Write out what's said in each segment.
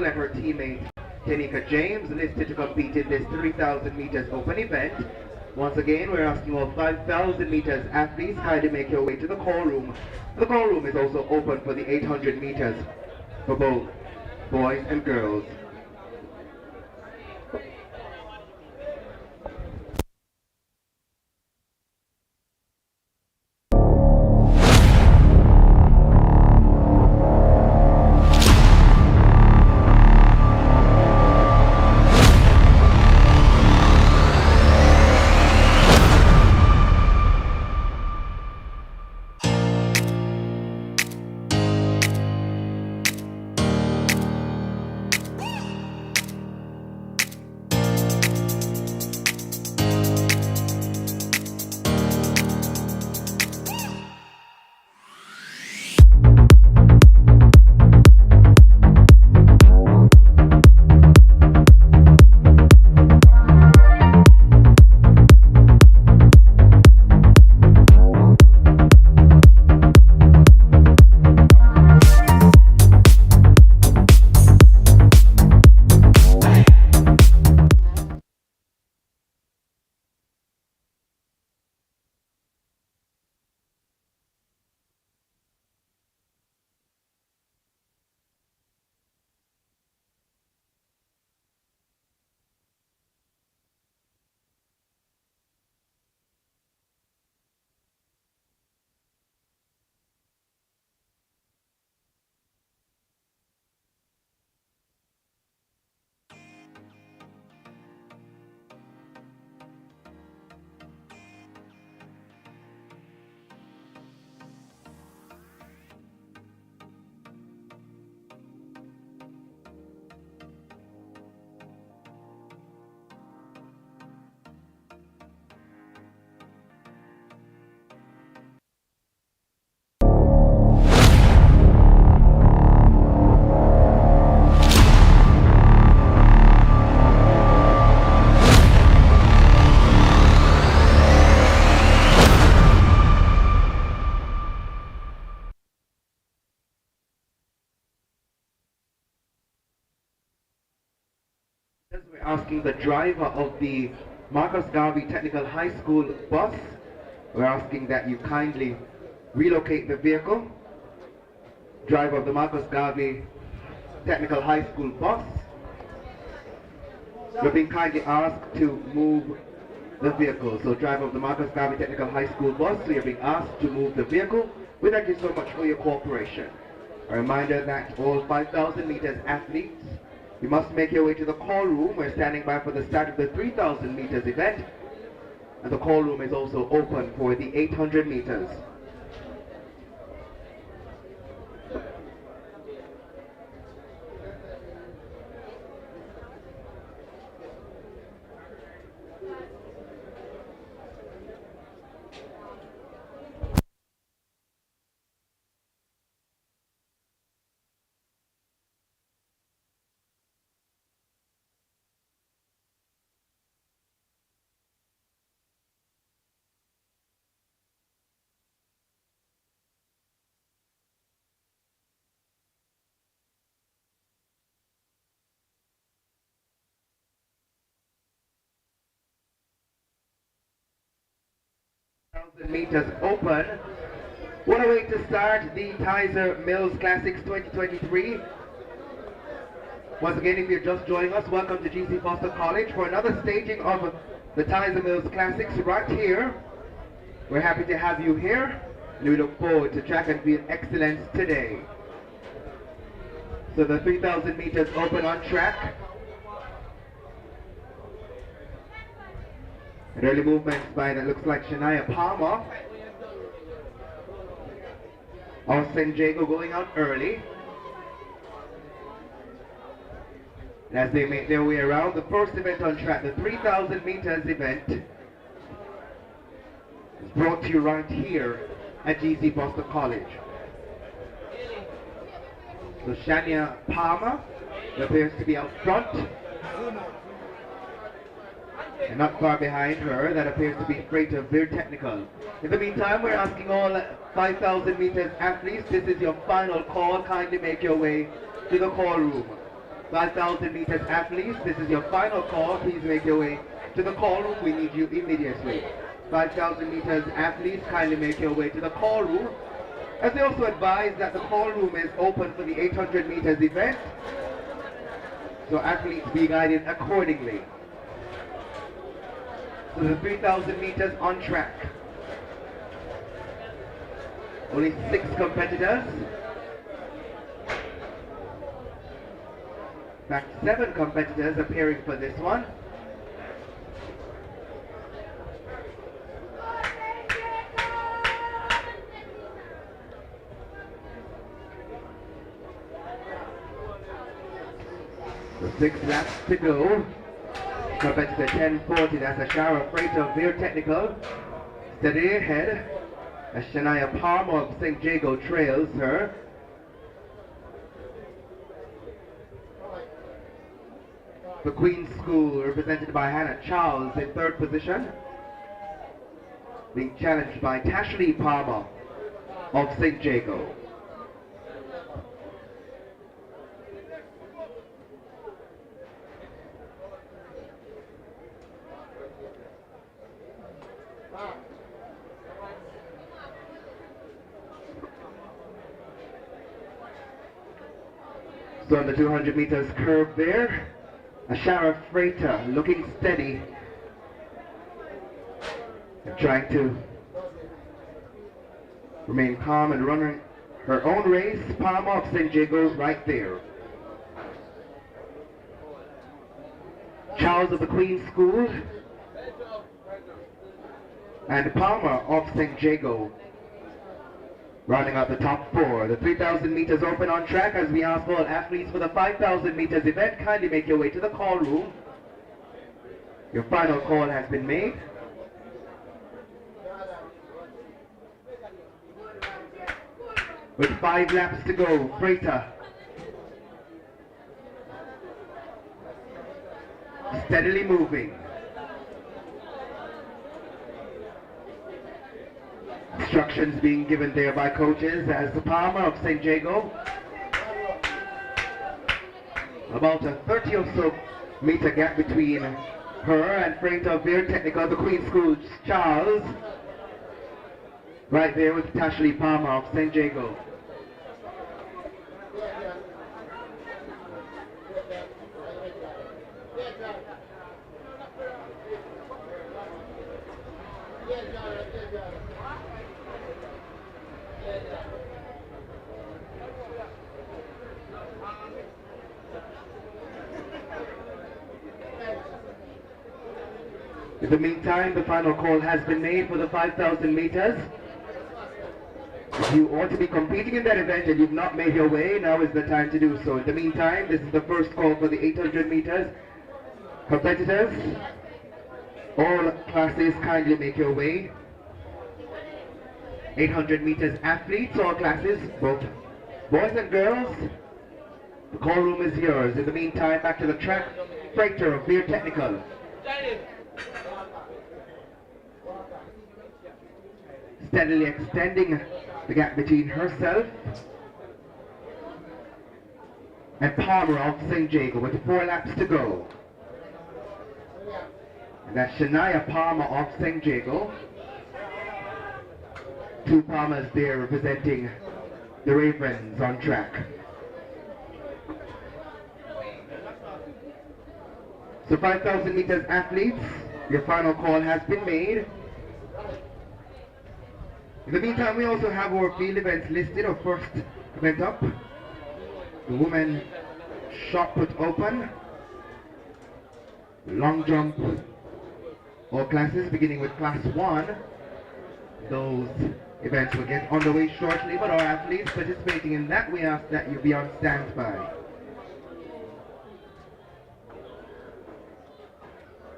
and her teammate Tanika James listed to compete in this 3,000 meters open event. Once again, we're asking all 5,000 meters athletes kindly make your way to the call room. The call room is also open for the 800 meters for both boys and girls. We're asking the driver of the Marcus Garvey Technical High School bus, we're asking that you kindly relocate the vehicle. Driver of the Marcus Garvey Technical High School bus, you're being kindly asked to move the vehicle. So driver of the Marcus Garvey Technical High School bus, so you're being asked to move the vehicle. We thank you so much for your cooperation. A reminder that all 5,000 meters athletes, you must make your way to the call room. We're standing by for the start of the 3,000 meters event. And the call room is also open for the 800 meters. Meters open. What a way to start the Tyser-Mills Classics 2023. Once again, if you're just joining us, welcome to GC Foster College for another staging of the Tyser-Mills Classics right here. We're happy to have you here, and we look forward to track and field excellence today. So the 3,000 meters open on track. An early movements by, that looks like Shania Palmer. Austin Jago going out early. And as they make their way around, the first event on track, the 3,000 meters event, is brought to you right here at GC Foster College. So Shania Palmer appears to be out front. And not far behind her, that appears to be Freighter Veer Technical. In the meantime, we're asking all 5,000 meters athletes, this is your final call. Kindly make your way to the call room. 5,000 meters athletes, this is your final call. Please make your way to the call room. We need you immediately. 5,000 meters athletes, kindly make your way to the call room. As they also advise that the call room is open for the 800 meters event, so athletes be guided accordingly. So the 3,000 meters on track. Only 6 competitors. In fact, 7 competitors appearing for this one. So 6 laps to go. Competitor 1040, that's a Shara Freighter Veer Technical. Steady ahead as Shania Palmer of St. Jago trails her. The Queen's School, represented by Hannah Charles, in 3rd position. Being challenged by Tashley Palmer of St. Jago. So on the 200 meters curve there, a Shara Freighter looking steady and trying to remain calm and running her own race. Palmer of St. Jago right there. Charles of the Queen's School and Palmer of St. Jago rounding out the top 4. The 3,000 meters open on track as we ask all athletes for the 5,000 meters event. Kindly make your way to the call room. Your final call has been made. With 5 laps to go, Freighter steadily moving. Instructions being given there by coaches as the Palmer of St. Jago. About a 30 or so meter gap between her and Freighter Veer Technical, the Queen's School Charles. Right there with Tashley Palmer of St. Jago. In the meantime, the final call has been made for the 5,000 meters. If you ought to be competing in that event and you've not made your way, now is the time to do so. In the meantime, this is the first call for the 800 meters. Competitors, all classes, kindly make your way. 800 meters athletes, all classes, both boys and girls. The call room is yours. In the meantime, back to the track. Freighter of Veer Technical. Steadily extending the gap between herself and Palmer of St. Jago with 4 laps to go. And that's Shania Palmer of St. Jago. 2 Palmers there representing the Ravens on track. So 5,000 meters athletes, your final call has been made. In the meantime, we also have our field events listed. Our first event up, the women shot put open, long jump, all classes beginning with class 1. Those events will get underway shortly, but our athletes participating in that, we ask that you be on standby.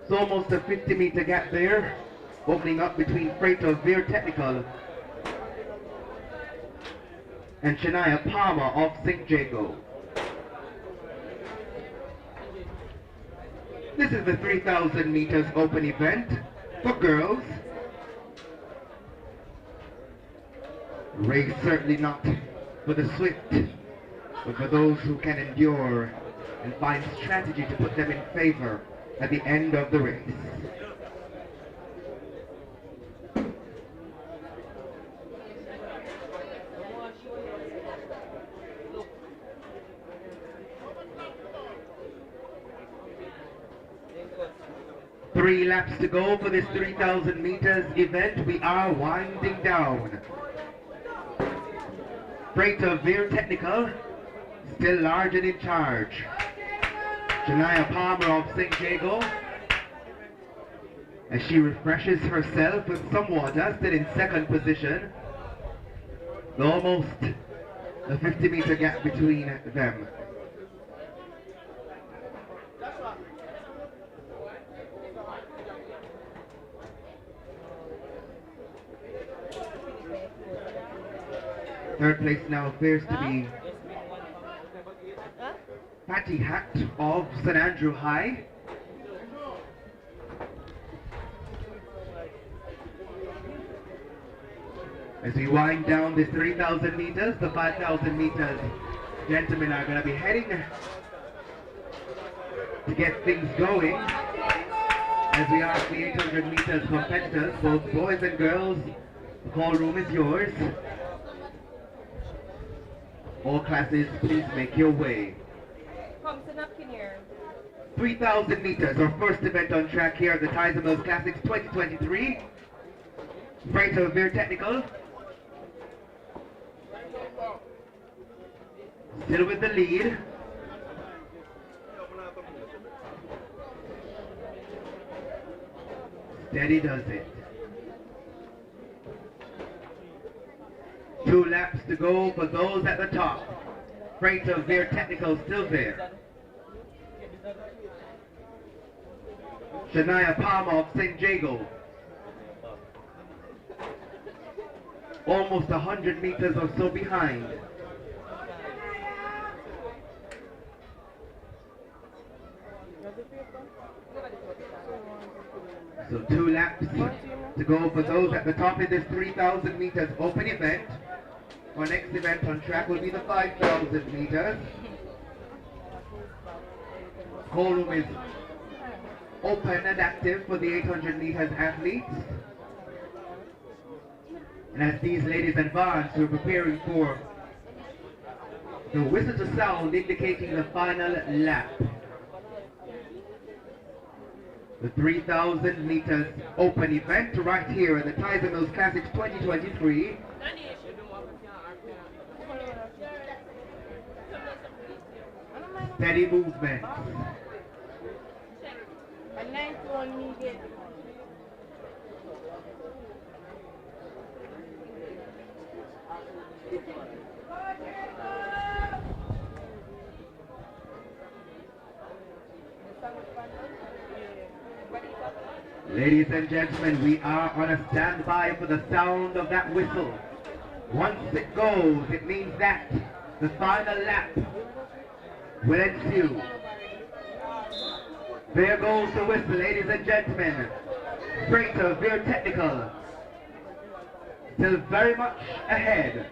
So almost a 50-meter gap there, opening up between Freighter Veer Technical and Shania Palmer of St. Jago. This is the 3,000 meters open event for girls. Race certainly not for the swift, but for those who can endure and find strategy to put them in favor at the end of the race. Three laps to go for this 3,000 meters event. We are winding down. Freighter Veer Technical, still large and in charge. Shania Palmer of St. Jago, as she refreshes herself with some water, still in second position. Almost a 50-meter gap between them. Third place now appears to be Patty Hat of St. Andrew High. As we wind down this 3,000 meters, the 5,000 meters, gentlemen are going to be heading to get things going. As we ask the 800 meters competitors, both boys and girls, the call room is yours. All classes, please make your way. 3,000 meters, our first event on track here at the Tyser-Mills Classic 2023. Freighter Veer Technical. Still with the lead. Steady does it. 2 laps to go for those at the top. Freighter Veer Technical still there. Shania Palmer of St. Jago. Almost 100 meters or so behind. So 2 laps to go for those at the top in this 3,000 meters open event. Our next event on track will be the 5,000 meters. Call room is open and active for the 800 meters athletes. And as these ladies advance, we're preparing for the whistle to sound indicating the final lap. The 3,000 meters open event right here at the Tyser-Mills Classic 2023. Steady movement. Ladies and gentlemen, we are on a standby for the sound of that whistle. Once it goes, it means that the final lap will ensue. There goes the whistle, ladies and gentlemen. Freighter Veer Technical still very much ahead.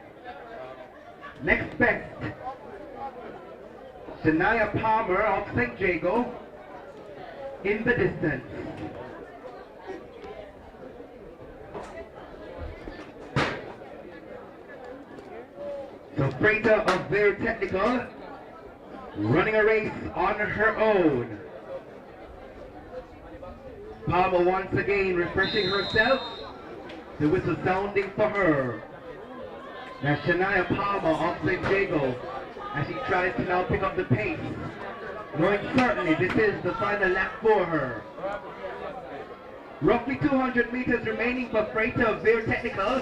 Next best, Shania Palmer of St. Jago in the distance. So Freighter of Veer Technical running a race on her own. Palmer once again refreshing herself. The whistle sounding for her. Now Shania Palmer of St. Jago as she tries to now pick up the pace. Knowing certainly this is the final lap for her. Roughly 200 meters remaining for Freighter of Veer Technical.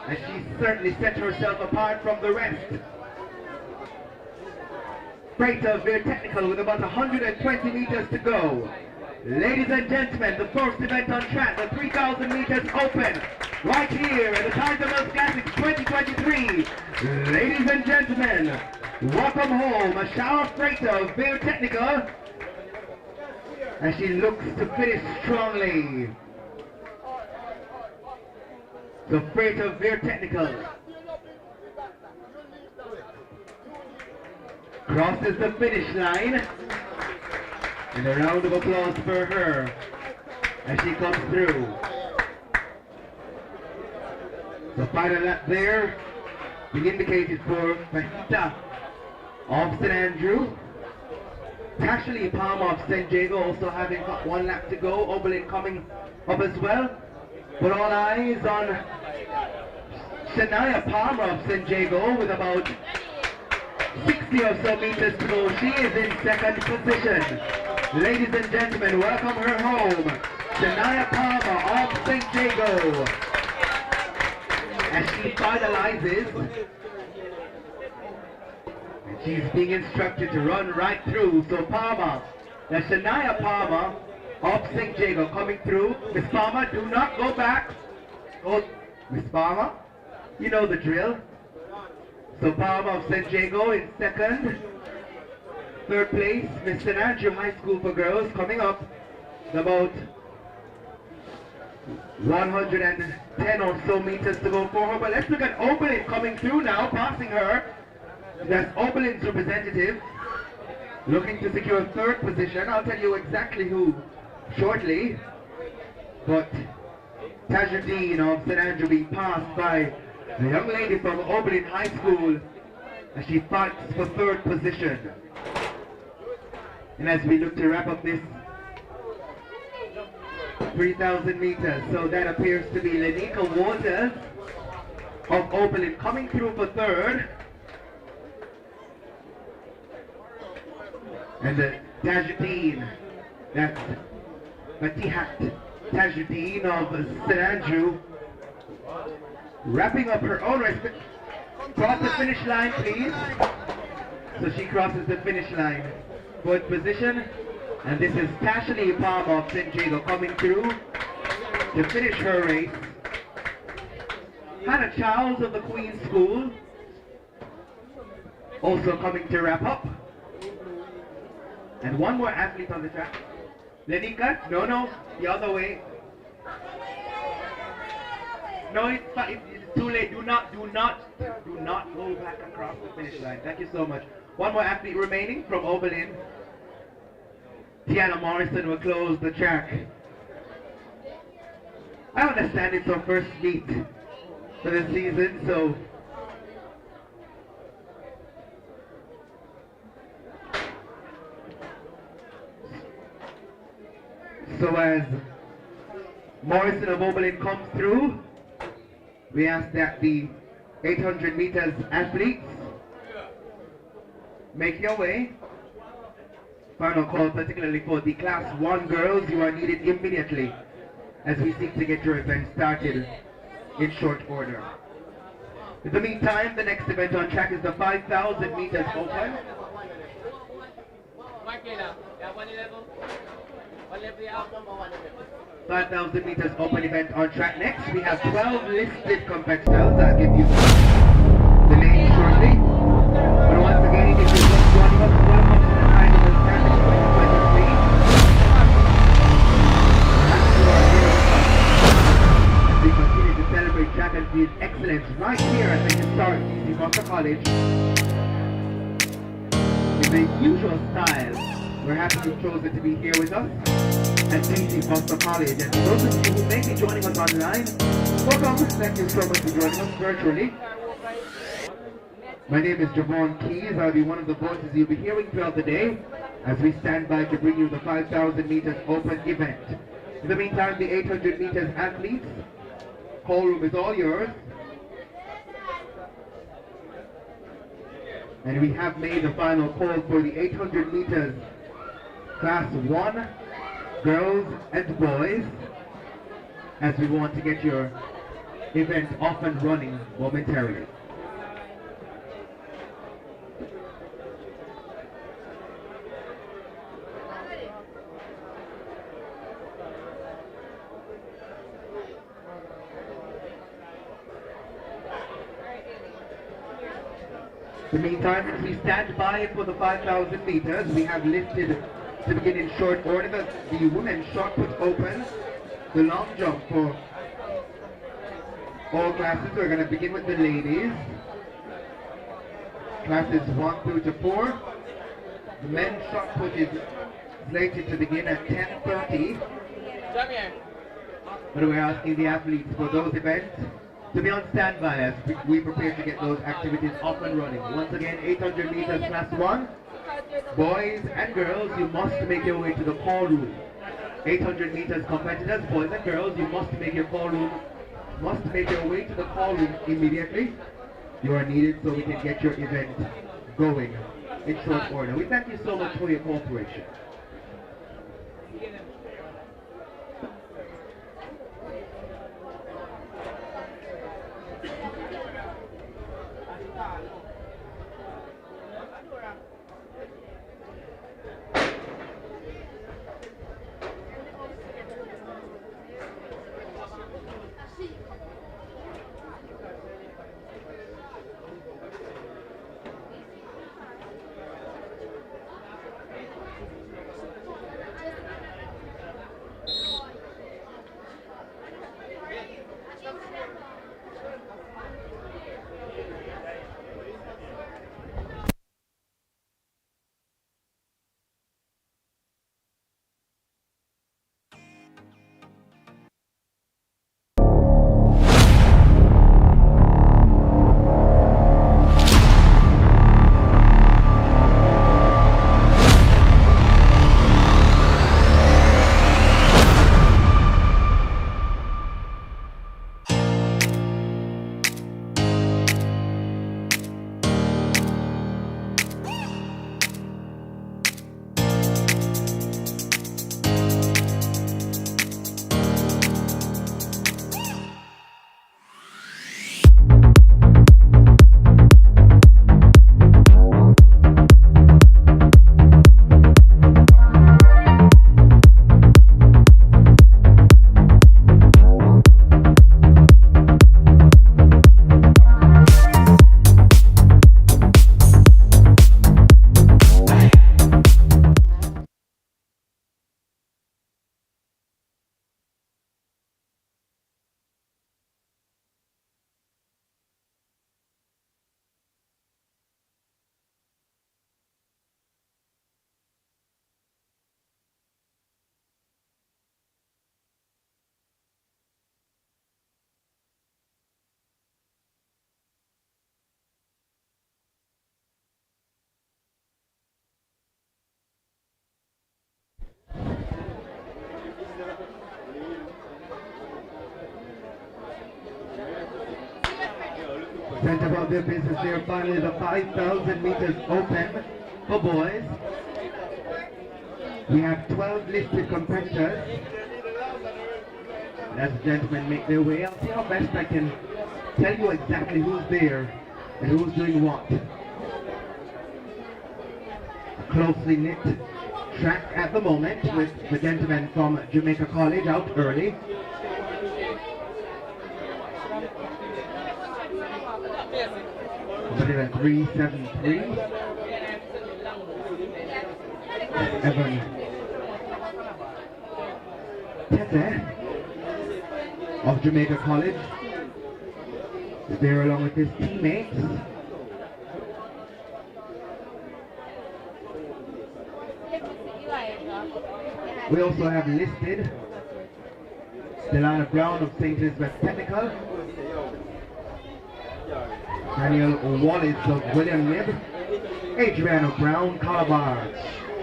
And she certainly set herself apart from the rest. Freighter Veer Technical with about 120 meters to go. Ladies and gentlemen, the first event on track, the 3,000 meters open, right here at the Tyser-Mills Classic 2023. Ladies and gentlemen, welcome home, Ashara Freighter Veer Technical, as she looks to finish strongly. The Freighter Veer Technical crosses the finish line. And a round of applause for her as she comes through. The final lap there being indicated for Fajita of St. Andrew. Ashley Palmer of St. Jago also having got one lap to go. Oberlin coming up as well. But all eyes on Shania Palmer of St. Jago with about 60 or so meters to go. She is in second position. Ladies and gentlemen, welcome her home. Shania Palmer of St. Jago. As she finalizes, and she's being instructed to run right through. So Palmer, that's Shania Palmer of St. Jago coming through. Miss Palmer, do not go back. Oh, Miss Palmer, you know the drill. So Palmer of St. Jago in second. Third place, Miss St. Andrew High School for Girls coming up. About 110 or so meters to go for her. But let's look at Oberlin coming through now, passing her. That's Oberlin's representative, looking to secure third position. I'll tell you exactly who shortly. But Tyser-Mills of St. Andrew being passed by the young lady from Oberlin High School as she fights for third position. And as we look to wrap up this 3,000 meters, so that appears to be Lenika Waters of Oberlin coming through for third. And Tyser-Mills, that's Matihat Tyser-Mills of St. Andrew, wrapping up her own race. Cross the finish line, please. So she crosses the finish line. Fourth position. And this is Ashley Palmer of St. Jago coming through to finish her race. Hannah Charles of the Queen's School also coming to wrap up. And one more athlete on the track. Lenika? No, the other way. No, it's too late. Do not go back across the finish line. Thank you so much. One more athlete remaining from Oberlin. Tiana Morrison will close the track. I understand it's our first meet for the season, so as Morrison of Oberlin comes through, we ask that the 800 meters athletes make your way. Final call particularly for the Class 1 girls. You are needed immediately as we seek to get your event started in short order. In the meantime, the next event on track is the 5,000 meters open. 5,000 meters open event on track next. We have 12 listed competitors. I'll give you the names shortly. But once again, if you're just joining us, welcome to the Tyser-Mills Classic 2023. As we continue to celebrate track and field excellence right here at the historic GC Foster College. In the usual style, we're happy you've chosen to be here with us at GC Foster College. And for those of you who may be joining us online, welcome. Thank you so much for joining us virtually. My name is Javon Keys. I'll be one of the voices you'll be hearing throughout the day as we stand by to bring you the 5,000 meters open event. In the meantime, the 800 meters athletes, call room is all yours. And we have made the final call for the 800 meters Class 1 girls and boys as we want to get your event off and running momentarily. In the meantime, as we stand by for the 5,000 meters, we have listed to begin in short order the women's shot put open, the long jump for all classes. We're going to begin with the ladies. Classes 1 through to 4. The men's shot put is slated to begin at 10:30. But we're asking the athletes for those events to be on standby as we prepare to get those activities up and running. Once again, 800 meters class 1. Boys and girls, you must make your way to the call room. 800 meters competitors, boys and girls, you must make your way to the call room immediately. You are needed so we can get your event going in short order. We thank you so much for your cooperation. Center of their business there. Finally, the 5,000 meters open for boys. We have 12 listed competitors. As the gentlemen make their way, I'll see how best I can tell you exactly who's there and who's doing what. Closely knit track at the moment with the gentleman from Jamaica College out early. At 373. Evan Tete of Jamaica College is there along with his teammates. We also have listed Delana Brown of St. Elizabeth Technical, Daniel Wallace of William Nib, Adriano Brown, Calabar,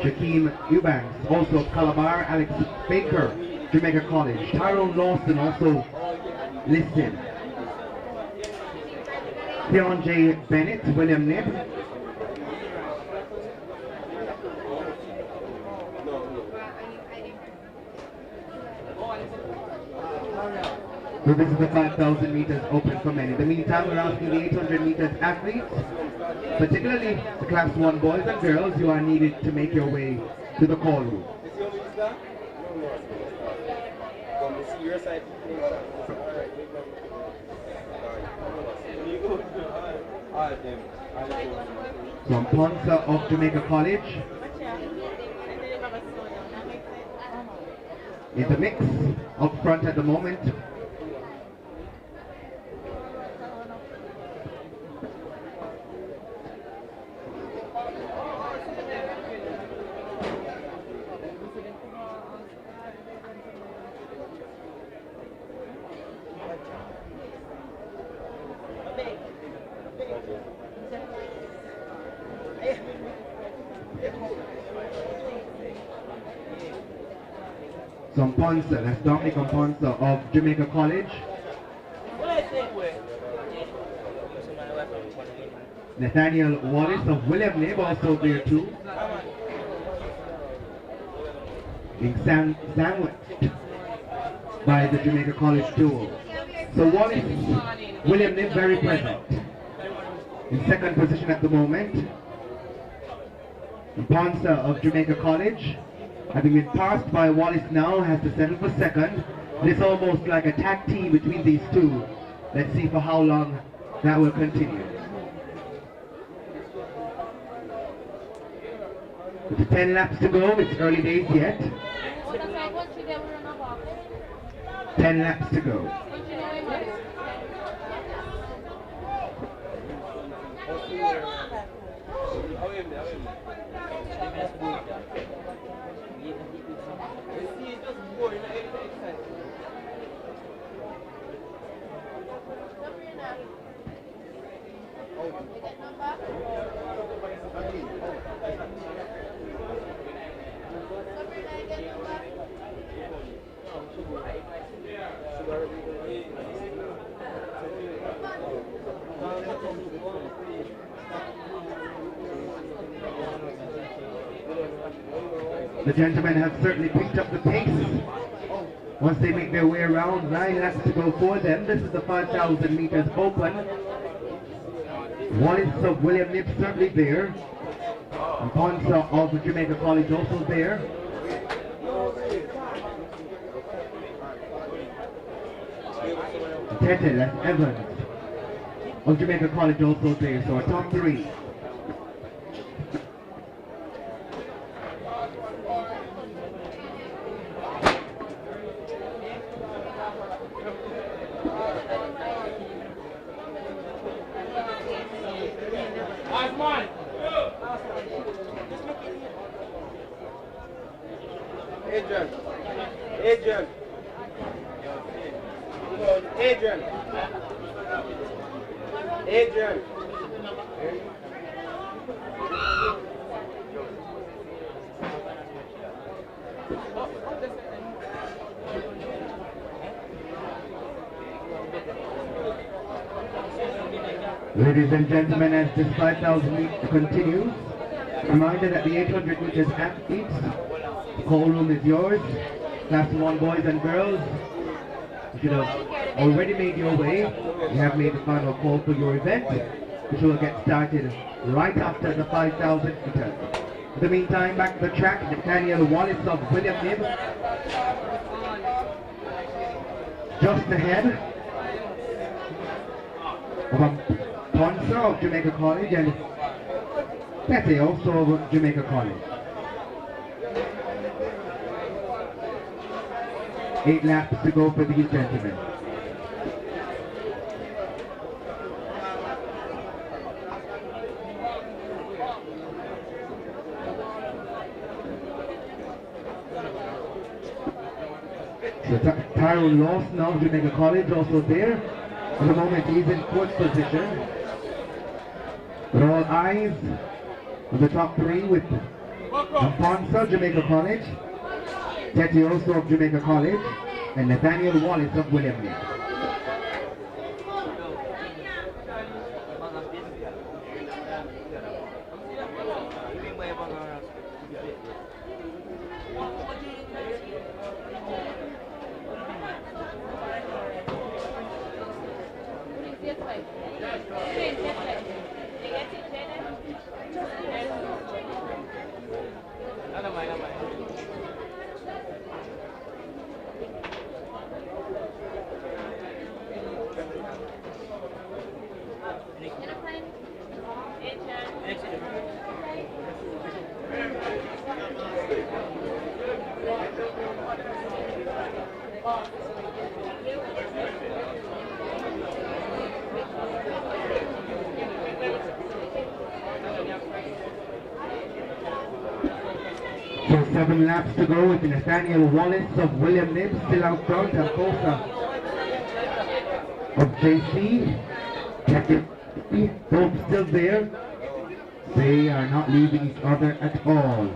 Jakeem Eubanks, also of Calabar, Alex Baker, Jamaica College, Tyrone Lawson also listed, Theon J. Bennett, William Nib, so this is the 5,000 meters open for men. In the meantime, we're asking the 800 meters athletes, particularly the class 1 boys and girls, you are needed to make your way to the call room. From Ponsa of Jamaica College in the mix up front at the moment. Ponsa, that's Dominic Ponsa of Jamaica College. Nathaniel Wallace of William Nib also there too. Being sandwiched by the Jamaica College duo. So Wallace, William Nib very present. In second position at the moment. Ponsa of Jamaica College, having been passed by Wallace now, has to settle for second. It's almost like a tag team between these two. Let's see for how long that will continue. With 10 laps to go, it's early days yet. 10 laps to go. The gentlemen have certainly picked up the pace. Once they make their way around, 9 laps to go for them. This is the 5,000 meters open. Wallace of William Nib certainly there. And Ponsa of Jamaica College also there. Tete, that's Evans of Jamaica College also there. So our top 3. Adrian. Ladies and gentlemen, as this 5,000 meter continues, reminder that the 800 meters athletes, the call room is yours. Class 1 boys and girls, you should have already made your way. You have made the final call for your event, which will get started right after the 5,000 meters. In the meantime, back to the track, Nathaniel Wallace of William Nib, just ahead of Ponsa of Jamaica College and Pete also of Jamaica College. 8 laps to go for these gentlemen. So Tyrone Lawson of Jamaica College also there. At the moment he's in 4th position. But all eyes on the top 3 with Ponsa, Jamaica College, Tete also of Jamaica College, and Nathaniel Wallace of William Nib. So 7 laps to go with Nathaniel Wallace of William Nib still out front, and Kosa of JC, both still there. They are not leaving each other at all.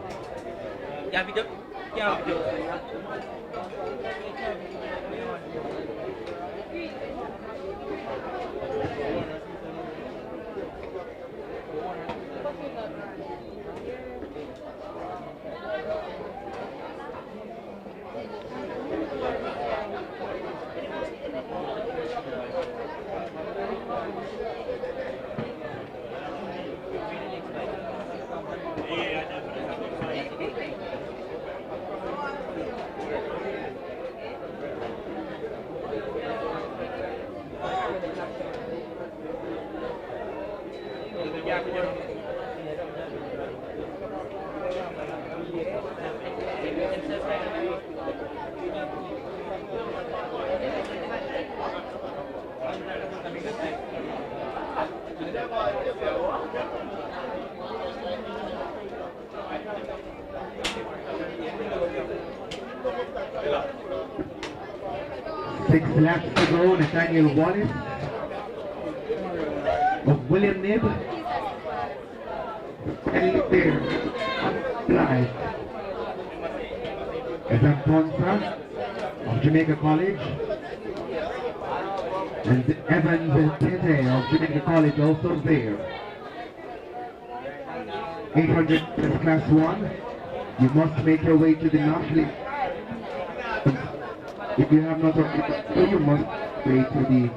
Six laps to go. Nathaniel Wallace of William Nib and there live. Ezra Ponsa of Jamaica College and Evans Tete of Jamaica College also there. 800 is class 1. You must make your way to the national. If you have not, you must way to the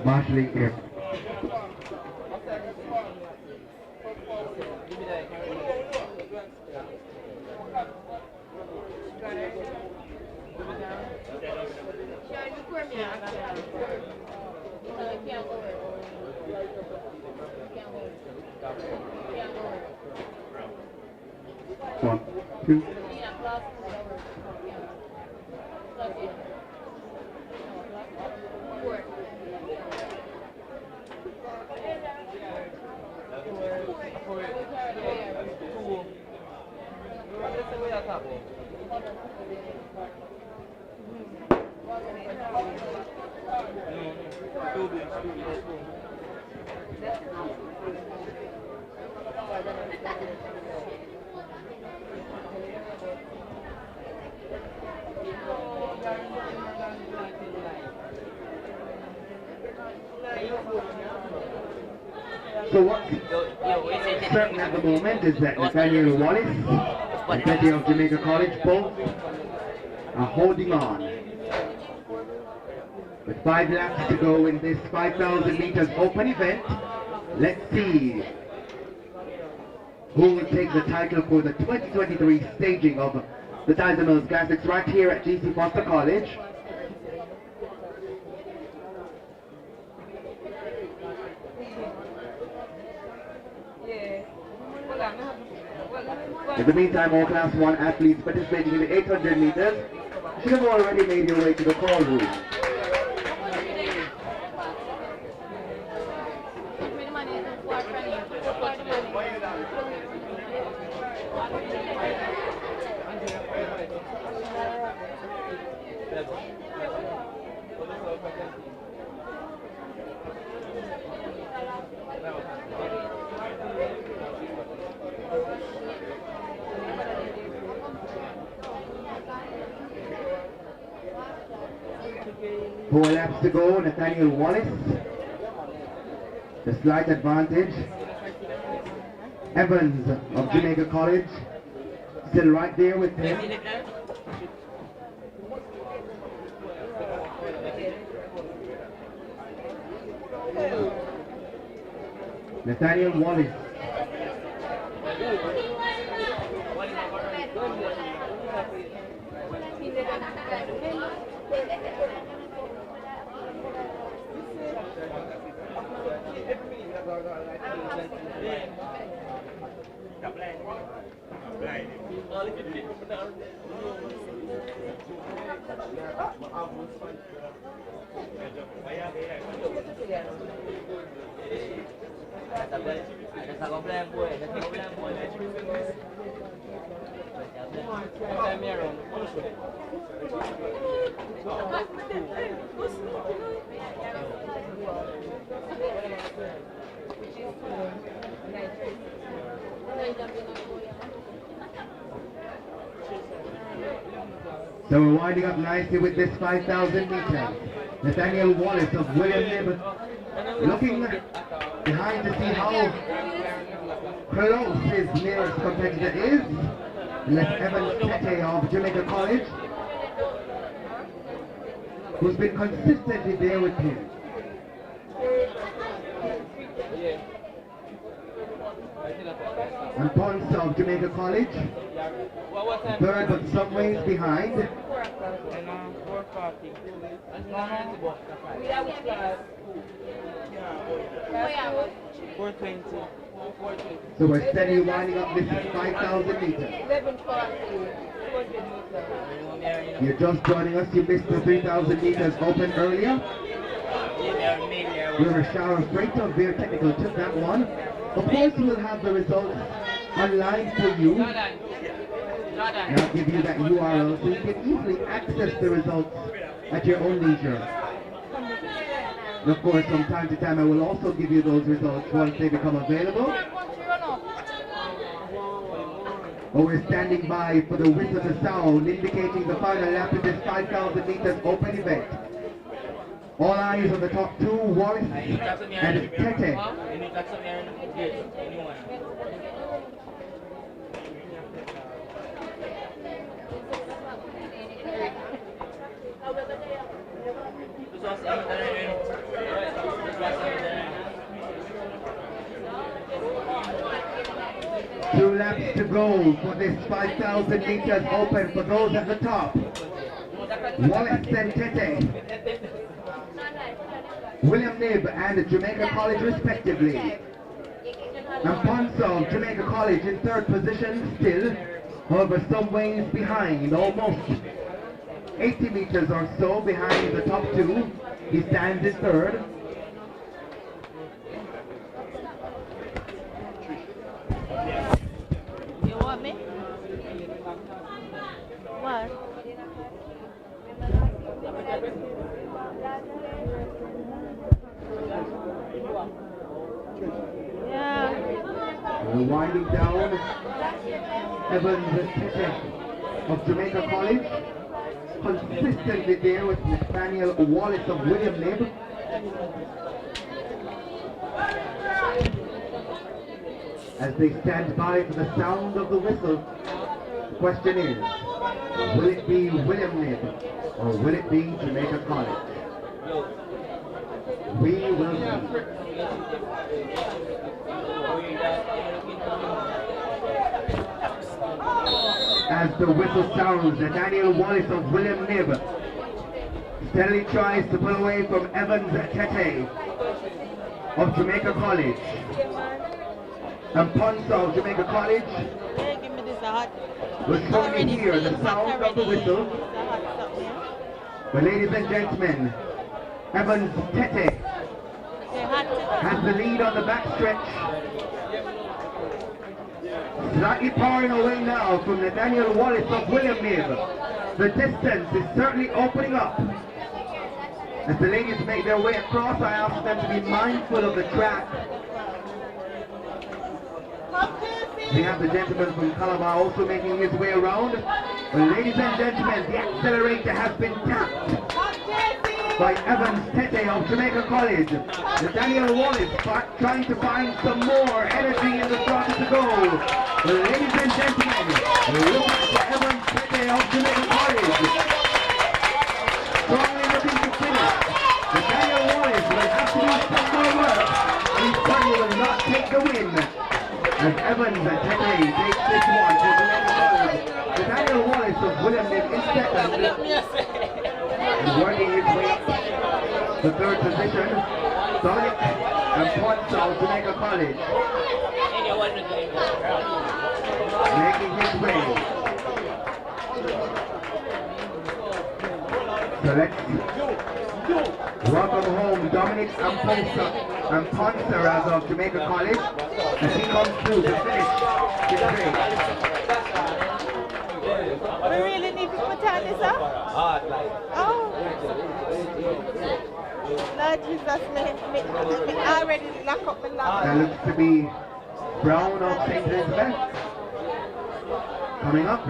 marshalling area. One, two. So what's certain at the moment is that Nathaniel Wallace and Teddy of Jamaica College both are holding on. With 5 laps to go in this 5,000 meters open event, let's see who will take the title for the 2023 staging of the Tyser-Mills Classics right here at GC Foster College. In the meantime, all Class 1 athletes participating in the 800 meters should have already made their way to the call room. Four laps to go. Nathaniel Wallace, the slight advantage. Evans of Jamaica College, still right there with him. Nathaniel Wallace. So we're winding up nicely with this 5,000 meters. Nathaniel Wallace of William Nib looking behind to see how close his nearest competitor is. Les Evans Tete of Jamaica College, who's been consistently there with him. And Ponce of Jamaica College, third but some ways behind. So we're steadily winding up this 5,000 meters. You're just joining us, you missed the 3,000 meters open earlier. We were a shower of freight of their technical took that one. Of course we will have the results online for you. And I'll give you that URL so you can easily access the results at your own leisure. And of course, from time to time, I will also give you those results once they become available. But we're standing by for the whistle to sound, indicating the final lap of this 5,000 meters open event. All eyes on the top two, Wallace and Tete. Two laps to go for this 5,000 meters open for those at the top. Wallace and Tete, William Nib and Jamaica College respectively. And Ponce of Jamaica College in third position still, however some ways behind, almost 80 meters or so behind the top two. He stands in third. You want me? What? Yeah. We're winding down. Evans Tete of Jamaica College, consistently there with Nathaniel Wallace of William Nib. As they stand by for the sound of the whistle, the question is, will it be William Nib or will it be Jamaica College? We will see. As the whistle sounds, Nathaniel Wallace of William Nib steadily tries to pull away from Evans Tete of Jamaica College. And Ponce of Jamaica College will shortly hear the sound of the whistle. But ladies and gentlemen, Evans Tete has the lead on the backstretch. Slightly powering away now from Nathaniel Wallace of William Nib. The distance is certainly opening up. As the ladies make their way across, I ask them to be mindful of the track. We have the gentleman from Calabar also making his way around. Well, ladies and gentlemen, the accelerator has been tapped by Evans Tete of Jamaica College. Nathaniel Wallace trying to find some more energy in the throttle to go. Well, ladies and gentlemen, look at Evans Tete of Jamaica College. Strongly looking to finish. Nathaniel Wallace will have to do some more work, and he certainly will not take the win. As Evans Tete takes this one for Jamaica College. Nathaniel Wallace of William Nib in second. And working his way up the third position, Dominic and Ponce of Jamaica College. Making his way. So let's welcome home Dominic and Ponce rather of Jamaica College as he comes through to finish his race. We really need to put on this up? Oh. Lord Jesus, me already lock up my lock. That looks to be Brown of St. Elizabeth coming up.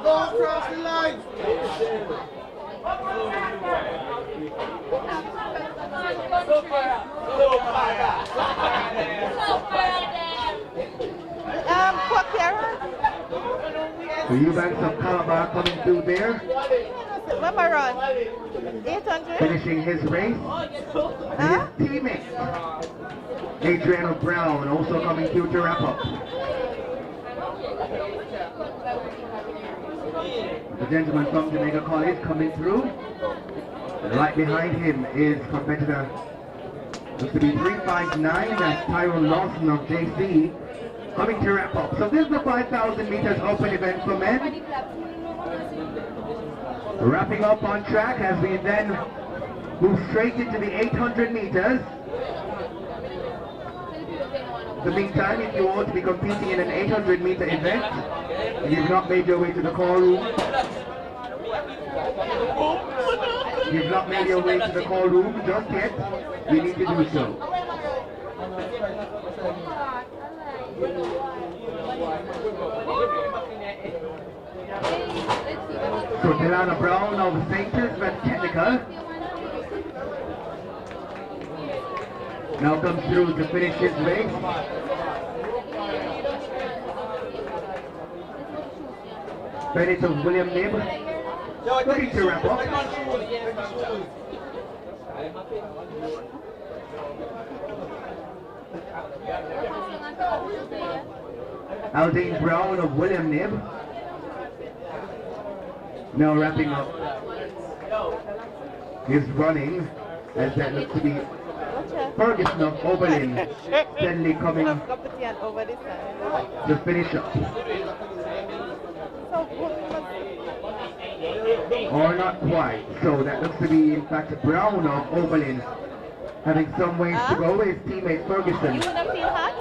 Go across the line. The Eubanks of Calabar coming through there. What am I run? 800? Finishing his race. And his teammate, Adriano Brown, also coming through to wrap up. The gentleman from Jamaica College coming through. And right behind him is competitor, looks to be 359, that's Tyrone Lawson of JC, coming to wrap up. So this is the 5,000 meters open event for men. Wrapping up on track as we then move straight into the 800 meters. In the meantime, if you want to be competing in an 800 meter event, and you've not made your way to the call room, you've not made your way to the call room just yet, you need to do so. So Delana Brown of St. Elizabeth Technical now comes through to finish his race. Bennett of William Nib looking to wrap up. Aldine Brown of William Nib now wrapping up his running, as that looks to be Ferguson of Oberlin steadily coming to finish up. Or not quite. So that looks to be in fact Brown of Oberlin having some ways to go. His teammate Ferguson You wanna feel hot?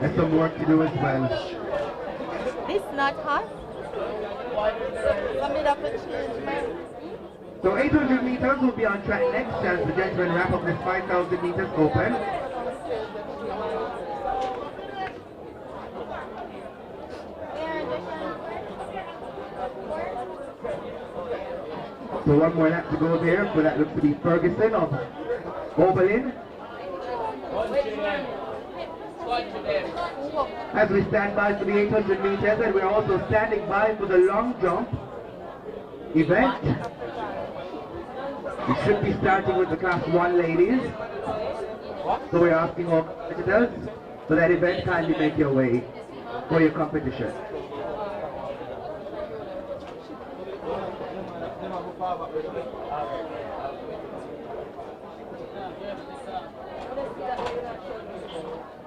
has some work to do as well. This not hot? Let me up and change my... So 800 meters will be on track next as the gentlemen wrap up this 5,000 meters open. So one more lap to go there, but that looks to be Ferguson of Oberlin. As we stand by for the 800 meters, and we're also standing by for the long jump event. We should be starting with the class 1 ladies. So we're asking all competitors for that event, kindly make your way for your competition.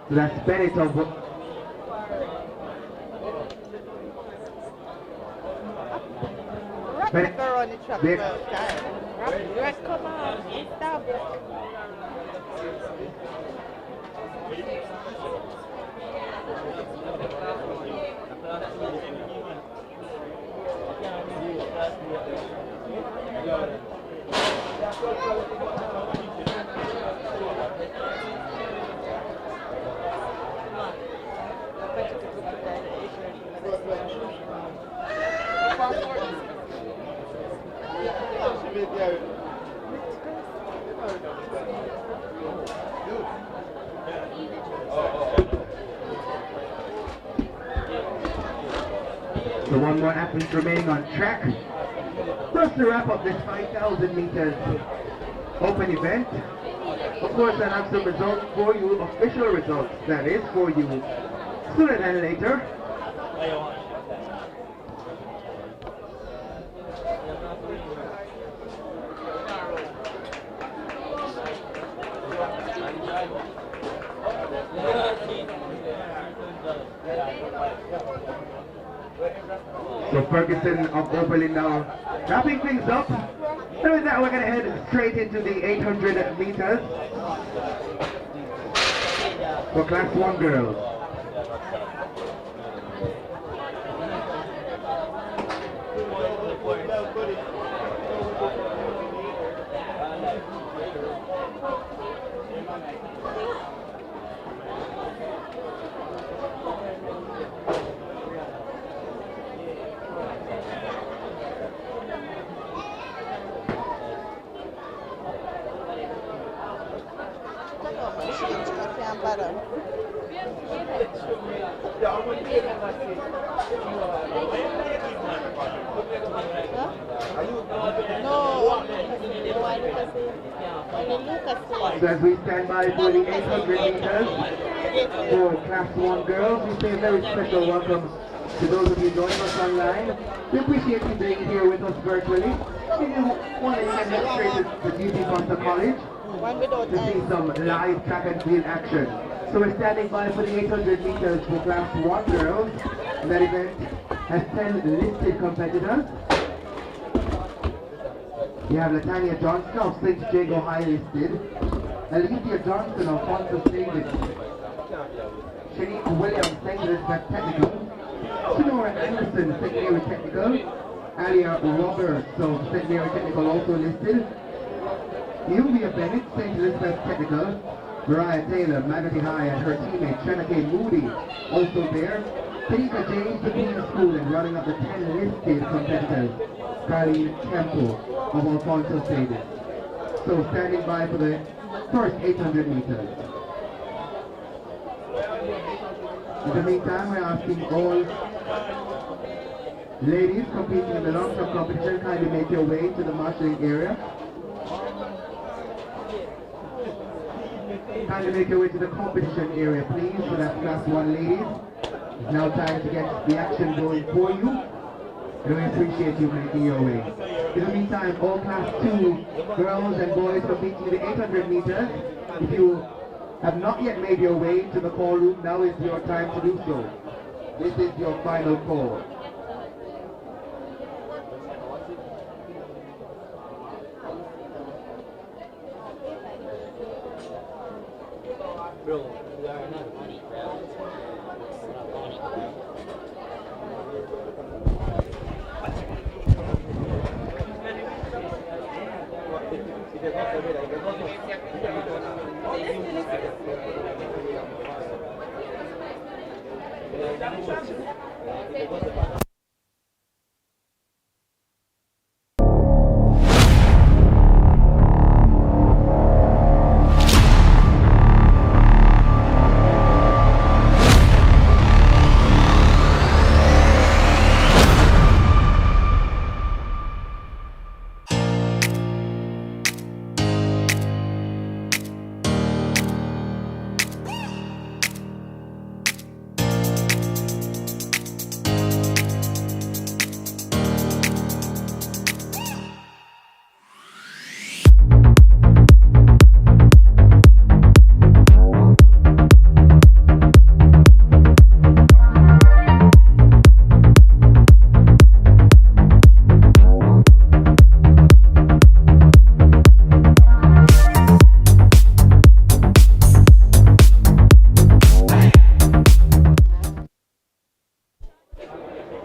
So that's Bennett of Bennett. Come on, stop. So one more athlete remaining on track. Just to wrap up this 5,000 meters open event. Of course, I have some results for you, official results, that is, for you sooner than later. So Ferguson of Oberlin now wrapping things up. So with that, we're going to head straight into the 800 meters for Class 1 girls. So as we stand by for the 800 meters for Class 1 girls, we say a very special welcome to those of you joining us online. We appreciate you being here with us virtually. If you want to attend straight to GC Foster College to see some live track and field action. So we're standing by for the 800 meters for Class 1 girls. That event has 10 listed competitors. We have Latanya Johnson of St. Jago High listed, Alicia Johnson of Fontes Davis, Shanique Williams, St. Elizabeth Technical, Sonora Anderson, St. Mary Technical, Alia Roberts of St. Mary Technical also listed, Yuvia Bennett, St. Elizabeth Technical, Mariah Taylor, Maggie High, and her teammate Shanna K. Moody also there. Tanika James, the Queen School, and running up the 10 listed competitors, Carleen Temple of Alfonso Davis. So standing by for the first 800 meters. In the meantime, we're asking all ladies competing in the long jump competition kindly make your way to the marshalling area. Kindly make your way to the competition area, please, for that Class 1 ladies. It's now time to get the action going for you. And we appreciate you making your way. In the meantime, all Class 2 girls and boys competing in the 800 meters, if you have not yet made your way to the call room, now is your time to do so. This is your final call.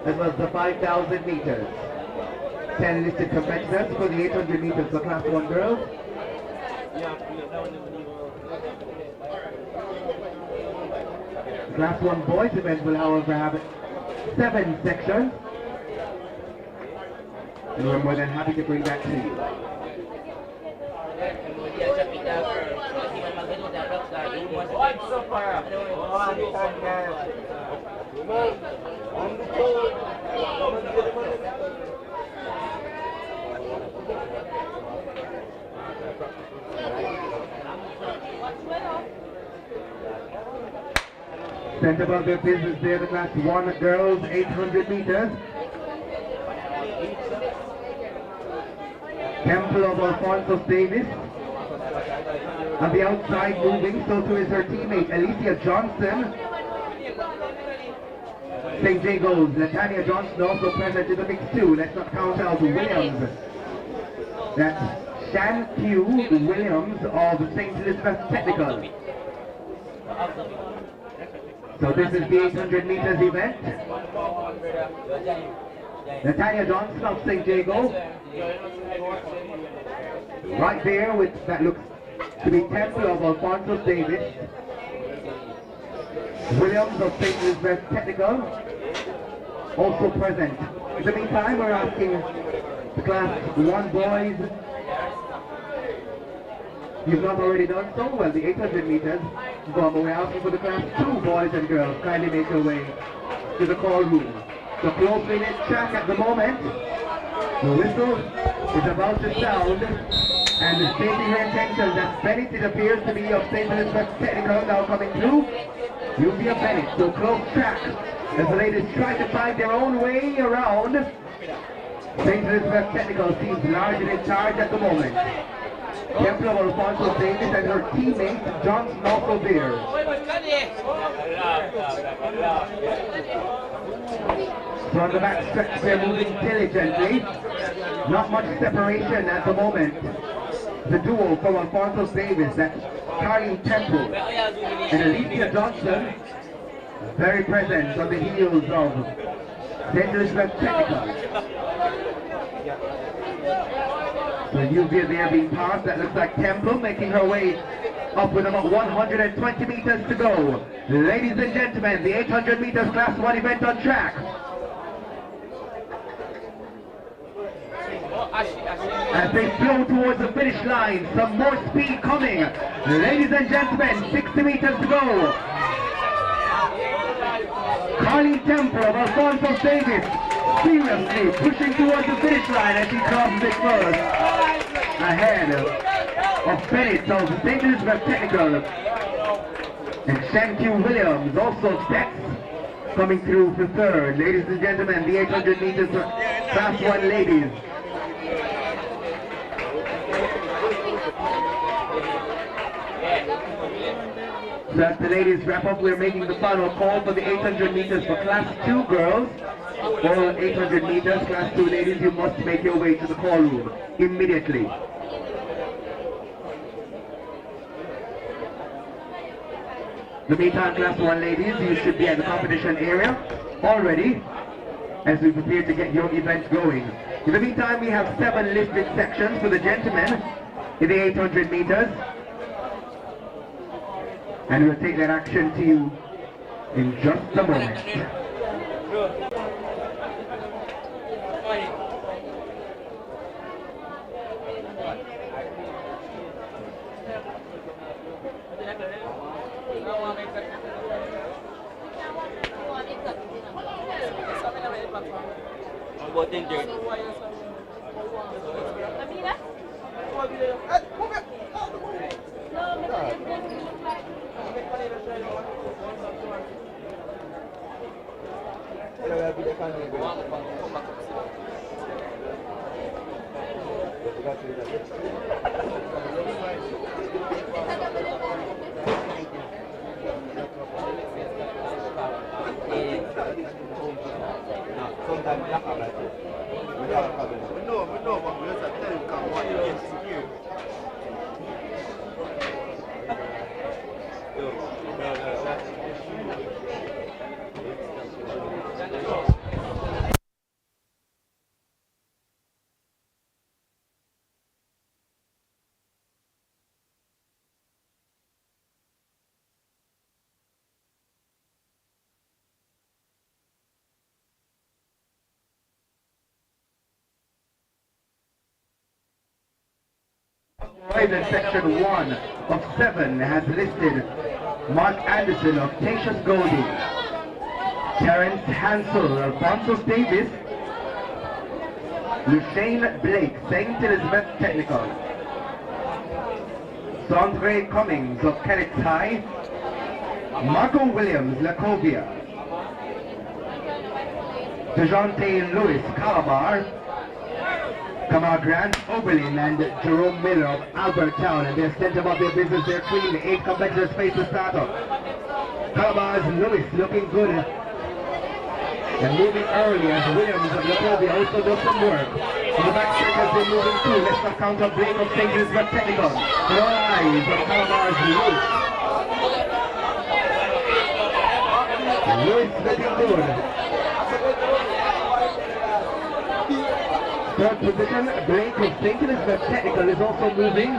That was the 5,000 meters. 10 listed competitors for the 800 meters for Class 1 girls. The Class 1 boys event will, however, have 7 sections. And we're more than happy to bring that to you. Sent above their business there, the Class 1 girls, 800 meters. Temple of Alfonso Davis. On the outside moving, so too is her teammate, Alicia Johnson. St. Jago's, Latanya Johnson also present in the mix too. Let's not count out Williams. That's Shan Q Williams of St. Elizabeth Technical. So this is the 800 meters event. Latanya Johnson of St. Jago. Right there with, that looks to be Temple of Alfonso Davis, Williams of St. Elizabeth Technical, also present. In the meantime, we're asking the Class 1 boys, you've not already done so, well, the 800 meters, but we're asking for the Class 2 boys and girls, kindly make your way to the call room. The closely knit track at the moment. The whistle is about to sound, and stating her intention that Bennett, it appears to be of St. Elizabeth Technical, now coming through. Yuvia Bennett, so close track as the ladies try to find their own way around. St. Elizabeth Technical seems largely in charge at the moment. Temple of Alfonso Davis and her teammate Johnson also there. So on the back stretch they're moving diligently. Not much separation at the moment. The duo from Alfonso Davis, that's Carleen Temple and Alicia Johnson, very present on the heels of St. Elizabeth Technical. So Yuvia there being passed, that looks like Temple making her way up with about 120 meters to go. Ladies and gentlemen, the 800 meters Class 1 event on track. As they flow towards the finish line, some more speed coming. Ladies and gentlemen, 60 meters to go. Carleen Temple of Alfonso Davis seriously pushing towards the finish line as he crosses it first. Ahead of Bennett of St. Elizabeth Technical. And Shanku Williams also sets coming through for third. Ladies and gentlemen, the 800 meters Class 1 ladies. So as the ladies wrap up, we're making the final call for the 800 meters for Class 2 girls. All 800 meters, Class 2 ladies, you must make your way to the call room immediately. In the meantime, Class 1 ladies, you should be at the competition area already as we prepare to get your event going. In the meantime, we have 7 listed sections for the gentlemen in the 800 meters. And we'll take that action to you in just a moment. In section 1 of 7 has listed Mark Anderson of Tatius Goldie, Terence Hansel, Alfonso Davis, Lushane Blake, St. Elizabeth Technical, Sondre Cummings of Kenneth High, Marco Williams, Lacovia, DeJounte Lewis, Calabar, Kamar Grant, Oberlin, and Jerome Miller of Albertown, and they're sent about their business. They're clean. 8 competitors face the starter. Calabar's Lewis looking good and moving early as Williams of Lacovia also does some work. On the back stretch they're moving through. Let's not count on Blake of St. Elizabeth Technical. And all eyes on Calabar's Lewis. Lewis looking good. Third position, Blake of St. Elizabeth Technical is also moving.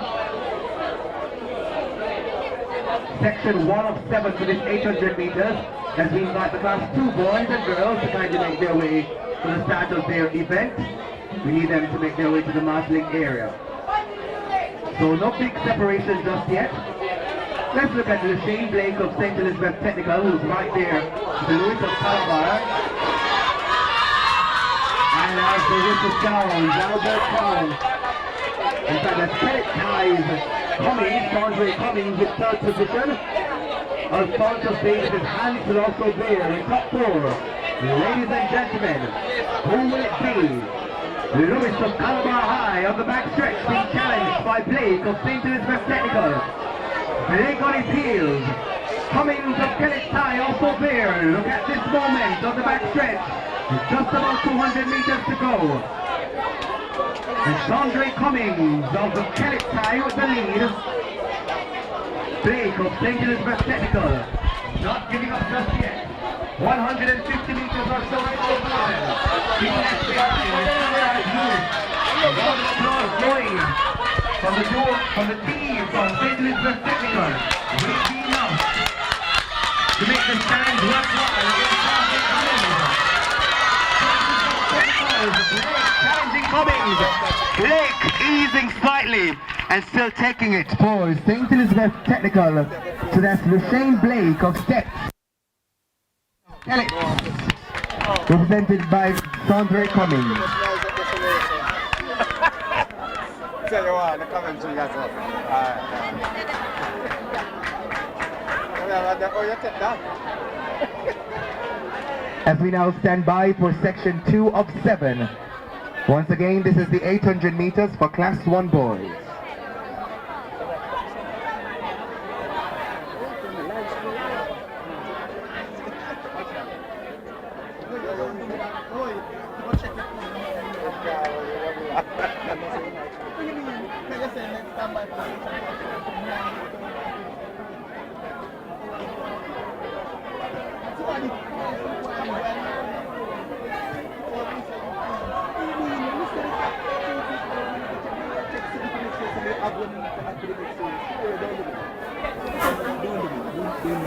section 1 of 7 for this 800 meters. As we invite the class 2 boys and girls to kindly make their way to the start of their event. We need them to make their way to the marshalling area. So no big separation just yet. Let's look at Shane Blake of St. Elizabeth Technical, who's right there to the Louis of Calabar. And also this is Towns, Albert Towns. In fact, that's Kenneth Ties Cummings, Andre Cummings with third position. Alfonso Davis' hands are also there in top 4. Ladies and gentlemen, who will it be? Lewis of Calabar High on the back stretch being challenged by Blake of St. Elizabeth Technical. Blake on his heels. Cummings of Kenneth Tie also there. Look at this moment on the back stretch. Just about 200 meters to go. And Andre Cummings of the Kenneth Tie with the lead. Blake of St. Elizabeth Technical, not giving up just yet. 150 meters or so to go by. He left behind Lewis. A lot of applause going from the team from St. Elizabeth Technical. Will be enough to make the stand worthwhile against Blake challenging Cummings. Blake easing slightly and still taking it for St. Elizabeth Technical. So that's Shane Blake of Steps. Represented by Andre Cummings. Tell you what, the commentary as well. Oh, you take that. As we now stand by for section 2 of 7. Once again, this is the 800 meters for class 1 boys.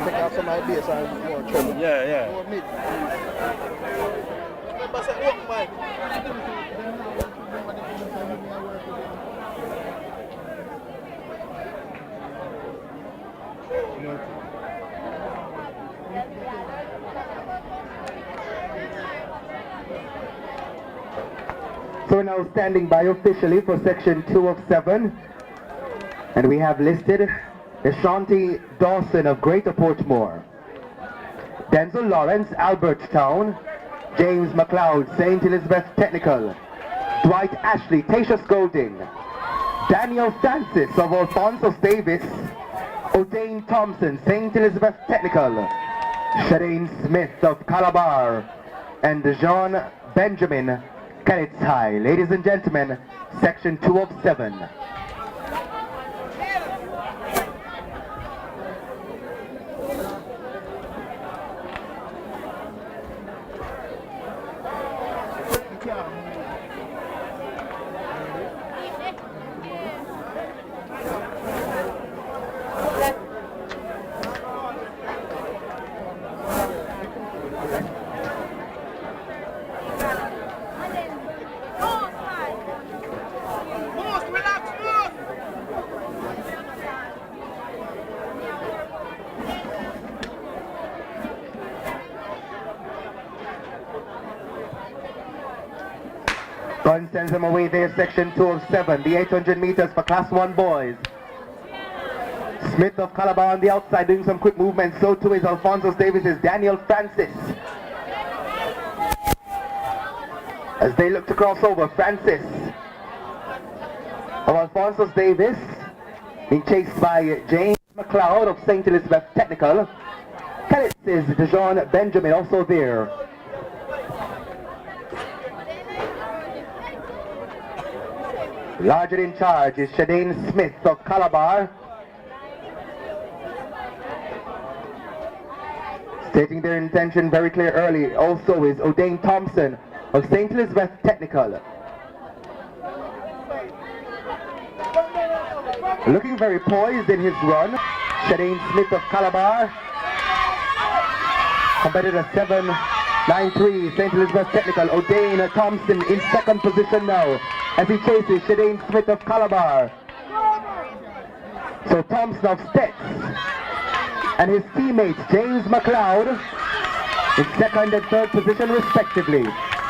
Take out some ideas and more trouble. Yeah. More meat. Remember, say, walk by. So we're now standing by officially for section 2 of 7. And we have listed Ashanti Dawson of Greater Portmore, Denzel Lawrence, Albert Town, James McLeod, St. Elizabeth Technical, Dwight Ashley, Tatius Golding, Daniel Francis of Alphonsus Davis, O'Dane Thompson, St. Elizabeth Technical, Shadane Smith of Calabar, and Jean Benjamin, Kenneth High. Ladies and gentlemen, section 2 of 7. Gun sends them away there, section 2 of 7, the 800 meters for class 1 boys. Smith of Calabar on the outside doing some quick movements, so too is Alphonsus Davis' Daniel Francis. As they look to cross over, Francis of Alphonsus Davis being chased by James McLeod of St. Elizabeth Technical. Kenneth is Dejon Benjamin also there. Larger in charge is Shadane Smith of Calabar, stating their intention very clear early. Also is O'Dane Thompson of St. Elizabeth Technical. Looking very poised in his run. Shadane Smith of Calabar. Competitor 793, St. Elizabeth Technical. O'Dane Thompson in second position now as he chases Shadane Smith of Calabar. So Thompson of Stets and his teammates James McLeod in second and third position respectively.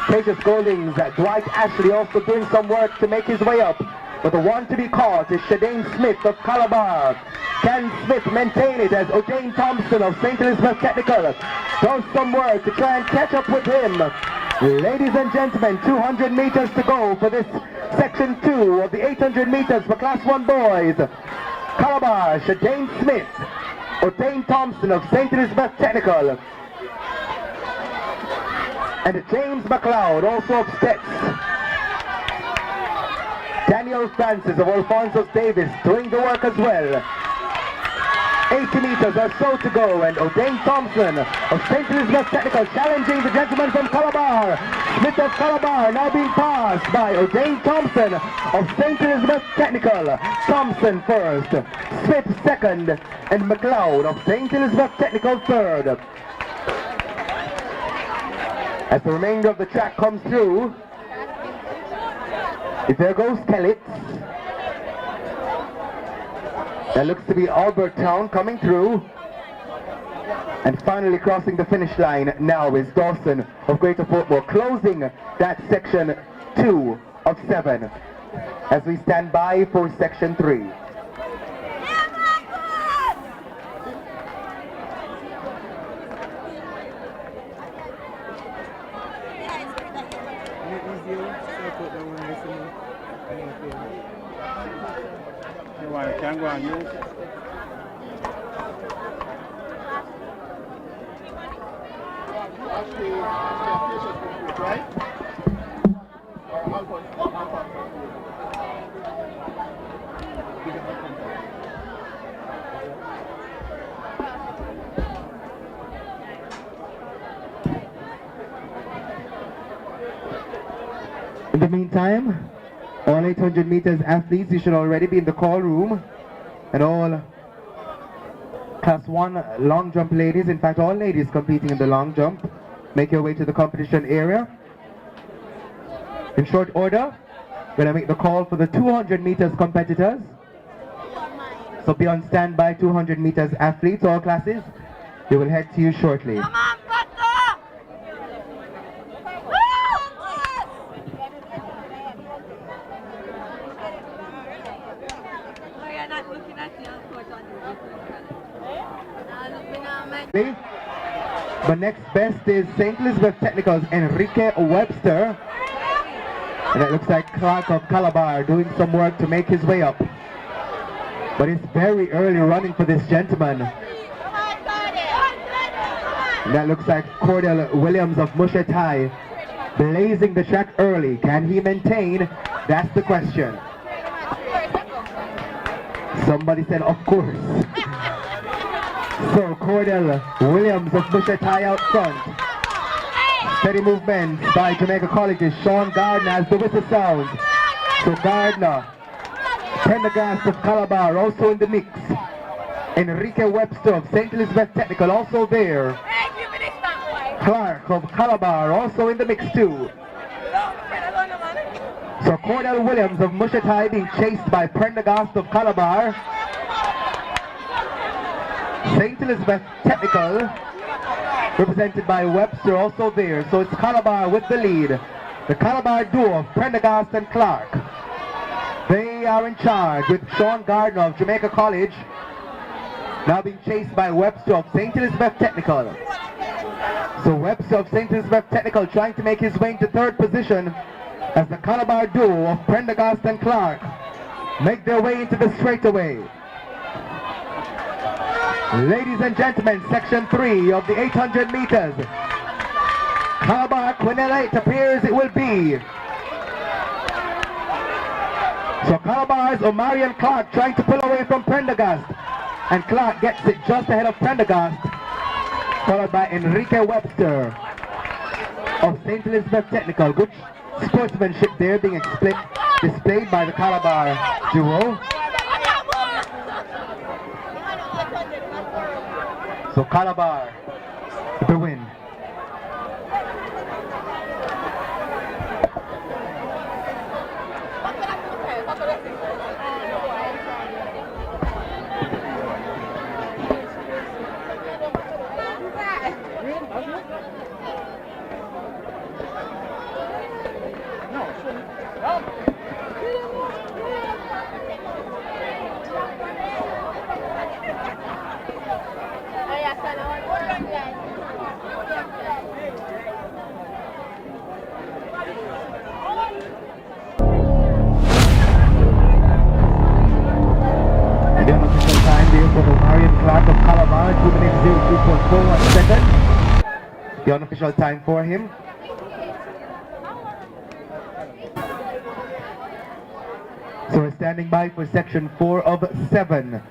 Tejas Golding's Dwight Ashley also doing some work to make his way up. But the one to be caught is Shadane Smith of Calabar. Can Smith maintain it as O'Dane Thompson of St. Elizabeth Technical does some work to try and catch up with him. Ladies and gentlemen, 200 meters to go for this section 2 of the 800 meters for Class 1 boys. Calabar, Shadane Smith, O'Dane Thompson of St. Elizabeth Technical, and James McLeod, also of Stets. Daniel Francis of Alphonsus Davis doing the work as well. 80 meters or so to go, and O'Dane Thompson of St. Elizabeth Technical challenging the gentleman from Calabar. Smith of Calabar now being passed by O'Dane Thompson of St. Elizabeth Technical. Thompson first, Smith second, and McLeod of St. Elizabeth Technical third. As the remainder of the track comes through, there goes Kellett. That looks to be Albert Town coming through. And finally crossing the finish line now is Dawson of Greater Portmore, closing that section 2 of 7 as we stand by for section 3. Can't go on you. In the meantime, all 800 meters athletes, you should already be in the call room. And all Class 1 long jump ladies, in fact all ladies competing in the long jump, make your way to the competition area. In short order, we're going to make the call for the 200 meters competitors. So be on standby, 200 meters athletes, all classes. We will head to you shortly. Come on, But next best is St. Elizabeth Technical's Enrique Webster. And it looks like Clark of Calabar doing some work to make his way up. But it's very early running for this gentleman. And that looks like Cordell Williams of Mushetai blazing the track early. Can he maintain? That's the question. Somebody said, of course. So Cordell Williams of Mushetai out front. Steady movement by Jamaica College's Sean Gardner as the whistle sounds. So Gardner, Pendergast of Calabar also in the mix. Enrique Webster of St. Elizabeth Technical also there. Clark of Calabar also in the mix too. So Cordell Williams of Mushetai being chased by Prendergast of Calabar. St. Elizabeth Technical, represented by Webster, also there. So it's Calabar with the lead. The Calabar duo of Prendergast and Clark. They are in charge with Sean Gardner of Jamaica College, now being chased by Webster of St. Elizabeth Technical. So Webster of St. Elizabeth Technical trying to make his way into third position as the Calabar duo of Prendergast and Clark make their way into the straightaway. Ladies and gentlemen, section 3 of the 800 meters. Calabar Quinella, it appears it will be. So Calabar's Omarion Clark trying to pull away from Prendergast. And Clark gets it just ahead of Prendergast, followed by Enrique Webster of St. Elizabeth Technical. Good sportsmanship there being displayed by the Calabar duo. So Calabar, the win. The unofficial time there for the Marion Clark of Calabar, 2 minutes 02.41 seconds. The unofficial time for him. So we're standing by for section 4 of 7.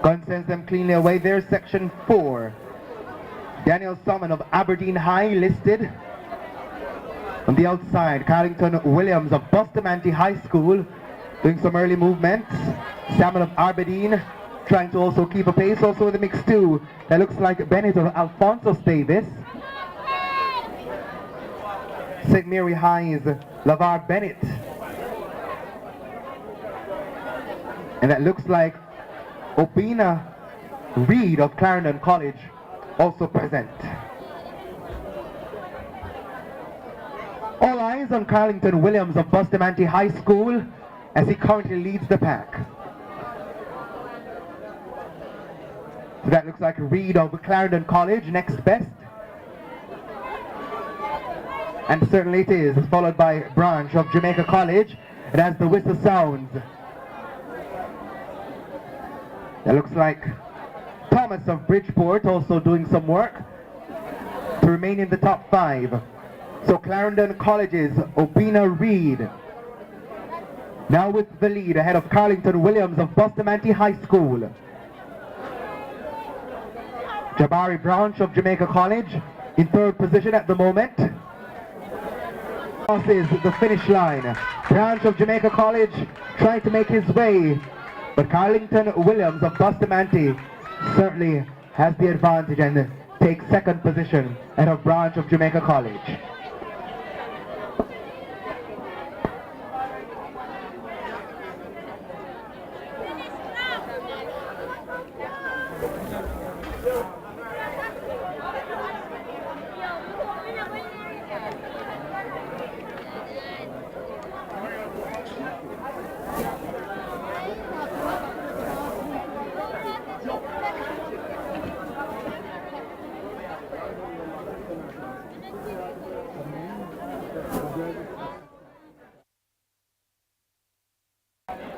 Gun sends them cleanly away there, section 4. Daniel Summon of Aberdeen High listed. On the outside, Carlington Williams of Bustamante High School doing some early movements. Samuel of Aberdeen trying to also keep a pace. Also in the mix too, that looks like Bennett of Alphonsus Davis. St. Mary High's LaVar Bennett. And that looks like Obina Reed of Clarendon College also present. All eyes on Carlington Williams of Bustamante High School as he currently leads the pack. So that looks like Reed of Clarendon College next best. And certainly it is, followed by Branch of Jamaica College. And as the whistle sounds, that looks like Thomas of Bridgeport also doing some work to remain in the top 5. So Clarendon College's Obina Reed now with the lead ahead of Carlington Williams of Bustamante High School. Jabari Branch of Jamaica College in 3rd position at the moment. Crosses the finish line. Branch of Jamaica College trying to make his way, but Carlington Williams of Bustamante certainly has the advantage and takes 2nd position ahead of Branch of Jamaica College.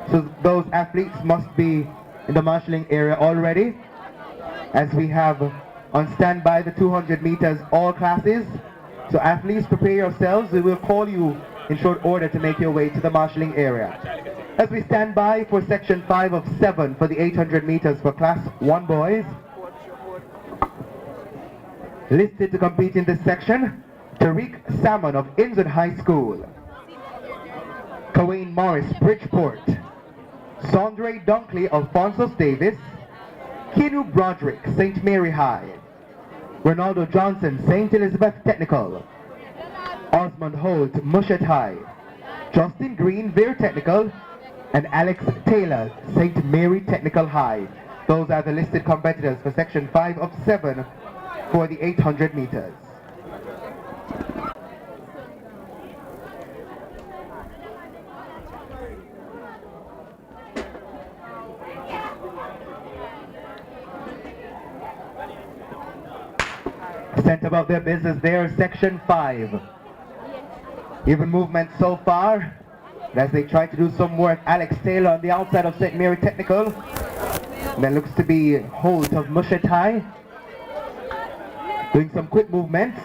So those athletes must be in the marshalling area already, as we have on standby the 200 meters all classes. So athletes, prepare yourselves. We will call you in short order to make your way to the marshalling area. As we stand by for section 5 of 7 for the 800 meters for class 1 boys. Listed to compete in this section, Tariq Salmon of Innswood High School. Kawane Morris, Bridgeport. Sondre Dunkley, Alphonsus Davis. Kinu Broderick, St. Mary High. Ronaldo Johnson, St. Elizabeth Technical. Osmond Holt, Mushet High. Justin Green, Veer Technical. And Alex Taylor, St. Mary Technical High. Those are the listed competitors for section 5 of 7 for the 800 meters. Sent about their business there, section 5. Even movement so far, as they try to do some work. Alex Taylor on the outside of St. Mary Technical. And that looks to be Holt of Mushet High, doing some quick movements.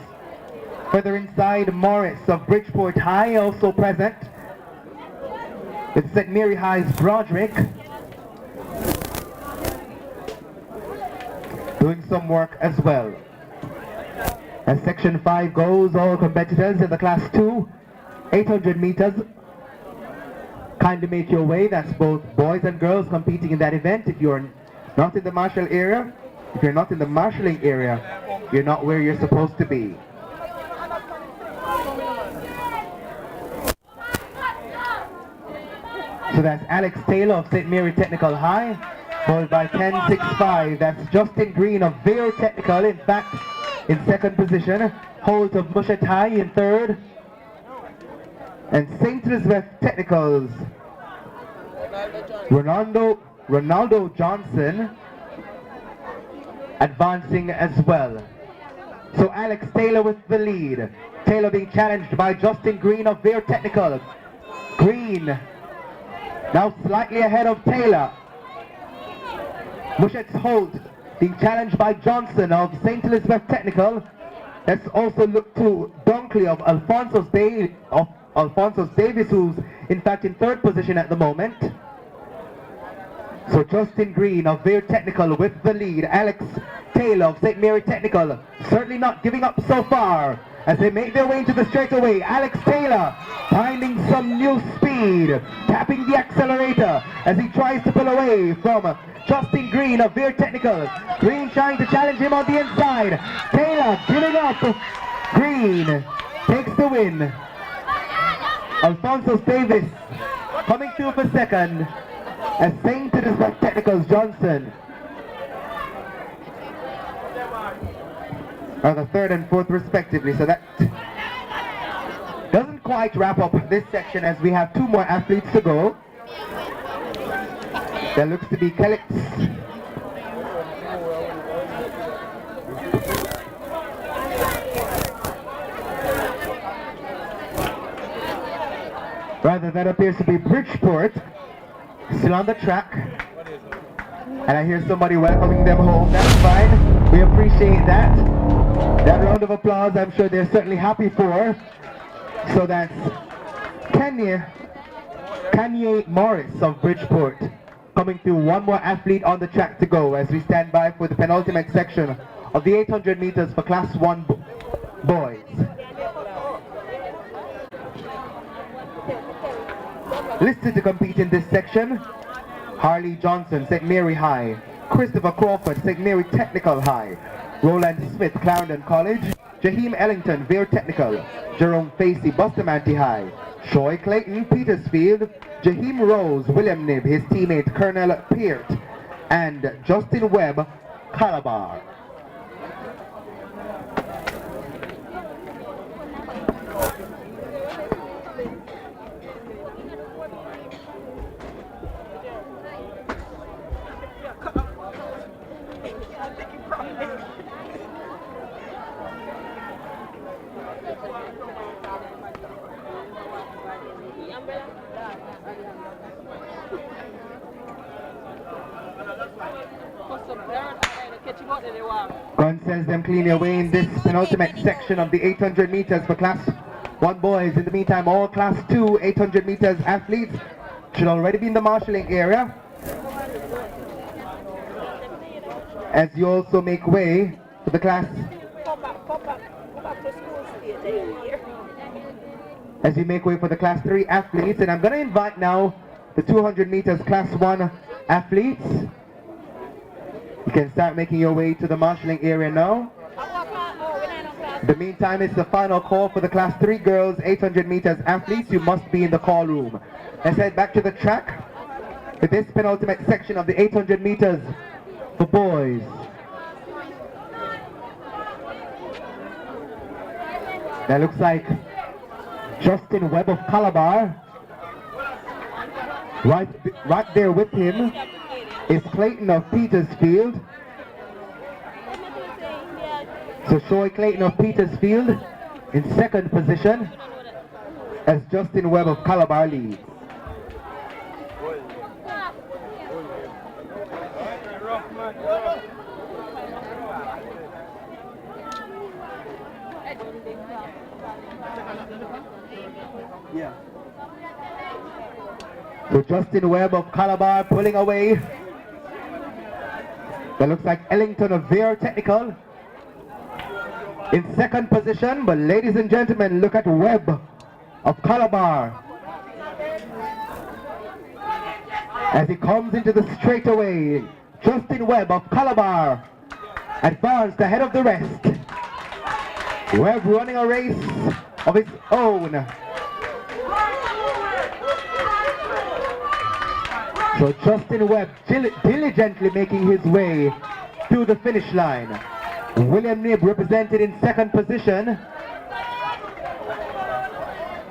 Further inside, Morris of Bridgeport High also present. With St. Mary High's Broderick. doing some work as well. As section 5 goes, all competitors in the class 2, 800 meters, kindly make your way. That's both boys and girls competing in that event. If you're not in the marshal area, if you're not in the marshalling area, you're not where you're supposed to be. So that's Alex Taylor of St. Mary Technical High, followed by 10.65. That's Justin Green of Vero Technical, in fact, in second position. Holt of Mushat High in third. And St. Elizabeth Technicals, Ronaldo Johnson advancing as well. So Alex Taylor with the lead. Taylor being challenged by Justin Green of Vero Technical. Green now slightly ahead of Taylor. Mushat's Holt being challenged by Johnson of St. Elizabeth Technical. Let's also look to Dunkley of Alphonsus Davis, who's in fact in third position at the moment. So Justin Green of Vero Technical with the lead. Alex Taylor of St. Mary Technical certainly not giving up so far as they make their way into the straightaway. Alex Taylor finding some new speed, tapping the accelerator as he tries to pull away from Justin Green of Vero Technical. Green trying to challenge him on the inside. Taylor giving up. Green takes the win. Alphonsus Davis coming through for second as St. Elizabeth Technical's Johnson are the third and fourth respectively. So that doesn't quite wrap up this section as we have two more athletes to go. There looks to be Kelix. Rather, that appears to be Bridgeport, still on the track. And I hear somebody welcoming them home. That's fine. We appreciate that. That round of applause, I'm sure they're certainly happy for. So that's Kanye Morris of Bridgeport coming through. One more athlete on the track to go as we stand by for the penultimate section of the 800 meters for Class 1 boys. Listed to compete in this section: Harley Johnson, St. Mary High; Christopher Crawford, St. Mary Technical High; Roland Smith, Clarendon College; Jaheim Ellington, Vero Technical; Jerome Facey, Bustamante High; Troy Clayton, Petersfield; Jaheim Rose, William Nib, his teammate Colonel Peart; and Justin Webb, Calabar. Gun sends them cleanly away in this penultimate section of the 800 meters for Class 1 boys. In the meantime, all Class 2 800 meters athletes should already be in the marshalling area, as you also make way to the class. As you make way for the Class 3 athletes, and I'm going to invite now the 200 meters Class 1 athletes. You can start making your way to the marshalling area now. In the meantime, it's the final call for the Class 3 girls 800 meters athletes. You must be in the call room. Let's head back to the track for this penultimate section of the 800 meters for boys. That looks like Justin Webb of Calabar. Right there with him is Clayton of Petersfield. So Troy Clayton of Petersfield in second position as Justin Webb of Calabar leads. Yeah. So Justin Webb of Calabar pulling away. That looks like Ellington of Veer Technical in second position. But ladies and gentlemen, look at Webb of Calabar as he comes into the straightaway. Justin Webb of Calabar advanced ahead of the rest. Webb running a race of his own. So Justin Webb diligently making his way to the finish line. William Knibb represented in second position.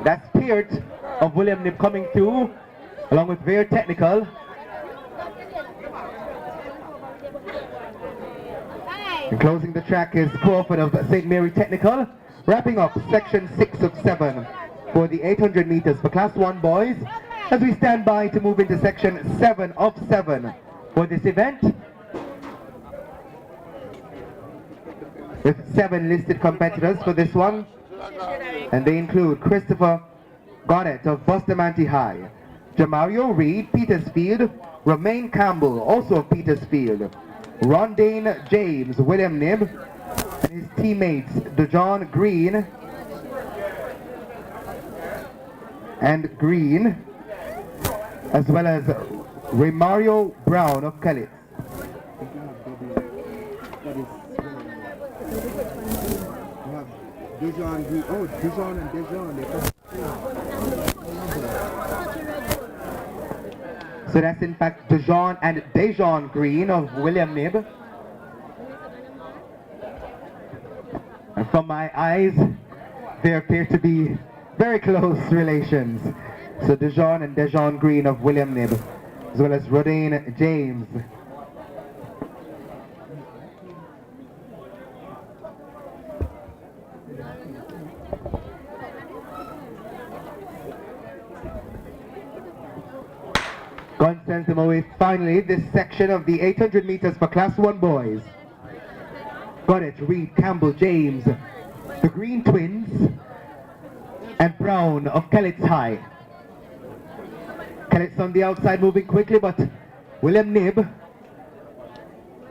That's Peart of William Knibb coming through, along with Veer Technical. And closing the track is Crawford of St. Mary Technical, wrapping up section 6 of 7 for the 800 meters for Class 1 boys, as we stand by to move into section 7 of 7 for this event, with 7 listed competitors for this one, and they include Christopher Goddett of Bustamante High, Jamario Reed, Petersfield, Romaine Campbell, also of Petersfield, Rondane James, William Knibb, and his teammates DeJohn Green and Green, as well as Remario Brown of Kelly. Dejon Green. Oh, Dejon and Dejon. So that's in fact DeJohn and Dejon Green of William Knibb. And from my eyes, there appear to be very close relations. So DeJohn and Dejon Green of William Knibb, as well as Rodane James. Going to send them away finally this section of the 800 meters for Class 1 boys. Goddett, Reed, Campbell, James, the Green Twins, and Brown of Kellett's High. Kellett's on the outside moving quickly, but William Knibb,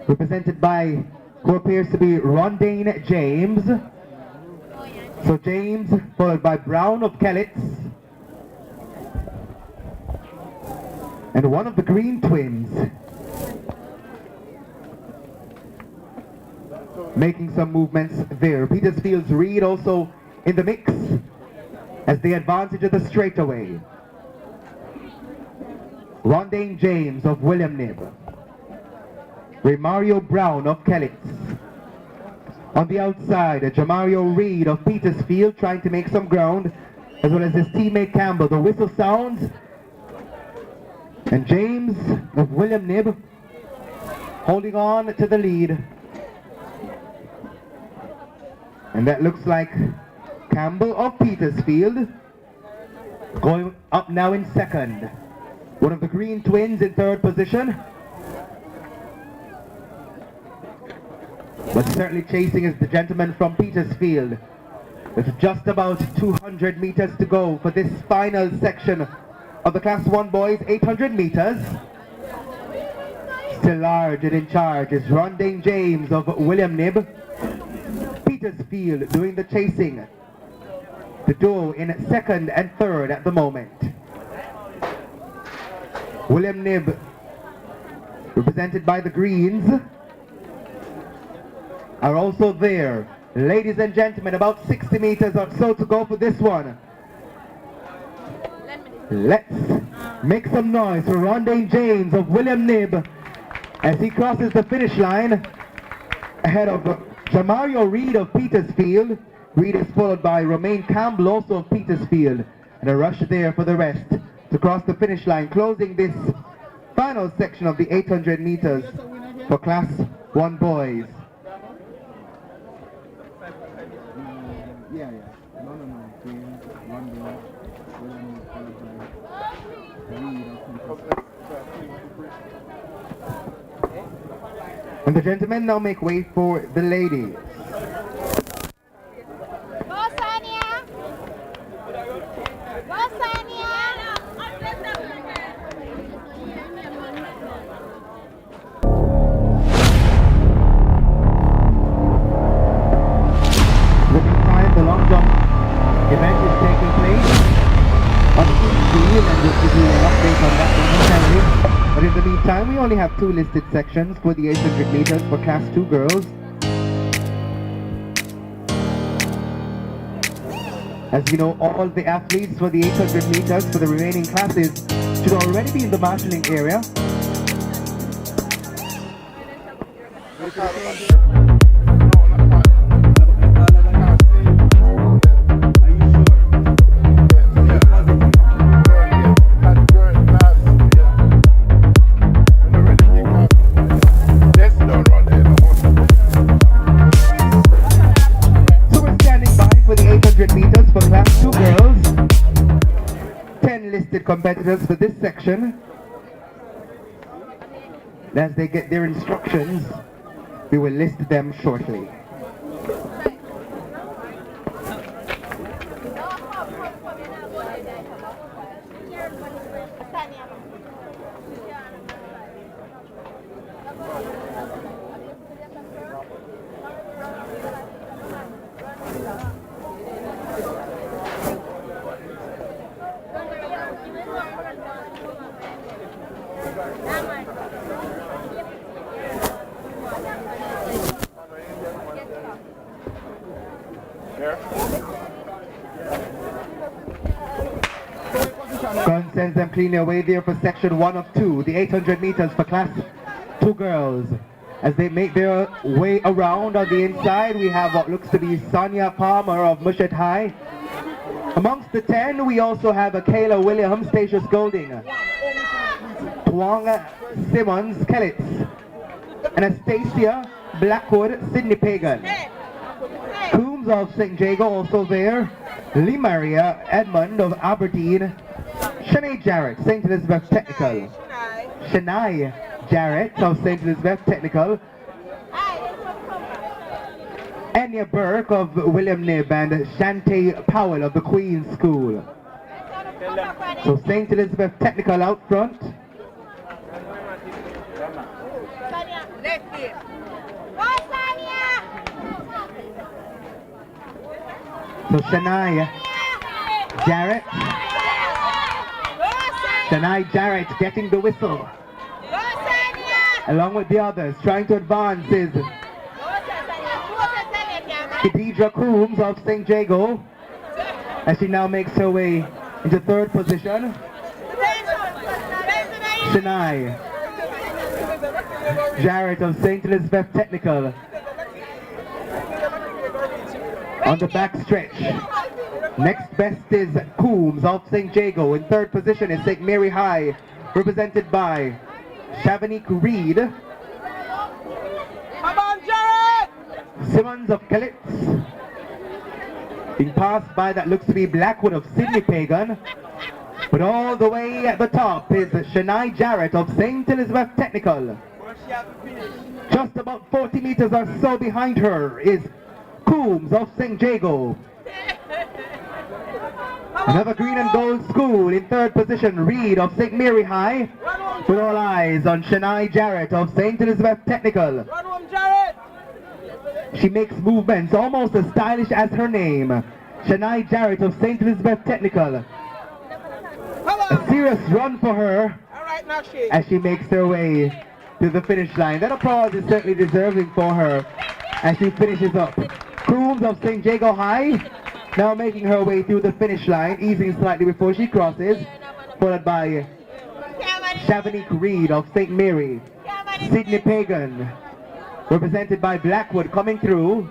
represented by who appears to be Rondane James. So James, followed by Brown of Kellett's, and one of the Green Twins, making some movements there. Petersfield's Reed also in the mix as they advance into the straightaway. Rondane James of William Knibb, Remario Brown of Kellett's. On the outside, Jamario Reed of Petersfield trying to make some ground, as well as his teammate Campbell. The whistle sounds, and James of William Knibb holding on to the lead. And that looks like Campbell of Petersfield going up now in second. One of the Green Twins in third position. But certainly chasing is the gentleman from Petersfield, with just about 200 meters to go for this final section of the Class 1 boys 800 meters. Still large and in charge is Rondane James of William Knibb. Petersfield doing the chasing. The duo in second and third at the moment. William Knibb, represented by the Greens, are also there. Ladies and gentlemen, about 60 meters or so to go for this one. Let's make some noise for Rondane James of William Knibb as he crosses the finish line ahead of Jamario Reed of Petersfield. Reed is followed by Romaine Campbell, also of Petersfield, and a rush there for the rest to cross the finish line, closing this final section of the 800 meters for Class 1 boys. And the gentlemen now make way for the ladies. time, we only have 2 listed sections for the 800 meters for Class 2 girls. As you know, all the athletes for the 800 meters for the remaining classes should already be in the marshalling area. So we're standing by for the 800 meters for Class 2 girls. 10 listed competitors for this section. As they get their instructions, we will list them shortly. Gun sends them cleanly away there for section 1 of 2, the 800 meters for Class 2 girls. As they make their way around on the inside, we have what looks to be Sonia Palmer of Mushet High. Amongst the 10, we also have a Kayla Williams, Statius Golding, Twang Simmons, Kellitz, Anastasia Blackwood, Sydney Pagan. Coombs of St. Jago also there, Lee Maria Edmond of Aberdeen, Shanae Jarrett, St. Elizabeth Technical, Shanae Jarrett of St. Elizabeth Technical, Enya Burke of William Knibb, and Shantae Powell of the Queen's School. So St. Elizabeth Technical out front. So Shanae Jarrett. Shanae Jarrett getting the whistle. Along with the others, trying to advance is Khadija Coombs of St. Jago, as she now makes her way into 3rd position. Shanae Jarrett of St. Elizabeth Technical on the back stretch. Next best is Coombs of St. Jago. In 3rd position is St. Mary High, represented by Shavanique Reed. Come on, Jared! Simmons of Kellitz. Being passed by that looks to be Blackwood of Sydney Pagan. But all the way at the top is Shanae Jarrett of St. Elizabeth Technical. Just about 40 meters or so behind her is Coombs of St. Jago. Another green and gold school in 3rd position, Reed of St. Mary High. With all eyes on Shanae Jarrett of St. Elizabeth Technical. She makes movements almost as stylish as her name. Shanae Jarrett of St. Elizabeth Technical. A serious run for her as she makes her way to the finish line. That applause is certainly deserving for her as she finishes up. Coombs of St. Jago High now making her way through the finish line, easing slightly before she crosses, followed by Shavanique Reed of St. Mary. Sydney Pagan, represented by Blackwood, coming through.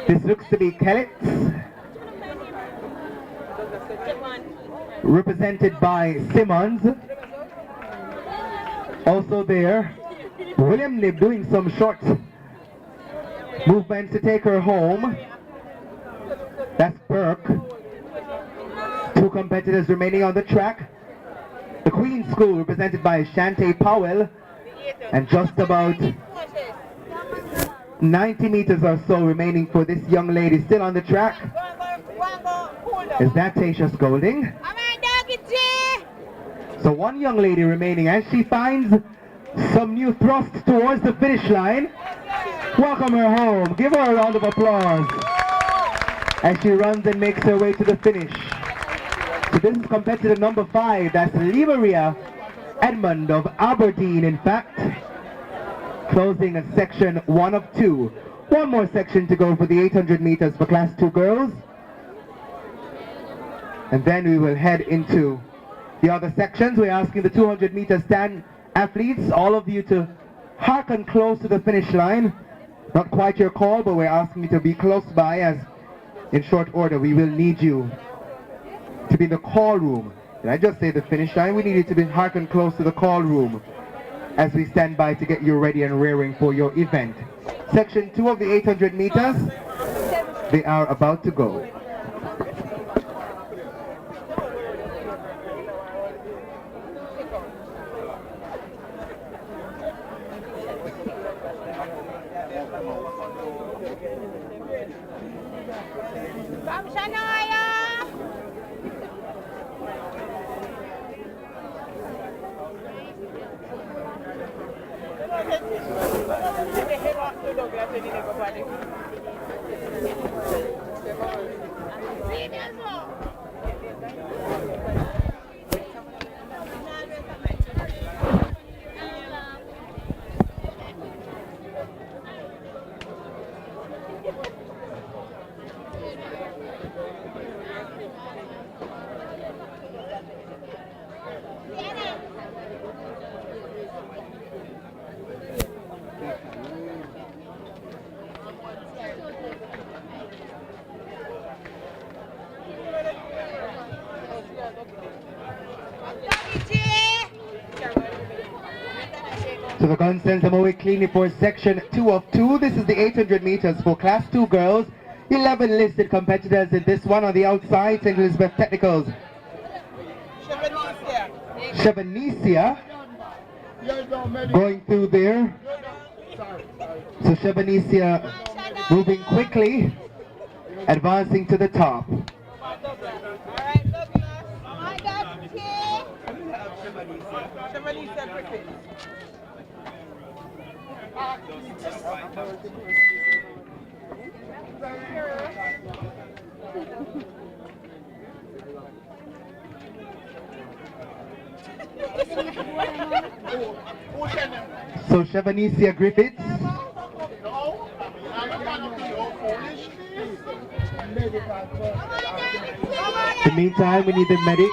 This looks to be Kellitz, represented by Simmons. Also there, William Knibb doing some short movements to take her home. That's Burke. 2 competitors remaining on the track. The Queen's School, represented by Shantae Powell, and just about 90 meters or so remaining for this young lady still on the track. Is that Statius Golding? So 1 young lady remaining as she finds some new thrust towards the finish line. Welcome her home. Give her a round of applause as she runs and makes her way to the finish. So this is competitor number 5. That's Lee Maria Edmund of Aberdeen, in fact, closing section 1 of 2. One more section to go for the 800 meters for Class 2 girls. And then we will head into the other sections. We're asking the 200 meter stand athletes, all of you, to hearken close to the finish line. Not quite your call, but we're asking you to be close by, as in short order we will need you to be in the call room. Did I just say the finish line? We need you to be hearken close to the call room as we stand by to get you ready and rearing for your event. Section 2 of the 800 meters, they are about to go. So the gun sends them away cleanly for section 2 of 2. This is the 800 meters for Class 2 girls. 11 listed competitors in this one. On the outside, St. Elizabeth Technicals. Shebanicia going through there. So Shebanicia moving quickly, advancing to the top. So Shebanicia Griffiths. In the meantime, we need the medics.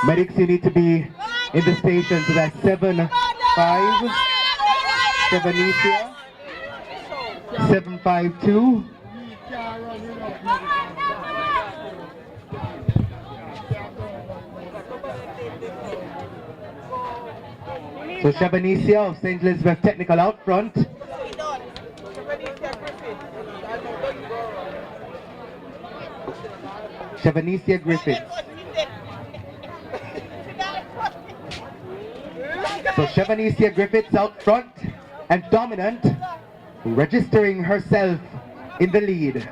Medics, you need to be in the station. So that's 7-5. Shebanicia. 7-5-2. So Shebanicia of St. Elizabeth Technical out front. Shebanicia Griffiths. So Shebanicia Griffiths out front and dominant, registering herself in the lead.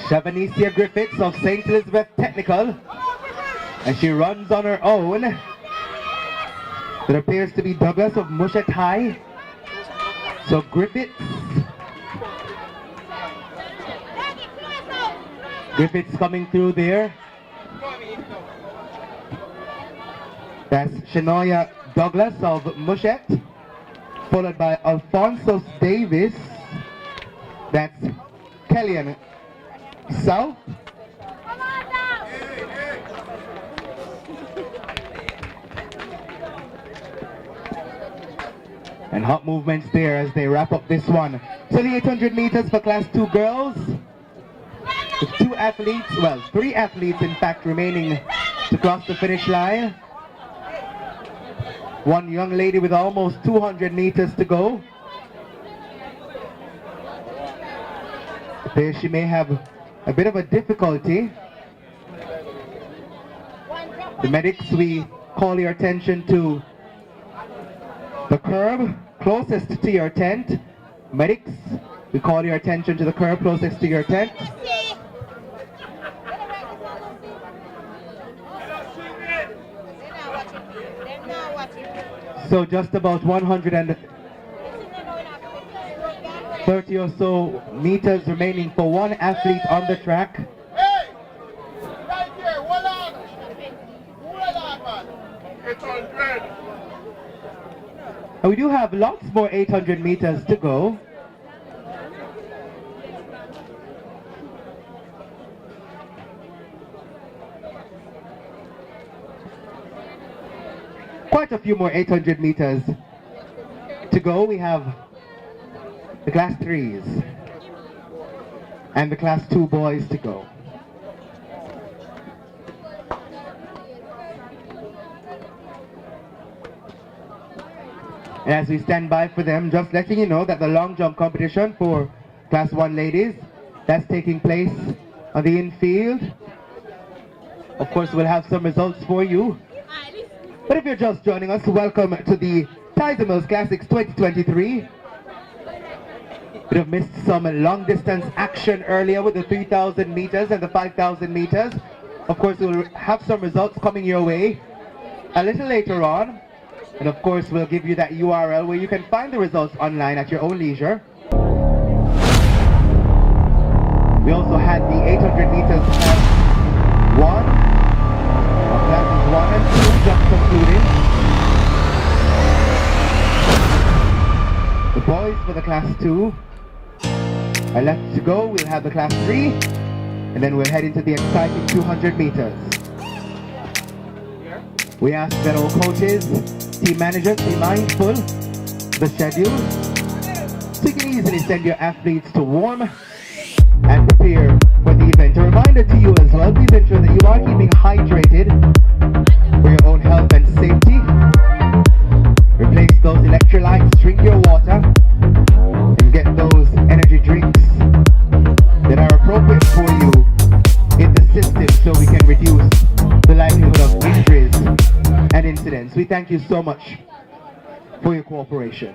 Shebanicia Griffiths of St. Elizabeth Technical, and she runs on her own. There appears to be Douglas of Mushet High. So Griffiths coming through there. That's Shania Douglas of Mushet, followed by Alphonsus Davis. That's Kellyan South. And hot movements there as they wrap up this one. So the 800 meters for Class 2 girls. With 2 athletes, well, 3 athletes in fact remaining to cross the finish line. One young lady with almost 200 meters to go. There she may have a bit of a difficulty. The medics, we call your attention to the curb closest to your tent. Medics, we call your attention to the curb closest to your tent. So just about 130 or so meters remaining for one athlete on the track. Hey! Right here, hold on! Hold on, man! 800! And we do have lots more 800 meters to go. Quite a few more 800 meters to go. We have the class 3s and the class 2 boys to go. And as we stand by for them, just letting you know that the long jump competition for class 1 ladies, that's taking place on the infield. Of course, we'll have some results for you. But if you're just joining us, welcome to the Tyser-Mills Classics 2023. We'd have missed some long distance action earlier with the 3,000 meters and the 5,000 meters. Of course, we'll have some results coming your way a little later on. And of course, we'll give you that URL where you can find the results online at your own leisure. We also had the 800 meters class 1, classes 1 and 2 just concluding. The boys for the class 2 are left to go. We'll have the class 3, and then we'll head into the exciting 200 meters. We ask that all coaches, team managers be mindful of the schedule, so you can easily send your athletes to warm and prepare for the event. A reminder to you as well, please ensure that you are keeping hydrated for your own health and safety. Replace those electrolytes, drink your water, and get those energy drinks that are appropriate for you in the system so we can reduce the likelihood of injuries and incidents. We thank you so much for your cooperation.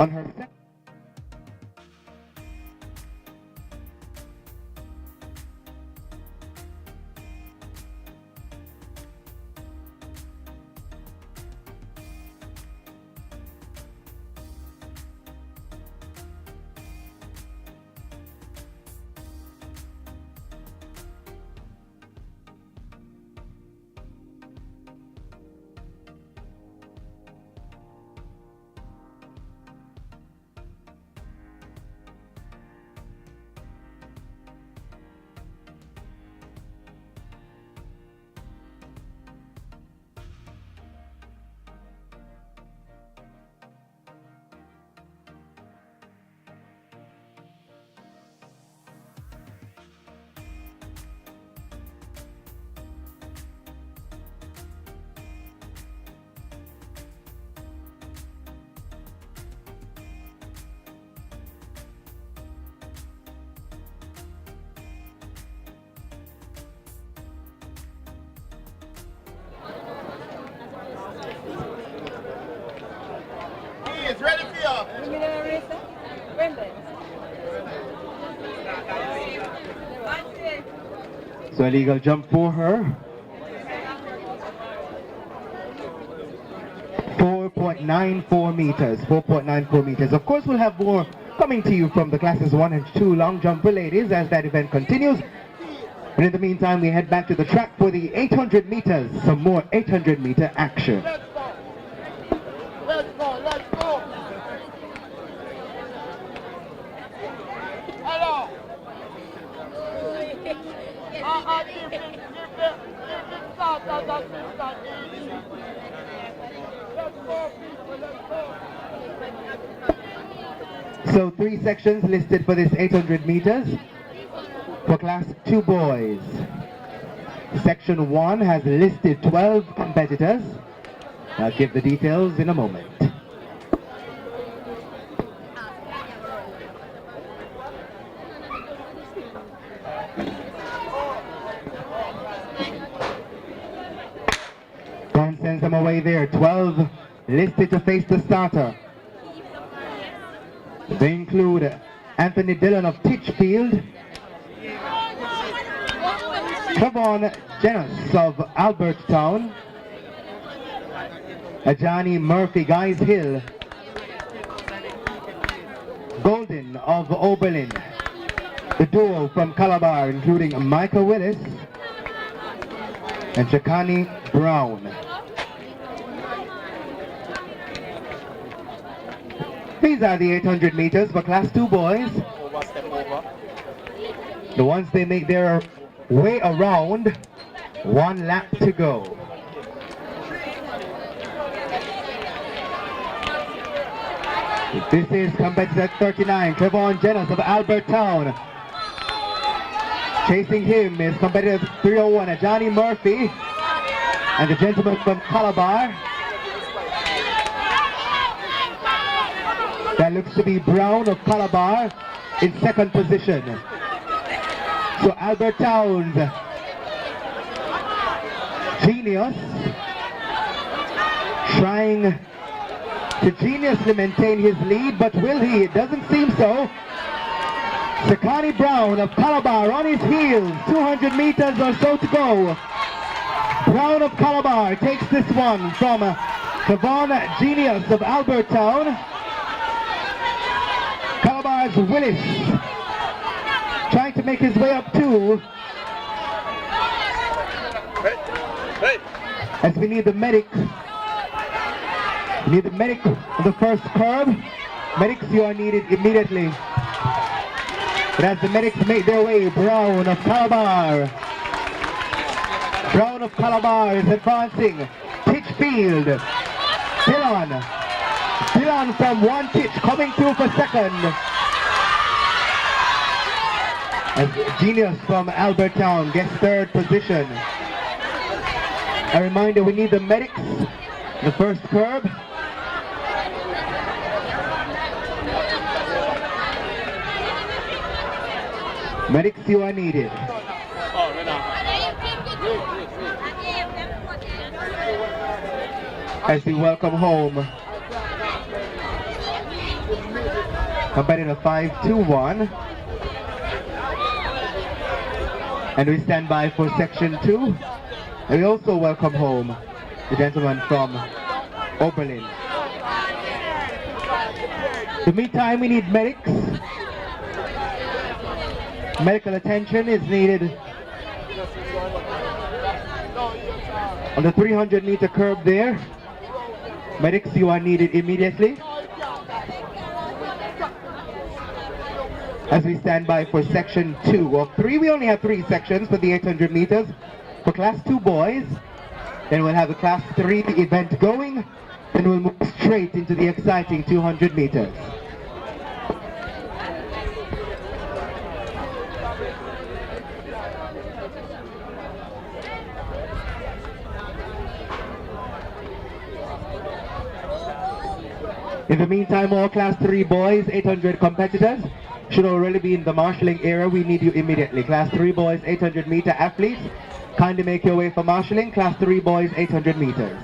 on her second. It's ready for you. So illegal jump for her. 4.94 meters. 4.94 meters. Of course, we'll have more coming to you from the classes 1 and 2 long jump relays as that event continues. And in the meantime, we head back to the track for the 800 meters. Some more 800 meter action. Let's go. Let's go. Let's go. Hello. So 3 sections listed for this 800 meters. For class 2 boys, section 1 has listed 12 competitors. I'll give the details in a moment. Don sends them away there. 12 listed to face the starter. They include Anthony Dillon of Titchfield, Kevon Jennis of Alberttown, Ajani Murphy Guys Hill, Golden of Oberlin, the duo from Calabar including Michael Willis and Shakani Brown. These are the 800 meters for class 2 boys. The ones they make their way around, 1 lap to go. This is competitor 39, Trevon Jennis of Alberttown. Chasing him is competitor 301, Ajani Murphy, and the gentleman from Calabar. That looks to be Brown of Calabar in second position. So Alberttown's Genius trying to geniusly maintain his lead, but will he? It doesn't seem so. Sakani Brown of Calabar on his heels, 200 meters or so to go. Brown of Calabar takes this one from Kevon Genius of Alberttown. Calabar's Willis trying to make his way up too. As we need the medic. We need the medic on the first curb. Medics, you are needed immediately. But as the medics make their way, Brown of Calabar. Brown of Calabar is advancing. Titchfield. Dillon from one Titch coming through for second. As Genius from Alberttown gets third position. A reminder, we need the medics. The first curb. Medics, you are needed. As we welcome home competitor 521. And we stand by for section 2. And we also welcome home the gentleman from Oberlin. In the meantime, we need medics. Medical attention is needed on the 300-meter curb there. Medics, you are needed immediately. As we stand by for section 2 of 3, we only have 3 sections for the 800 meters. For class 2 boys, then we'll have the class 3 event going, then we'll move straight into the exciting 200 meters. In the meantime, all class 3 boys, 800 competitors, should already be in the marshalling area. We need you immediately. Class 3 boys, 800 meter athletes, kindly make your way for marshalling. Class 3 boys, 800 meters.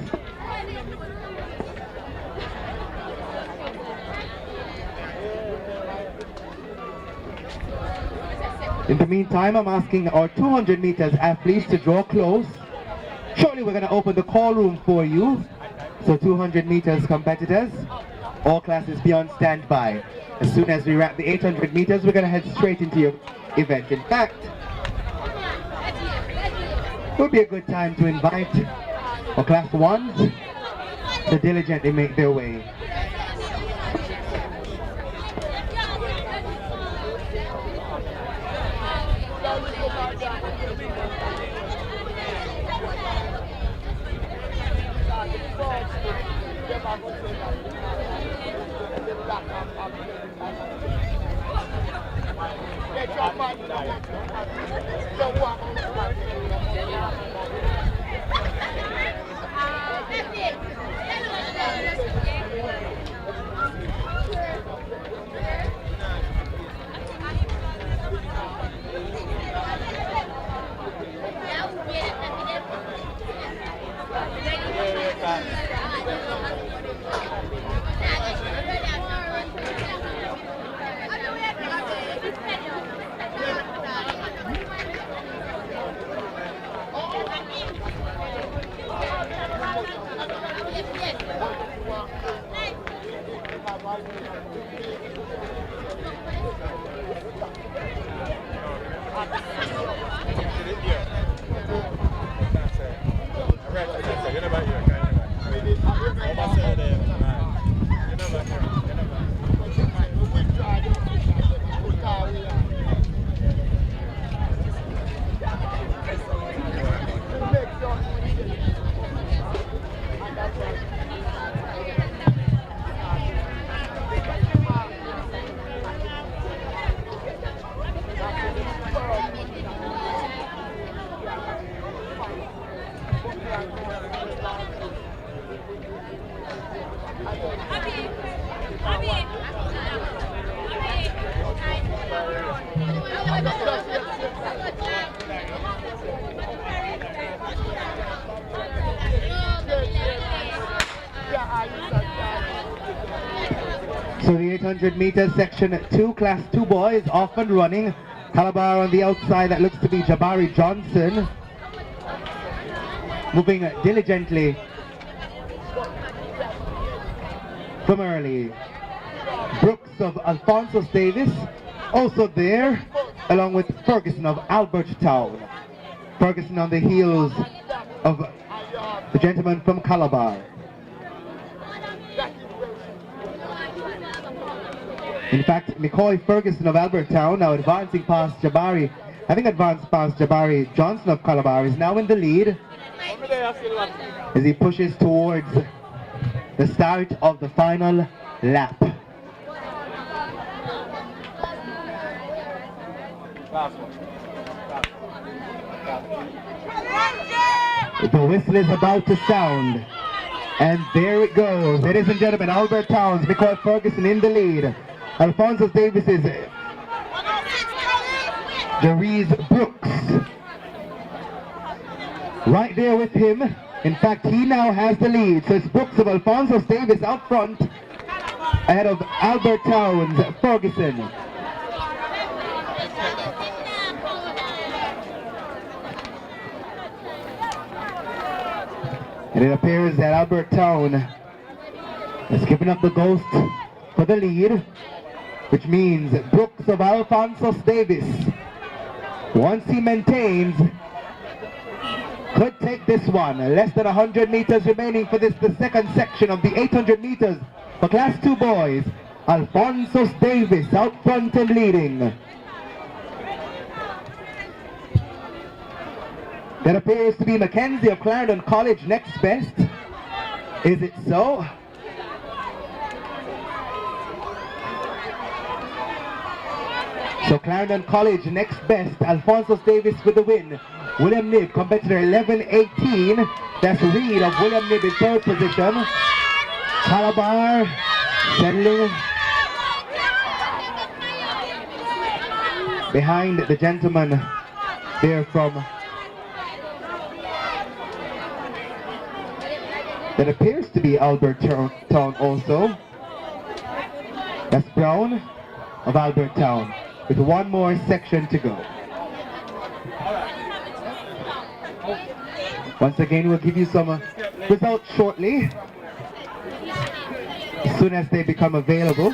In the meantime, I'm asking our 200 meters athletes to draw close. Shortly we're going to open the call room for you. So 200 meters competitors, all classes be on standby. As soon as we wrap the 800 meters, we're going to head straight into your event. In fact, it would be a good time to invite our class 1s to diligently make their way. So the 800 meters section 2, class 2 boys off and running. Calabar on the outside, that looks to be Jabari Johnson. Moving diligently from early. Brooks of Alphonsus Davis also there, along with Ferguson of Albertown. Ferguson on the heels of the gentleman from Calabar. In fact, McCoy Ferguson of Albertown now advancing past Jabari, having advanced past Jabari Johnson of Calabar, is now in the lead as he pushes towards the start of the final lap. The whistle is about to sound, and there it goes. Ladies and gentlemen, Albertown's McCoy Ferguson in the lead. Alphonsus Davis is Jarice Brooks right there with him. In fact, he now has the lead. So it's Brooks of Alphonsus Davis out front. ahead of Albert Town's Ferguson. And it appears that Albert Town is giving up the ghost for the lead, which means Brooks of Alphonsus Davis, once he maintains, could take this one. Less than 100 meters remaining for this, the second section of the 800 meters for Class 2 boys. Alphonsus Davis out front and leading. That appears to be Mackenzie of Clarendon College next best. Is it so? So Clarendon College next best. Alphonsus Davis with the win. William Knibb, competitor 11-18. That's Reed of William Knibb in third position. Calabar settling behind the gentleman there from that appears to be Albert Town also. That's Brown of Albert Town with one more section to go. Once again, we'll give you some results shortly, as soon as they become available.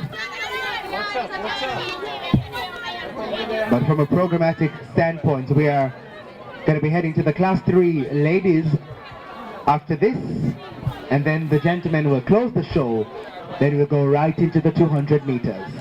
But from a programmatic standpoint, we are going to be heading to the Class 3 ladies after this, and then the gentlemen will close the show. Then we'll go right into the 200 meters.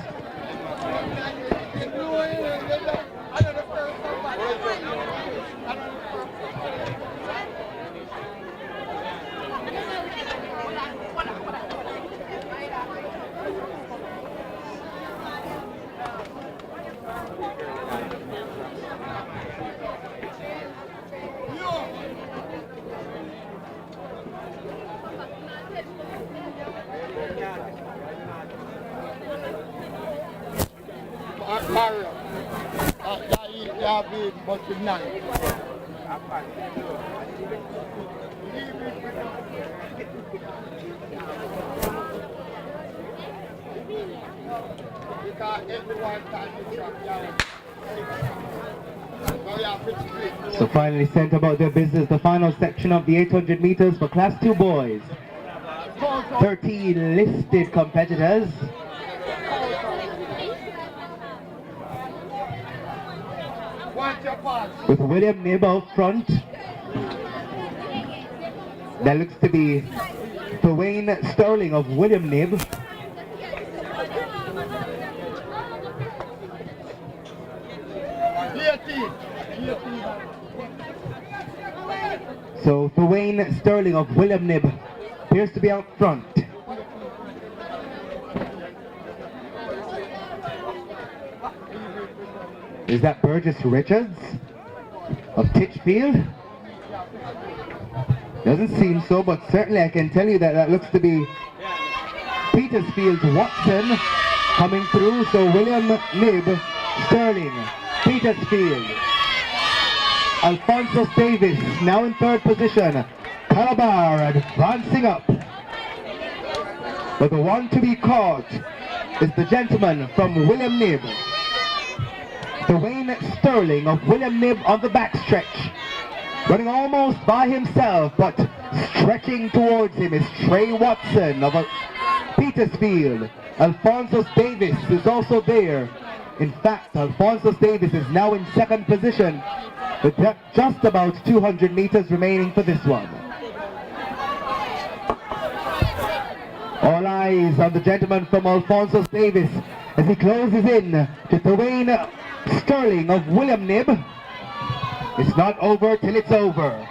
So finally sent about their business, the final section of the 800 meters for Class 2 boys. 13 listed competitors. With William Knibb out front. That looks to be Dwayne Sterling of William Knibb. So Dwayne Sterling of William Knibb appears to be out front. Is that Burgess Richards of Titchfield? Doesn't seem so, but certainly I can tell you that that looks to be Petersfield's Watson coming through. So William Knibb, Sterling, Petersfield. Alphonsus Davis now in third position. Calabar advancing up. But the one to be caught is the gentleman from William Knibb. Dwayne Sterling of William Knibb on the backstretch. Running almost by himself, but stretching towards him is Trey Watson of Petersfield. Alphonsus Davis is also there. In fact, Alphonsus Davis is now in second position with just about 200 meters remaining for this one. All eyes on the gentleman from Alphonsus Davis as he closes in to Dwayne Sterling of William Knibb. It's not over till it's over.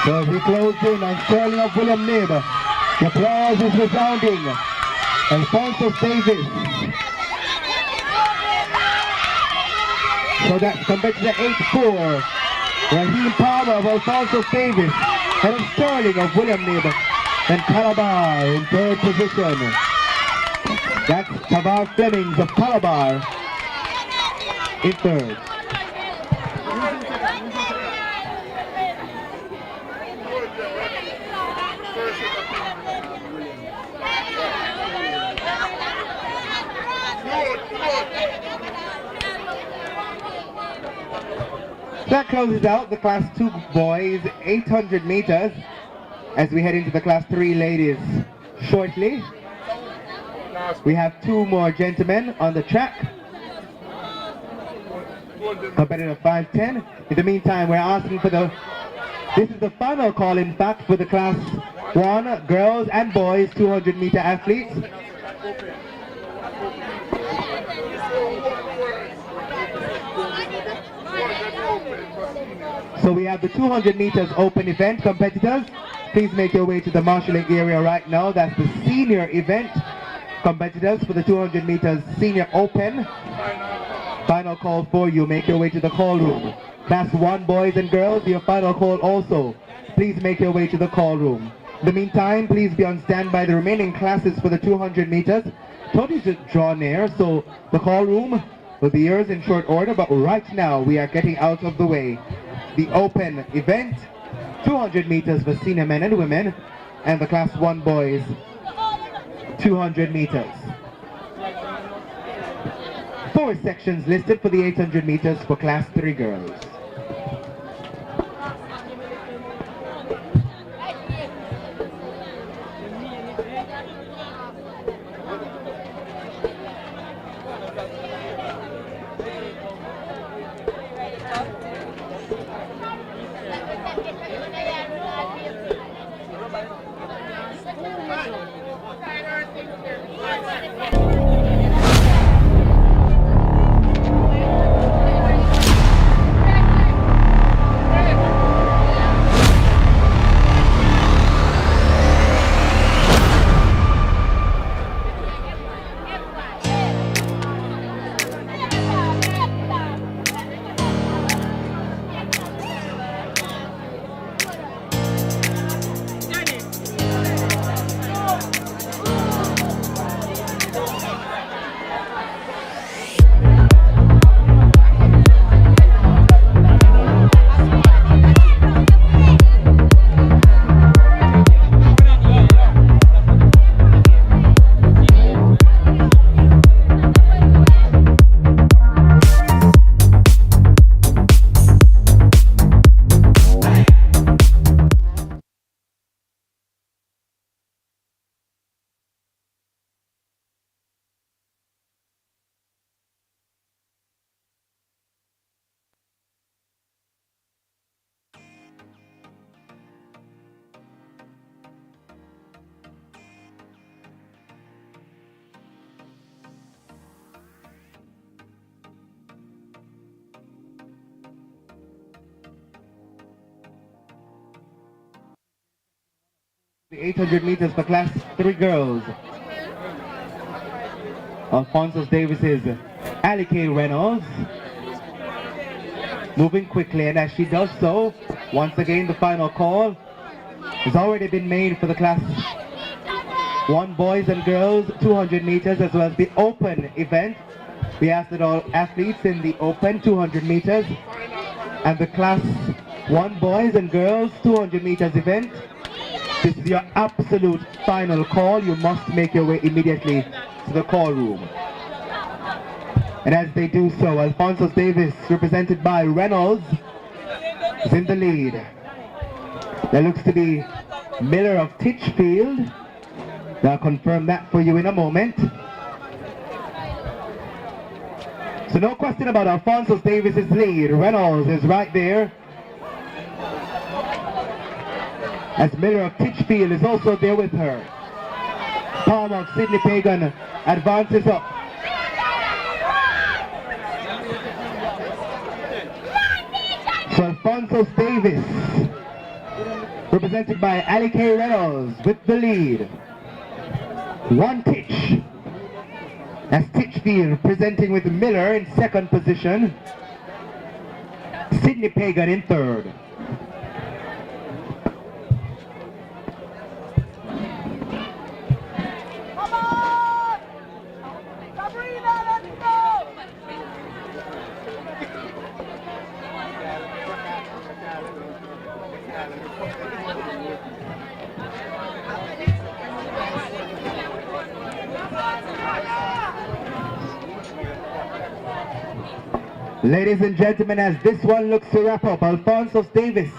So as he closes in on Sterling of William Knibb, the applause is resounding. Alphonsus Davis. So that's competitor 8-4. Raheem Palmer of Alphonsus Davis and Sterling of William Knibb and Calabar in third position. That's Tavar Flemings of Calabar in third. That closes out the Class 2 boys 800 meters as we head into the Class 3 ladies shortly. We have two more gentlemen on the track. Competitive 510. In the meantime, we're asking for this is the final call in fact for the Class 1 girls and boys 200 meter athletes. So we have the 200 meters open event competitors. Please make your way to the marshalling area right now. That's the senior event competitors for the 200 meters senior open. Final call for you. Make your way to the call room. Class 1 boys and girls, your final call also. Please make your way to the call room. In the meantime, please be on standby. The remaining classes for the 200 meters. Told you to draw near, so the call room will be yours in short order, but right now we are getting out of the way. The open event, 200 meters for senior men and women, and the Class 1 boys, 200 meters. 4 sections listed for the 800 meters for Class 3 girls. The 800 meters for Class 3 girls. Alphonsus Davis's Ali K. Reynolds moving quickly, and as she does so, once again the final call has already been made for the Class 1 boys and girls 200 meters as well as the open event. We asked that all athletes in the open 200 meters and the Class 1 boys and girls 200 meters event. This is your absolute final call. You must make your way immediately to the call room. And as they do so, Alphonsus Davis, represented by Reynolds, is in the lead. There looks to be Miller of Titchfield. I'll confirm that for you in a moment. So no question about Alphonsus Davis's lead. Reynolds is right there. As Miller of Titchfield is also there with her. Palm of Sidney Pagan advances up. So Alphonsus Davis, represented by Ali K. Reynolds, with the lead. One Titch. As Titchfield presenting with Miller in second position. Sidney Pagan in third. Ladies and gentlemen, as this one looks to wrap up, Alphonsus Davis,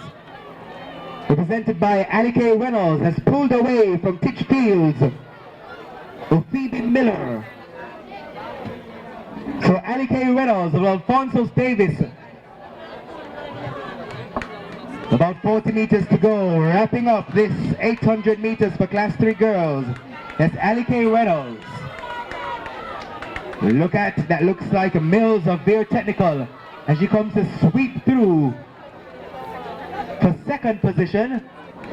represented by Ali K. Reynolds, has pulled away from Titchfields of Phoebe Miller. So Ali K. Reynolds of Alphonsus Davis, about 40 meters to go, wrapping up this 800 meters for Class 3 girls. That's Ali K. Reynolds. Look at that, looks like Mills of Veer Technical as she comes to sweep through for second position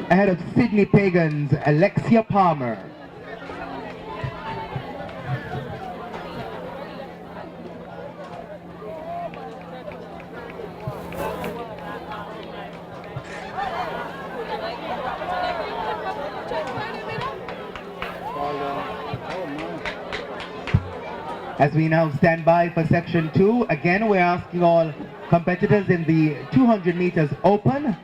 ahead of Sydney Pagan's Alexia Palmer. As we now stand by for section 2, again we're asking all competitors in the 200 meters open,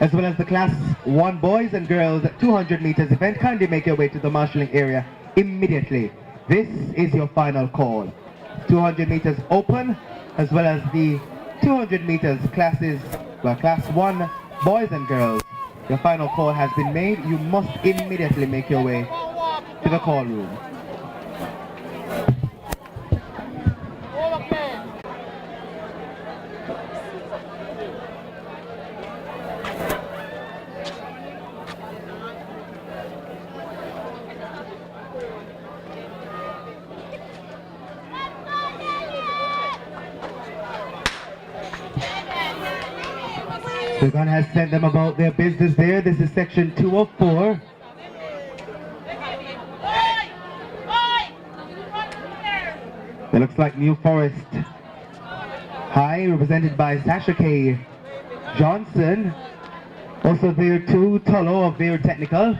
as well as the class 1 boys and girls 200 meters event, kindly make your way to the marshalling area immediately. This is your final call. 200 meters open, as well as the 200 meters classes, well, class 1 boys and girls. Your final call has been made. You must immediately make your way to the call room. The gun has sent them about their business there. This is section 2 of 4. It looks like New Forest High, represented by Sasha K. Johnson. Also there too, Tullo of Veer Technical.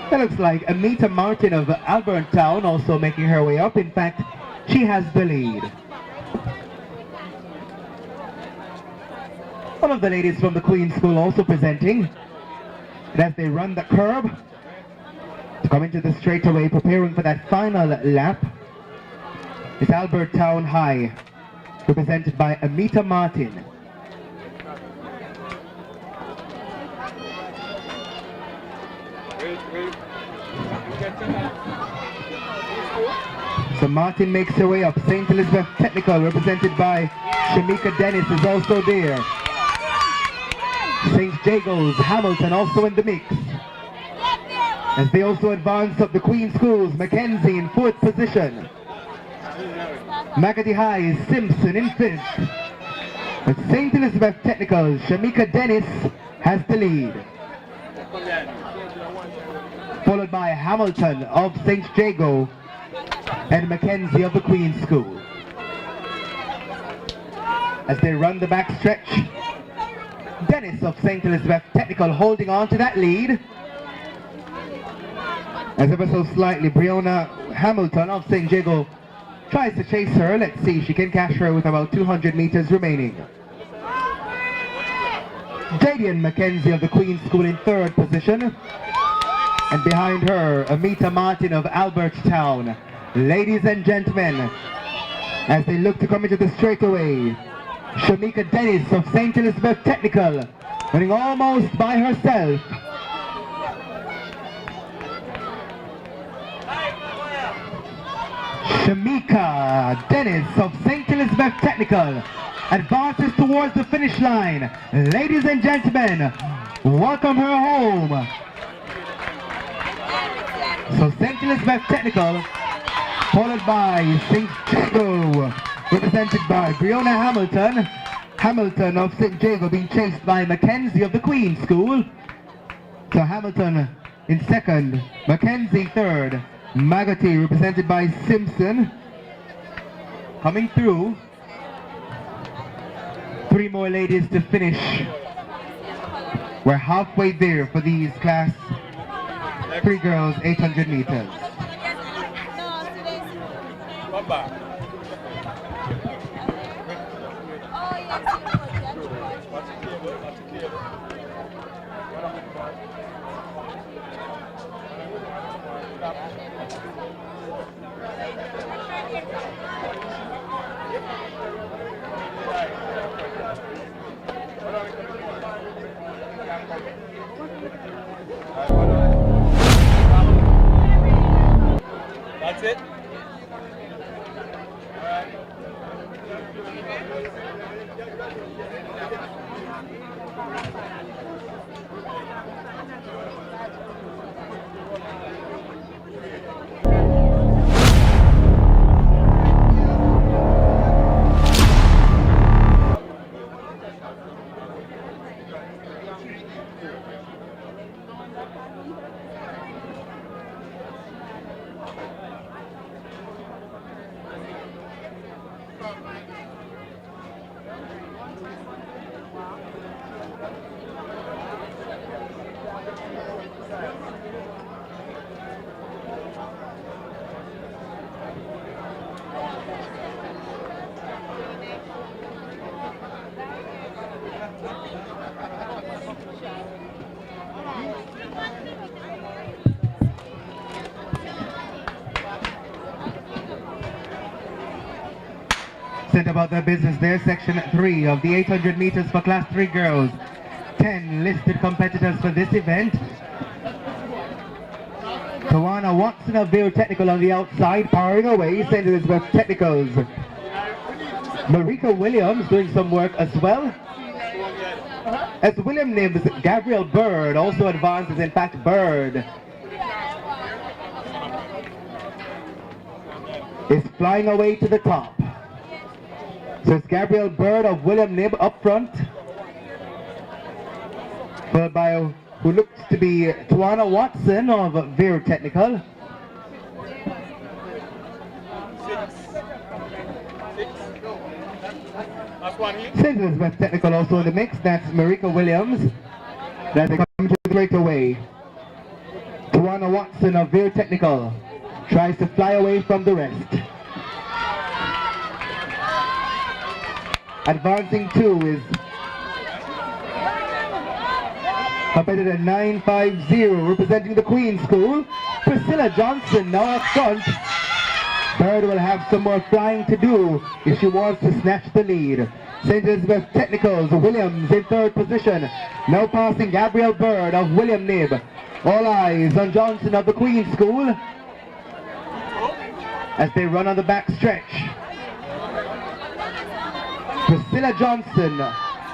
That looks like Amita Martin of Albertown also making her way up. In fact, she has the lead. One of the ladies from the Queen's School also presenting. And as they run the curb to come into the straightaway, preparing for that final lap, is Albertown High, represented by Amita Martin. So Martin makes her way up. St. Elizabeth Technical, represented by Shamika Dennis, is also there. St. Jago's Hamilton also in the mix. As they also advance up the Queen Schools, Mackenzie in 4th position. Magadi High is Simpson in 5th. At St. Elizabeth Technical, Shamika Dennis has the lead. Followed by Hamilton of St. Jago and Mackenzie of the Queen School. As they run the back stretch, Dennis of St. Elizabeth Technical holding on to that lead. As ever so slightly, Breonna Hamilton of St. Jago tries to chase her. Let's see if she can catch her with about 200 meters remaining. Jadian Mackenzie of the Queen School in 3rd position. And behind her, Amita Martin of Albertown. Ladies and gentlemen, as they look to come into the straightaway, Shamika Dennis of St. Elizabeth Technical, running almost by herself. Shamika Dennis of St. Elizabeth Technical advances towards the finish line. Ladies and gentlemen, welcome her home. So St. Elizabeth Technical, followed by St. Jago, represented by Breonna Hamilton. Hamilton of St. Jago being chased by Mackenzie of the Queen School. So Hamilton in 2nd, Mackenzie 3rd, Magati represented by Simpson coming through. 3 more ladies to finish. We're halfway there for these class 3 girls 800 meters. That's it. Said about their business there, section 3 of the 800 meters for class 3 girls. 10 listed competitors for this event. Tawana Watson of Vero Technical on the outside, powering away, St. Elizabeth Technicals. Marika Williams doing some work as well. As William Nibs, Gabriel Bird also advances, in fact Bird is flying away to the top. So it's Gabriel Bird of William Nib up front, followed by who looks to be Tawana Watson of Vero Technical. St. Elizabeth Technical also in the mix. That's Marika Williams. That they come to straight away. Tawana Watson of Vero Technical tries to fly away from the rest. Advancing 2 is competitor 950 representing the Queen School. Priscilla Johnson now up front. Bird will have some more flying to do if she wants to snatch the lead. St. Elizabeth Technicals, Williams in 3rd position. Now passing Gabriel Bird of William Nib. All eyes on Johnson of the Queen School as they run on the back stretch. Priscilla Johnson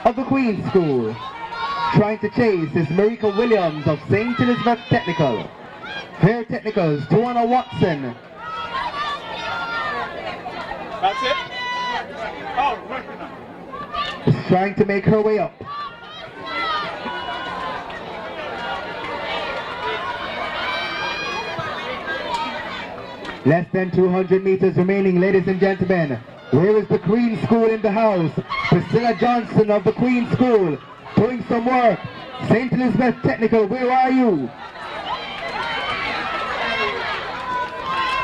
of the Queen School. Trying to chase is Marika Williams of St. Elizabeth Technical. Vero Technicals, Tawana Watson. That's it? Oh, Is trying to make her way up. Less than 200 meters remaining, ladies and gentlemen. Where is the Queen School in the house? Priscilla Johnson of the Queen School doing some work. St. Elizabeth Technical, where are you?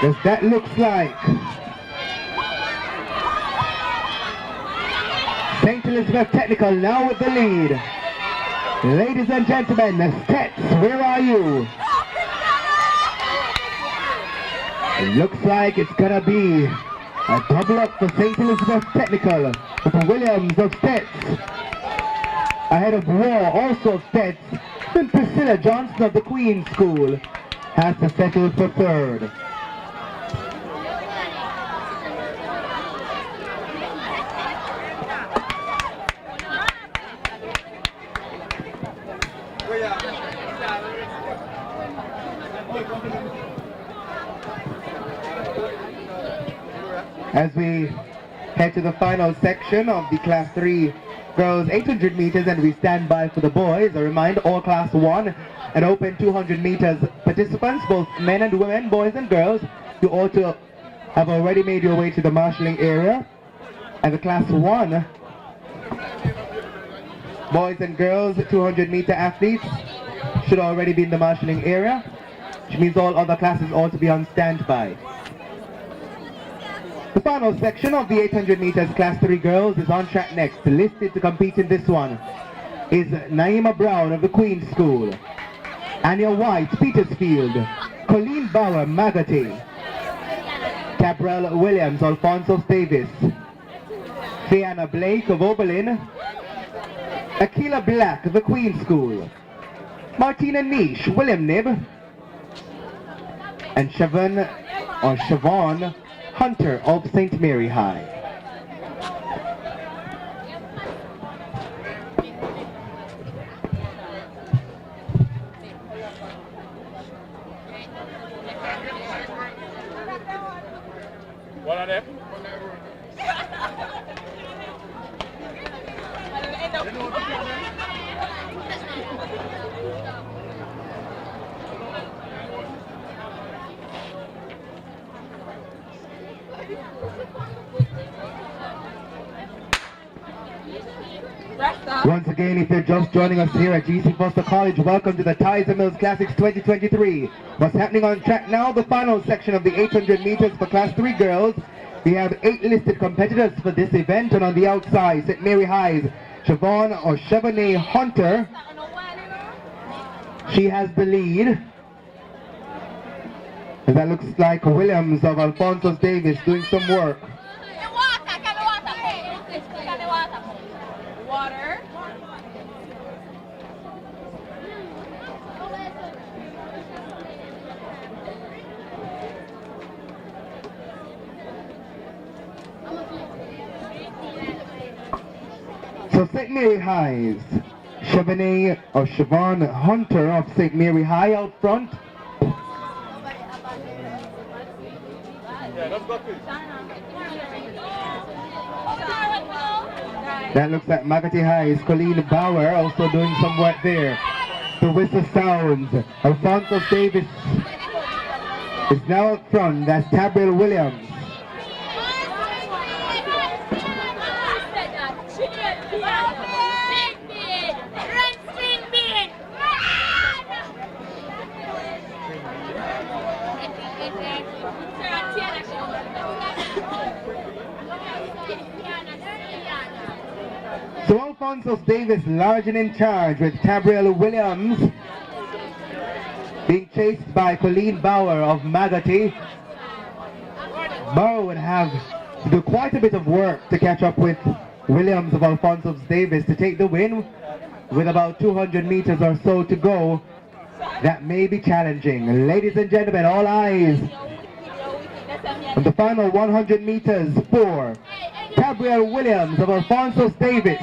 As that looks like St. Elizabeth Technical now with the lead. Ladies and gentlemen, the Stets, where are you? It looks like it's gonna be a double up for St. Elizabeth Technical with Williams of Stets. Ahead of War, also of Stets, then Priscilla Johnson of the Queen School has to settle for 3rd. As we head to the final section of the Class 3 Girls 800 meters and we stand by for the boys, I remind all Class 1 and Open 200 meters participants, both men and women, boys and girls, you ought to have already made your way to the marshalling area. And the Class 1 boys and girls 200 meter athletes should already be in the marshalling area, which means all other classes ought to be on standby. The final section of the 800 meters Class 3 girls is on track next. Listed to compete in this one is Naima Brown of the Queen School, Anya White, Petersfield, Colleen Bauer, Magate, Cabrel Williams, Alfonso Davis, Fiona Blake of Oberlin, Akila Black of the Queen School, Martina Niche, William Nib, and Siobhan or Siobhan Hunter of St. Mary High. One of them. Once again, if you're just joining us here at GC Foster College, welcome to the Tyser-Mills Classics 2023. What's happening on track now? The final section of the 800 meters for Class 3 girls. We have 8 listed competitors for this event, and on the outside, St. Mary High's Siobhan or Chevrolet Hunter. She has the lead. And that looks like Williams of Alphonsus Davis doing some work. Water. So St. Mary High's Chevrolet or Siobhan Hunter of St. Mary High out front. Yeah, let's go quick. That looks like Magotty High's Colleen Bauer also doing some work there. The whistle sounds. Alphonsus Davis is now out front. That's Tabriel Williams. So Alphonsus Davis large and in charge with Tabriel Williams being chased by Colleen Bauer of Magotty. Bauer would have to do quite a bit of work to catch up with Williams of Alphonsus Davis to take the win. With about 200 meters or so to go, that may be challenging. Ladies and gentlemen, all eyes on the final 100 meters for Tabriel Williams of Alphonsus Davis.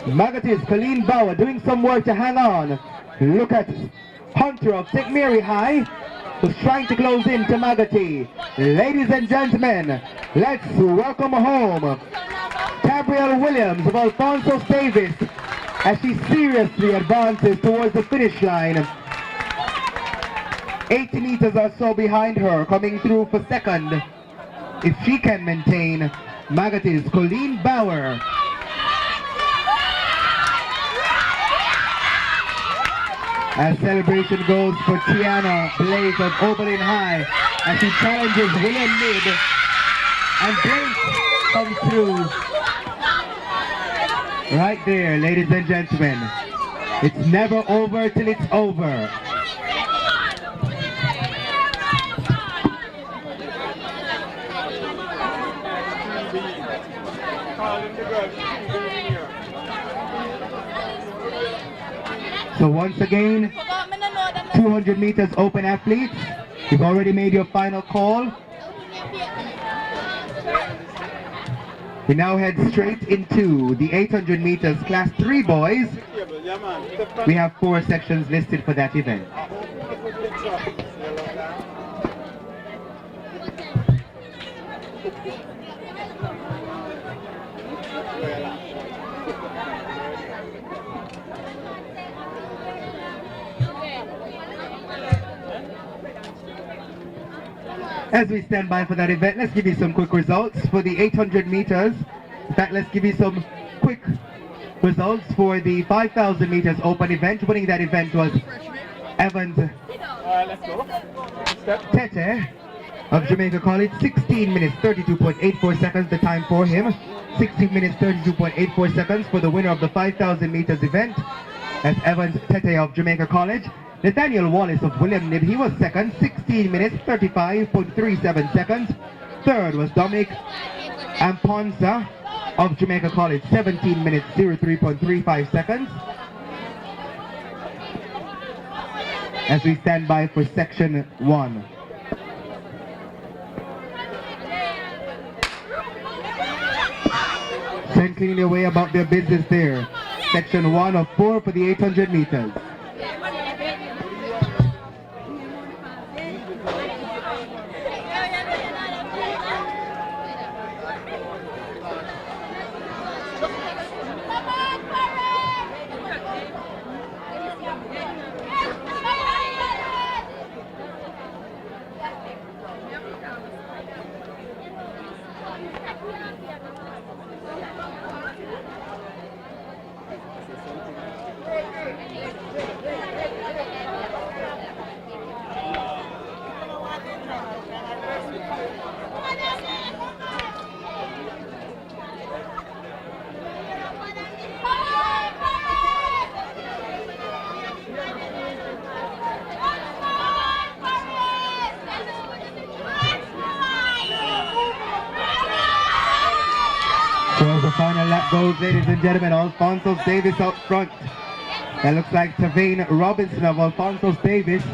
Magotty's Colleen Bauer doing some work to hang on. Look at Hunter of St. Mary High, who's trying to close in to Magotty. Ladies and gentlemen, let's welcome home Tabriel Williams of Alphonsus Davis as she seriously advances towards the finish line. 80 meters or so behind her, coming through for second. If she can maintain Magotty's Colleen Bauer. As celebration goes for Tiana Blaze of Oberlin High as she challenges William Mid, and Blake comes through. Right there, ladies and gentlemen. It's never over till it's over. So once again, 200 meters open athletes, you've already made your final call. We now head straight into the 800 meters Class 3 boys. We have 4 sections listed for that event. As we stand by for that event, let's give you some quick results for the 800 meters. In fact, let's give you some quick results for the 5,000 meters open event. Winning that event was Evans Tete of Jamaica College. 16 minutes 32.84 seconds the time for him. 16 minutes 32.84 seconds for the winner of the 5,000 meters event. That's Evans Tete of Jamaica College. Nathaniel Wallace of William Nib, he was second, 16 minutes 35.37 seconds. Third was Dominic Amponsa of Jamaica College, 17 minutes 03.35 seconds. As we stand by for section 1. cleaning their way about their business there. Section 1 of 4 for the 800 meters. So as the final lap goes, ladies and gentlemen, Alphonso Davis out front. That looks like Tavane Robinson of Alphonso Davis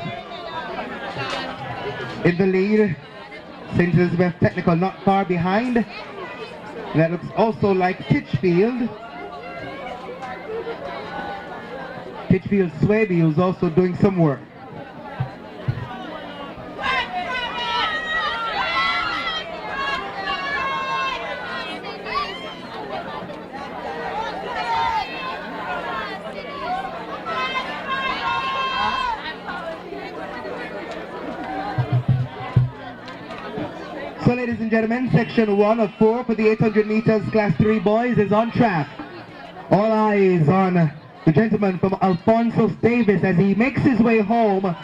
in the lead. St. Elizabeth Technical not far behind. That looks also like Titchfield. Titchfield Swaby, who's also doing some work. So ladies and gentlemen, section 1 of 4 for the 800 meters class 3 boys is on track. All eyes on the gentleman from Alphonso Davis as he makes his way home.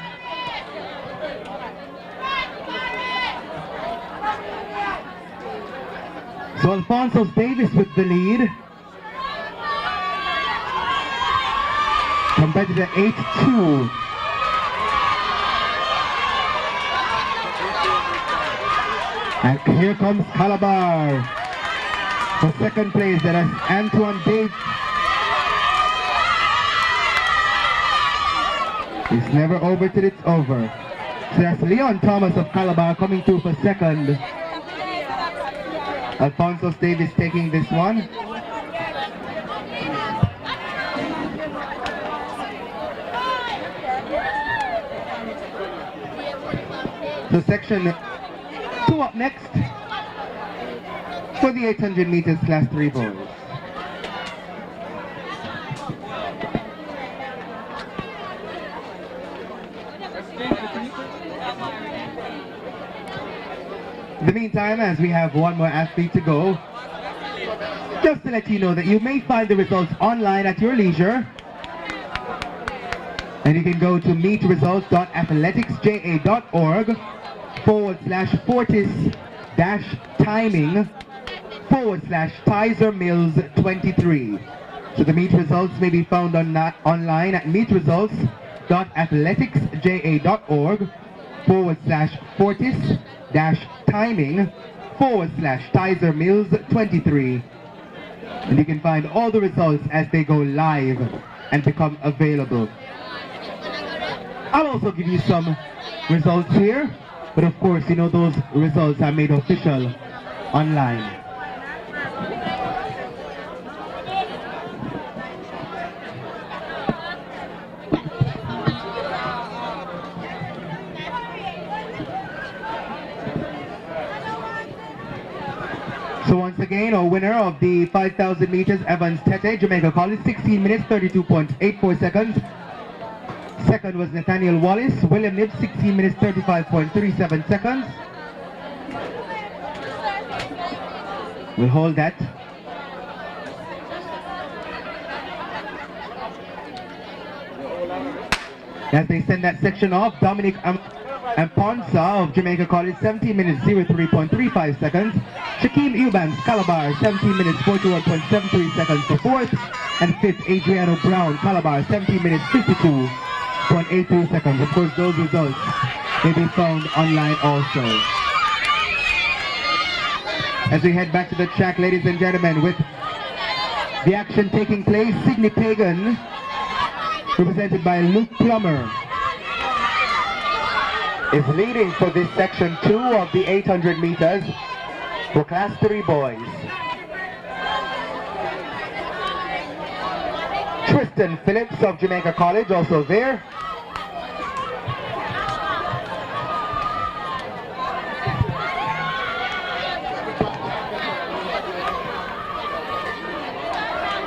So Alphonso Davis with the lead. Competitor 8-2. And here comes Calabar for second place. That is Antoine Dave. It's never over till it's over. So that's Leon Thomas of Calabar coming through for second. Alphonso Davis taking this one. So section 2 up next for the 800 meters class 3 boys. In the meantime, as we have one more athlete to go, just to let you know that you may find the results online at your leisure. And you can go to meetresults.athleticsja.org/fortis-timing/Tyser-Mills 23. So the meet results may be found online at meetresults.athleticsja.org/fortis-timing/Tyser-Mills 23. And you can find all the results as they go live and become available. I'll also give you some results here, but of course, you know, those results are made official online. So once again, our winner of the 5,000 meters, Evans Tete, Jamaica College, 16 minutes, 32.84 seconds. Second was Nathaniel Wallace, William Nibs, 16 minutes, 35.37 seconds. We'll hold that. As they send that section off, Dominic Amponsa of Jamaica College, 17 minutes, 03.35 seconds. Shaquem Eubanks, Calabar, 17 minutes, 41.73 seconds for fourth. And fifth, Adriano Brown, Calabar, 17 minutes, 52.83 seconds. Of course, those results may be found online also. As we head back to the track, ladies and gentlemen, with the action taking place, Sidney Pagan, represented by Luke Plummer, is leading for this section 2 of the 800 meters for class 3 boys. Tristan Phillips of Jamaica College also there.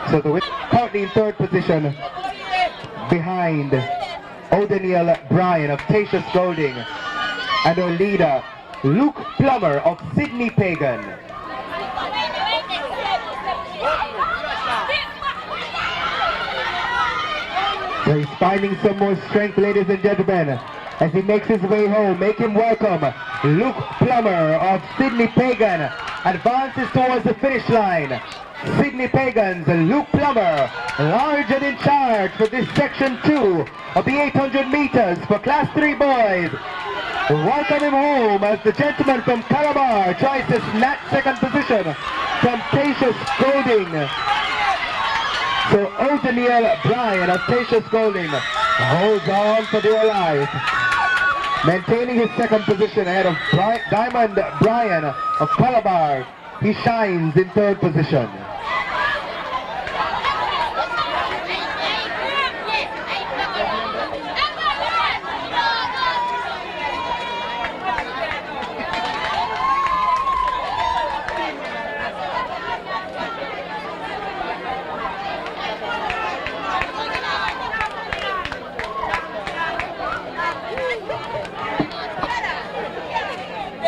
So the winner currently in third position behind O'Daniel Bryan of Tatius Golding and our leader Luke Plummer of Sydney Pagan. So he's finding some more strength, ladies and gentlemen, as he makes his way home. Make him welcome. Luke Plummer of Sydney Pagan advances towards the finish line. Sydney Pagan's Luke Plummer, large and in charge for this section 2 of the 800 meters for Class 3 boys. Welcome him home as the gentleman from Calabar tries to snatch second position from Tatius Golding. So O'Daniel Bryan of Tatius Golding holds on for dear life, maintaining his second position ahead of Diamond Bryan of Calabar. He shines in third position.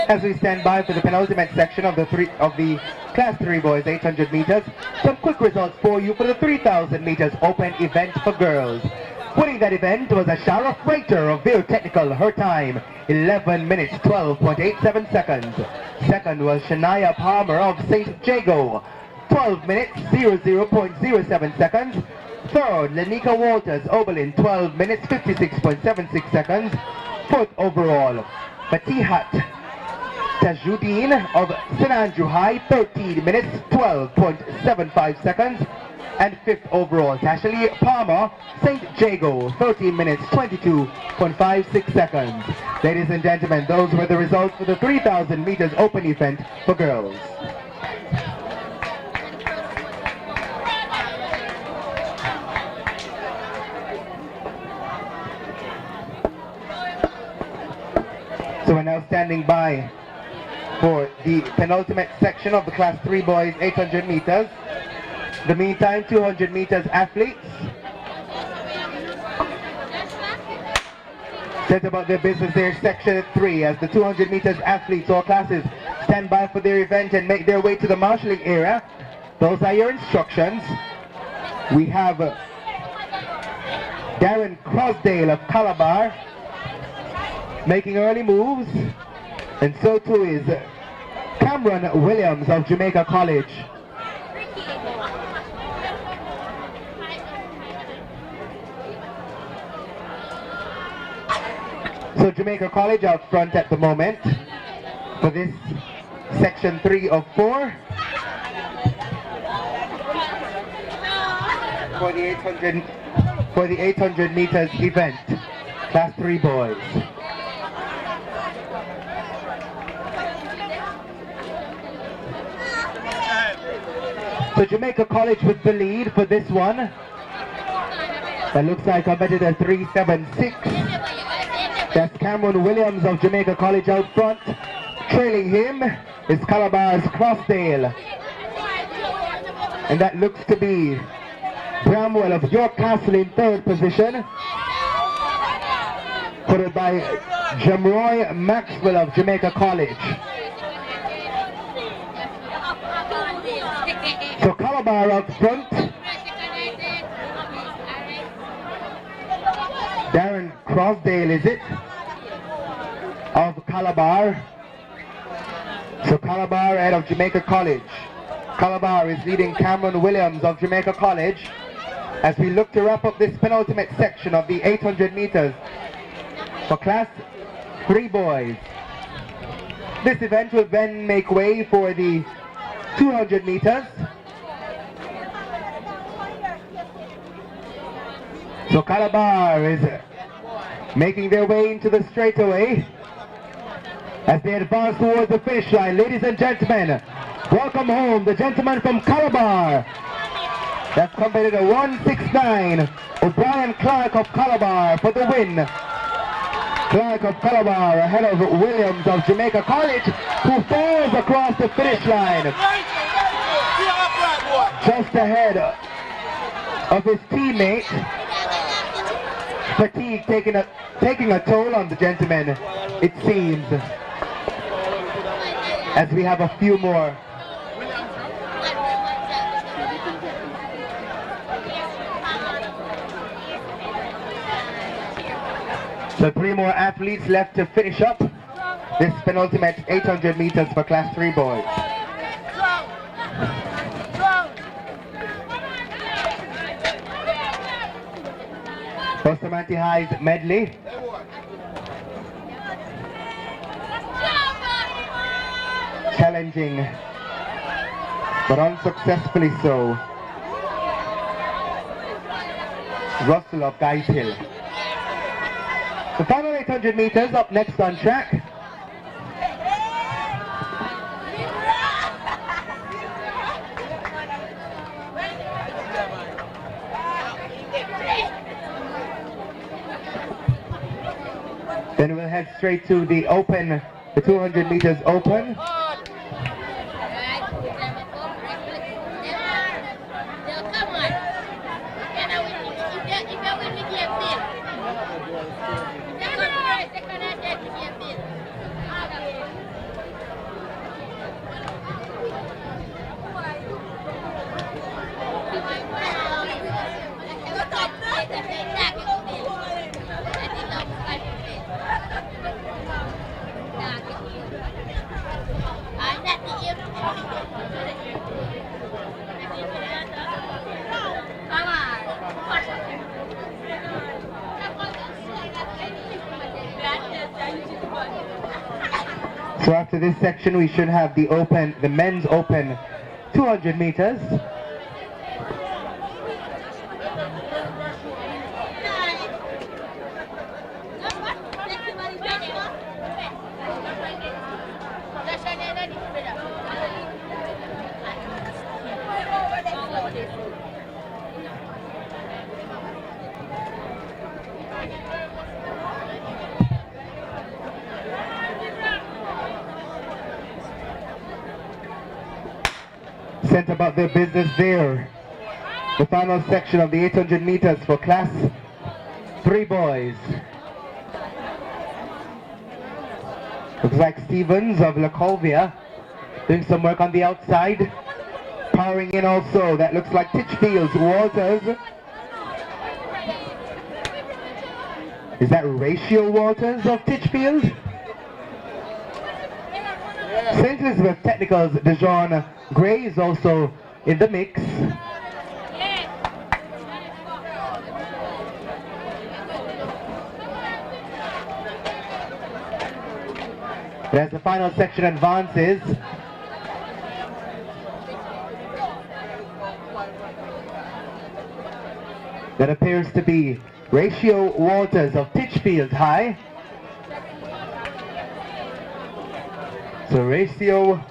As we stand by for the penultimate section of the Class 3 boys 800 meters, some quick results for you for the 3,000 meters open event for girls. Winning that event was Ashara Freighter of Veer Technical, her time 11 minutes 12.87 seconds. Second was Shania Palmer of St. Jago, 12 minutes 00.07 seconds. Third, Lenika Walters, Oberlin, 12 minutes 56.76 seconds. Fourth overall, Fatihat Tajuddin of St. Andrew High, 13 minutes 12.75 seconds. And fifth overall, Tashley Palmer, St. Jago, 13 minutes 22.56 seconds. Ladies and gentlemen, those were the results for the 3,000 meters open event for girls. So we're now standing by for the penultimate section of the Class 3 boys 800 meters. In the meantime, 200 meters athletes set about their business there, section 3, as the 200 meters athletes or classes stand by for their event and make their way to the marshalling area. Those are your instructions. We have Darren Crosdale of Calabar making early moves, and so too is Cameron Williams of Jamaica College. So Jamaica College out front at the moment for this section 3 of 4 for the 800 meters event, Class 3 boys. So Jamaica College with the lead for this one. That looks like competitor 376. That's Cameron Williams of Jamaica College out front. Trailing him is Calabar's Crossdale. And that looks to be Bramwell of York Castle in third position, followed by Jamroy Maxwell of Jamaica College. So Calabar out front. Darren Crosdale, is it? Of Calabar. So Calabar ahead of Jamaica College. Calabar is leading Cameron Williams of Jamaica College as we look to wrap up this penultimate section of the 800 meters for Class 3 boys. This event will then make way for the 200 meters. So Calabar is making their way into the straightaway as they advance towards the finish line. Ladies and gentlemen, welcome home the gentleman from Calabar, That's completed a 169. O'Brien Clark of Calabar for the win. Clark of Calabar ahead of Williams of Jamaica College, who falls across the finish line. Just ahead of his teammate. Fatigue taking a toll on the gentleman, it seems. As we have a few more. So 3 more athletes left to finish up this penultimate 800 meters for Class 3 boys. Bustamante High's medley. Challenging, but unsuccessfully so. Russell of Guys Hill. The final 800 meters up next on track. Then we'll head straight to the open, the 200 meters open. So after this section we should have the open, the men's open 200 meters. Sent about their business there. The final section of the 800 meters for Class 3 boys. Looks like Stevens of Lacovia doing some work on the outside. Powering in also, that looks like Titchfield's Walters. Is that Ratio Walters of Titchfield? St. Elizabeth Technical's Dejon Gray is also in the mix. But as the final section advances, that appears to be Ratio Walters of Titchfield High. So Ratio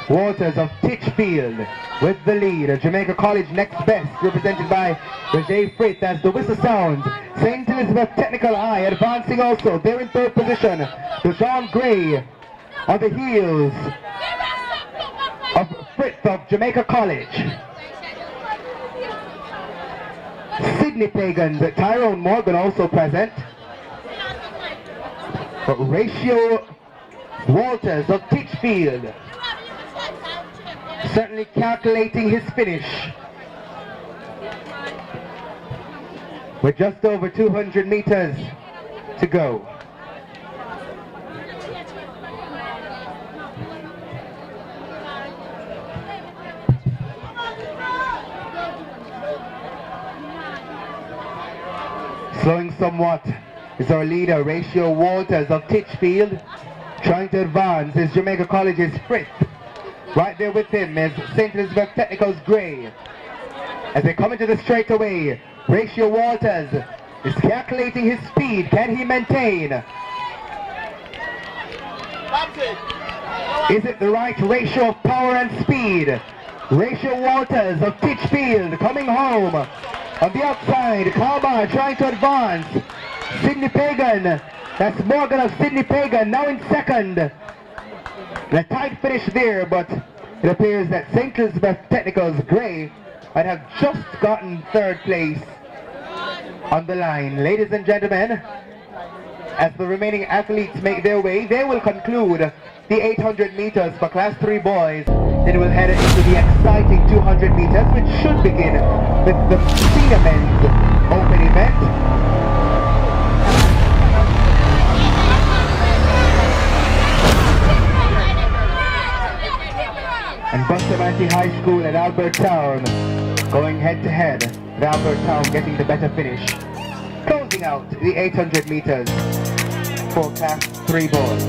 Walters of Titchfield with the lead. Jamaica College next best, represented by Roger Frith as the whistle sounds. St. Elizabeth Technical High advancing also. They're in third position. Dejon Gray on the heels of Frith of Jamaica College. Sydney Pagan's Tyrone Morgan also present. But Ratio Walters of Titchfield certainly calculating his finish. With just over 200 meters to go. Slowing somewhat is our leader, Ratio Walters of Titchfield. Trying to advance is Jamaica College's Frith. Right there with him is St. Elizabeth Technical's Gray. As they come into the straightaway, Ratio Walters is calculating his speed. Can he maintain? Is it the right ratio of power and speed? Rachel Walters of Titchfield coming home. On the outside, Kalmar trying to advance. Sydney Pagan, that's Morgan of Sydney Pagan, now in second. A tight finish there, but it appears that St. Elizabeth Technical's Gray might have just gotten third place on the line. Ladies and gentlemen, as the remaining athletes make their way, they will conclude the 800 meters for Class 3 boys. Then we'll head into the exciting 200 meters, which should begin with the senior men's open event. And Bustamante High School at Albertown going head to head, with Albertown getting the better finish. Closing out the 800 meters for Class 3 boys.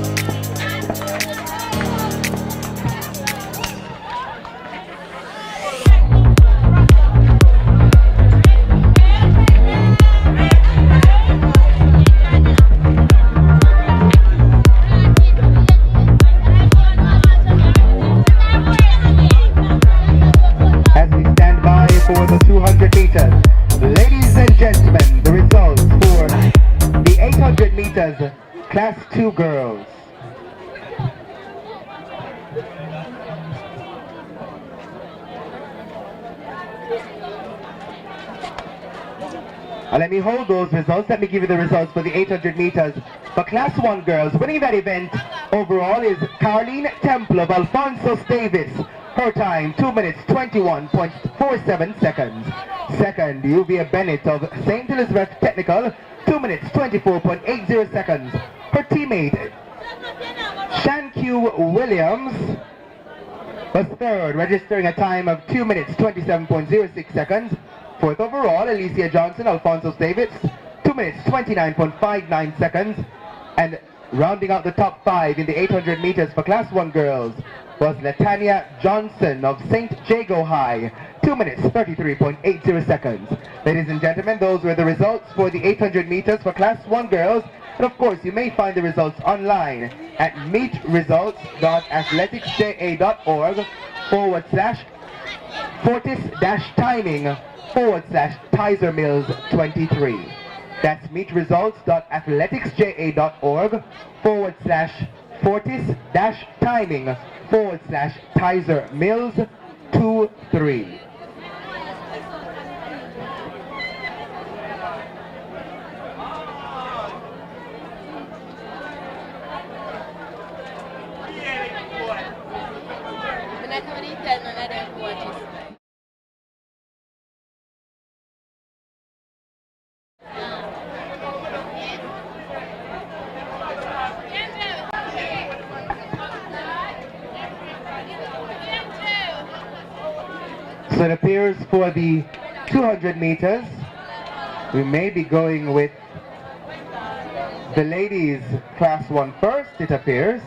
For the 200 meters. Ladies and gentlemen, the results for the 800 meters Class 2 girls. Let me hold those results. Let me give you the results for the 800 meters for Class 1 girls. Winning that event overall is Caroline Temple of Alphonsus Davis. Her time, 2 minutes 21.47 seconds. Second, Uvia Bennett of St. Elizabeth Technical, 2 minutes 24.80 seconds. Her teammate, Shanq Williams, was third, registering a time of 2 minutes 27.06 seconds. Fourth overall, Alicia Johnson, Alphonsus Davis, 2 minutes 29.59 seconds. And rounding out the top 5 in the 800 meters for Class 1 girls was Latanya Johnson of St. Jago High, 2 minutes 33.80 seconds. Ladies and gentlemen, those were the results for the 800 meters for Class 1 girls. And of course, you may find the results online at meetresults.athleticsja.org/fortis-timing/Tyser-Mills 23. That's meetresults.athleticsja.org/fortis-timing/Tyser-Mills 23. So it appears for the 200 meters, we may be going with the ladies Class 1 first, it appears.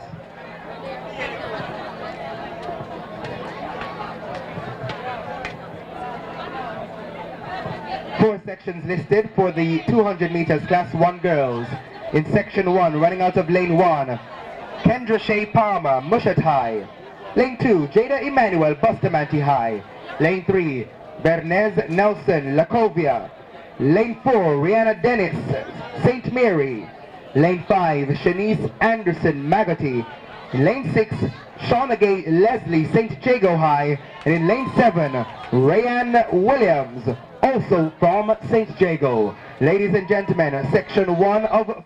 Four sections listed for the 200 meters Class 1 girls. In Section 1, running out of Lane 1, Kendra Shea Palmer, Mushat High. Lane 2, Jada Emmanuel, Bustamante High. Lane 3, Bernays Nelson, Lacovia. Lane 4, Rihanna Dennis, St. Mary. Lane 5, Shanice Anderson, Magotty. In Lane 6, Shauna Gay Leslie, St. Jago High. And in Lane 7, Rayanne Williams, also from St. Jago. Ladies and gentlemen, Section 1 of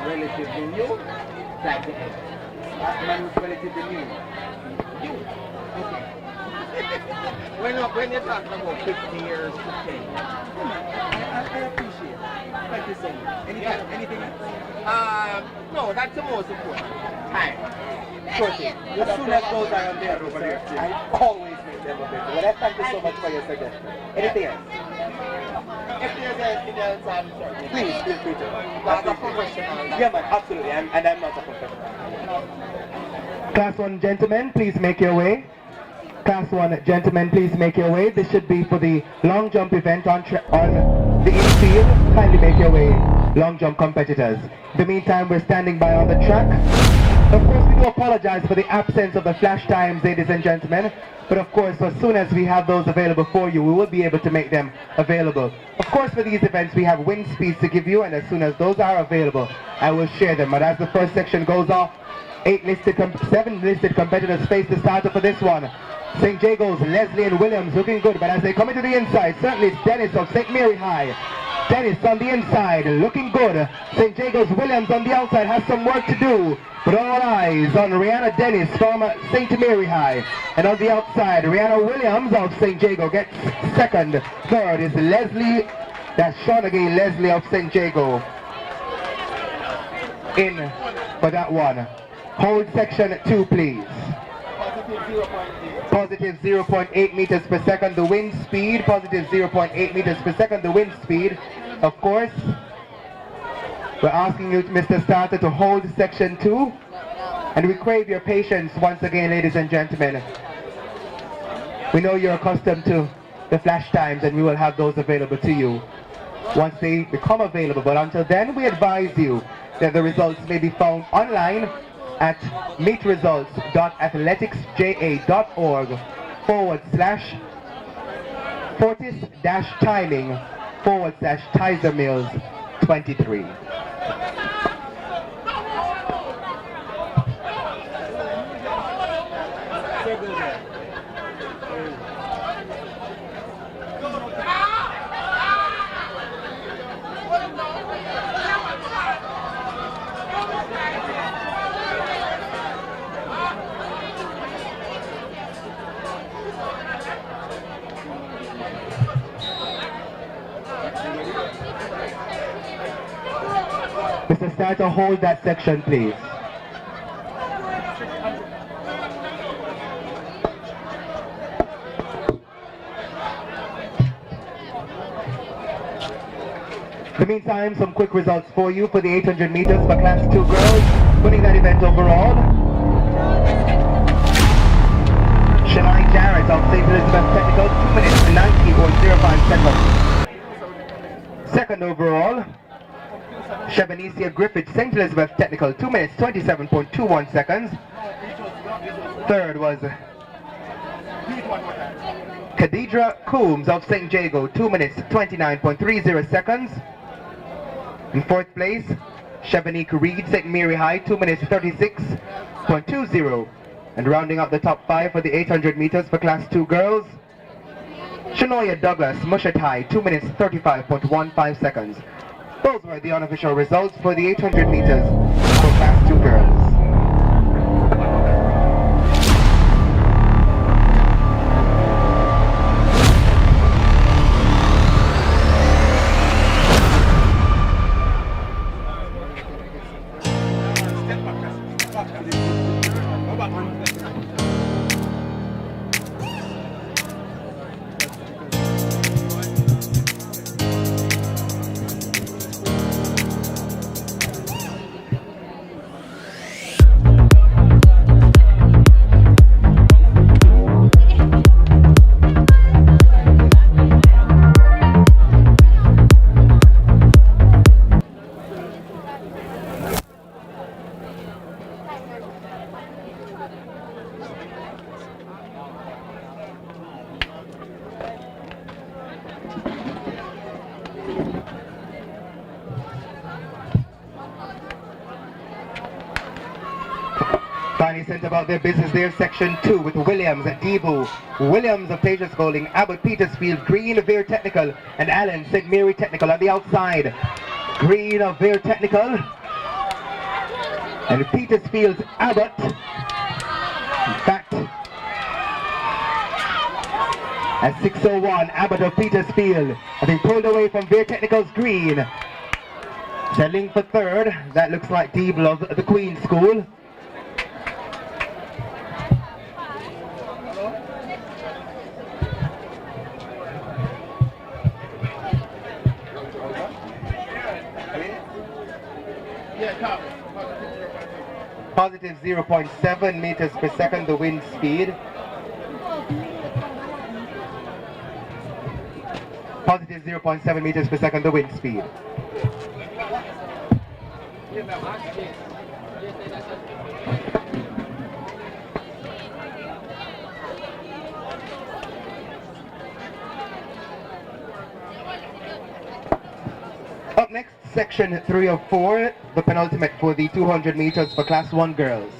relatively new, like the egg. That man was relatively new. You? Okay. when you're talking about 50 years to change, I appreciate it. Like you say. Anything else? No, that's the most important. Time. Sure thing. As soon as those are on there, sir, I always make them available. Well, thank you so much for your suggestion. Anything else? If there's anything else, I'm sorry. Please feel free to. Not a professional. Yeah, man, absolutely. And I'm not a professional. Class 1 gentlemen, please make your way. Class 1 gentlemen, please make your way. This should be for the long jump event on the infield. Kindly make your way, long jump competitors. In the meantime, we're standing by on the track. Of course, we do apologize for the absence of the flash times, ladies and gentlemen. But of course, as soon as we have those available for you, we will be able to make them available. Of course, for these events, we have wind speeds to give you, and as soon as those are available, I will share them. But as the first section goes off, 7 listed competitors face the starter for this one. St. Jago's, Leslie and Williams looking good, but as they come into the inside, certainly it's Dennis of St. Mary High. Dennis on the inside, looking good. St. Jago's, Williams on the outside has some work to do. But all eyes on Rihanna Dennis from St. Mary High. And on the outside, Rihanna Williams of St. Jago gets second. Third is Leslie, that's Shawnagay Leslie of St. Jago. In for that one. Hold section 2, please. Positive 0.8 meters per second, the wind speed. Positive 0.8 meters per second, the wind speed. Of course, we're asking you, Mr. Starter, to hold section 2. And we crave your patience once again, ladies and gentlemen. We know you're accustomed to the flash times, and we will have those available to you once they become available. But until then, we advise you that the results may be found online at meetresults.athleticsja.org/Fortis-timing/Tyser-Mills 23. Mr. Starter, hold that section, please. In the meantime, some quick results for you for the 800 meters for Class 2 girls, winning that event overall. Shania Jarrett of St. Elizabeth Technical, 2 minutes and 90.05 seconds. Second overall, Shabanicia Griffith, St. Elizabeth Technical, 2 minutes 27.21 seconds. Third was Khadidra Coombs of St. Jago, 2 minutes 29.30 seconds. In fourth place, Shabanique Reed, St. Mary High, 2 minutes 36.20. And rounding up the top 5 for the 800 meters for Class 2 girls, Shanoya Douglas, Mushat High, 2 minutes 35.15 seconds. Those were the unofficial results for the 800 meters for Class 2 girls. Finally sent about their business there, section 2 with Williams at Devo, Williams of Pages Golding, Abbott Petersfield, Green of Veer Technical, and Allen St. Mary Technical on the outside. Green of Veer Technical and Petersfield's Abbott. In fact, at 6:01, Abbott of Petersfield having pulled away from Veer Technical's Green. Settling for third, that looks like Deeble of the Queen School. Positive 0.7 meters per second, the wind speed. Positive 0.7 meters per second, the wind speed. Up next, section 3 of 4, the penultimate for the 200 meters for Class 1 girls.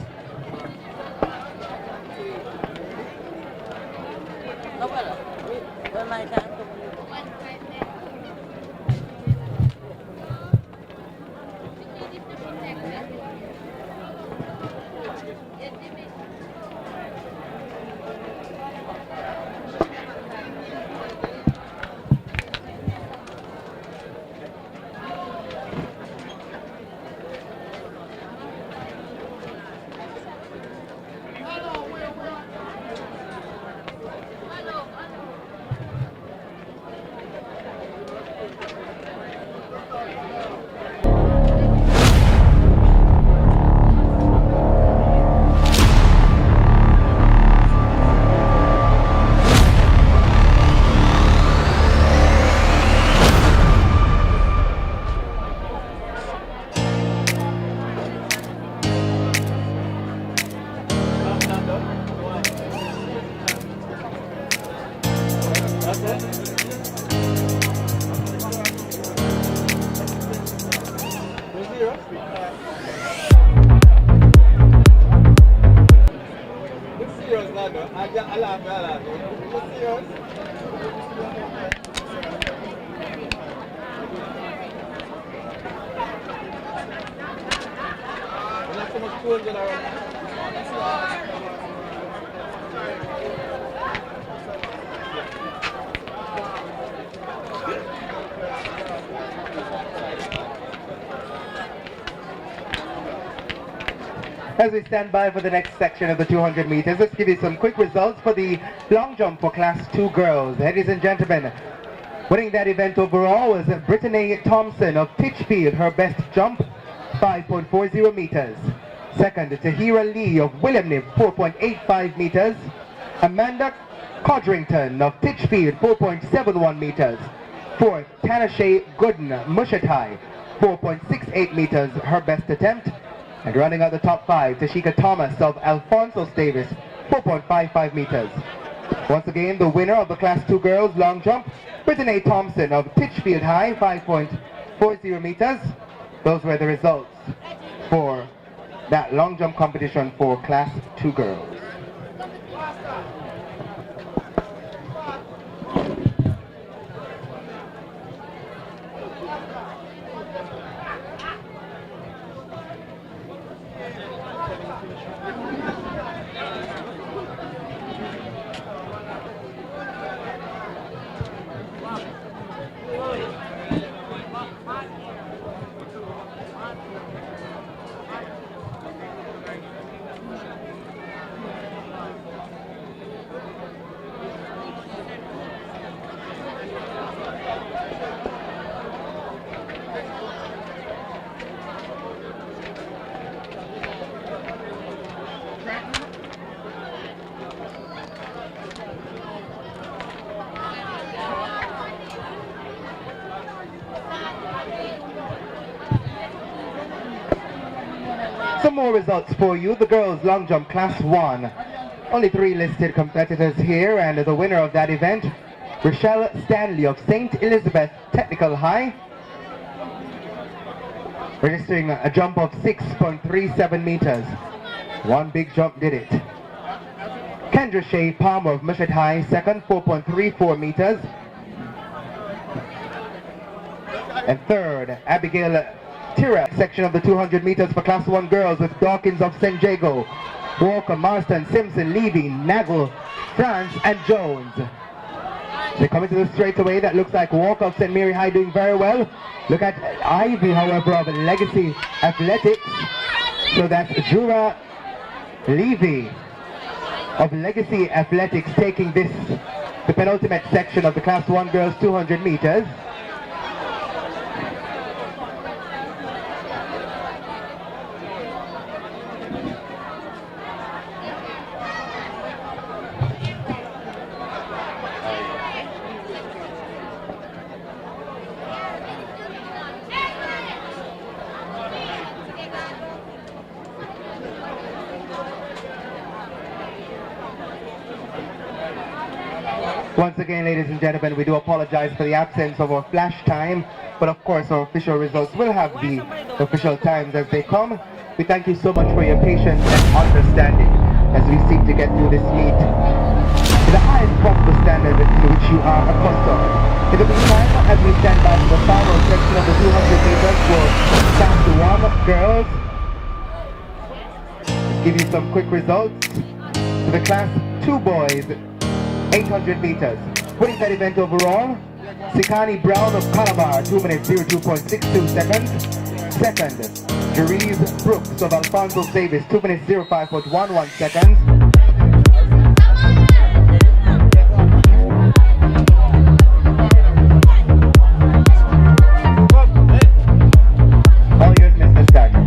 As we stand by for the next section of the 200 meters, let's give you some quick results for the long jump for Class 2 girls. Ladies and gentlemen, winning that event overall was Brittany Thompson of Titchfield, her best jump, 5.40 meters. Second, Tahira Lee of William Nib, 4.85 meters. Amanda Codrington of Titchfield, 4.71 meters. Fourth, Tanashay Gooden, Mushatai, 4.68 meters, her best attempt. And running out the top 5, Tashika Thomas of Alphonsus Davis, 4.55 meters. Once again, the winner of the Class 2 girls long jump, Brittany Thompson of Titchfield High, 5.40 meters. Those were the results for that long jump competition for Class 2 girls. Some more results for you. The girls long jump Class 1. Only 3 listed competitors here, and the winner of that event, Rochelle Stanley of St. Elizabeth Technical High, registering a jump of 6.37 meters. One big jump did it. Kendra Shea Palmer of Mushat High, second, 4.34 meters. And third, Abigail Tira, section of the 200 meters for Class 1 girls with Dawkins of St. Jago, Walker, Marston, Simpson, Levy, Nagel, France, and Jones. They come into the straightaway. That looks like Walker of St. Mary High doing very well. Look at Ivy, however, of Legacy Athletics. So that's Jura Levy of Legacy Athletics taking this, the penultimate section of the Class 1 girls 200 meters. Once again, ladies and gentlemen, we do apologize for the absence of our flash time, but of course our official results will have the official times as they come. We thank you so much for your patience and understanding as we seek to get through this meet to the highest possible standard in which you are accustomed. In the meantime, as we stand by for the final section of the 200 meters for Class 1 girls, give you some quick results. For the Class 2 boys, 800 meters. Winning that event overall, Sikani Brown of Calabar, 2 minutes 02.62 seconds. Second, Jerez Brooks of Alfonso Davis, 2 minutes 05.11 seconds. All yours, Mr. Stagger.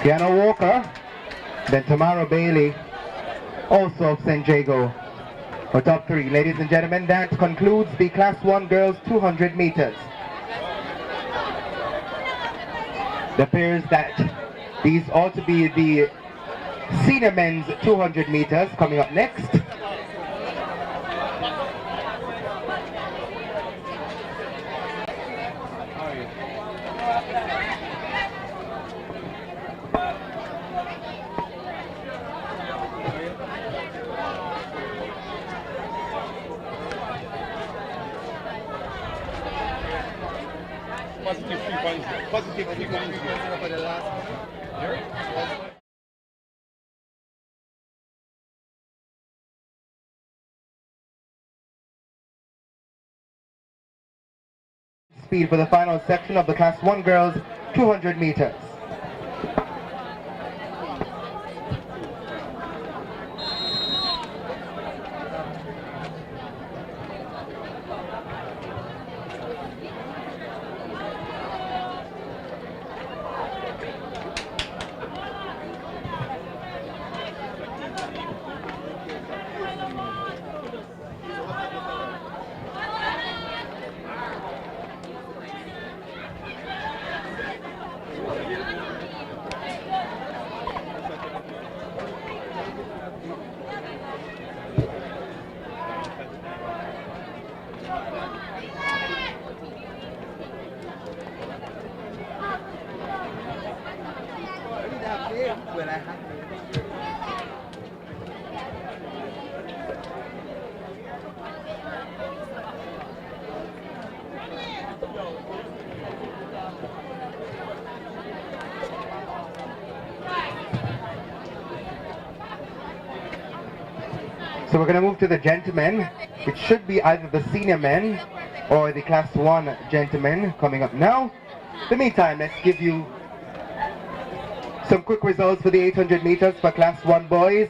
Kiana Walker, then Tamara Bailey, also of St. Jago, for top 3. Ladies and gentlemen, that concludes the Class 1 girls 200 meters. It appears that these ought to be the senior men's 200 meters coming up next. Positive 3 points for the last speed for the final section of the Class 1 girls 200 meters. So we're going to move to the gentlemen. It should be either the senior men or the Class 1 gentlemen coming up now. In the meantime, let's give you some quick results for the 800 meters for Class 1 boys.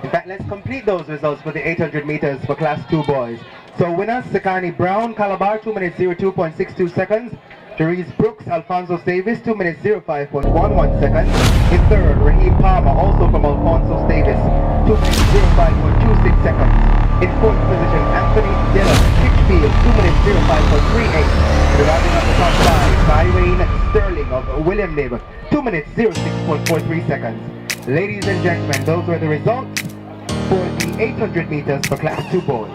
In fact, let's complete those results for the 800 meters for Class 2 boys. So winners, Sakani Brown, Calabar, 2 minutes 02.62 seconds. Jerez Brooks, Alfonso Davis, 2 minutes 05.11 seconds. In third, Raheem Palmer, also from Alfonso Davis, 2 minutes 05.26 seconds. In fourth position, Anthony Dillon, Kitchfield, 2 minutes 05.38. Rounding up the top 5, Tyrone Sterling of William Neighbor, 2 minutes 06.43 seconds. Ladies and gentlemen, those were the results for the 800 meters for Class 2 boys.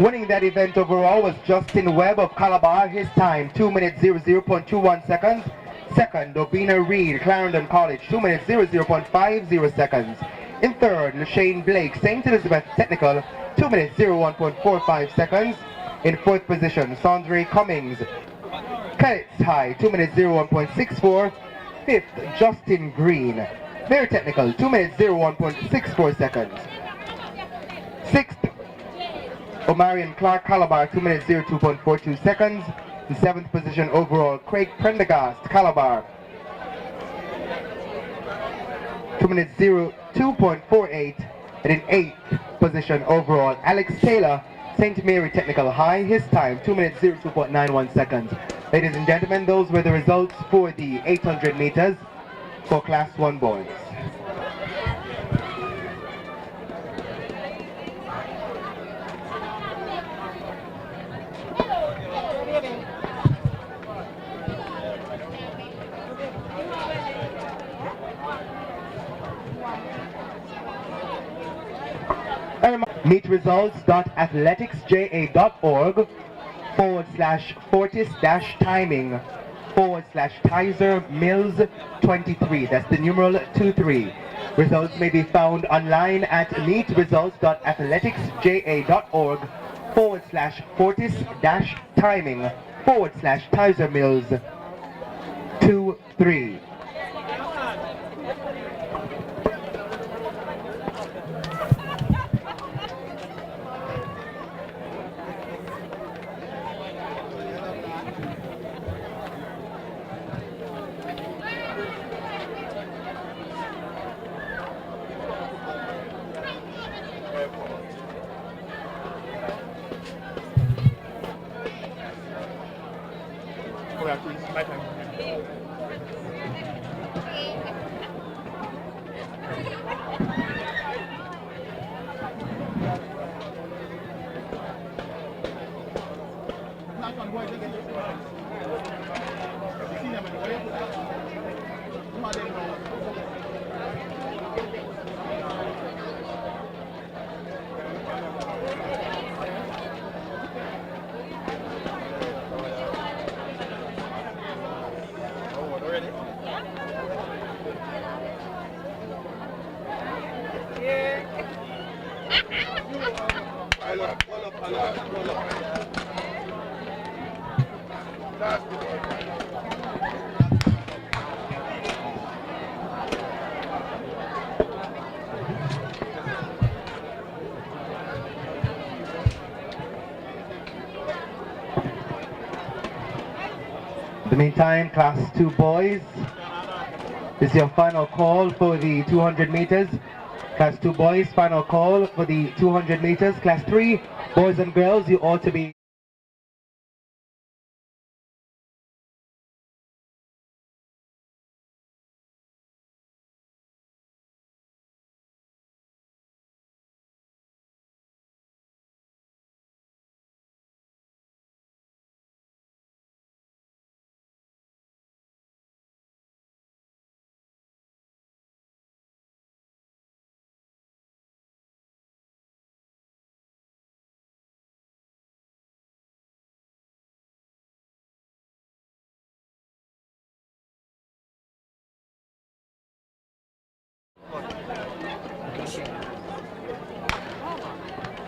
Winning that event overall was Justin Webb of Calabar, his time 2 minutes 00.21 seconds. Second, Obina Reed, Clarendon College, 2 minutes 00.50 seconds. In third, Lashane Blake, St. Elizabeth Technical, 2 minutes 01.45 seconds. In fourth position, Sandre Cummings, Cadets High, 2 minutes 01.64. Fifth, Justin Green. Very technical, 2 minutes 01.64 seconds. Sixth, Omarion Clark Calabar, 2 minutes 02.42 seconds. In seventh position overall, Craig Prendergast Calabar, 2 minutes 02.48. And in eighth position overall, Alex Taylor, St. Mary Technical High, his time 2 minutes 02.91 seconds. Ladies and gentlemen, those were the results for the 800 meters for Class 1 boys. Meetresults.athleticsja.org/Fortis-timing/Tyser-Mills 23. That's the numeral 23. Results may be found online at meetresults.athleticsja.org/Fortis-timing/Tyser-Mills 23. In the meantime, Class 2 boys, this is your final call for the 200 meters. Class 2 boys, final call for the 200 meters. Class 3, boys and girls, you ought to be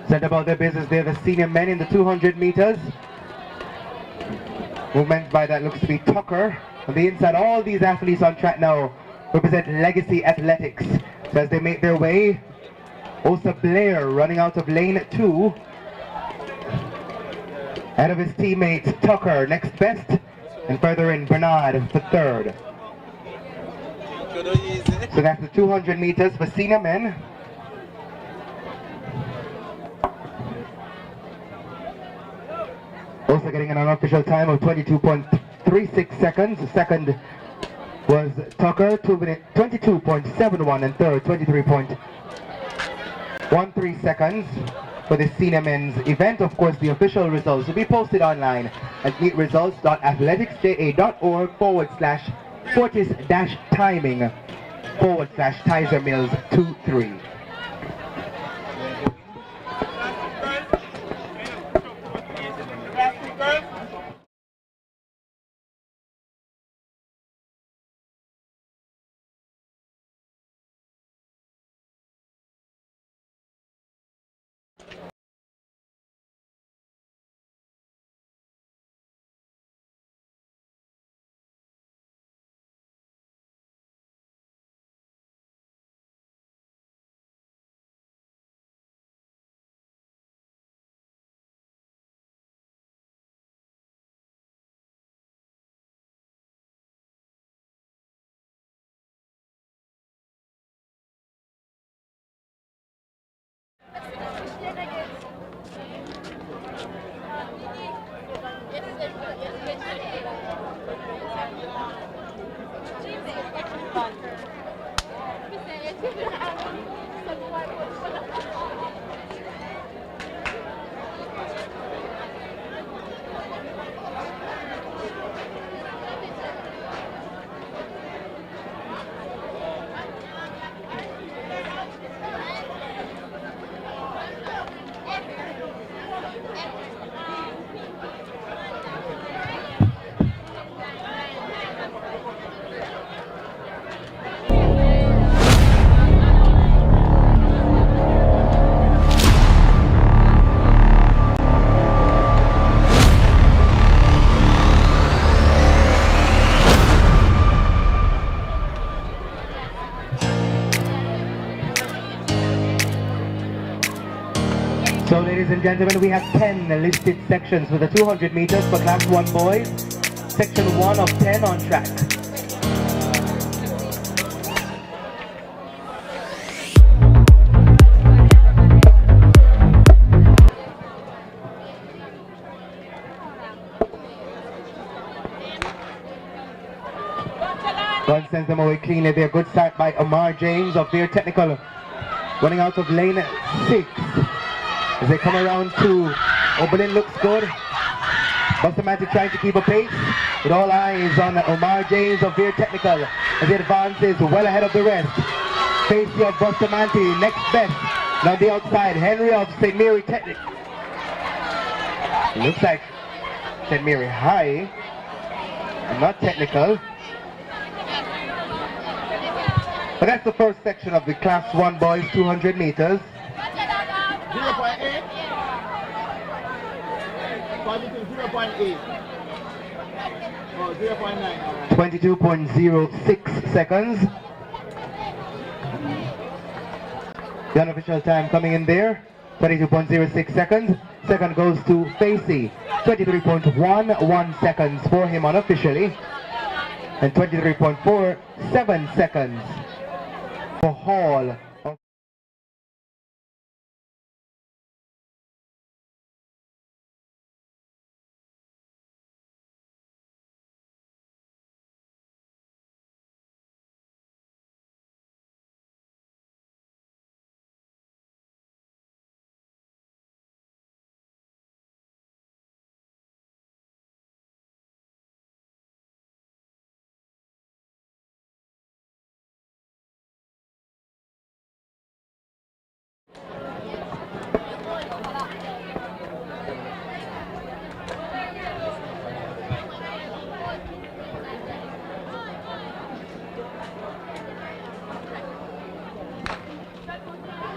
set about their business. They're the senior men in the 200 meters. Movement by that looks to be Tucker. On the inside, all these athletes on track now represent Legacy Athletics. So as they make their way, Osa Blair running out of lane 2. Ahead of his teammates, Tucker next best, and further in Bernard for third. So that's the 200 meters for senior men. Also getting an unofficial time of 22.36 seconds. The second was Tucker, 22.71, and third 23.13 seconds for the senior men's event. Of course, the official results will be posted online at meetresults.athleticsja.org/Fortis-timing/Tyser-Mills 23. So ladies and gentlemen, we have 10 listed sections for the 200 meters for Class 1 boys. Section 1 of 10 on track. God sends them away cleanly there. Good start by Omar James of Veer Technical. Running out of lane 6. As they come around to Oberlin looks good. Bustamante trying to keep a pace. With all eyes on Omar James of Veer Technical. As he advances well ahead of the rest. Facey of Bustamante, next best. And on the outside, Henry of St. Mary Technical. Looks like St. Mary High. Not Technical. But that's the first section of the Class 1 boys 200 meters. 0.8. 0.8. Oh, 0.9. 22.06 seconds. The unofficial time coming in there, 22.06 seconds. Second goes to Facey, 23.11 seconds for him unofficially. And 23.47 seconds for Hall.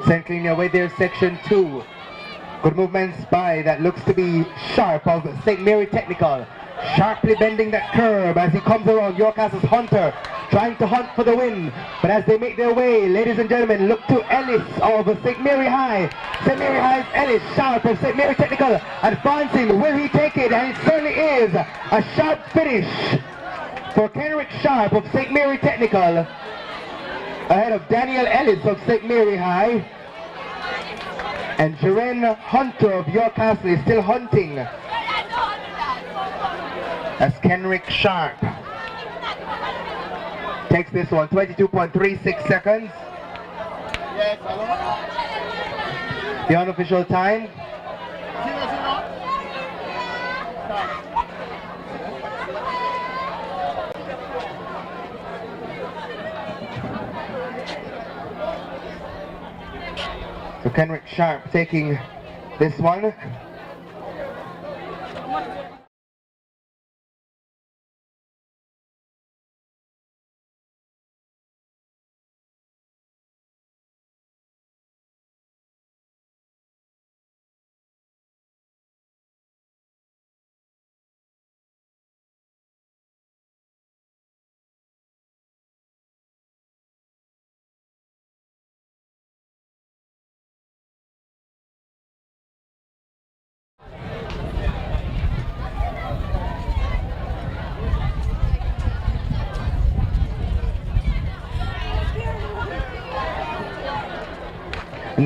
Send cleanly away there, section 2. Good movements by that looks to be Sharp of St. Mary Technical. Sharply bending that curve as he comes around Yorkcastle's Hunter, trying to hunt for the win. But as they make their way, ladies and gentlemen, look to Ellis of St. Mary High. St. Mary High's Ellis, Sharp of St. Mary Technical, advancing. Will he take it? And it certainly is a sharp finish for Kenrick Sharp of St. Mary Technical, ahead of Daniel Ellis of St. Mary High. And Jaren Hunter of Yorkcastle is still hunting. As Kenrick Sharp takes this one, 22.36 seconds. Yes, hello. The unofficial time. 0, 0. So Kenrick Sharp taking this one.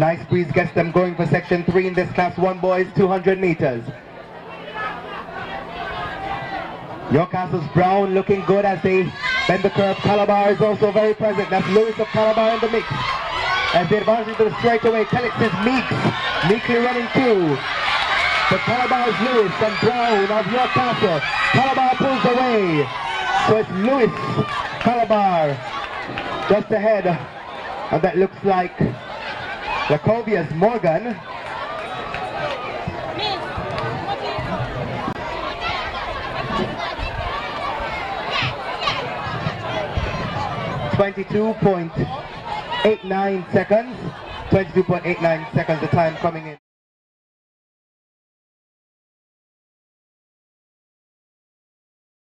Nice breeze gets them going for section 3 in this class 1 boys 200 meters. Newcastle's Brown looking good as they bend the curve. Calabar is also very present. That's Lewis of Calabar in the mix. As they advance into the straightaway, Kellex is meekly running too. But Calabar is Lewis and Brown of Newcastle. Calabar pulls away. So it's Lewis, Calabar just ahead. And that looks like Lacovia's Morgan. 22.89 seconds. 22.89 seconds, the time coming in.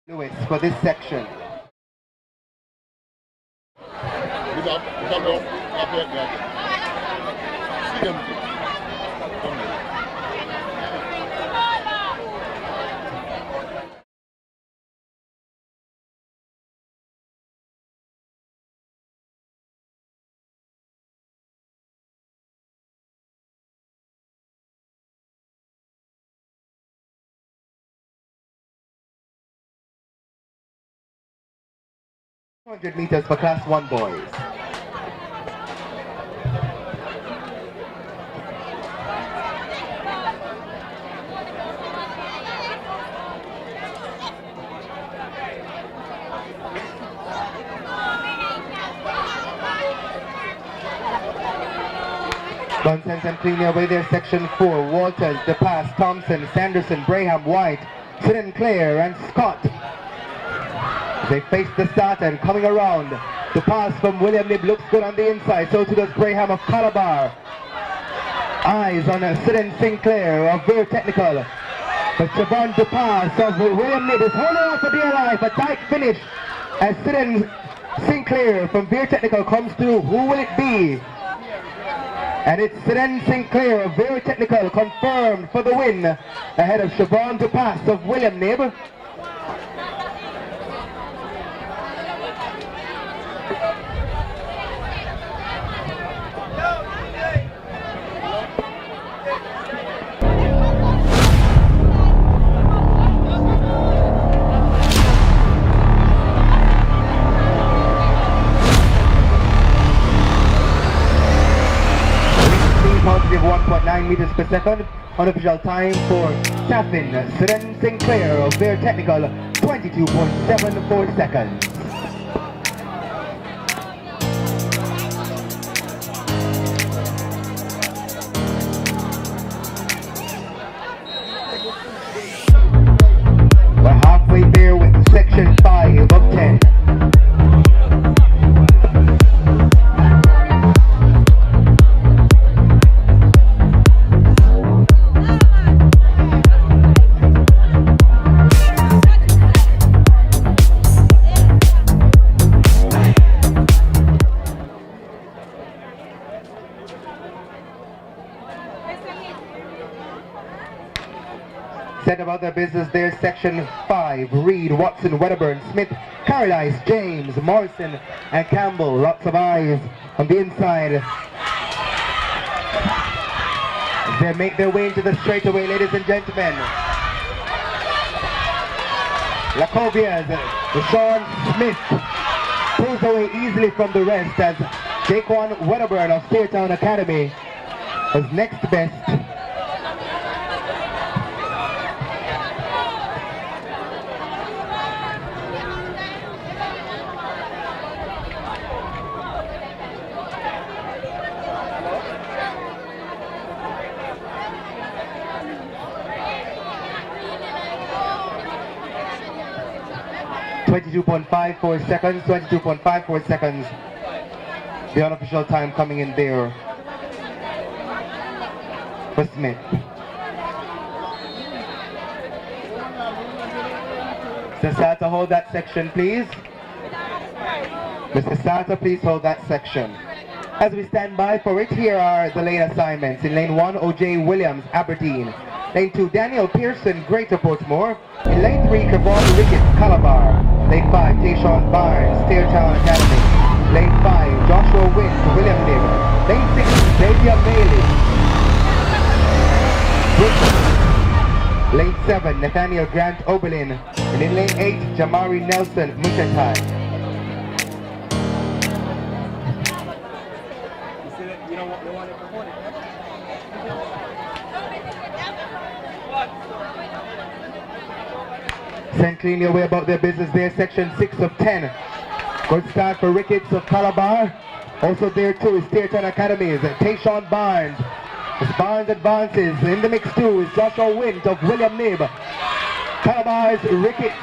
Lewis for this section. Meters for class 1 boys. Gunsens and cleaning away their section 4. Walters, DePass, Thompson, Sanderson, Braham, White, Sinclair and Scott. They face the start and coming around. The pass from William Nib looks good on the inside. So too does Braham of Calabar. Eyes on Sidon Sinclair of Veer Technical. But Siobhan DePass of William Nib is holding on for dear life. A tight finish as Sidon Sinclair from Veer Technical comes through. Who will it be? And it's Sidon Sinclair of Veer Technical confirmed for the win ahead of Siobhan DePass of William Nib. Positive 1.9 meters per second. Unofficial time for Saffin Sidon Sinclair of Veer Technical, 22.74 seconds. We're halfway there with section 5 of 10. Set about their business there, section 5. Reed, Watson, Wedderburn, Smith, Carolice, James, Morrison, and Campbell. Lots of eyes on the inside. They make their way into the straightaway, ladies and gentlemen. Lacovia's Sean Smith pulls away easily from the rest as Jaquan Wedderburn of Steertown Academy was next best. 22.54 seconds, 22.54 seconds. The unofficial time coming in there for Smith. Mr. Sata, hold that section, please. Mr. Sata, please hold that section. As we stand by for it, here are the lane assignments. In lane 1, O.J. Williams, Aberdeen. Lane 2, Daniel Pearson, Greater Portmore. In lane 3, Kevon Ricketts, Calabar. Lane 5, Tayshawn Barnes, Steertown Academy. Lane 5, Joshua Wynn, William Nib. Lane 6, Xavier Bailey. Lane 7, Nathaniel Grant Oberlin. And in lane 8, Jamari Nelson Mushatai. You don't want it before it. Send cleanly away about their business there, section 6 of 10. Good start for Ricketts of Calabar. Also there too is Stairton Academies, Tayshawn Barnes. As Barnes advances, in the mix too is Joshua Wint of William Nib. Calabar's Ricketts.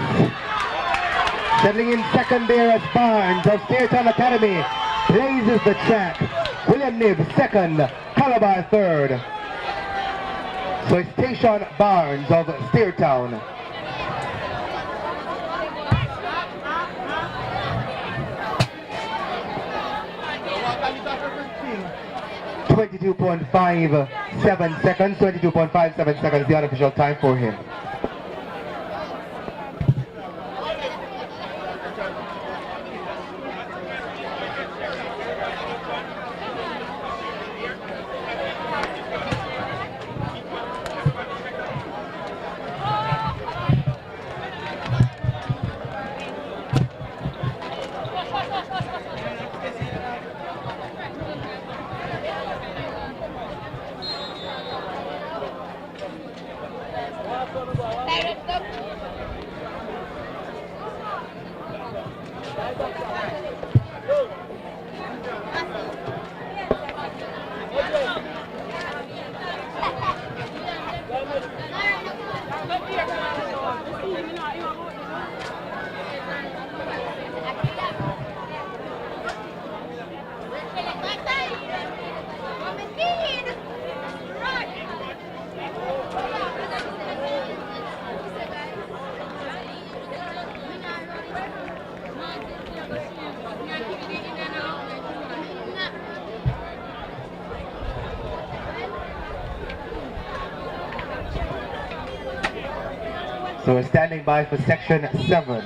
Settling in second there as Barnes of Stairton Academy blazes the track. William Nib second, Calabar third. So it's Tayshawn Barnes of Stairtown. 22.57 seconds, 22.57 seconds, the unofficial time for him. So we're standing by for section 7.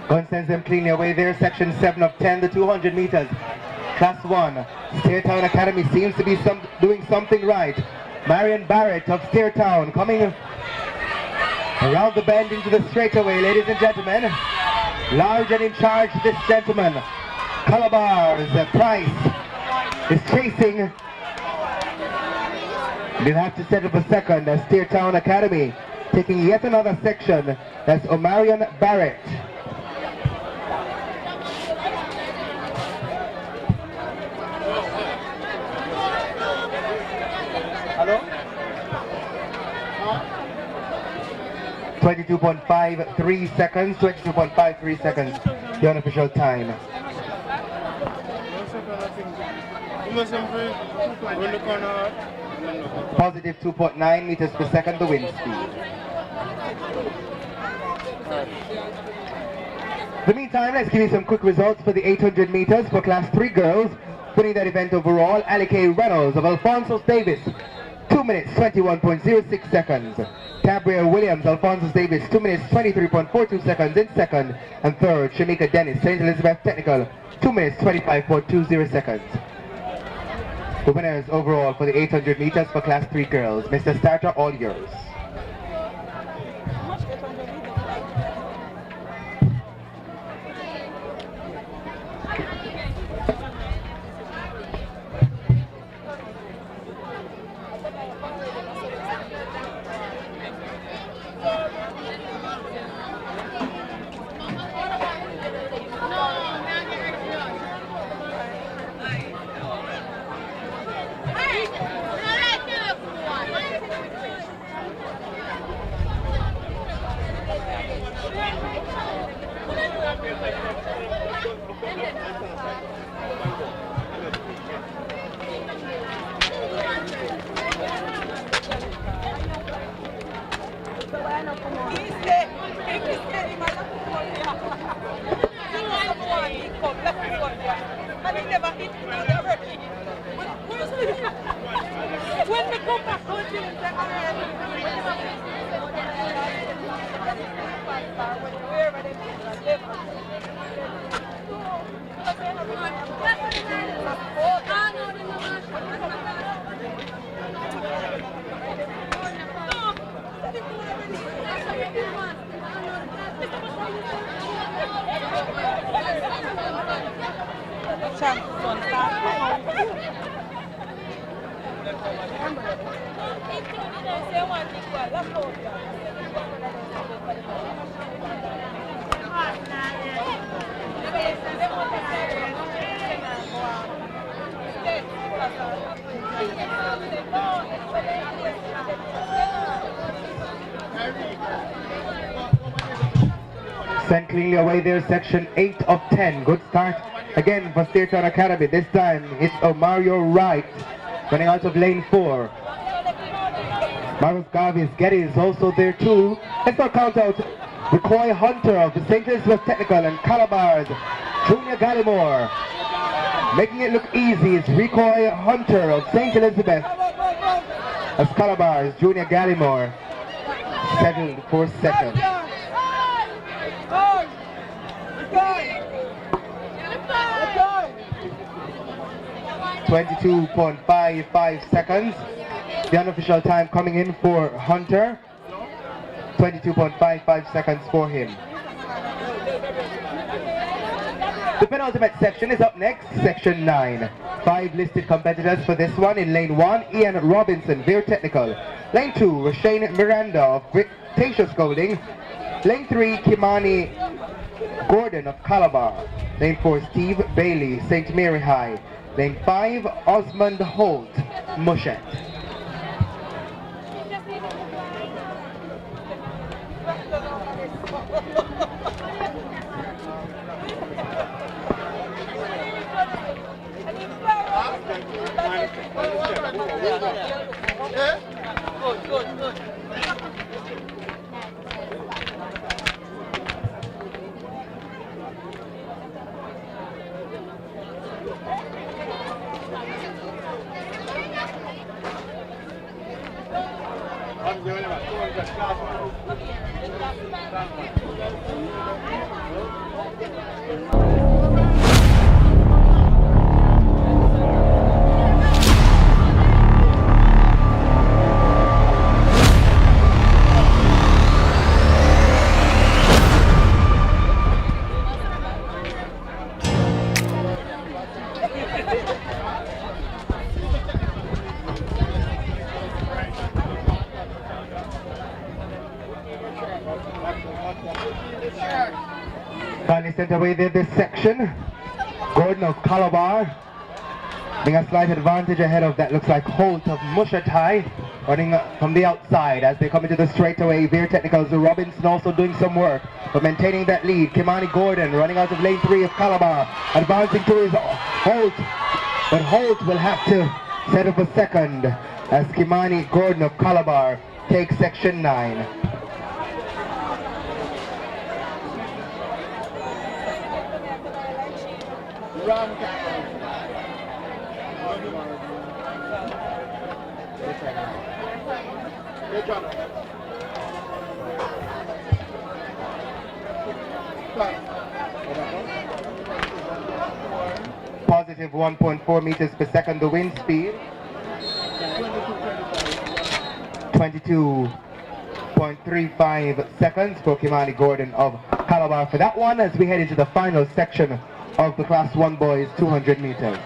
Gun sends them cleanly away there, section 7 of 10, the 200 meters. Class 1, Stairtown Academy seems to be doing something right. Marion Barrett of Stairtown coming around the bend into the straightaway, ladies and gentlemen. Large and in charge, this gentleman. Calabar's Price is chasing. They'll have to settle for second as Stairtown Academy taking yet another section. That's Omarion Barrett. Hello? 22.53 seconds, 22.53 seconds, the unofficial time. Positive 2.9 meters per second, the wind speed. In the meantime, let's give you some quick results for the 800 meters for Class 3 girls. Winning that event overall, Alike Reynolds of Alphonsus Davis, 2 minutes 21.06 seconds. Cabria Williams, Alphonsus Davis, 2 minutes 23.42 seconds in second. And third, Shamika Dennis, St. Elizabeth Technical, 2 minutes 25.20 seconds. The winners overall for the 800 meters for Class 3 girls. Mr. Starter, all yours. When we come back, Sent cleanly away there, section 8 of 10. Good start again for Stairtown Academy. This time it's Omario Wright running out of lane 4. Marcus Garvey's Getty is also there too. Let's not count out McCoy Hunter of the St. Elizabeth Technical and Calabar's Junior Gallimore. Making it look easy is Recoy Hunter of St. Elizabeth as Calabar's Junior Gallimore settled for second. 22.55 seconds. The unofficial time coming in for Hunter. 22.55 seconds for him. The penultimate section is up next, section 9. 5 listed competitors for this one. In lane 1, Ian Robinson, Veer Technical. Lane 2, Rashane Miranda of Cretaceous Golding. Lane 3, Kimani Gordon of Calabar. Lane 4, Steve Bailey, St. Mary High. Lane 5, Osmond Holt, Mushet. Good. Finally sent away there this section. Gordon of Calabar being a slight advantage ahead of that looks like Holt of Mushatai running from the outside as they come into the straightaway. Veer Technicals, Robinson also doing some work but maintaining that lead. Kimani Gordon running out of lane 3 of Calabar, advancing to his Holt, but Holt will have to settle for second as Kimani Gordon of Calabar takes section 9. Positive 1.4 meters per second the wind speed. 22.35 seconds for Kimani Gordon of Calabar for that one as we head into the final section of the Class 1 boys 200 meters.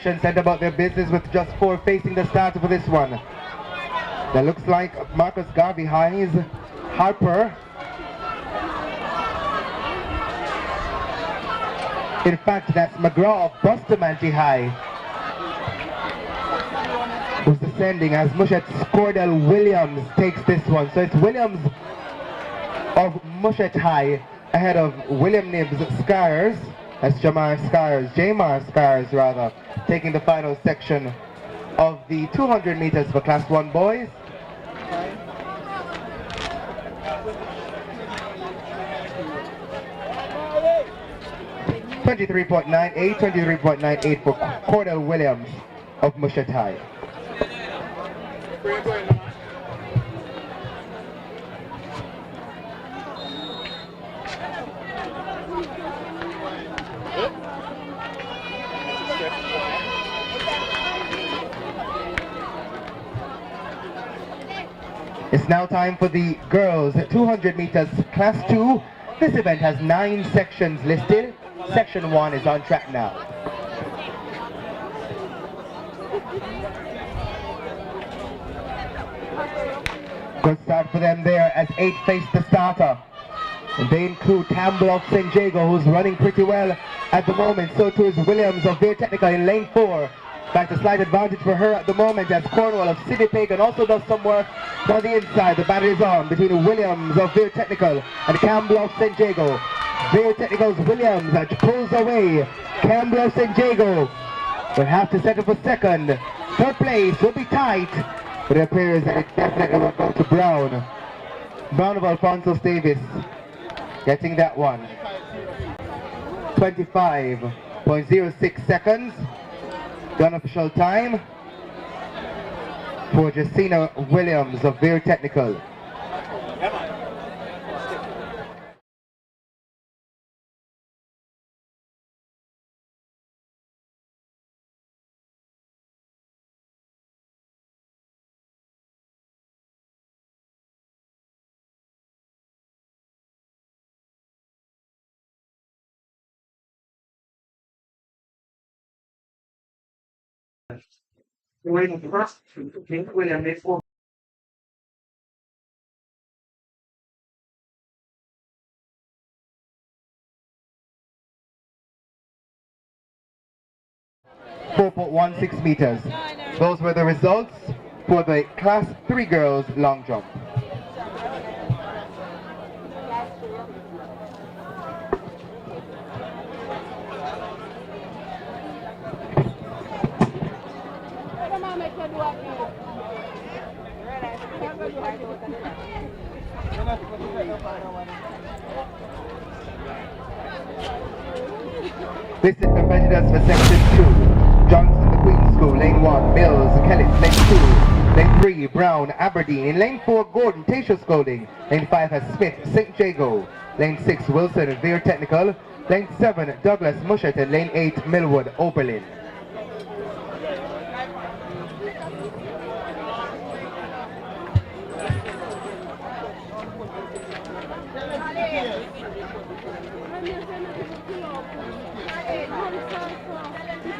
section sent about their business with just 4 facing the starter for this one. That looks like Marcus Garvey Hines, Harper. In fact, that's McGraw of Bustamante High, who's descending as Mushet Cordell Williams takes this one. So it's Williams of Mushet High ahead of William Nibbs Scars. That's Jamar Scars rather, taking the final section of the 200 meters for Class 1 boys. .23.98 for Cordell Williams of Mushet High. It's now time for the girls 200 meters Class 2. This event has 9 sections listed. Section 1 is on track now. Good start for them there as 8 face the starter. And they include Campbell of St. Jago, who's running pretty well at the moment. So too is Williams of Veer Technical in lane 4. In fact, a slight advantage for her at the moment as Cornwall of City Pagan also does some work on the inside. The battle is on between Williams of Veer Technical and Campbell of St. Jago. Veer Technical's Williams pulls away. Campbell of St. Jago will have to settle for second. Third place will be tight, but it appears that it definitely will go to Brown. Brown of Alphonsus Davis getting that one. 25.06 seconds. The unofficial time for Jacina Williams of Veer Technical. William is 4. .16 meters. Those were the results for the Class 3 girls long jump. This is competitors for section 2. Johnson, the Queen's School, lane 1. Mills, Kelly, lane 2. Lane 3, Brown, Aberdeen. In lane 4, Gordon, Taysha Scolding. Lane 5 has Smith, St. Jago. Lane 6, Wilson, Veer Technical. Lane 7, Douglas, Mushet. And lane 8, Millwood, Oberlin.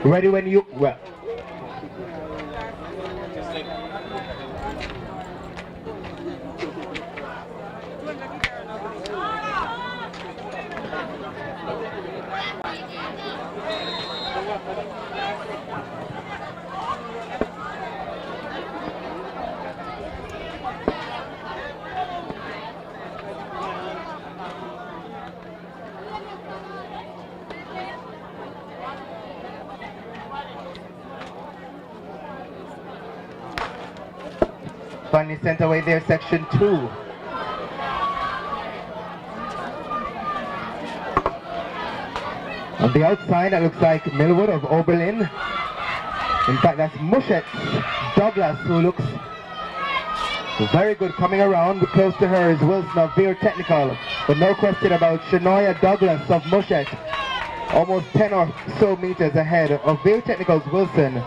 Ready when you, well. Finally sent away there, section 2. On the outside, that looks like Millwood of Oberlin. In fact, that's Mushet Douglas, who looks very good coming around. Close to her is Wilson of Veer Technical. But no question about Shania Douglas of Mushet. Almost 10 or so meters ahead of Veer Technical's Wilson.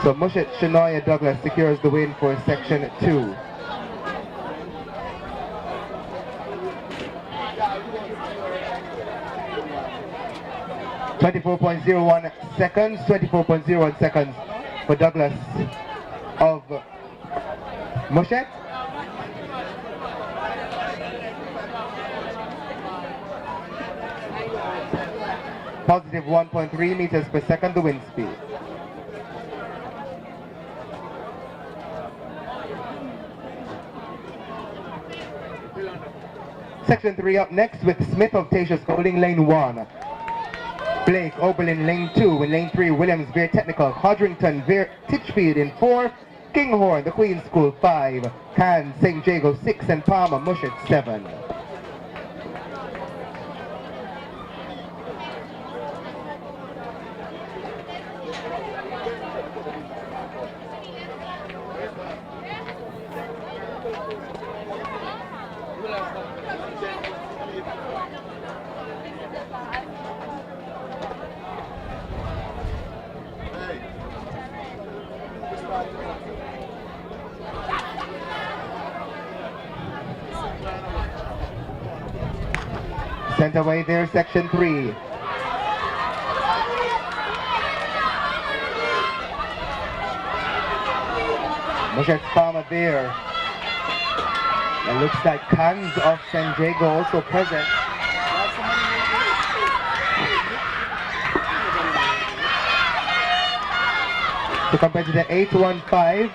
So Mushet Shania Douglas secures the win for section 2. 24.01 seconds, 24.01 seconds for Douglas of Mushet. Positive 1.3 meters per second, the wind speed. Section 3 up next with Smith of Tatius Golding, lane 1. Blake Oberlin, lane 2. In lane 3, Williams, Veer Technical. Hodrington, Veer Titchfield in 4. Kinghorn, the Queen's School, 5. Cairns, St. Jago, 6. And Palmer, Mushet, 7. Sent away there, section 3. Mushet's Palmer there. It looks like Cairns of San Diego also present. So compared to the 815.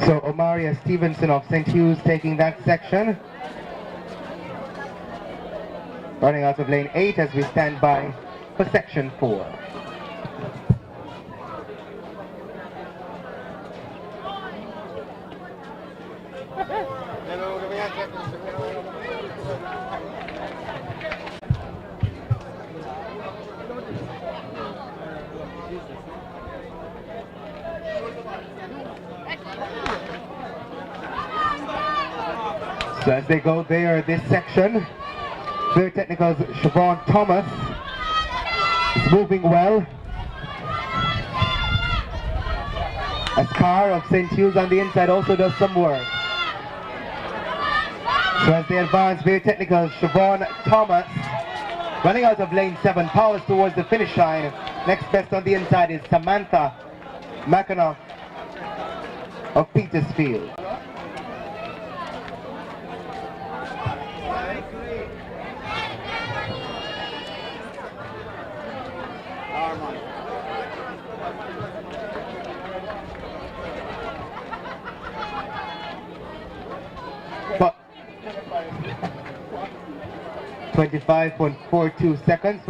So Omaria Stevenson of St. Hughes taking that section. Running out of lane 8 as we stand by for section 4. So as they go there, this section, Veer Technical's Siobhan Thomas is moving well. As Carr of St. Hughes on the inside also does some work. So as they advance, Veer Technical's Siobhan Thomas running out of lane 7, powers towards the finish line. Next best on the inside is Samantha McAnuff of Petersfield. But 25.42 seconds.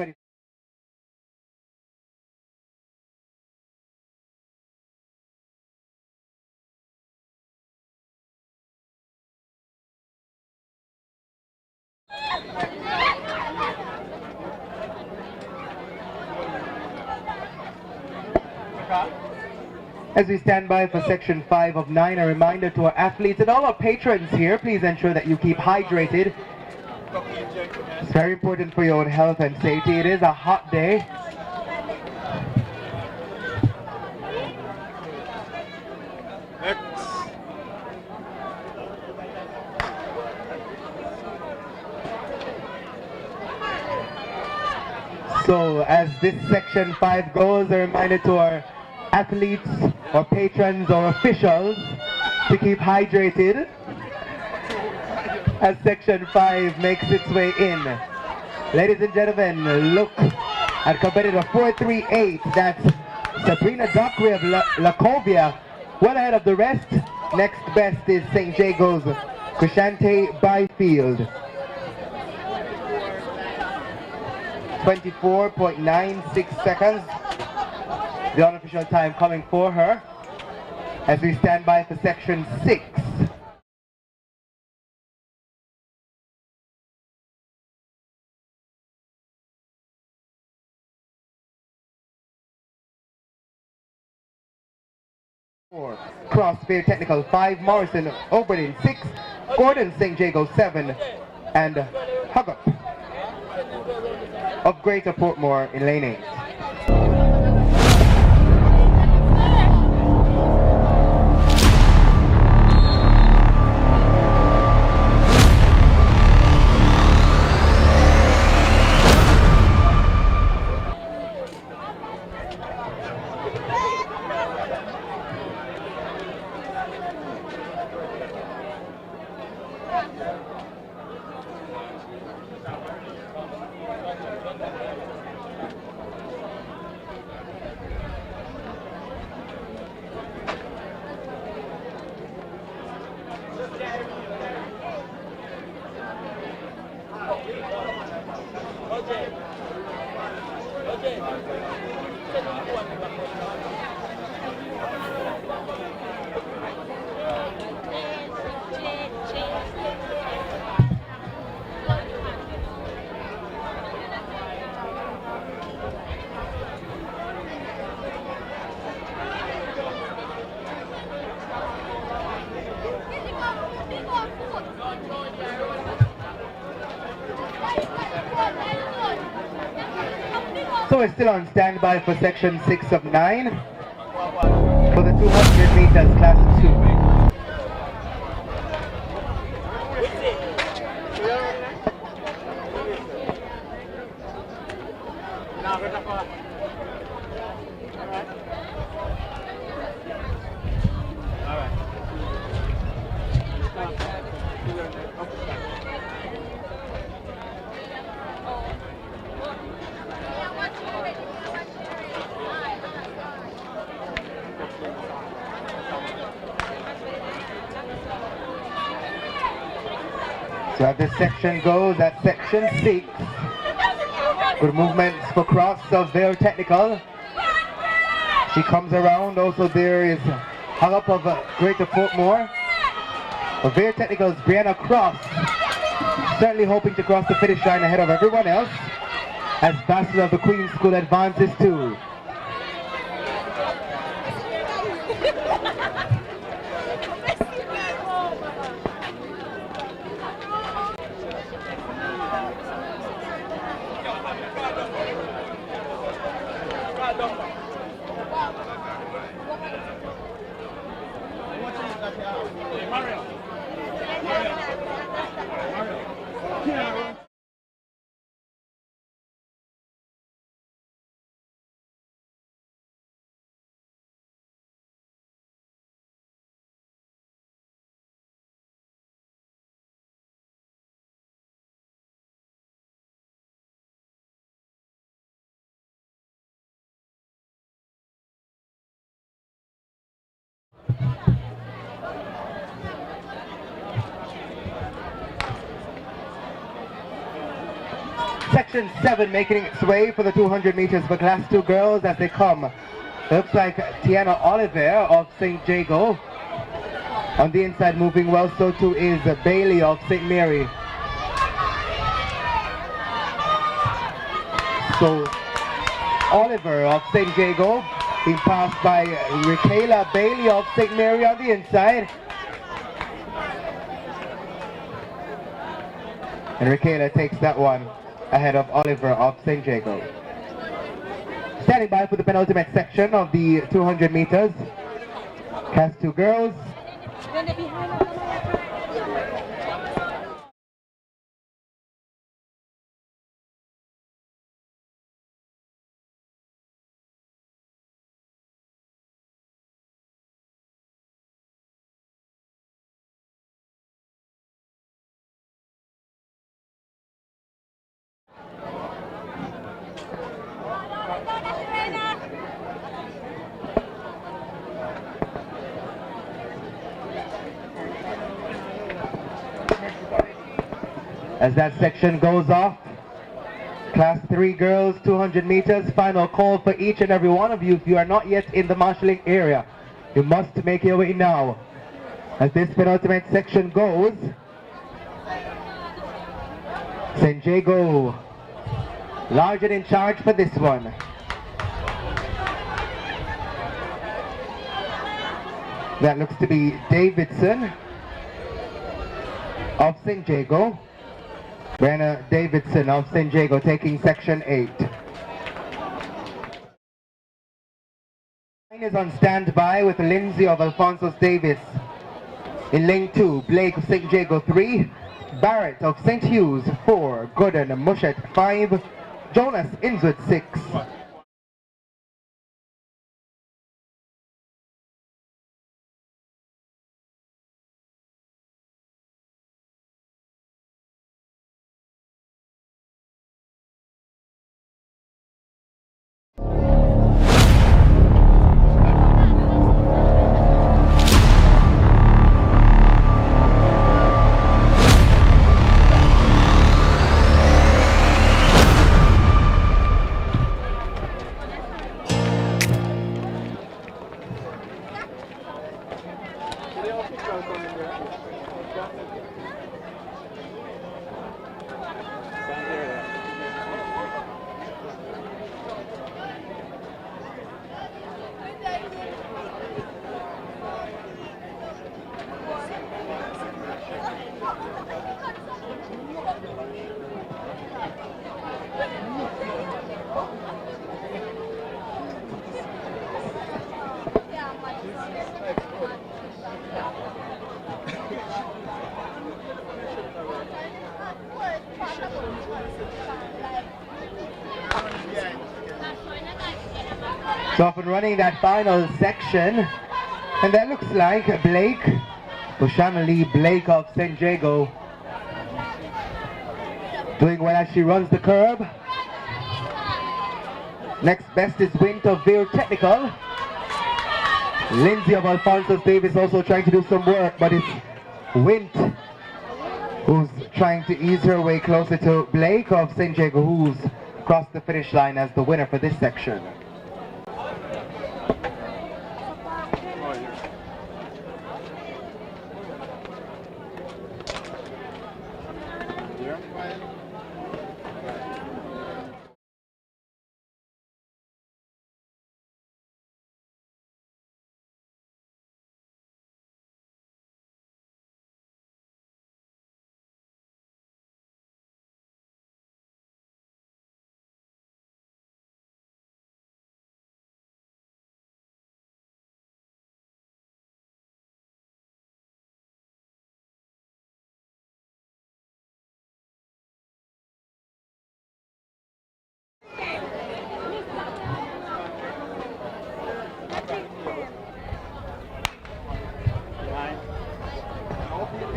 As we stand by for section 5 of 9, a reminder to our athletes and all our patrons here, please ensure that you keep hydrated. It's very important for your own health and safety. It is a hot day. So as this section 5 goes, a reminder to our athletes or patrons or officials to keep hydrated as section 5 makes its way in. Ladies and gentlemen, look at competitor 438. That's Sabrina Dockery of Lacovia, well ahead of the rest. Next best is St. Jago's Krishante Byfield. 24.96 seconds. The unofficial time coming for her as we stand by for section 6. Crossfire Technical 5, Morrison Oberlin 6, Gordon St. Jago 7, and Hugup of Greater Portmore in lane 8. So we're still on standby for section 6 of 9 for the 200 meters class 2. So as this section goes at section 6, good movements for cross of Vale Technical. She comes around. Also there is Hugup of Greater Portmore. Vale Technical's Brianna Cross, certainly hoping to cross the finish line ahead of everyone else as Vassal of the Queen's School advances too. Section 7 making its way for the 200 meters for class 2 girls as they come. Looks like Tiana Oliver of St. Jago. On the inside moving well, so too is Bailey of St. Mary. So Oliver of St. Jago being passed by Rikayla Bailey of St. Mary on the inside. And Rikayla takes that one ahead of Oliver of St. Jago. Standing by for the penultimate section of the 200 meters. Class 2 girls. As that section goes off, Class 3 girls, 200 meters. Final call for each and every one of you. If you are not yet in the marshalling area, you must make your way now. As this penultimate section goes, St. Jago large and in charge for this one. That looks to be Davidson of St. Jago. Brenna Davidson of St. Jago taking section 8. Line is on standby with Lindsay of Alphonsus Davis. In lane 2, Blake of St. Jago 3, Barrett of St. Hughes 4, Gooden Mushet 5, Jonas Inwood 6. So off and running that final section, and that looks like Blake, Bushana Lee Blake of St. Jago, doing well as she runs the curb. Next best is Wint of Veer Technical. Lindsay of Alphonsus Davis also trying to do some work, but it's Wint who's trying to ease her way closer to Blake of St. Jago, who's crossed the finish line as the winner for this section.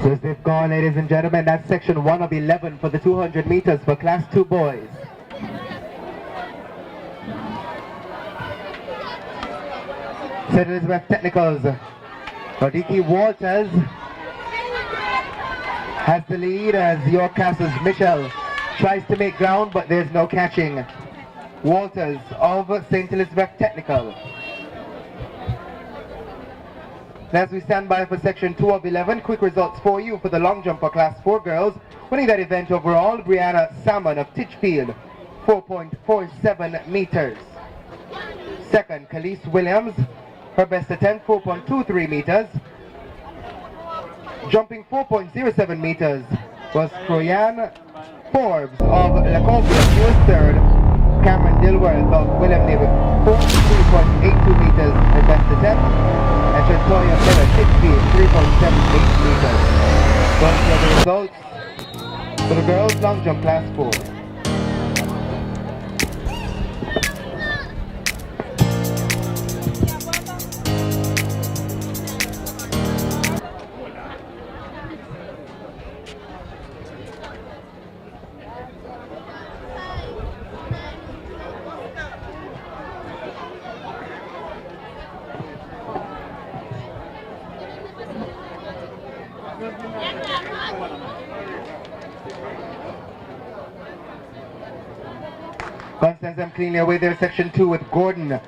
So as they've gone, ladies and gentlemen, that's section 1 of 11 for the 200 meters for class 2 boys. St. Elizabeth Technicals, Rodiki Walters has the lead as York Castle's Michelle tries to make ground, but there's no catching Walters of St. Elizabeth Technical. As we stand by for section 2 of 11, quick results for you for the long jump for class 4 girls. Winning that event overall, Brianna Salmon of Titchfield, 4.47 meters. Second, Khalees Williams, her best attempt, 4.23 meters. Jumping 4.07 meters was Croyan Forbes of Lacovia. She was third. Cameron Dilworth of William Navy, 43.82 meters, her best attempt. And Chantoya Miller, Titchfield, 3.78 meters. Those are the results for the girls long jump class 4. Gun sends them cleanly away there, section 2 with Gordon,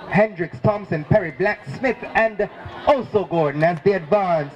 Hendricks, Thompson, Perry, Black, Smith, and also Gordon as they advance.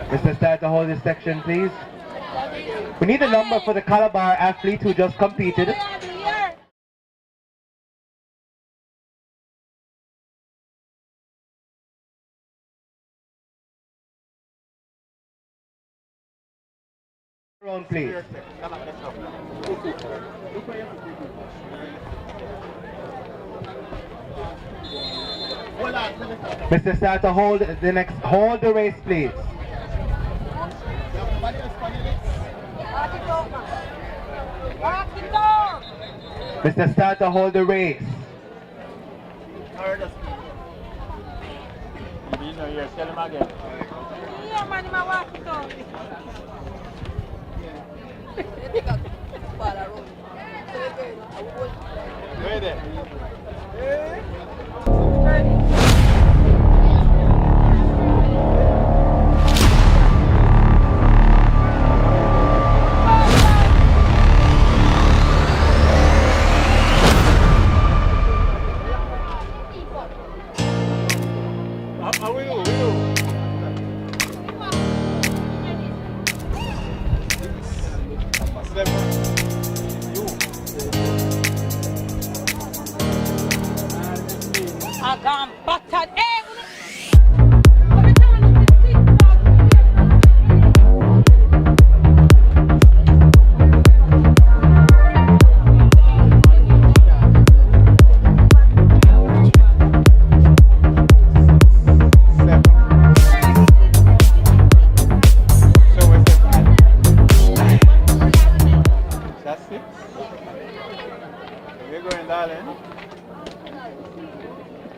Mr. Starter, hold this section, please. We need a number for the Calabar athlete who just competed. Round, please. Mr. Starter, hold the race, please. Mr. Starter, hold the race.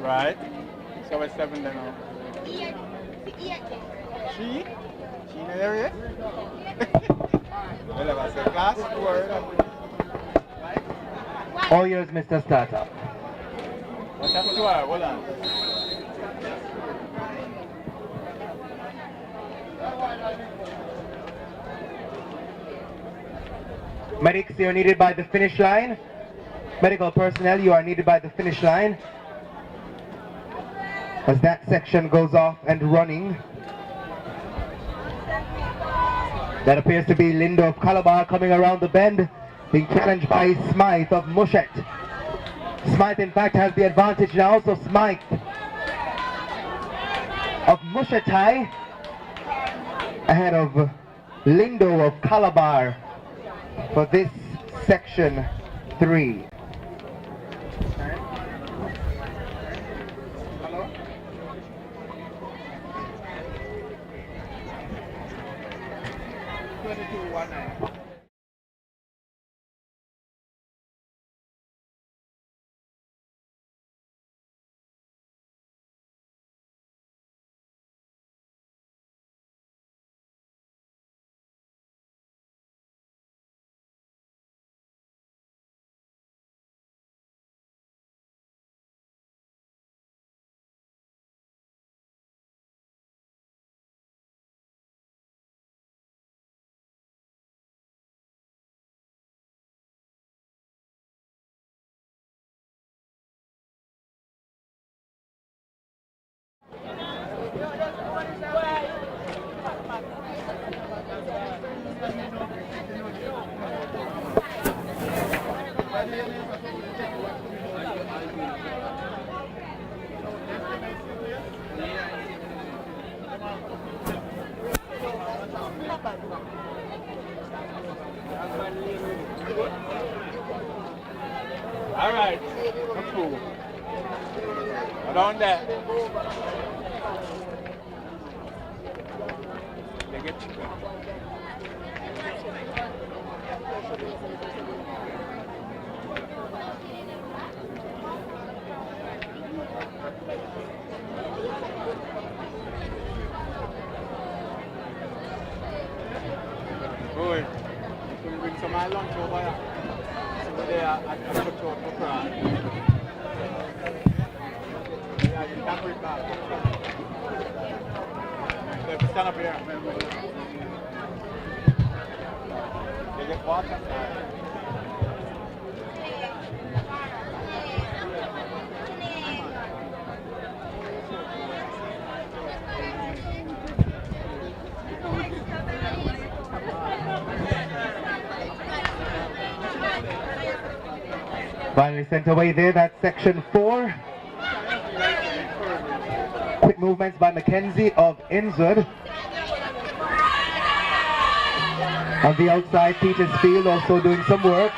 Right. So it's 7 then. She? She in the area? Well, I said class word. All yours, Mr. Starter. What's happened to her? Hold on. Medics, you're needed by the finish line. Medical personnel, you are needed by the finish line. As that section goes off and running. That appears to be Lindo of Calabar coming around the bend, being challenged by Smythe of Mushet. Smythe, in fact, has the advantage now, so Smythe of Mushetai ahead of Lindo of Calabar for this section 3. All right. Come through. Around there. get chicken. Good. We'll bring some of my lunch over here. So there at the butcher for crab. Yeah, you can bring that. So stand up here. You get water? Finally sent away there, that's section 4. Quick movements by Mackenzie of Innswood. On the outside, Petersfield also doing some work.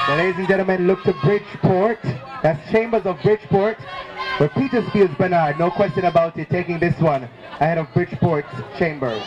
So ladies and gentlemen, look to Bridgeport. That's Chambers of Bridgeport. But Petersfield's Bernard, no question about it, taking this one ahead of Bridgeport's Chambers.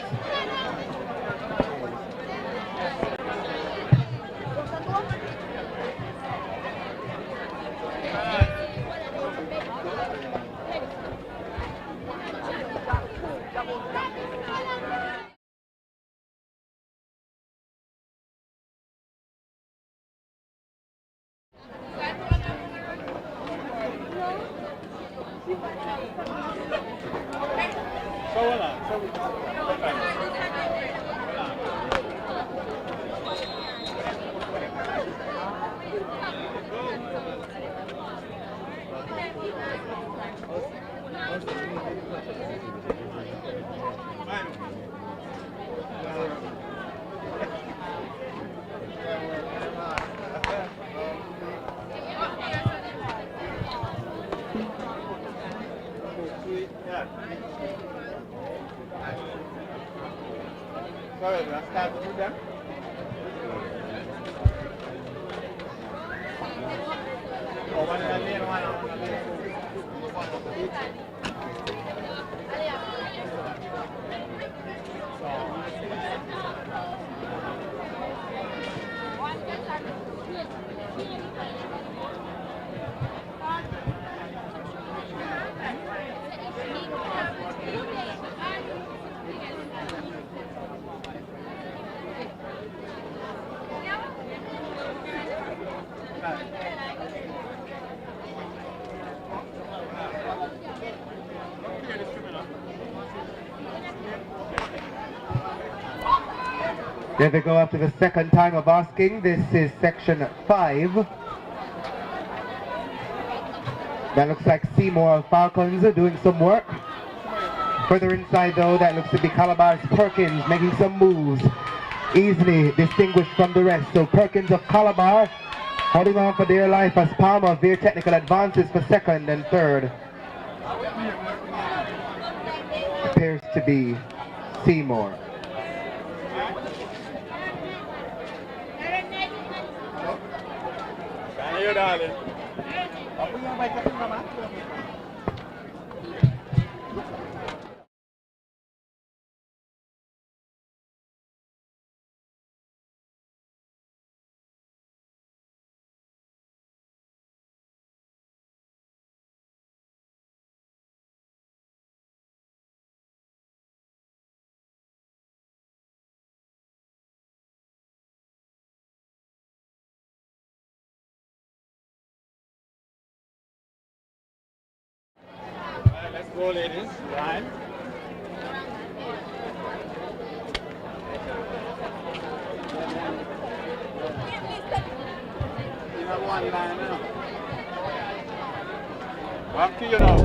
Sorry, let's start with them. Oh, one in the lane, one out in the lane. There they go after the second time of asking. This is section 5. That looks like Seymour Falcons are doing some work. Further inside though, that looks to be Calabar's Perkins making some moves. Easily distinguished from the rest. So Perkins of Calabar holding on for dear life as Palmer veer technical advances for second and third. Appears to be Seymour. Here, darling. Let's go, ladies. Line. You have one line now. Back to you now.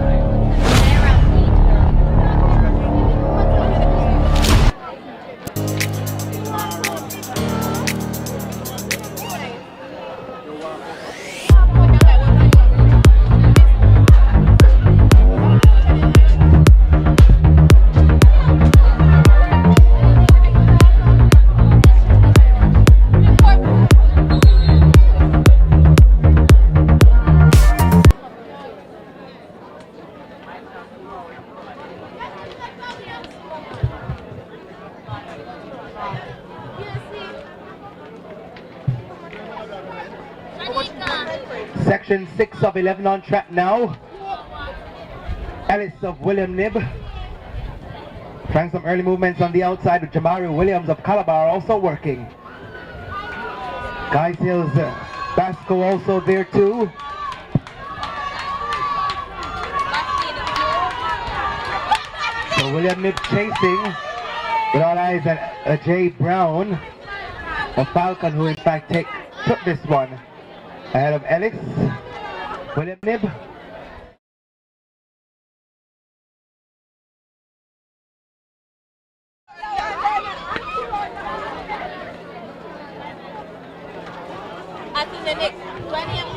section 6 of 11 on track now. Ellis of William Nib. Trying some early movements on the outside with Jamari Williams of Calabar also working. Guys Hills Basco also there too. So William Nib chasing with all eyes on Jay Brown of Falcon, who in fact took this one ahead of Ellis. William Nib. Until the next 20.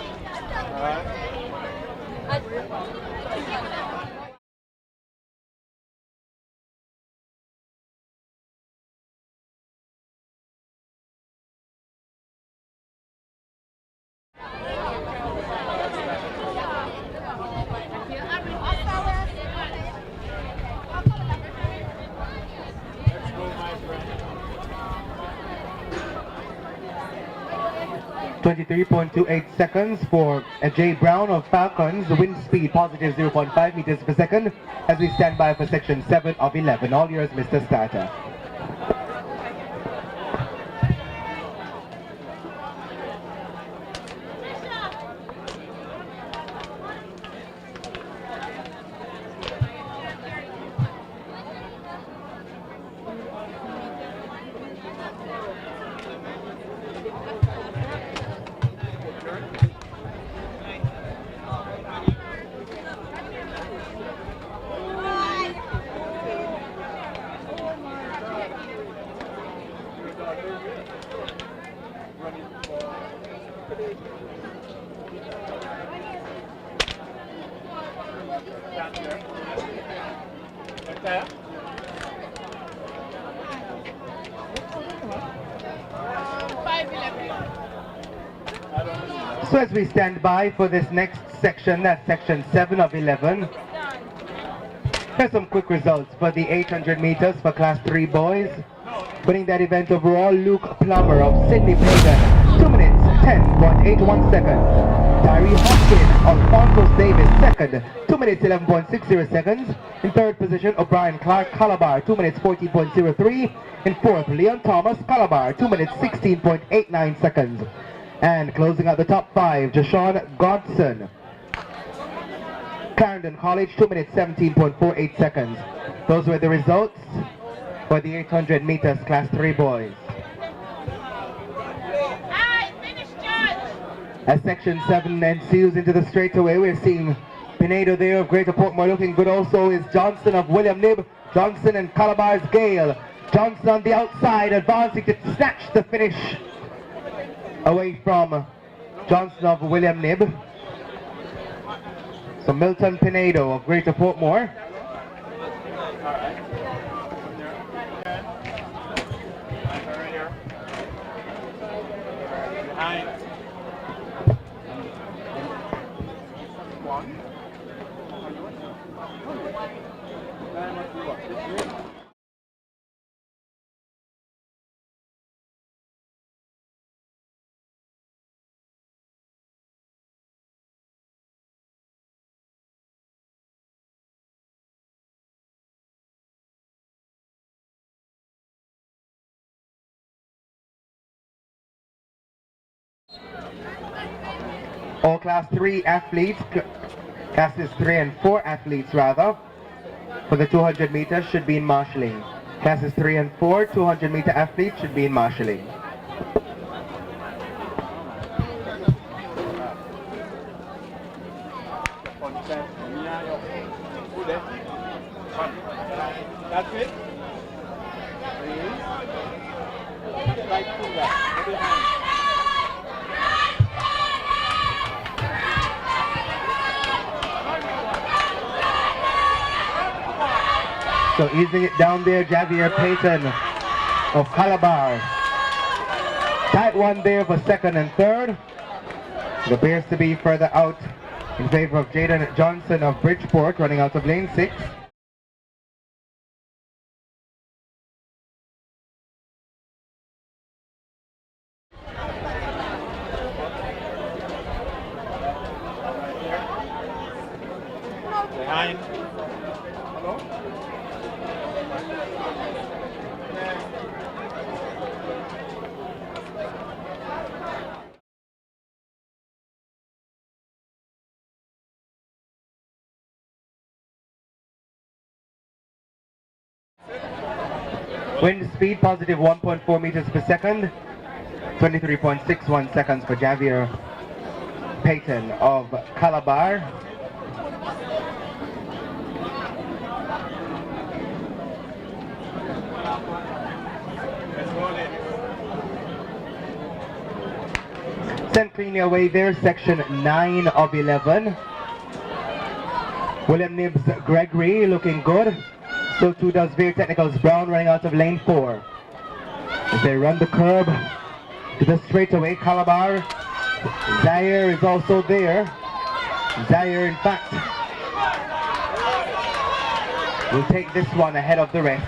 .28 seconds for Jay Brown of Falcons. Wind speed positive 0.5 meters per second as we stand by for section 7 of 11. All yours, Mr. Starter. So as we stand by for this next section, that's section 7 of 11. Here's some quick results for the 800 meters for class 3 boys. Winning that event overall, Luke Plummer of Sydney Pagan, 2 minutes 10.81 seconds. Tyree Hopkins of Fontos Davis, second, 2 minutes 11.60 seconds. In third position, O'Brien Clark Calabar, 2 minutes 14.03. In fourth, Leon Thomas Calabar, 2 minutes 16.89 seconds. And closing out the top 5, Jashawn Godson, Clarendon College, 2 minutes 17.48 seconds. Those were the results for the 800 meters class 3 boys. As section 7 ensues into the straightaway, we're seeing Pinedo there of Greater Portmore looking good. Also is Johnson of William Nib, Johnson and Calabar's Gale. Johnson on the outside, advancing to snatch the finish away from Johnson of William Nib. So Milton Pinedo of Greater Portmore. All class 3 athletes, classes 3 and 4 athletes rather, for the 200 meters should be in marshalling. Classes 3 and 4, 200 meter athletes should be in marshalling. That's it. Right through that. Behind. So easing it down there, Javier Payton of Calabar. Tight one there for second and third. It appears to be further out in favor of Jaden Johnson of Bridgeport, running out of lane 6. Behind. Wind speed positive 1.4 meters per second. 23.61 seconds for Javier Payton of Calabar. Sent cleanly away there, section 9 of 11. William Nibbs Gregory looking good. So too does Veer Technicals Brown running out of lane 4. As they run the curb to the straightaway, Calabar. Zaire is also there. Zaire, in fact, will take this one ahead of the rest.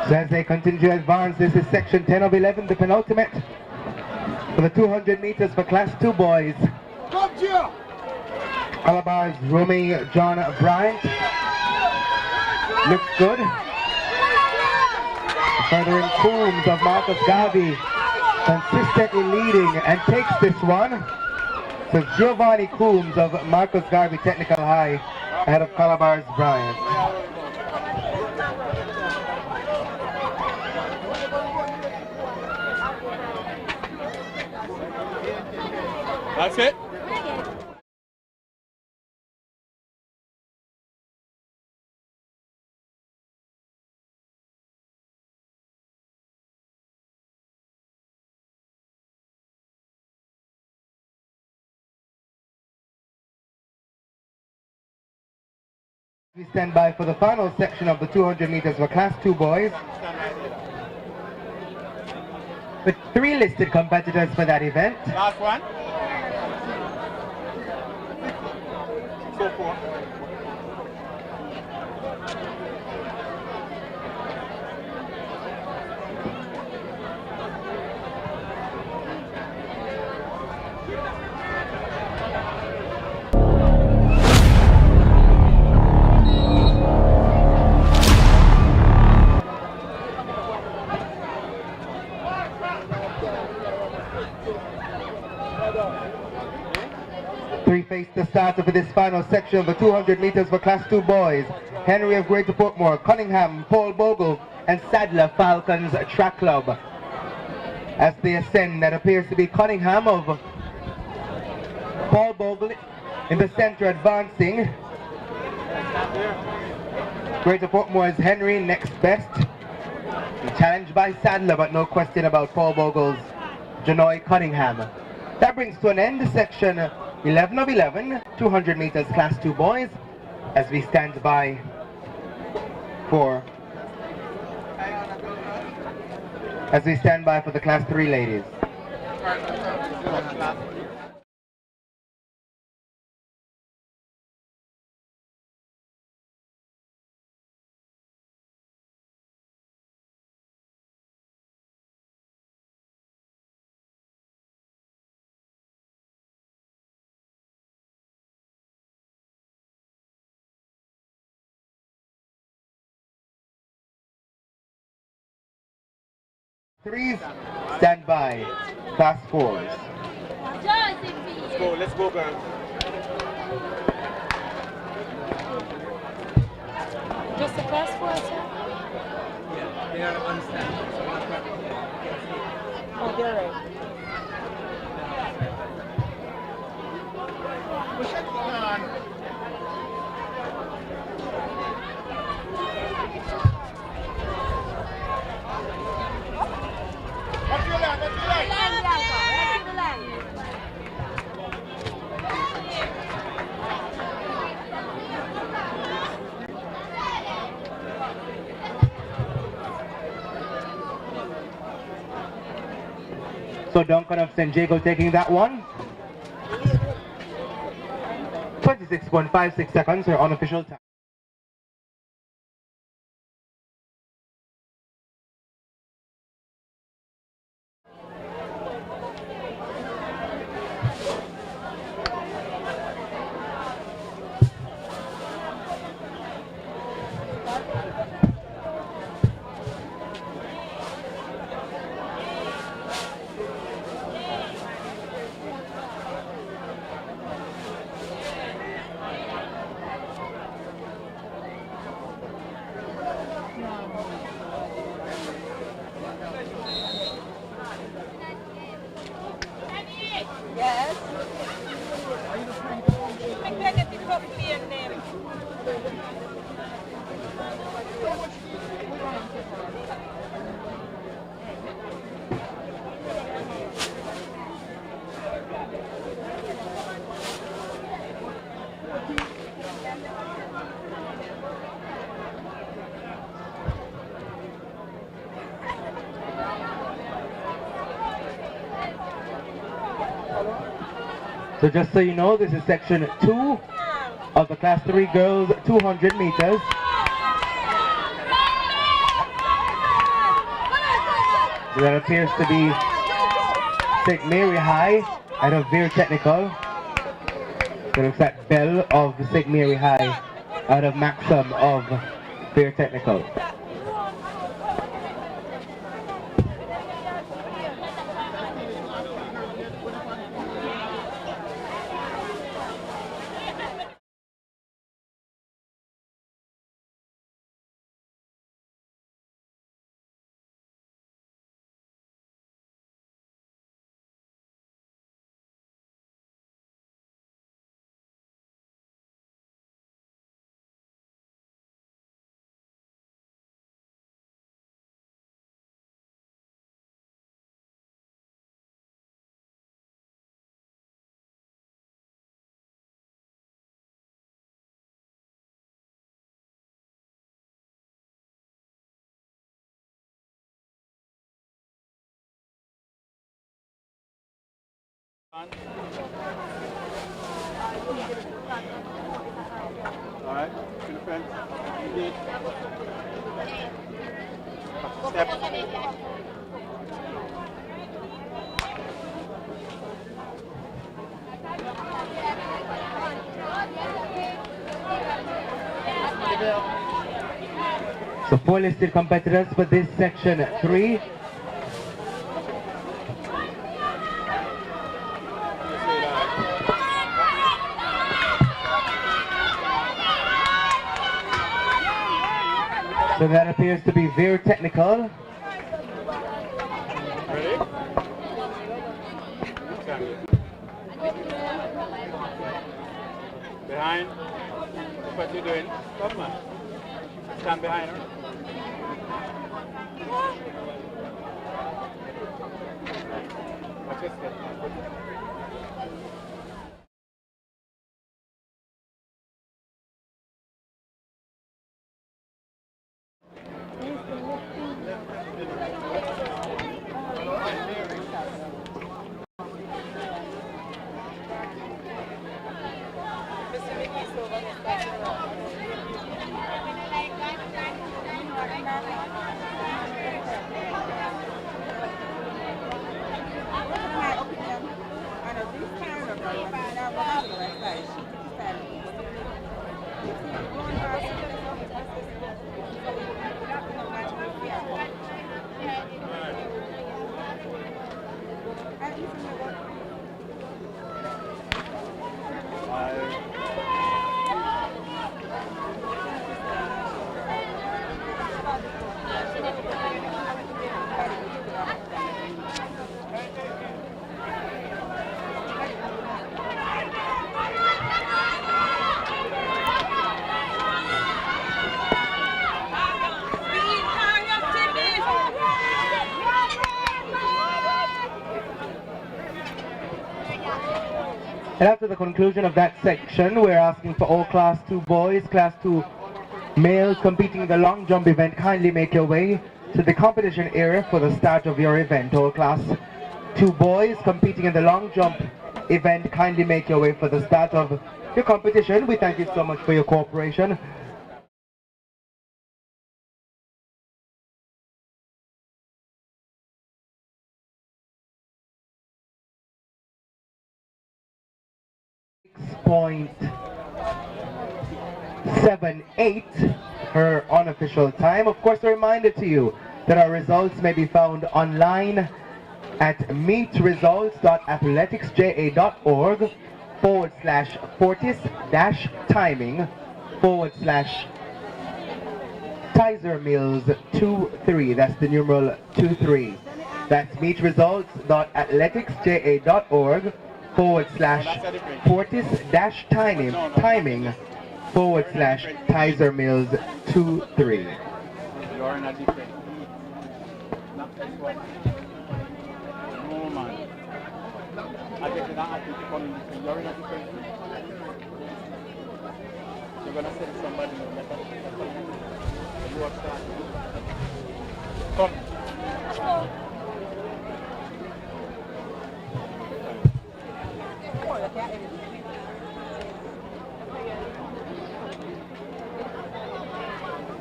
So as they continue to advance, this is section 10 of 11, the penultimate for the 200 meters for class 2 boys. Calabar's Romy John Bryant looks good. Further in Coombs of Marcus Garvey consistently leading and takes this one. So Giovanni Coombs of Marcus Garvey Technical High ahead of Calabar's Bryant. That's it. We stand by for the final section of the 200 meters for class 2 boys. With 3 listed competitors for that event. Last one. So 4. Three face the starter for this final section of the 200 meters for class 2 boys. Henry of Greater Portmore, Cunningham, Paul Bogle and Sadler Falcons Track Club. As they ascend, that appears to be Cunningham of Paul Bogle in the center advancing. Greater Portmore's Henry next best. Challenged by Sadler, but no question about Paul Bogle's Janoy Cunningham. That brings to an end section 11 of 11, 200 meters class 2 boys, as we stand by for the class 3 ladies. 3s, stand by. Class 4s. Let's go, girls. Just the class 4, sir? Yeah, they are on stand. Oh, they're right. So Duncan of St. Jago taking that one. 26.56 seconds, her unofficial time. Yes. I can get the coffee and name. So just so you know, this is section 2 of the class 3 girls 200 meters. So that appears to be St. Mary High out of Veer Technical. So it looks like Bell of St. Mary High out of Maxim of Veer Technical. Alright, to the front. Engage. Step. So 4 listed competitors for this section 3. So that appears to be Veer Technical. Ready? Behind. Look what you're doing. Come on. Stand behind her. Watch your step. And after the conclusion of that section, we're asking for all Class 2 boys, Class 2 males competing in the long jump event, kindly make your way to the competition area for the start of your event. All Class 2 boys competing in the long jump event, kindly make your way for the start of your competition. We thank you so much for your cooperation. .78 her unofficial time. Of course, a reminder to you that our results may be found online at meetresults.athleticsja.org/fortis/Tyser-Mills 23. That's the numeral 23. That's meetresults.athleticsja.org/fortis-timing/Tyser-Mills 23. You're in a different league. Not this one. No, man. I guess you're not happy to come in this league. You're in a different league. You're going to send somebody in you are starting. Come.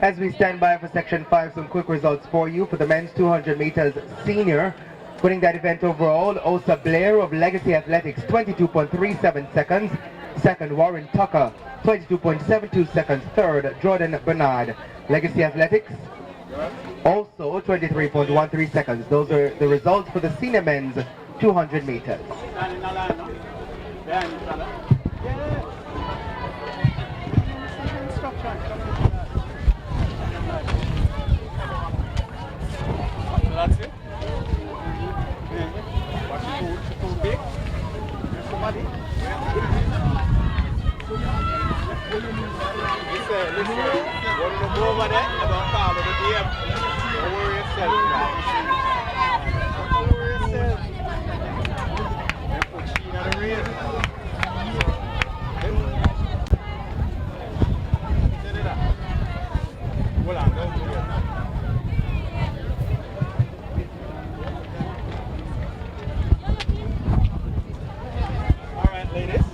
As we stand by for section 5, some quick results for you. For the men's 200 meters senior, winning that event overall, Osa Blair of Legacy Athletics, 22.37 seconds. Second, Warren Tucker, 22.72 seconds. Third, Jordan Bernard, Legacy Athletics, also 23.13 seconds. Those are the results for the senior men's 200 meters. That's it. What's too big? Somebody? Listen, when you go over there, I don't call it a game. Don't worry yourself, guys. Don't worry yourself. Then put she in the race. Hold on, don't do it. Ladies,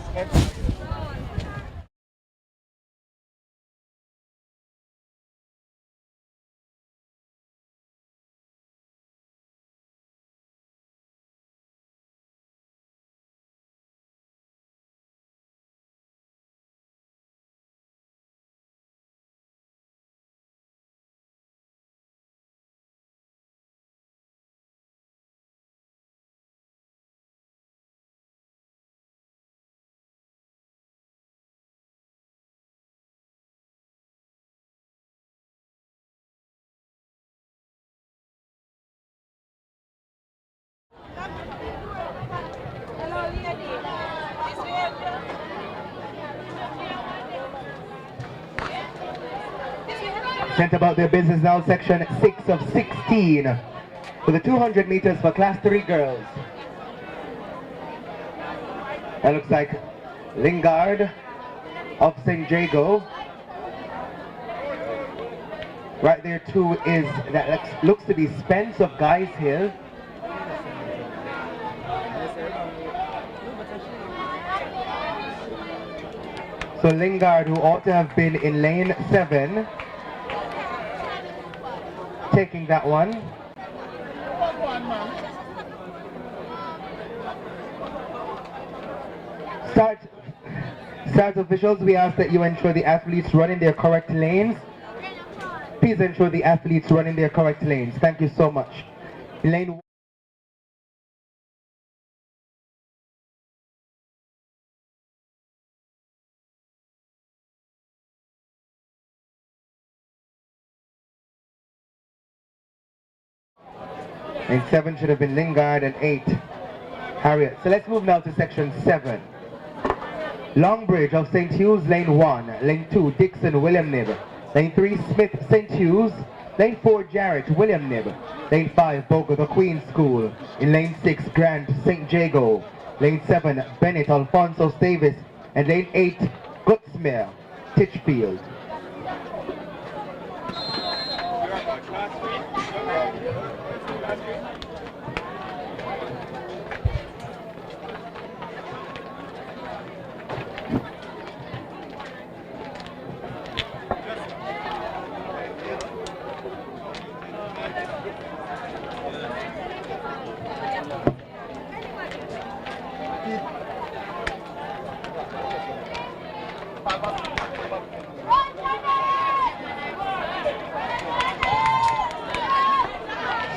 Sent about their business now, section 6 of 16 for the 200 meters for class 3 girls. That looks like Lingard of St. Jago. Right there too is, that looks to be Spence of Guys Hill. So Lingard, who ought to have been in lane 7, taking that one. Start officials, we ask that you ensure the athletes run in their correct lanes. Please ensure the athletes run in their correct lanes. Thank you so much. Lane and 7 should have been Lingard and 8 Harriet. So let's move now to section 7. Longbridge of St. Hughes, lane 1. Lane 2, Dixon, William Nib. Lane 3, Smith, St. Hughes. Lane 4, Jarrett, William Nib. Lane 5, Bogo, the Queen's School. In lane 6, Grant, St. Jago. Lane 7, Bennett, Alfonso Davis, and lane 8, Gutzmere, Titchfield.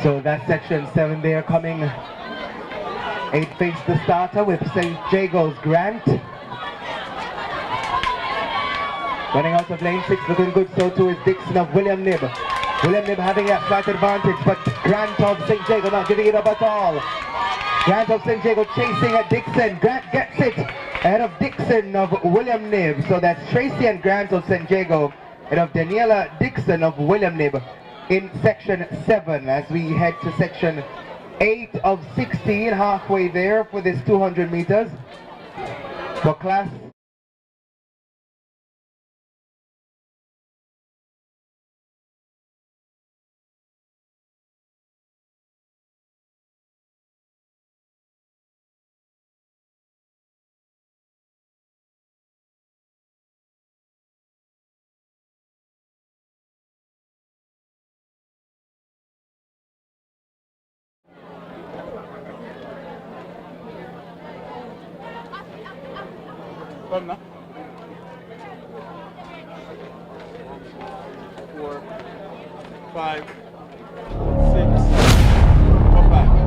So that's section 7 there coming. 8 face the starter with St. Jago's Grant. Running out of lane 6, looking good, so too is Dixon of William Nib. William Nib having that slight advantage, but Grant of St. Jago not giving it up at all. Grant of St. Jago chasing at Dixon. Grant gets it ahead of Dixon of William Nib. So that's Tracy and Grant of St. Jago ahead of Daniela Dixon of William Nib in section 7 as we head to section 8 of 16, halfway there for this 200 meters. For class Come now. 4, 5, 6, come back.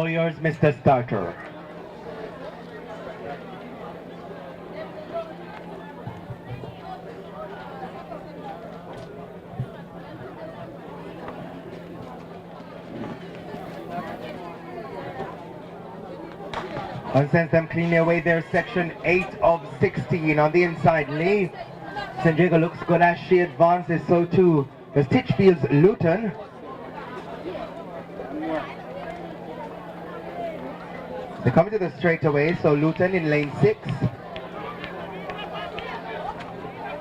all yours, Mr. Starter. And sends them cleanly away there, section 8 of 16 on the inside. Lee St. Jago looks good as she advances, so too does Titchfield's Luton. They come to the straightaway, so Luton in lane 6.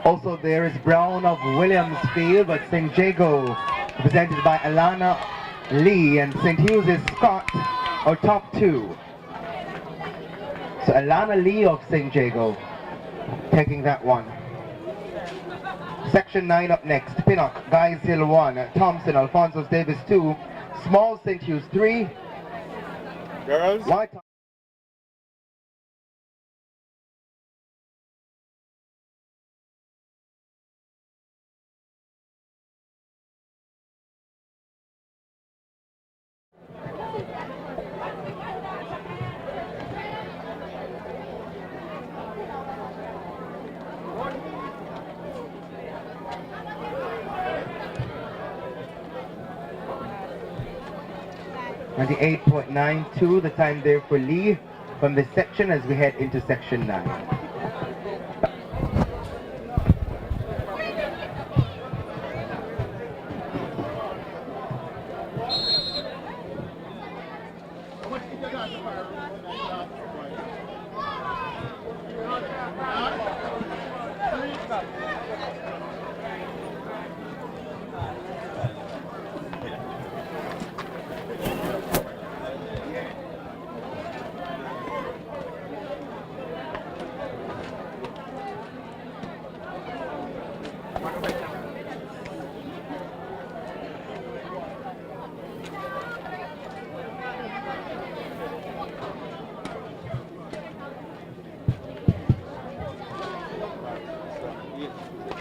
Also there is Brown of Williamsfield, but St. Jago represented by Alana Lee, and St. Hughes is Scott, our top 2. So Alana Lee of St. Jago taking that one. Section 9 up next. Pinnock, Guys Hill 1, Thompson, Alfonso Davis 2, Small St. Hughes 3, Girls? White. And the 8.92, the time there for Lee from this section as we head into section 9.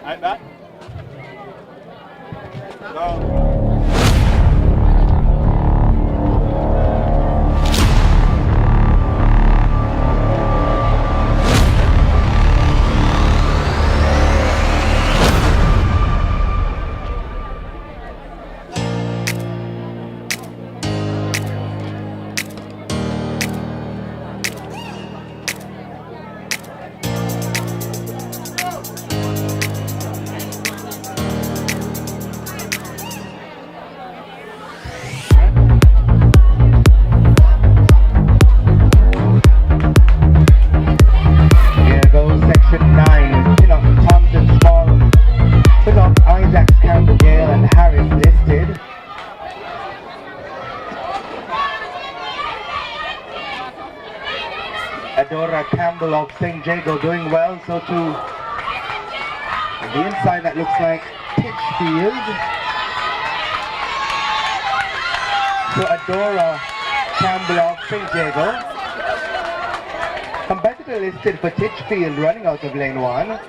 Like that? No. Campbell of St. Jago doing well, so too on the inside that looks like Titchfield. So Adora Campbell of St. Jago. Competitor listed for Titchfield running out of lane 1.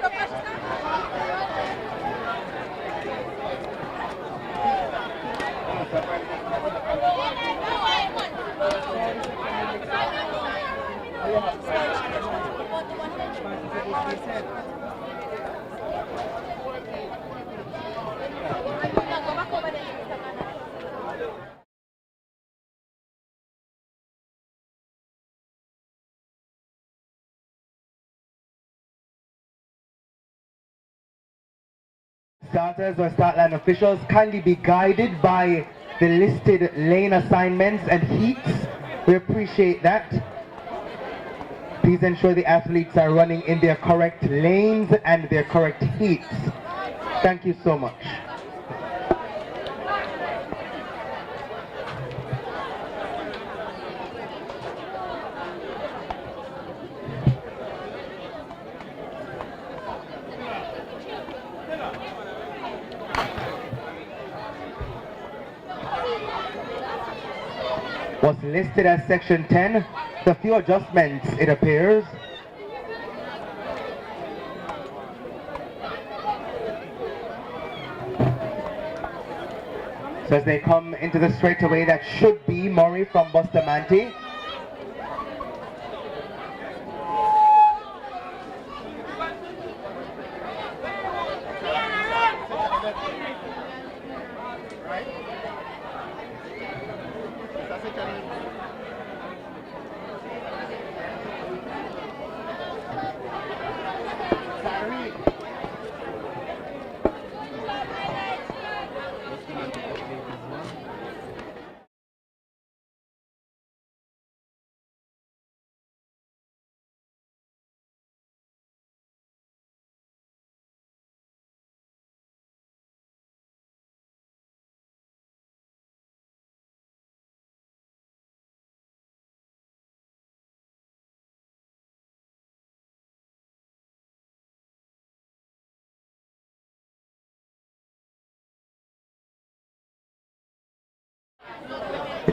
Starters or start line officials, kindly be guided by the listed lane assignments and heats. We appreciate that. Please ensure the athletes are running in their correct lanes and their correct heats. Thank you so much. Was listed as section 10. A few adjustments, it appears. So as they come into the straightaway, that should be Murray from Bustamante.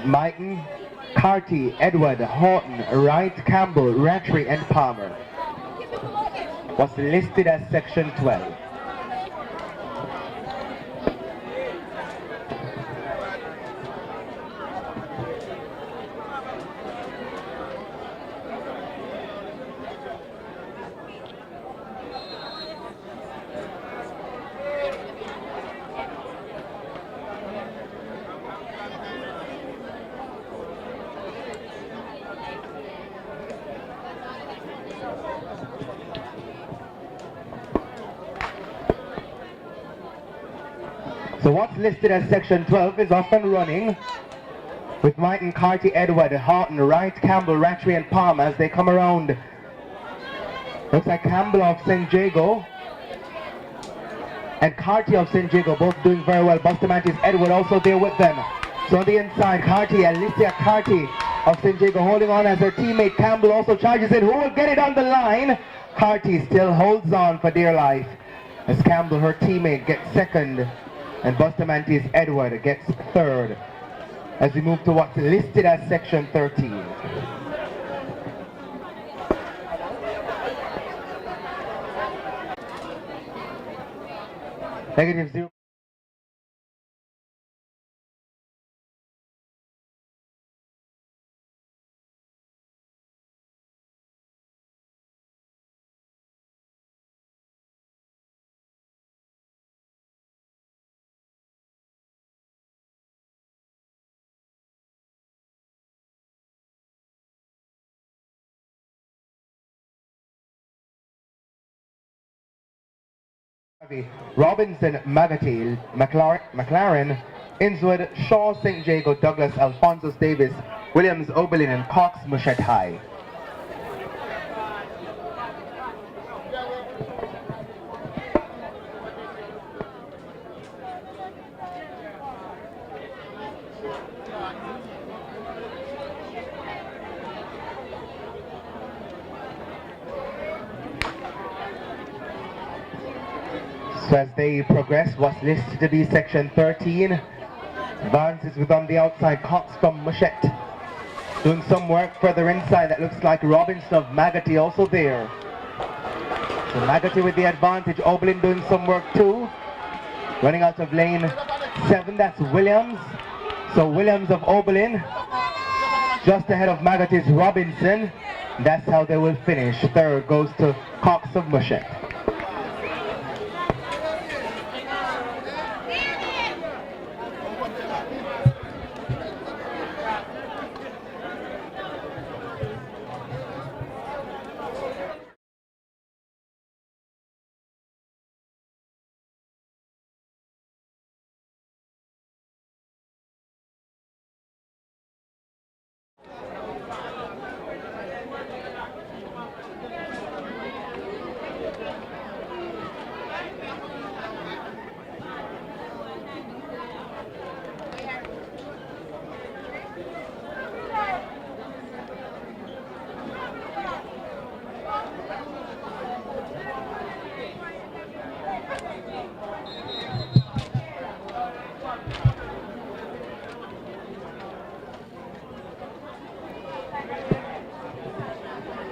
Mighton, Carty, Edward, Horton, Wright, Campbell, Rattray and Palmer. Was listed as section 12. So what's listed as section 12 is off and running with Mighton, Carty, Edward, Horton, Wright, Campbell, Rattray and Palmer as they come around. Looks like Campbell of St. Jago and Carty of St. Jago both doing very well. Bustamante's Edward also there with them. So on the inside, Carty, Alicia Carty of St. Jago holding on as her teammate Campbell also charges in. Who will get it on the line? Carty still holds on for dear life as Campbell, her teammate, gets second. And Bustamante's Edward gets third as we move to what's listed as section 13. Negative 0. Robinson, Magati, McLaren, Innswood, Shaw, St. Jago, Douglas, Alphonsus Davis, Williams, Oberlin, and Cox, Mushet High. So as they progress, what's listed to be section 13, Vance is with on the outside, Cox from Mushet. Doing some work further inside, that looks like Robinson of Magati also there. So Magati with the advantage, Oberlin doing some work too. Running out of lane 7, that's Williams. So Williams of Oberlin, just ahead of Magati's Robinson. That's how they will finish. Third goes to Cox of Mushet.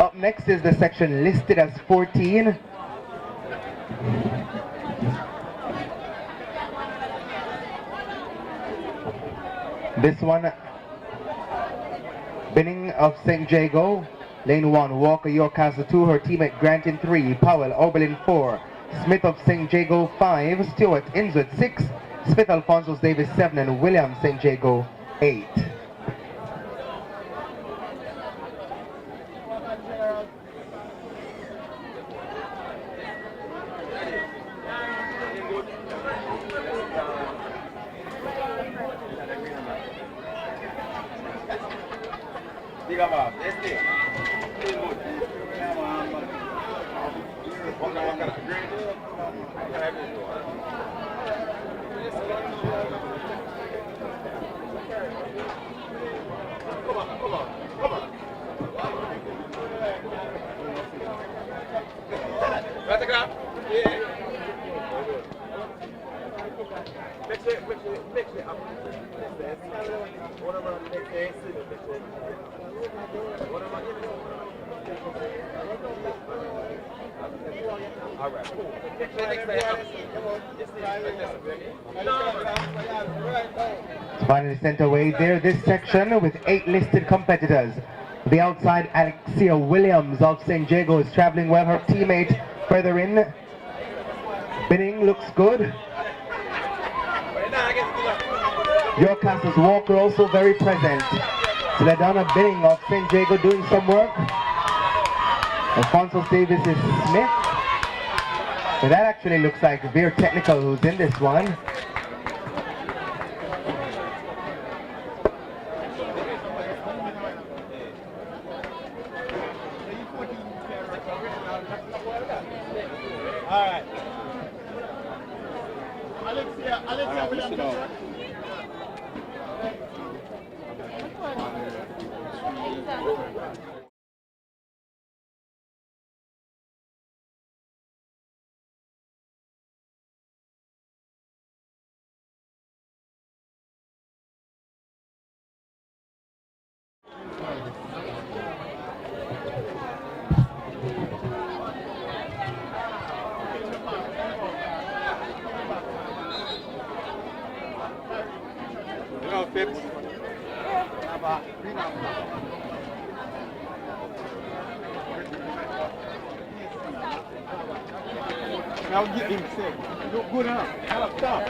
Up next is the section listed as 14. This one, Binning of St. Jago, lane 1, Walker Yorkcastle 2, her teammate Grant in 3, Powell, Oberlin 4, Smith of St. Jago 5, Stewart, Innswood 6, Smith, Alphonsus Davis 7, and Williams St. Jago 8. Finally sent away there, this section with 8 listed competitors. The outside, Alexia Williams of St. Jago is traveling well. Her teammate further in. Binning looks good. Yorkcastle's Walker also very present. Celadonna Binning of St. Jago doing some work. Alphonsus Davis is Smith. So that actually looks like Veer Technical who's in this one. Now get him sick. You look good enough. Stop.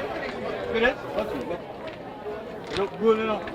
See this? You look good enough.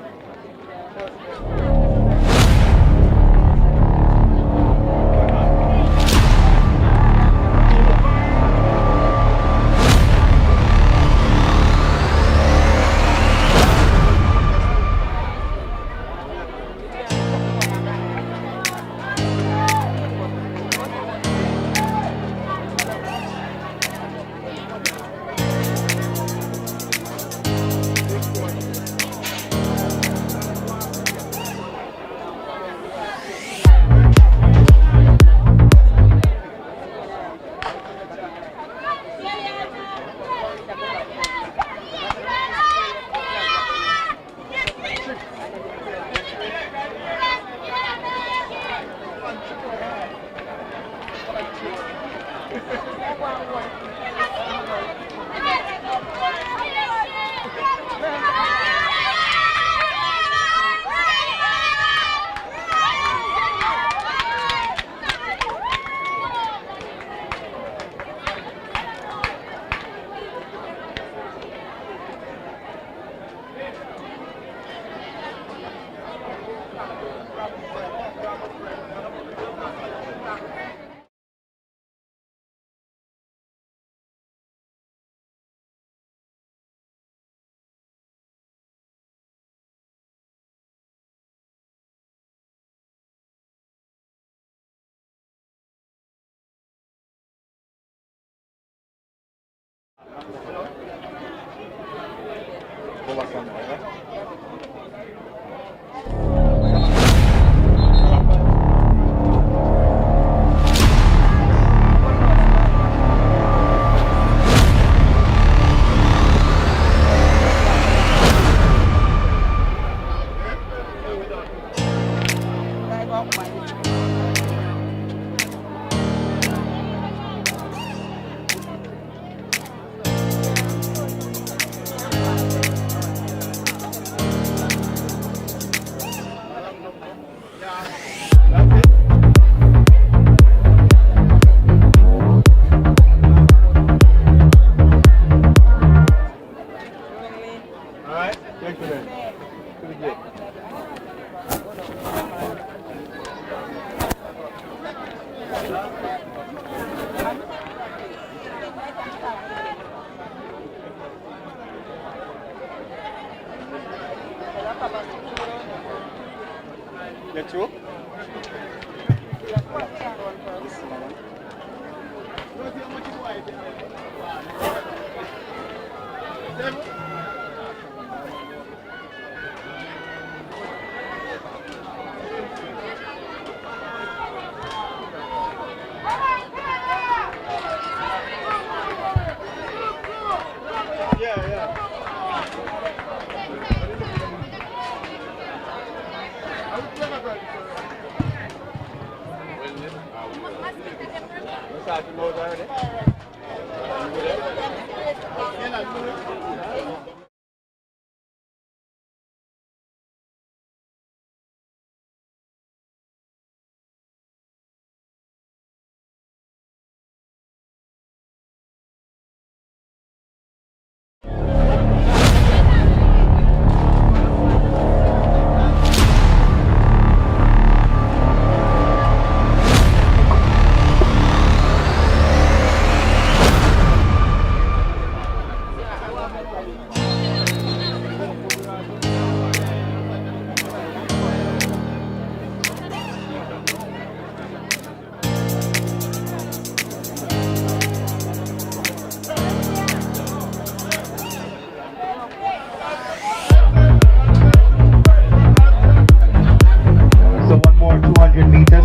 Get you?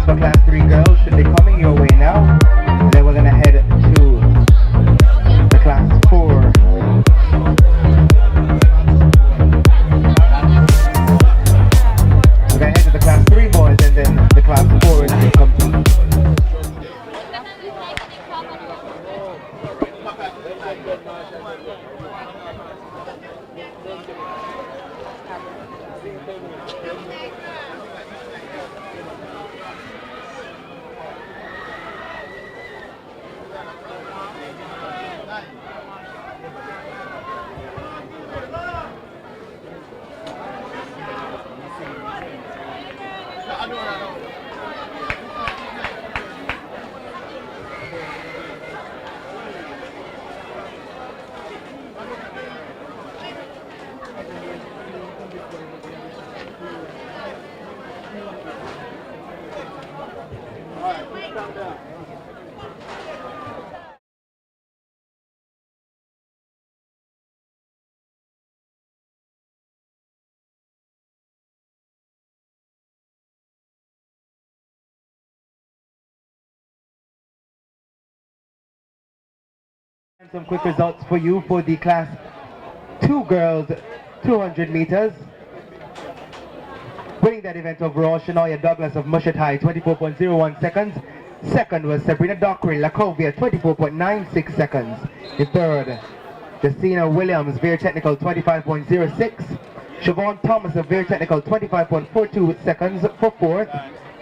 for class 3 girls should be coming your way now. And then we're going to head to the class 4. We're going to head to the class 3 boys and then the class 4 will compete. And some quick results for you for the class 2 girls 200 meters. Winning that event overall, Shania Douglas of Mushatai, 24.01 seconds. Second was Sabrina Dockery, Lacovia, 24.96 seconds. The third, Jacina Williams, Veer Technical, 25.06. Siobhan Thomas of Veer Technical, 25.42 seconds for fourth.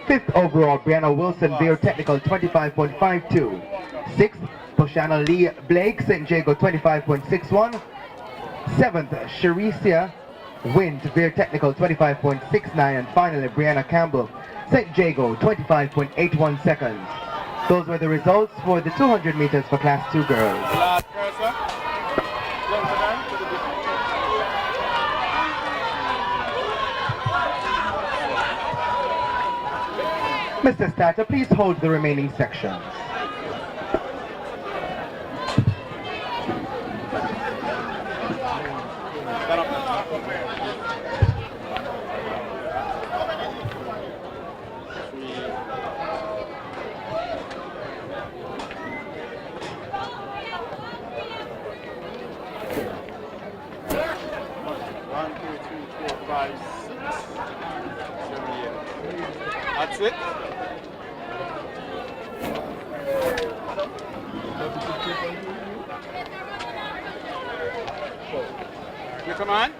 Fifth overall, Brianna Wilson, Veer Technical, 25.52. Sixth, Poshana Lee Blake, St. Jago, 25.61. Seventh, Sharicia Wind, Veer Technical, 25.69. And finally, Brianna Campbell, St. Jago, 25.81 seconds. Those were the results for the 200 meters for class 2 girls. Last person. Mr. Starter, please hold the remaining sections. That's it. You come on.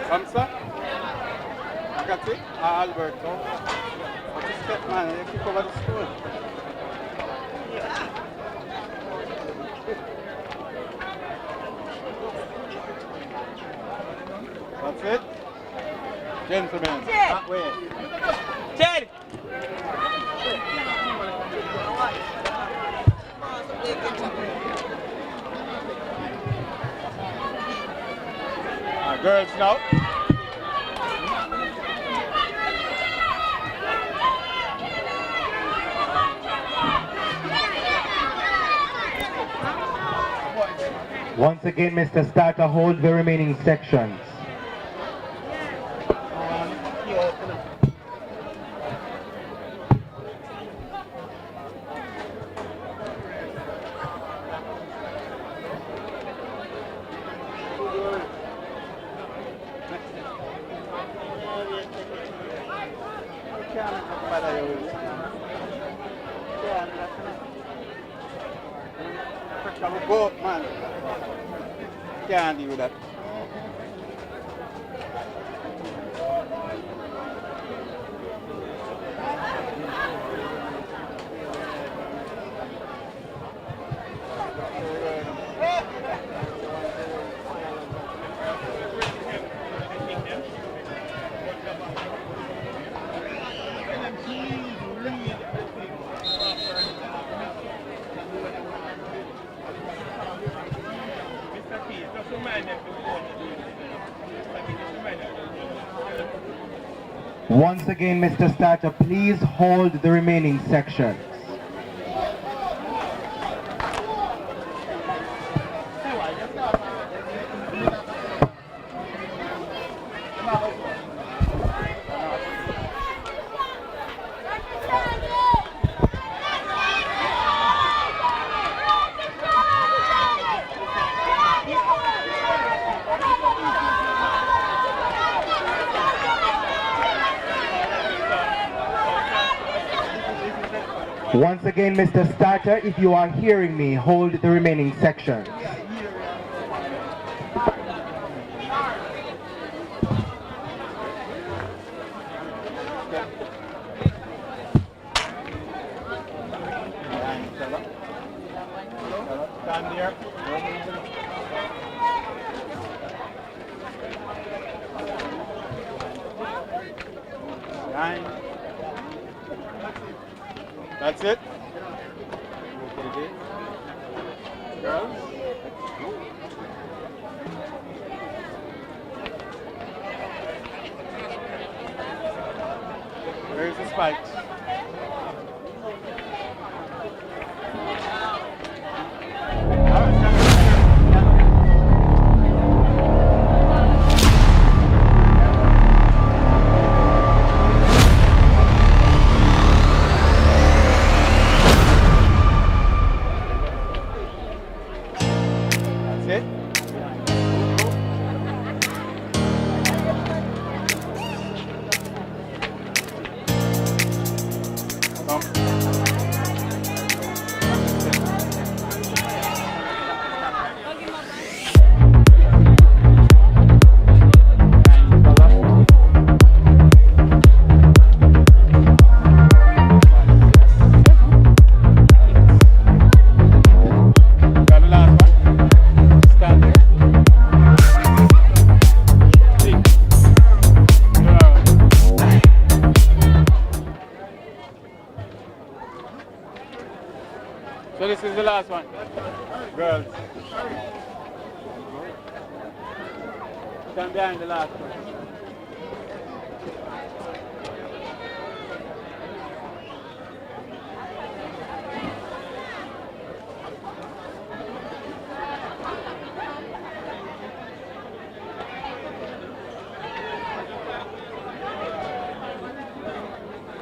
Come, sir. I got it. Alberto. Just step, man. You keep over the school. That's it. Gentlemen, that way. Ted! Girls now. Once again, Mr. Starter, hold the remaining sections. Go, man. Can't deal with that. Once again, Mr. Starter, please hold the remaining sections. Once again, Mr. Starter, if you are hearing me, hold the remaining sections. Stand here. Nine. That's it. Girls. Where's the spikes? So this is the last one. Girls. Stand behind the last one.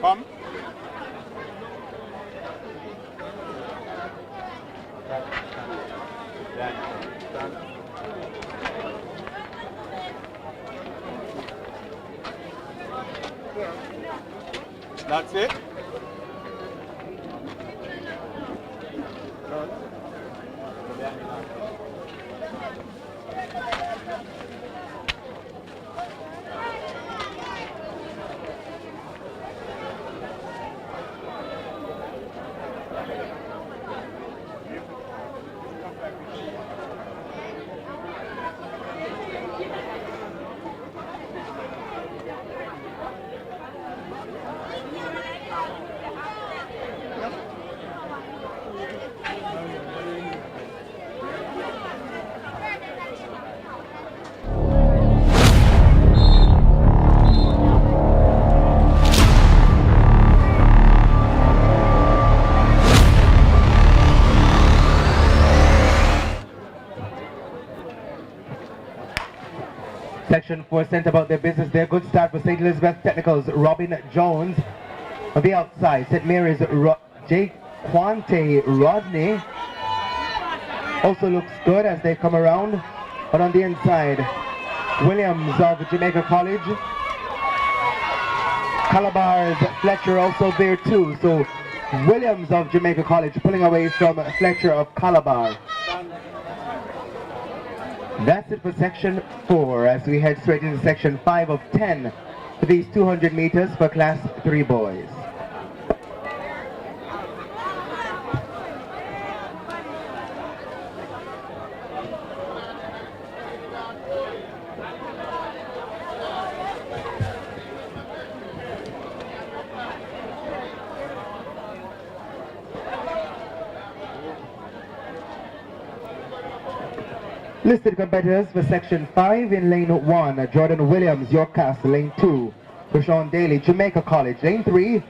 Come. That's it. Section 4 sent about their business there. Good start for St. Elizabeth Technicals. Robin Jones on the outside. St. Mary's Jake Quante Rodney also looks good as they come around. But on the inside, Williams of Jamaica College. Calabar's Fletcher also there too. So Williams of Jamaica College pulling away from Fletcher of Calabar. That's it for section 4 as we head straight into section 5 of 10 for these 200 meters for class 3 boys. Listed competitors for section 5 in lane 1, Jordan Williams, York Castle, lane 2, Rashawn Daly, Jamaica College, lane 3,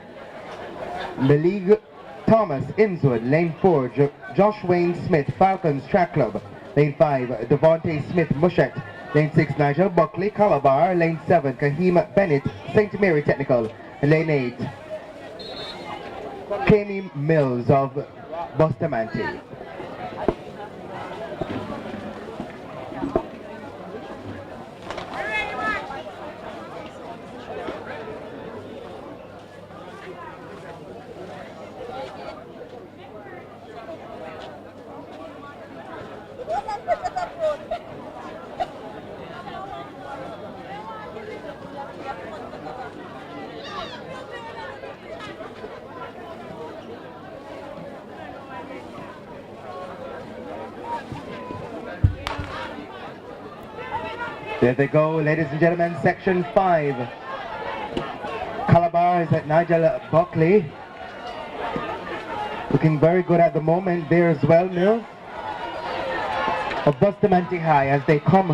Malik Thomas, Innswood, lane 4, Josh Wayne Smith, Falcons Track Club, lane 5, Devontae Smith, Mushet, lane 6, Nigel Buckley, Calabar, lane 7, Kahim Bennett, St. Mary Technical, and lane 8, Kami Mills of Bustamante. There they go, ladies and gentlemen, section 5. Calabars at Nigel Buckley. Looking very good at the moment there as well, Mills. Of Bustamante High as they come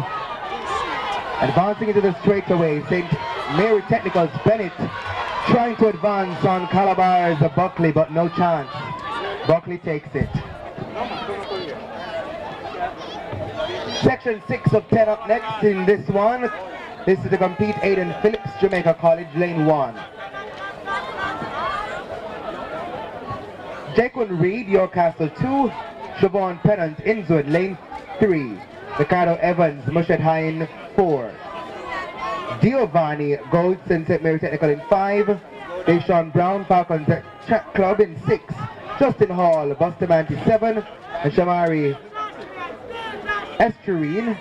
advancing into the straightaway. St. Mary Technicals Bennett trying to advance on Calabars Buckley, but no chance. Buckley takes it. Section 6 of 10 up next in this one. This is to compete Aiden Phillips, Jamaica College, lane 1. Jaquan Reed, Yorkcastle 2. Siobhan Pennant, Innswood, lane 3. Ricardo Evans, Mushet High in 4. Giovanni Goldson, St. Mary Technical in 5. Deshaun Brown, Falcons Track Club in 6. Justin Hall, Bustamante 7. And Shamari Esterine,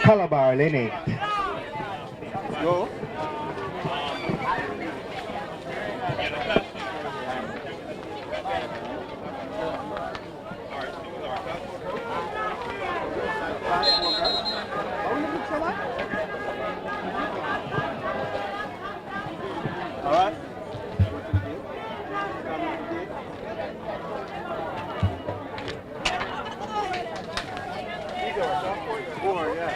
Calabar, lane 8. Go. All right. Four, yeah.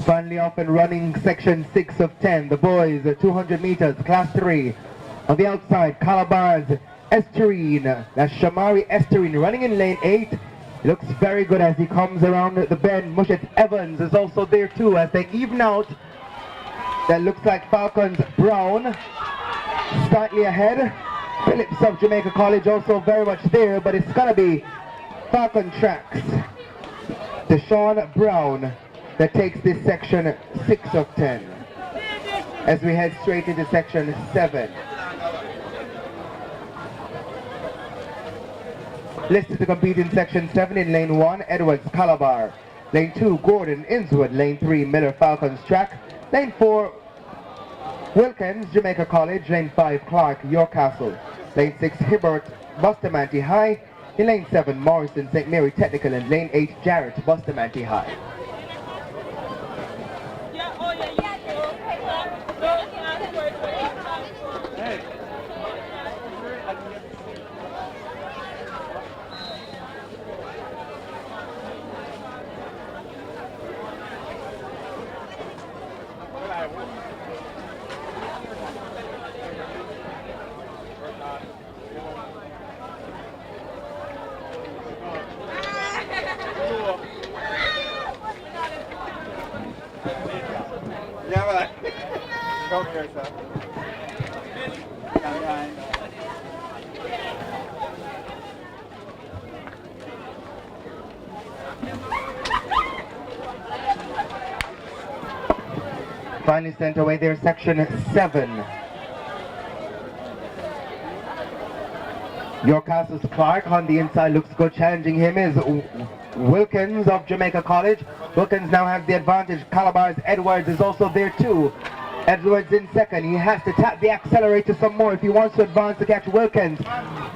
Finally off and running section 6 of 10. The boys, 200 meters, class 3. On the outside, Calabars Esterine. That's Shamari Esterine running in lane 8. He looks very good as he comes around the bend. Mushet Evans is also there too as they even out. That looks like Falcons Brown slightly ahead. Phillips of Jamaica College also very much there, but it's gonna be Falcon Tracks. Deshaun Brown that takes this section 6 of 10 as we head straight into section 7. Listed to compete in section 7 in lane 1, Edwards Calabar. Lane 2, Gordon Innswood. Lane 3, Miller Falcons Track. Lane 4, Wilkins Jamaica College. Lane 5, Clark Yorkcastle. Lane 6, Hibbert Bustamante High. In lane 7, Morrison St. Mary Technical. And lane 8, Jarrett Bustamante High. Yeah, well, come here, sir. Come behind. Finally sent away there, section 7. Yorkcastle's Clark on the inside looks good. Challenging him is Wilkins of Jamaica College. Wilkins now has the advantage. Calabar's Edwards is also there too. Edwards in second. He has to tap the accelerator some more if he wants to advance to catch Wilkins.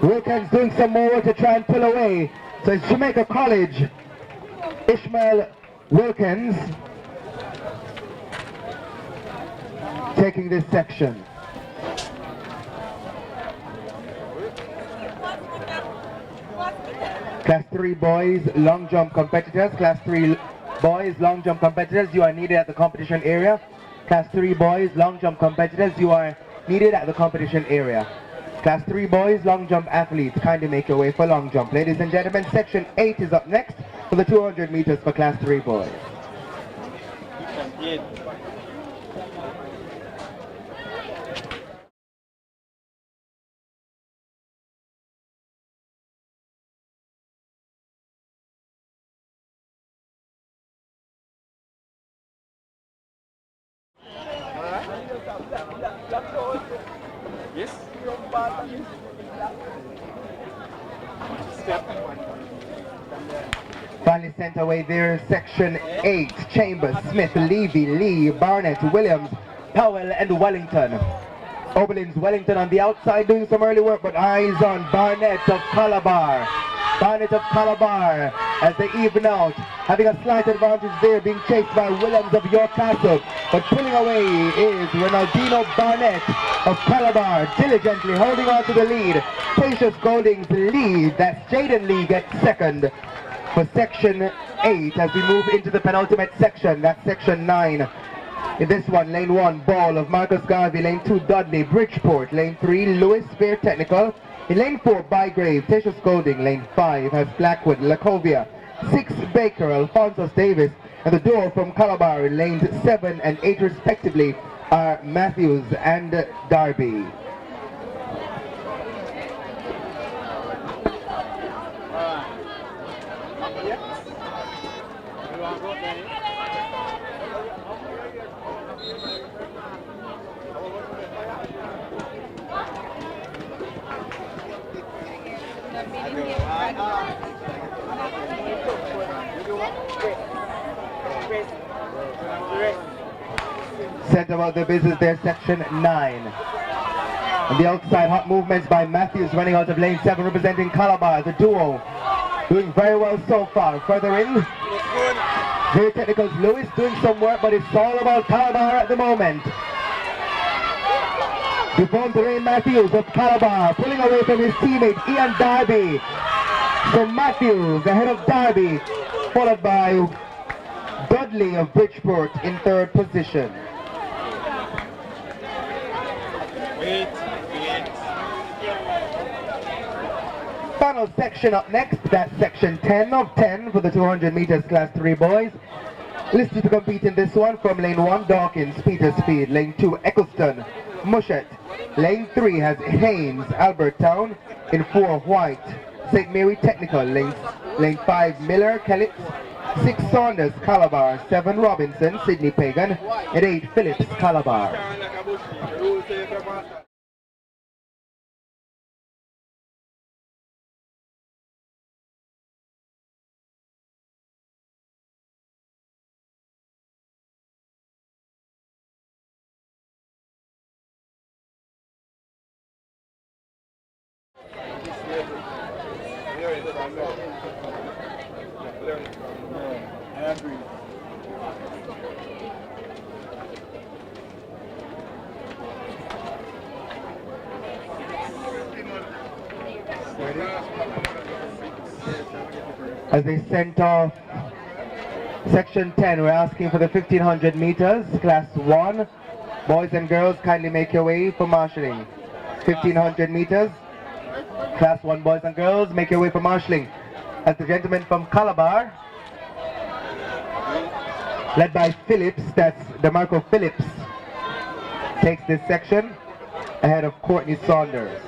Wilkins doing some more to try and pull away. So it's Jamaica College. Ishmael Wilkins taking this section. Class 3 boys long jump competitors. Class 3 boys long jump competitors, you are needed at the competition area. Class 3 boys long jump competitors, you are needed at the competition area. Class 3 boys long jump athletes, kindly make your way for long jump. Ladies and gentlemen, section 8 is up next for the 200 meters for class 3 boys. Finally sent away there, section 8, Chambers, Smith, Levy, Lee, Barnett, Williams, Powell, and Wellington. Oberlin's Wellington on the outside doing some early work, but eyes on Barnett of Calabar. Barnett of Calabar as they even out, having a slight advantage there, being chased by Williams of York Castle. But pulling away is Ronaldino Barnett of Calabar, diligently holding on to the lead. Patience Golding's lead, that's Jaden Lee gets second for section 8 as we move into the penultimate section, that's section 9. In this one, lane 1, Ball of Marcus Garvey, lane 2, Dudley, Bridgeport, lane 3, Lewis, Fair Technical. In lane 4, Bygrave, Tatius Golding, lane 5 has Blackwood, Lacovia, 6, Baker, Alphonsus Davis, and the duo from Calabar in lanes 7 and 8 respectively are Matthews and Darby. Set about the business there, section 9. On the outside, hot movements by Matthews running out of lane 7 representing Calabar, the duo doing very well so far. Further in, very technicals, Lewis doing some work, but it's all about Calabar at the moment. Before Ray Matthews of Calabar pulling away from his teammate Ian Darby. So Matthews ahead of Darby, followed by Dudley of Bridgeport in third position. Final section up next, that's section 10 of 10 for the 200 meters class 3 boys. Listed to compete in this one from lane 1, Dawkins, Petersfield, lane 2, Eccleston, Mushet, lane 3 has Haynes, Albertown, in 4, White, St. Mary Technical, lane 5, Miller, Kellett, 6, Saunders, Calabar, 7, Robinson, Sydney Pagan, and 8, Phillips, Calabar. I agree. As they sent off section 10, we're asking for the 1500 meters, class 1. Boys and girls, kindly make your way for marshalling. 1500 meters, class 1 boys and girls, make your way for marshalling. As the gentleman from Calabar, led by Phillips, that's DeMarco Phillips, takes this section ahead of Courtney Saunders.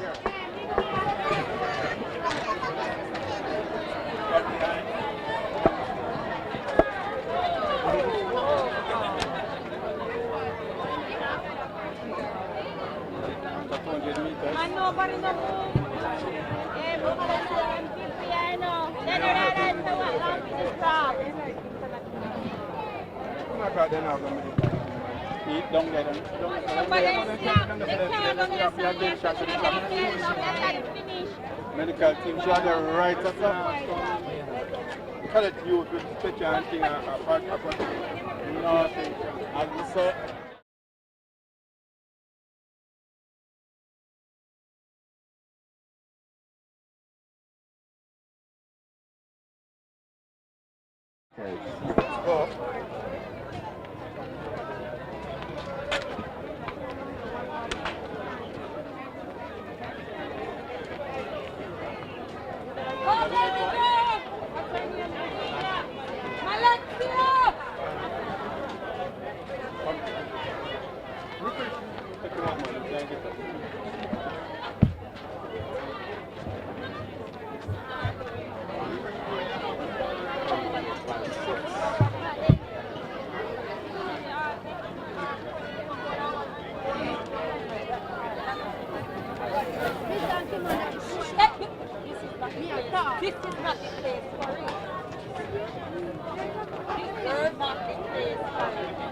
Medical team, she had the right of credit youth with special thing apart from nothing. And so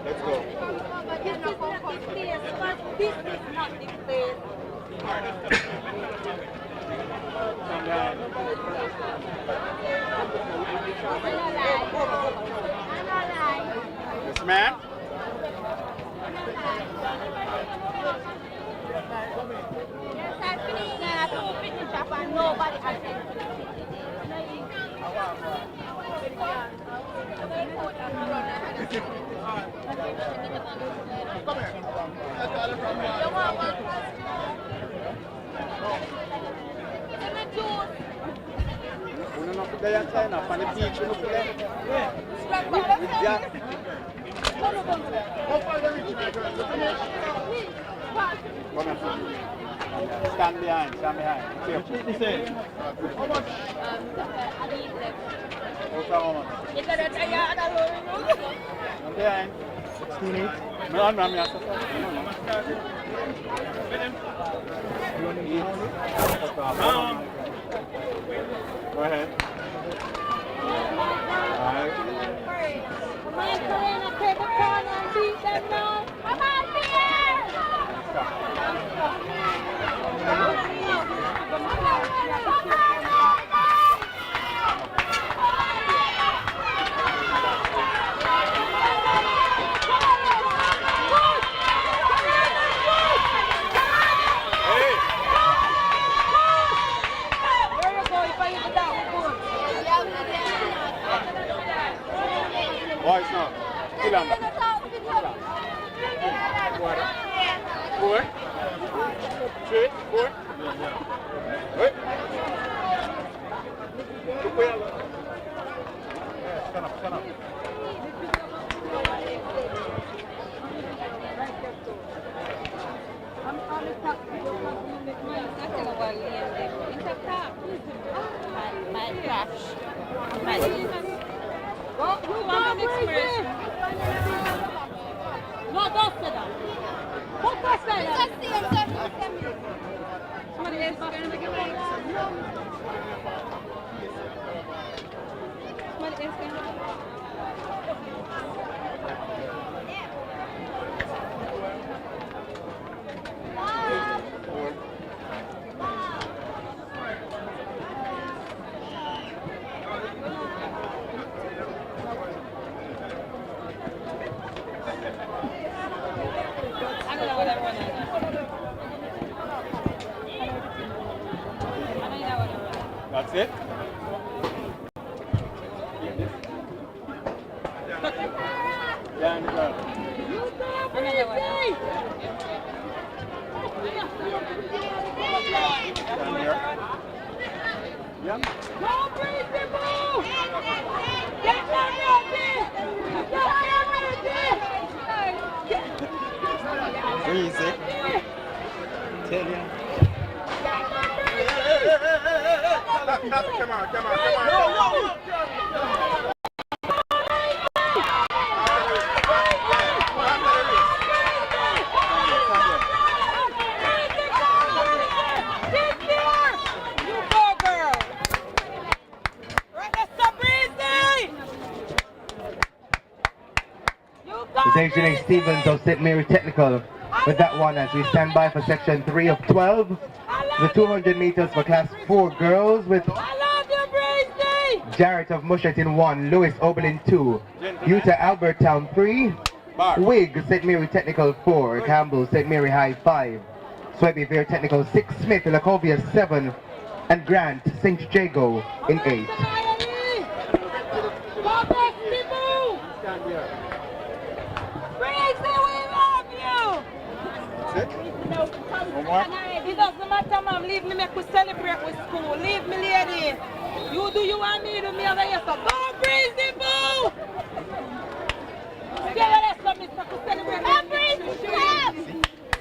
Let's go. Come down. Yes, ma'am. Uno no put that inside now. On the beach, uno put that. Yeah. Come here. Stand behind. Stand behind. How much? How much? Behind. 16.8. Go ahead. Alright. Come on, Karina, take a corner and beat them now. Come on, Boys now. Still on that. Four. Straight. Four. Wait. Stand up. my gosh. No, don't sit down. What was that? Somebody else is going to make a break. Somebody else is going to make a That's it? Yeah, and go. Stand here. Yeah. Go crazy, boo! Get them ready! Easy. Tell you. Come on. Section Stevens of St. Mary Technical with that one as we stand by for section 3 of 12. The 200 meters for class 4 girls with Jarrett of Mushat in 1, Lewis Oberlin 2, Utah Albertown 3, Wig St. Mary Technical 4, Campbell St. Mary High 5, Swebby Bear Technical 6, Smith Lacovia 7, and Grant St. Jago in 8. It doesn't matter, ma'am. Leave me, make we celebrate with school. Leave me, lady. You do you and me do me over here. So go crazy, boo! Stay with us, Mr. To celebrate. Go crazy,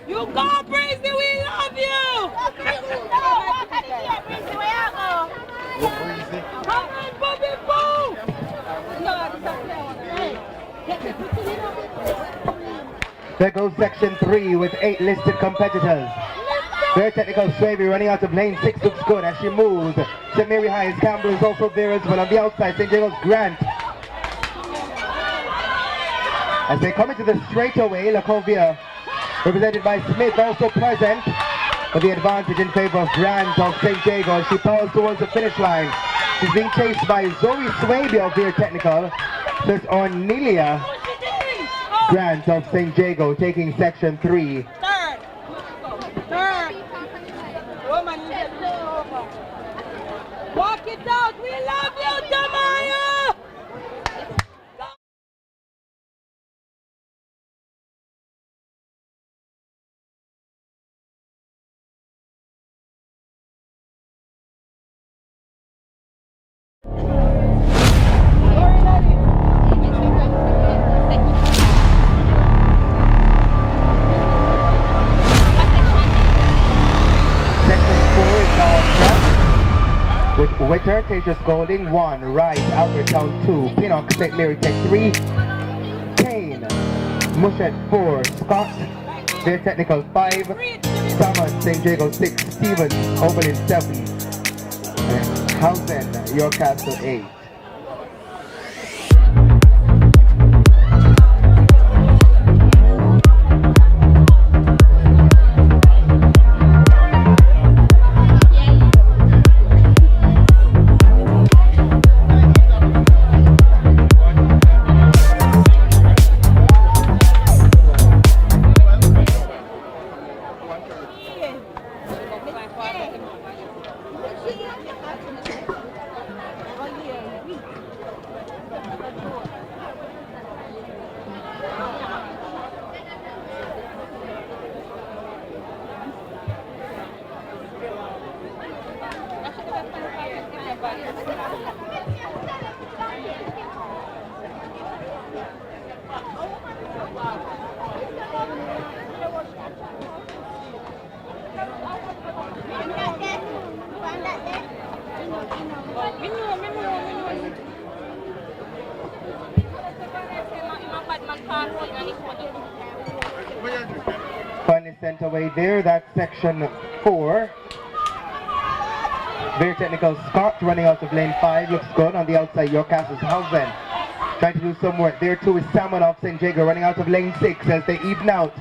you go crazy, we love you! Go crazy, walk out of here, crazy, where you go? Come on, Bobby, boo! No, There goes section 3 with 8 listed competitors. Very technical Swavey running out of lane 6 looks good as she moves. St. Mary High's Campbell is also there as well on the outside. St. Jacob's Grant. As they come into the straightaway, Lacovia, represented by Smith, also present for the advantage in favor of Grant of St. Jago. She powers towards the finish line. She's being chased by Zoe Swaby of Veer Technical. So it's Ornelia Grant of St. Jago taking section 3. Third. Woman, you get over. Walk it out. We love you, Tamaya. With Witter, Tejas Golding 1, Wright, Albert Town 2, Pinnock, St. Mary Tech 3, Kane, Mushet 4, Scott, Veer Technical 5, Salmon, St. Jago 6, Stevens, Oberlin 7, and Housen, Yorkcastle 8. Finally sent away there, that's section 4. Very technical Scott running out of lane 5, looks good on the outside. Yorkcastle's Housen trying to do some work. There too is Salmon of St. Jago running out of lane 6 as they even out.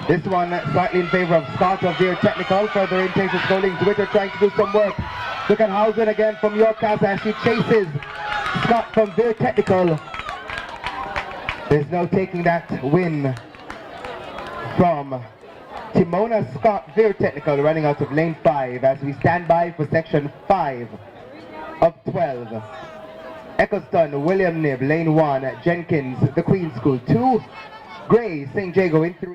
This one slightly in favor of Scott of Veer Technical. Further in Tejas Golding, Twitter trying to do some work. Look at Housen again from Yorkcastle as she chases Scott from Veer Technical. There's no taking that win from Timona Scott, Veer Technical, running out of lane 5 as we stand by for section 5 of 12. Eccleston, William Nib, lane 1, Jenkins, the Queen School 2, Gray, St. Jago in 3.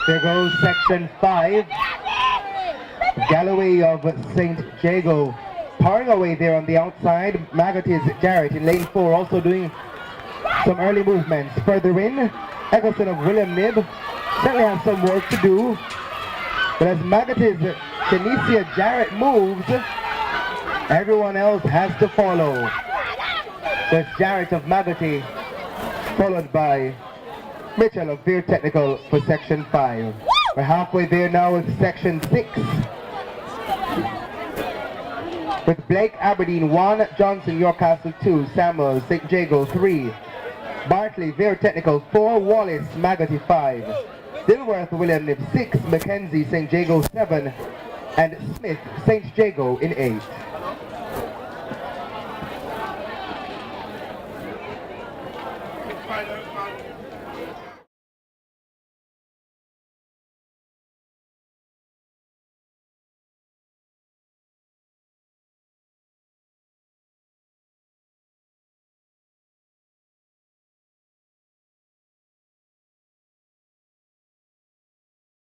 There goes section 5. Galloway of St. Jago powering away there on the outside. Maggot is Jarrett in lane 4 also doing some early movements. Further in, Eccleston of William Nib certainly has some work to do. But as Maggot is Kenesia Jarrett moves, everyone else has to follow. So it's Jarrett of Maggoty followed by Mitchell of Veer Technical for section 5. We're halfway there now with section 6. with Blake Aberdeen 1, Johnson Yorkcastle 2, Samuel St. Jago 3, Bartley Very Technical 4, Wallace Magotty 5, Dilworth William Nib 6, Mackenzie St. Jago 7, and Smith St. Jago in 8.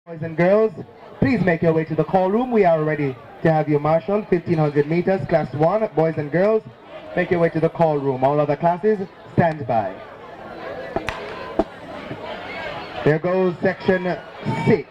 Boys and girls, please make your way to the call room. We are ready to have you marshaled. 1500 meters, class 1. Boys and girls, make your way to the call room. All other classes, stand by. There goes section 6.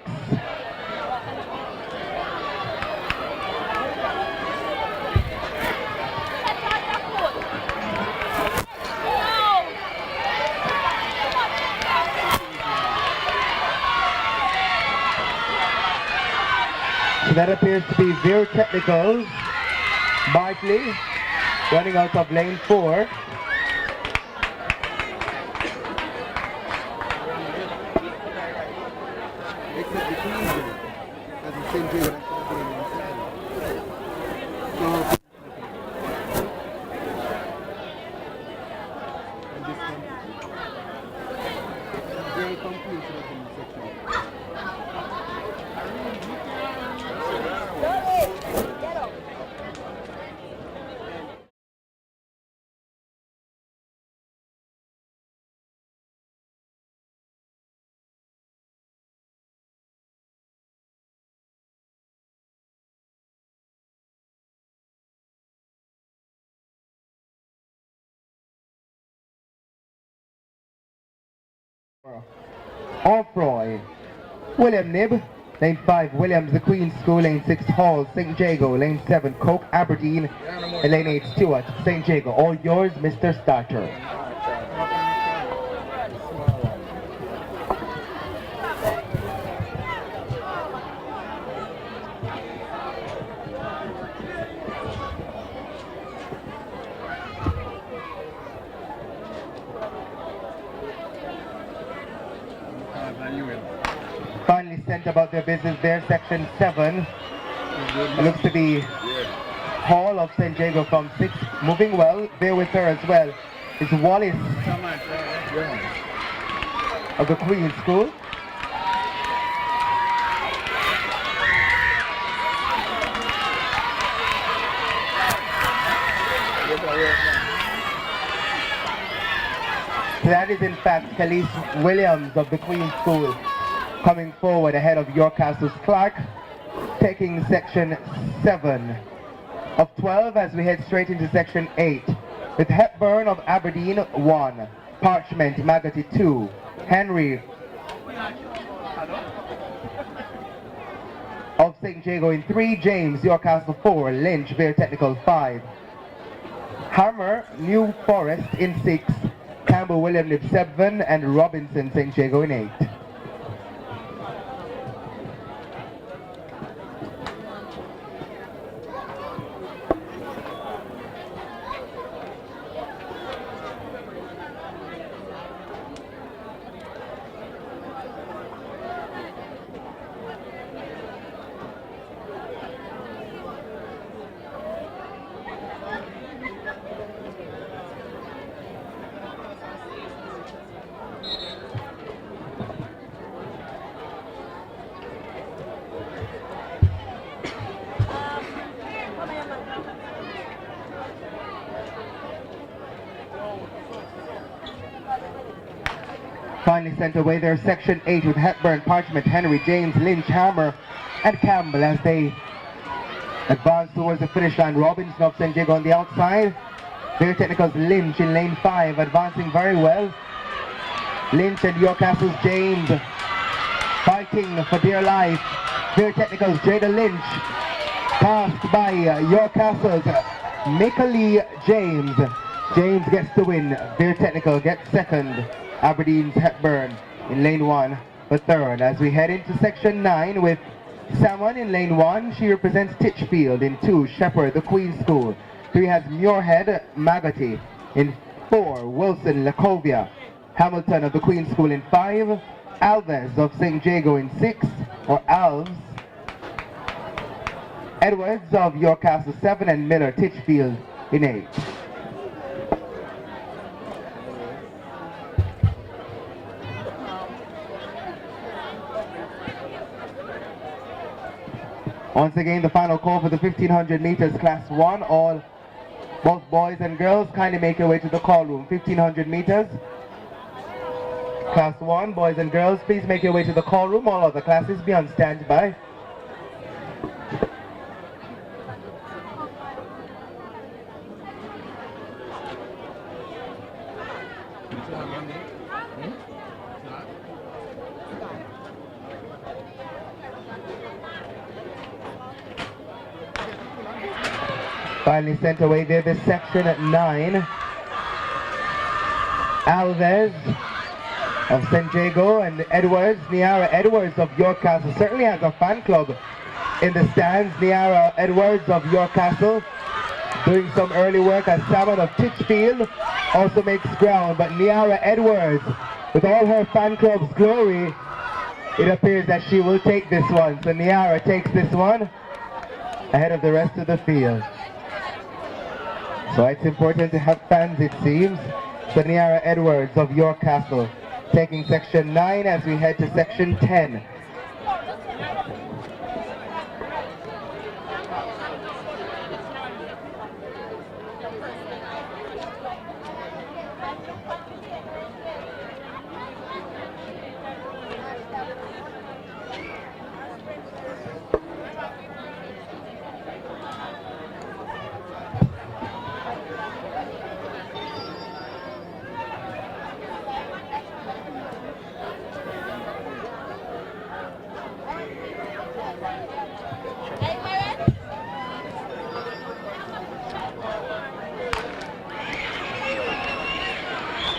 So that appears to be Very Technical, Bartley, running out of lane 4. Offroy, William Nib, lane 5, Williams the Queen's School, lane 6, Hall, St. Jago, lane 7, Coke Aberdeen, and lane 8, Stewart, St. Jago. All yours, Mr. Starter. Finally sent about their business there, section 7. It looks to be Hall of St. Jago from 6, moving well. There with her as well is Wallace of the Queen's School. That is in fact Khalees Williams of the Queen's School coming forward ahead of Yorkcastle's Clark, taking section 7 of 12 as we head straight into section 8 with Hepburn of Aberdeen 1, Parchment Magotty 2, Henry of St. Jago in 3, James Yorkcastle 4, Lynch Very Technical 5, Hammer New Forest in 6, Campbell William Nib 7, and Robinson St. Jago in 8. Finally sent away there, section 8 with Hepburn, Parchment, Henry, James, Lynch, Hammer, and Campbell as they advance towards the finish line. Robinson of St. Jago on the outside. Very Technical's Lynch in lane 5, advancing very well. Lynch and Yorkcastle's James fighting for dear life. Very Technical's Jada Lynch passed by Yorkcastle's Lee James. James gets the win. Very Technical gets second. Aberdeen's Hepburn in lane 1 for third as we head into section 9 with Salmon in lane 1, she represents Titchfield. In 2, Shepherd, the Queen School. 3 has Muirhead, Magotty. In 4, Wilson, Lacovia. Hamilton of the Queen School in 5. Alves of St. Jago in 6, or Alves. Edwards of York Castle 7, and Miller, Titchfield in 8. Once again, the final call for the 1500 meters class 1. Both boys and girls, kindly make your way to the call room. 1500 meters. Class 1, boys and girls, please make your way to the call room. All other classes be on standby. Finally sent away there, this section at 9. Alves of St. Jago and Edwards, Niara Edwards of York Castle certainly has a fan club in the stands. Niara Edwards of York Castle doing some early work as Salmon of Titchfield also makes ground, but Niara Edwards, with all her fan club's glory, it appears that she will take this one. So Niara takes this one ahead of the rest of the field. So it's important to have fans, it seems. So Niara Edwards of York Castle taking section 9 as we head to section 10.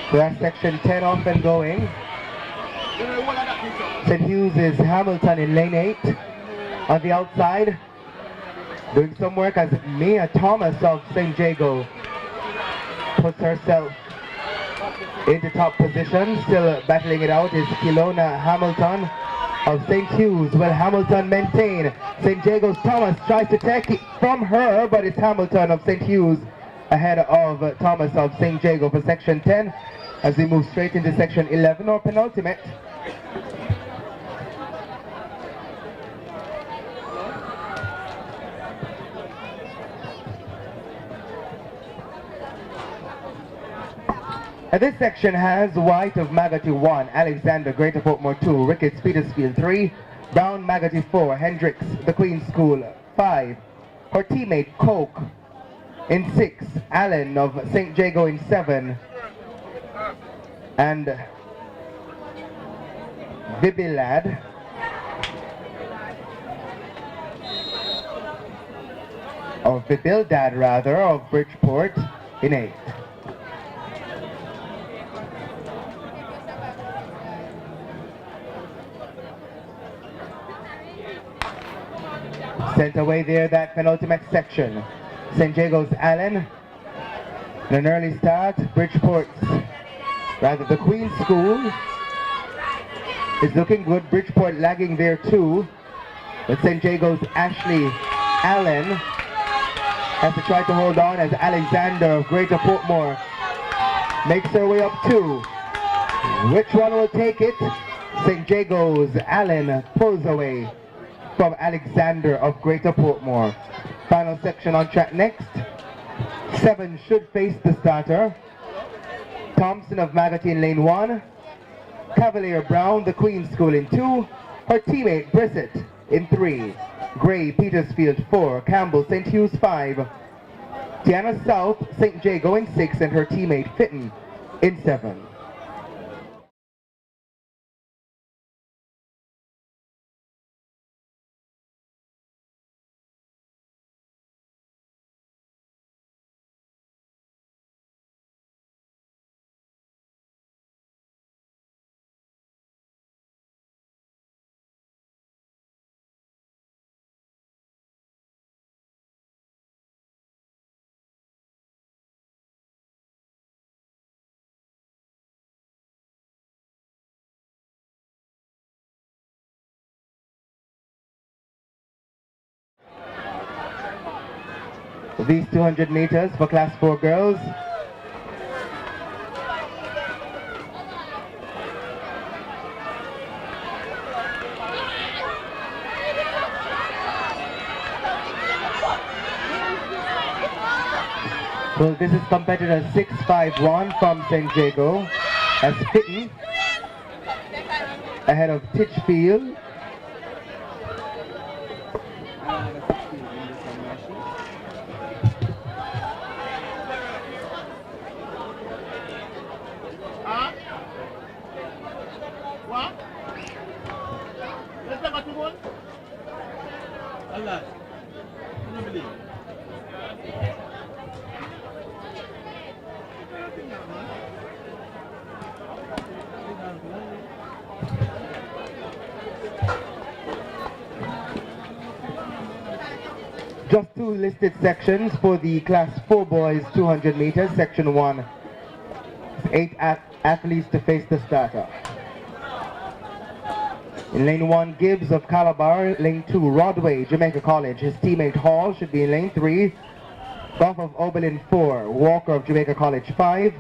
So that's section 10 off and going. St. Hughes is Hamilton in lane 8. On the outside, doing some work as Mia Thomas of St. Jago puts herself into top position. Still battling it out is Kilona Hamilton of St. Hughes. Will Hamilton maintain? St. Jago's Thomas tries to take it from her, but it's Hamilton of St. Hughes ahead of Thomas of St. Jago for section 10 as we move straight into section 11 or penultimate. And this section has White of Magotty 1, Alexander Greater Portmore 2, Ricketts Petersfield 3, Brown Magotty 4, Hendricks the Queen School 5, her teammate Coke in 6, Allen of St. Jago in 7, and Bibilad or Bibildad rather of Bridgeport in 8. Sent away there that penultimate section. St. Jago's Allen in an early start. Bridgeport's, rather the Queen School is looking good. Bridgeport lagging there too. But St. Jago's Ashley Allen has to try to hold on as Alexander of Greater Portmore makes her way up too. Which one will take it? St. Jago's Allen pulls away from Alexander of Greater Portmore. Final section on track next. 7 should face the starter. Thompson of Magotty in lane 1. Cavalier Brown, the Queen School in 2. Her teammate Brissett in 3. Gray Petersfield 4. Campbell St. Hughes 5. Tiana South St. Jago in 6 and her teammate Fitton in 7. these 200 meters for Class 4 girls. So this is competitor 651 from St. Jago as Fitton ahead of Titchfield. What? Let's have a two-one. Allah. I don't believe. Just two listed sections for the Class 4 boys 200 meters. Section 1, 8 athletes to face the starter. In lane 1, Gibbs of Calabar. Lane 2, Rodway, Jamaica College. His teammate Hall should be in lane 3. Goff of Oberlin 4, Walker of Jamaica College 5.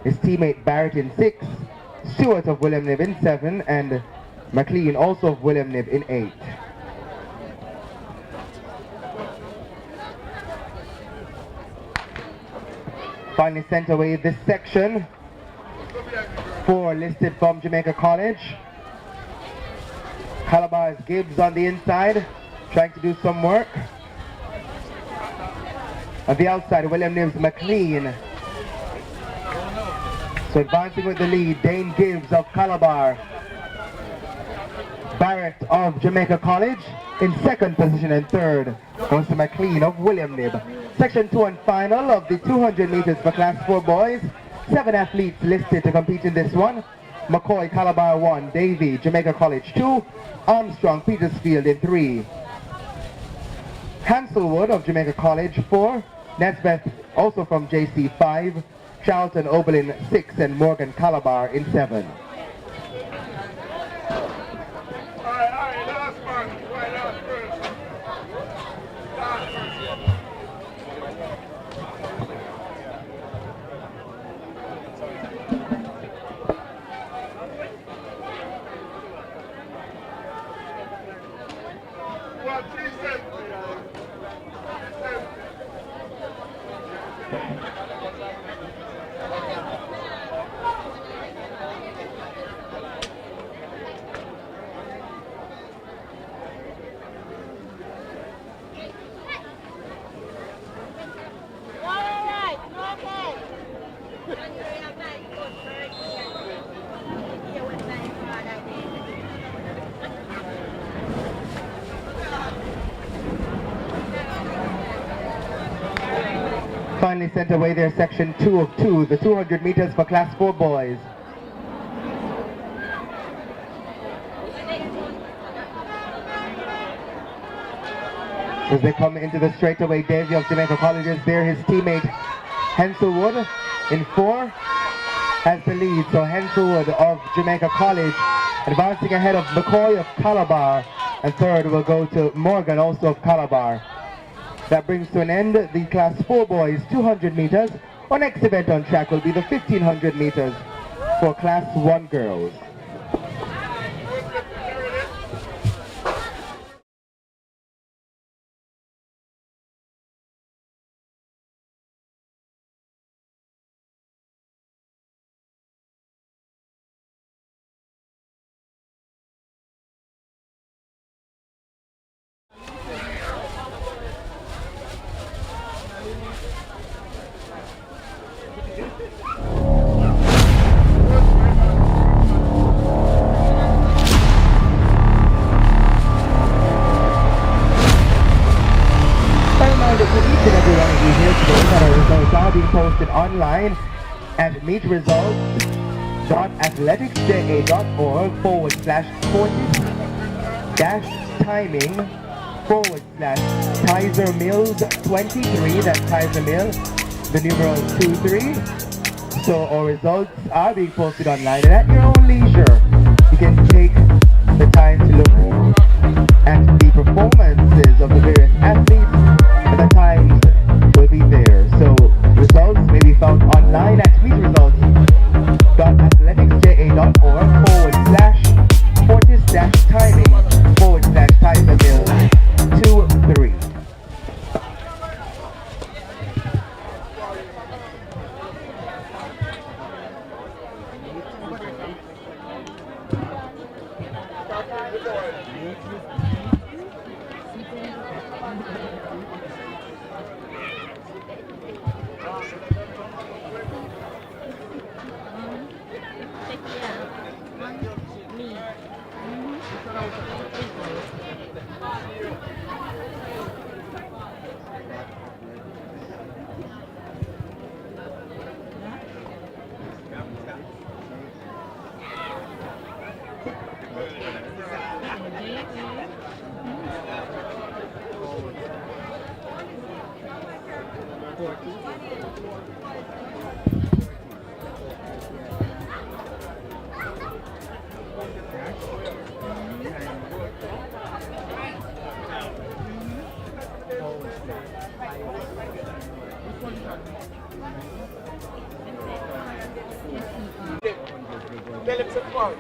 His teammate Barrett in 6. Stewart of William Nib in 7. And McLean also of William Nib in 8. Finally sent away this section. 4 listed from Jamaica College. Calabar's Gibbs on the inside, trying to do some work. On the outside, William Nib's McLean. So advancing with the lead, Dane Gibbs of Calabar. Barrett of Jamaica College in second position, and third goes to McLean of William Nib. Section 2 and final of the 200 meters for Class 4 boys. 7 athletes listed to compete in this one. McCoy, Calabar 1, Davy, Jamaica College 2, Armstrong, Petersfield in 3. Hanselwood of Jamaica College 4, Nesbeth also from JC 5, Charlton Oberlin 6, and Morgan Calabar in 7. Alright, last one. Last first. Last first. What, 370? Finally sent away their section 2 of 2, the 200 meters for Class 4 boys. As they come into the straightaway, Davy of Jamaica College is there. His teammate Henselwood in 4 has the lead. So Henselwood of Jamaica College advancing ahead of McCoy of Calabar, and third will go to Morgan, also of Calabar. That brings to an end the Class 4 boys 200 meters. Our next event on track will be the 1500 meters for Class 1 girls. Being posted online at meetresults.athleticsja.org/courses-timing/Tyser-Mills 23, that's Tyser-Mills, the numeral 23. So our results are being posted online, and at your own leisure, you can take the time to look at the performances of the various athletes and the times Tell him some more.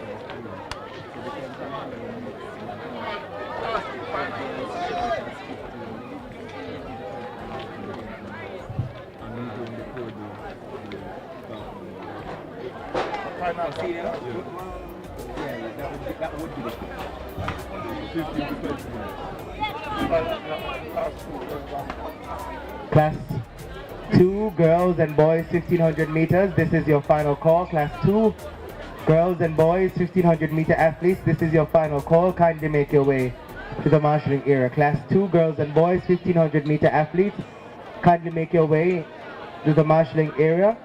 Class 2, girls and boys, 1500 meters. This is your final call. Class 2, girls and boys, 1500 meter athletes. This is your final call. Kindly make your way to the marshalling area. Class 2, girls and boys, 1500 meter athletes. Kindly make your way to the marshalling area.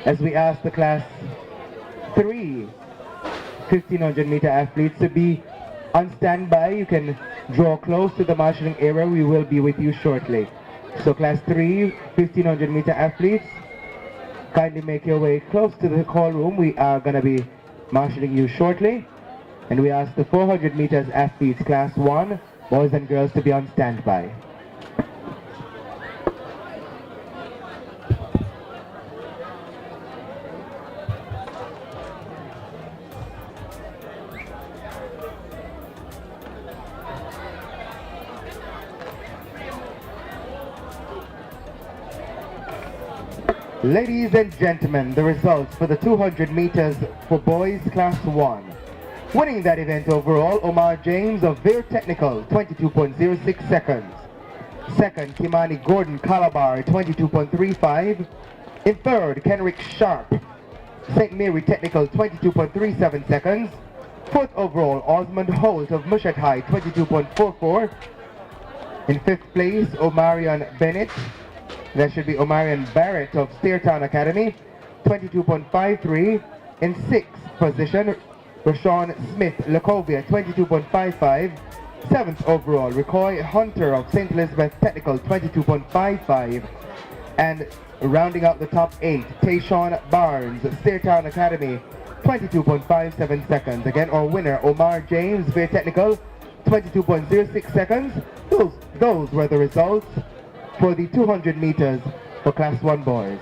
As we ask the class 3, 1500 meter athletes to be on standby. You can draw close to the marshalling area. We will be with you shortly. So class 3, 1500 meter athletes, kindly make your way close to the call room. We are going to be marshalling you shortly. And we ask the 400 meters athletes, class 1, boys and girls, to be on standby. Ladies and gentlemen, the results for the 200 meters for boys class 1. Winning that event overall, Omar James of Veer Technical, 22.06 seconds. Second, Kimani Gordon Calabar, 22.35. In third, Kenrick Sharp, St. Mary Technical, 22.37 seconds. Fourth overall, Osmond Holt of Mushat High, 22.44. In fifth place, Omarion Bennett. That should be Omarion Barrett of Steertown Academy, 22.53. In sixth position, Rashawn Smith Lacovia, 22.55. Seventh overall, Recoy Hunter of St. Elizabeth Technical, 22.55. And rounding out the top 8, Tayshawn Barnes, Steertown Academy, 22.57 seconds. Again, our winner, Omar James, Veer Technical, 22.06 seconds. Those were the results for the 200 meters for class 1 boys.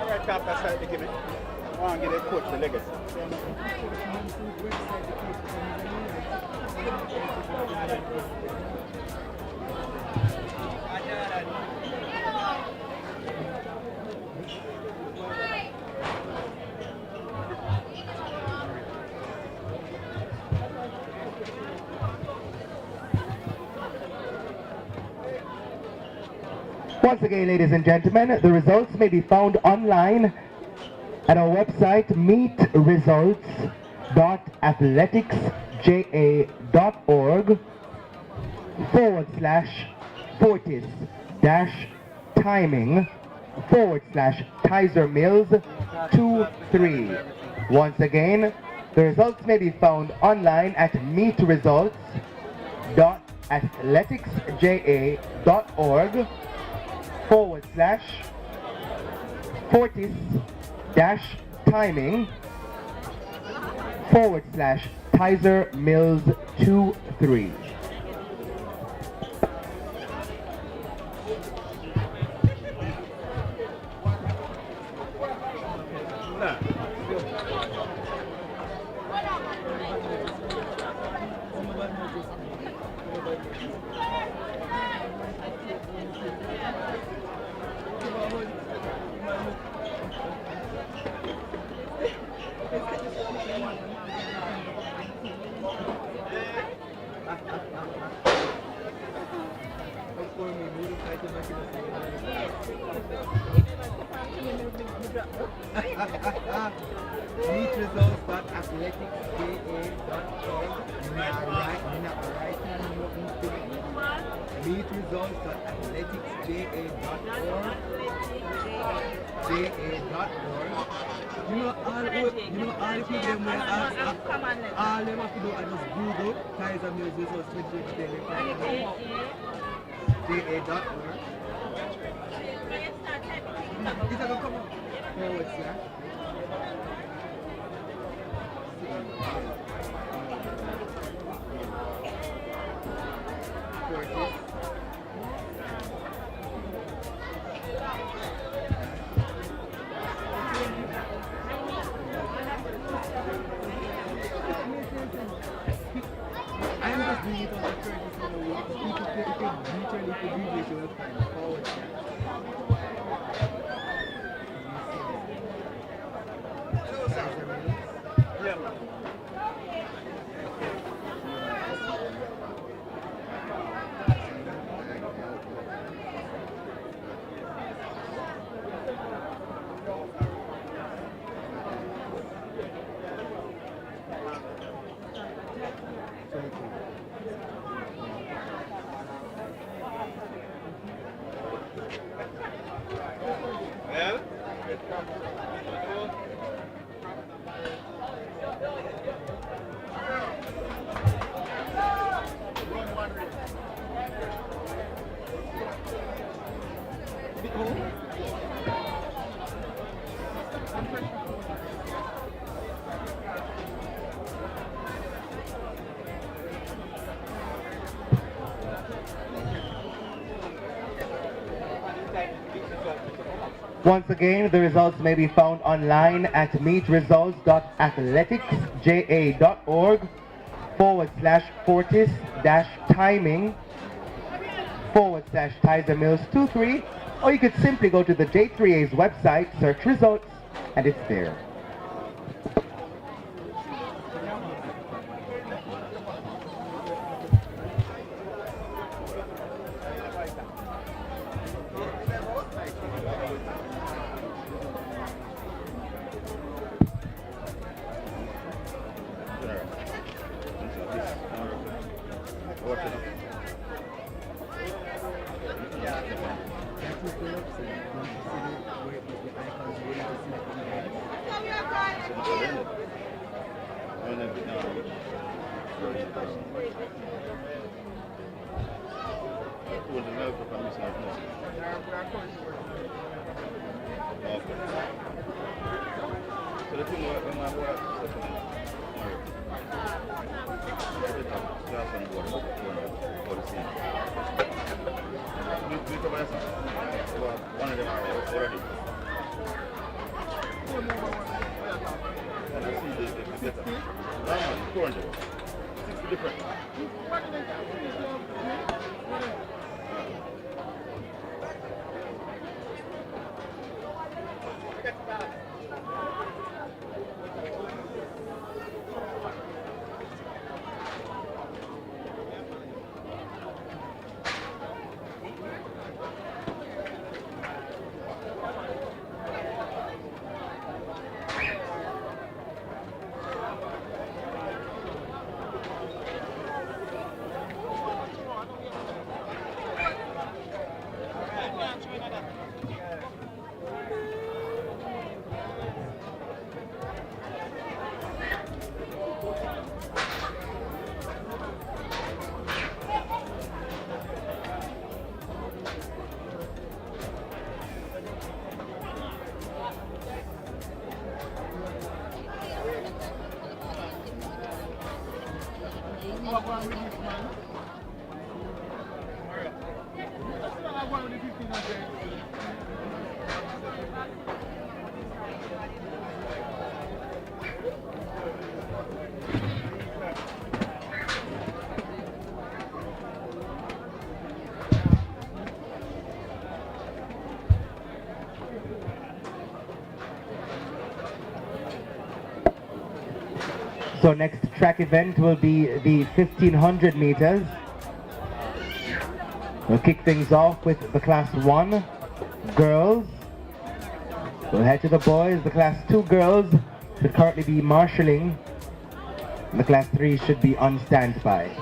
Right top that side to give it. I want to get a coach the legacy. Once again, ladies and gentlemen, the results may be found online at our website, meetresults.athleticsja.org/fortis-timing/Tyser-Mills 23. Once again, the results may be found online at meetresults.athleticsja.org/fortis-timing/Tyser-Mills 23. Meet results.athleticsja.org. Meet results.athleticsja.org. JA.org. You know all the people them where all them have to do is just Google Tyser-Mills results 2020. JA.org. Is that gonna come up? Forward slash. I'm just doing it on the 30 so if you literally could read it, you will find forward slash. Once again, the results may be found online at meetresults.athleticsja.org/fortis-timing/Tyser-Mills 23, or you could simply go to the J3A's website, search results, and it's there. One of them are already. And I see the better. 400. 60 different. So next track event will be the 1500 meters. We'll kick things off with the Class 1 girls. We'll head to the boys. The Class 2 girls should currently be marshalling. The Class 3 should be on standby.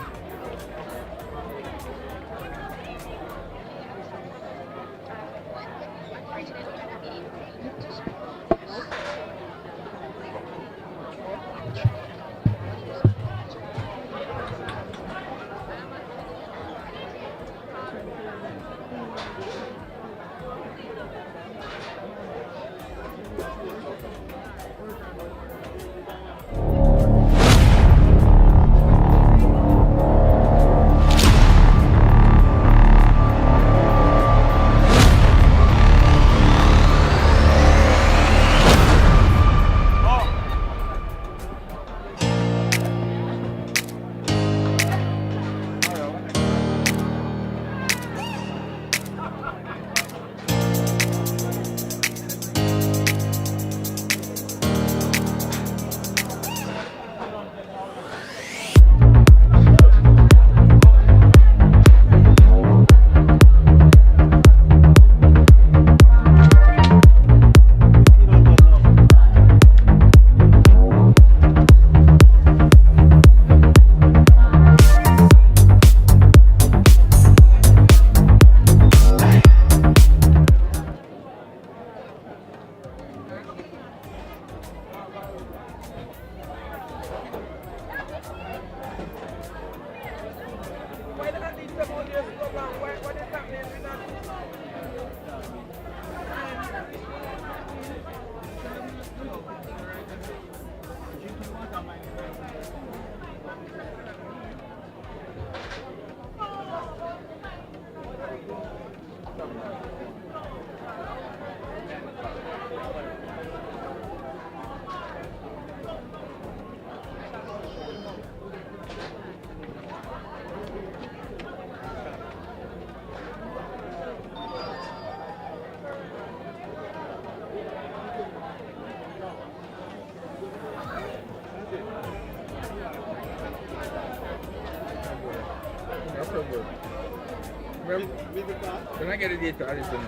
Can I get a date to Alison?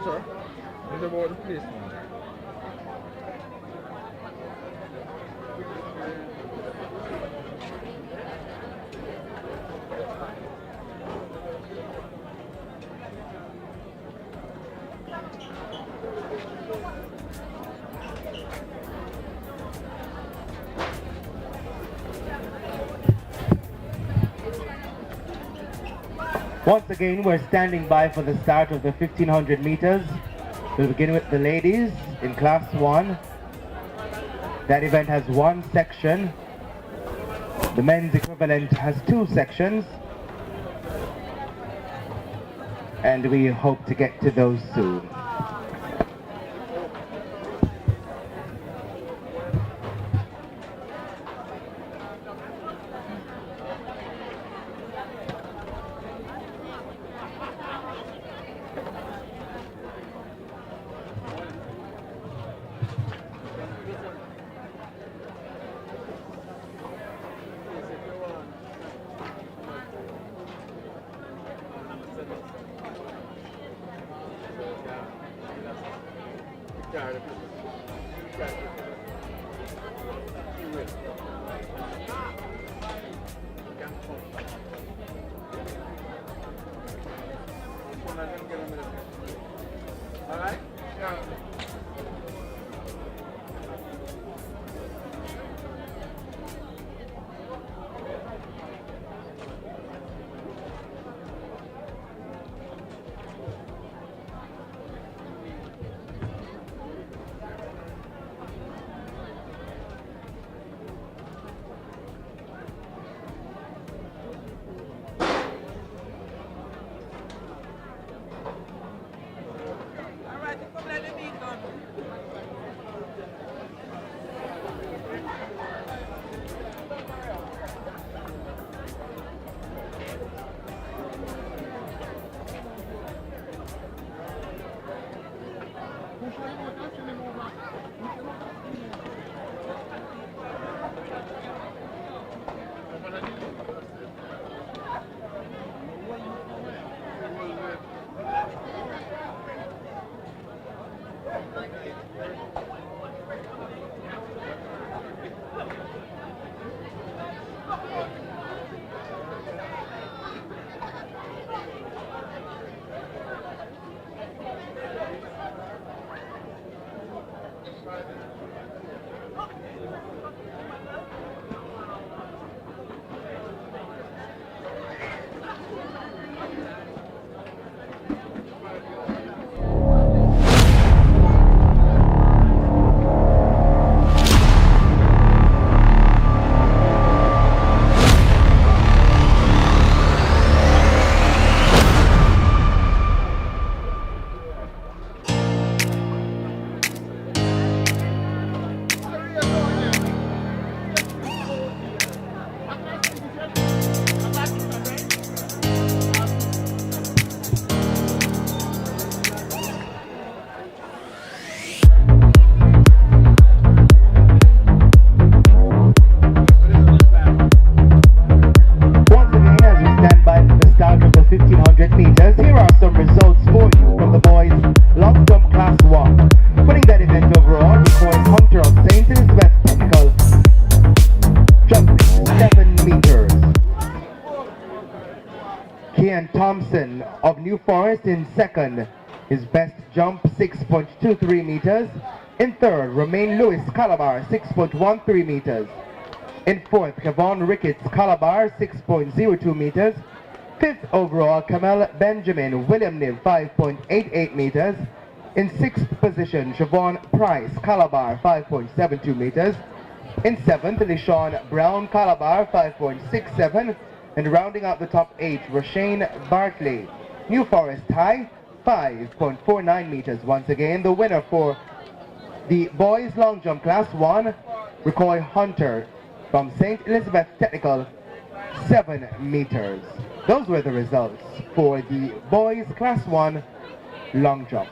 Sir, what about the place, man? Once again, we're standing by for the start of the 1500 meters. We'll begin with the ladies in Class 1. That event has one section. The men's equivalent has two sections. And we hope to get to those soon. New Forest in second. His best jump 6.23 meters. In third, Romain Lewis Calabar 6.13 meters. In fourth, Kevon Ricketts Calabar 6.02 meters. Fifth overall, Kamel Benjamin William Niv 5.88 meters. In sixth position, Siobhan Price Calabar 5.72 meters. In seventh, LeSean Brown Calabar 5.67. And rounding out the top 8, Roshane Bartley New Forest High 5.49 meters. Once again, the winner for the boys long jump class 1, Recoy Hunter from St. Elizabeth Technical, 7 meters. Those were the results for the boys class 1 long jump.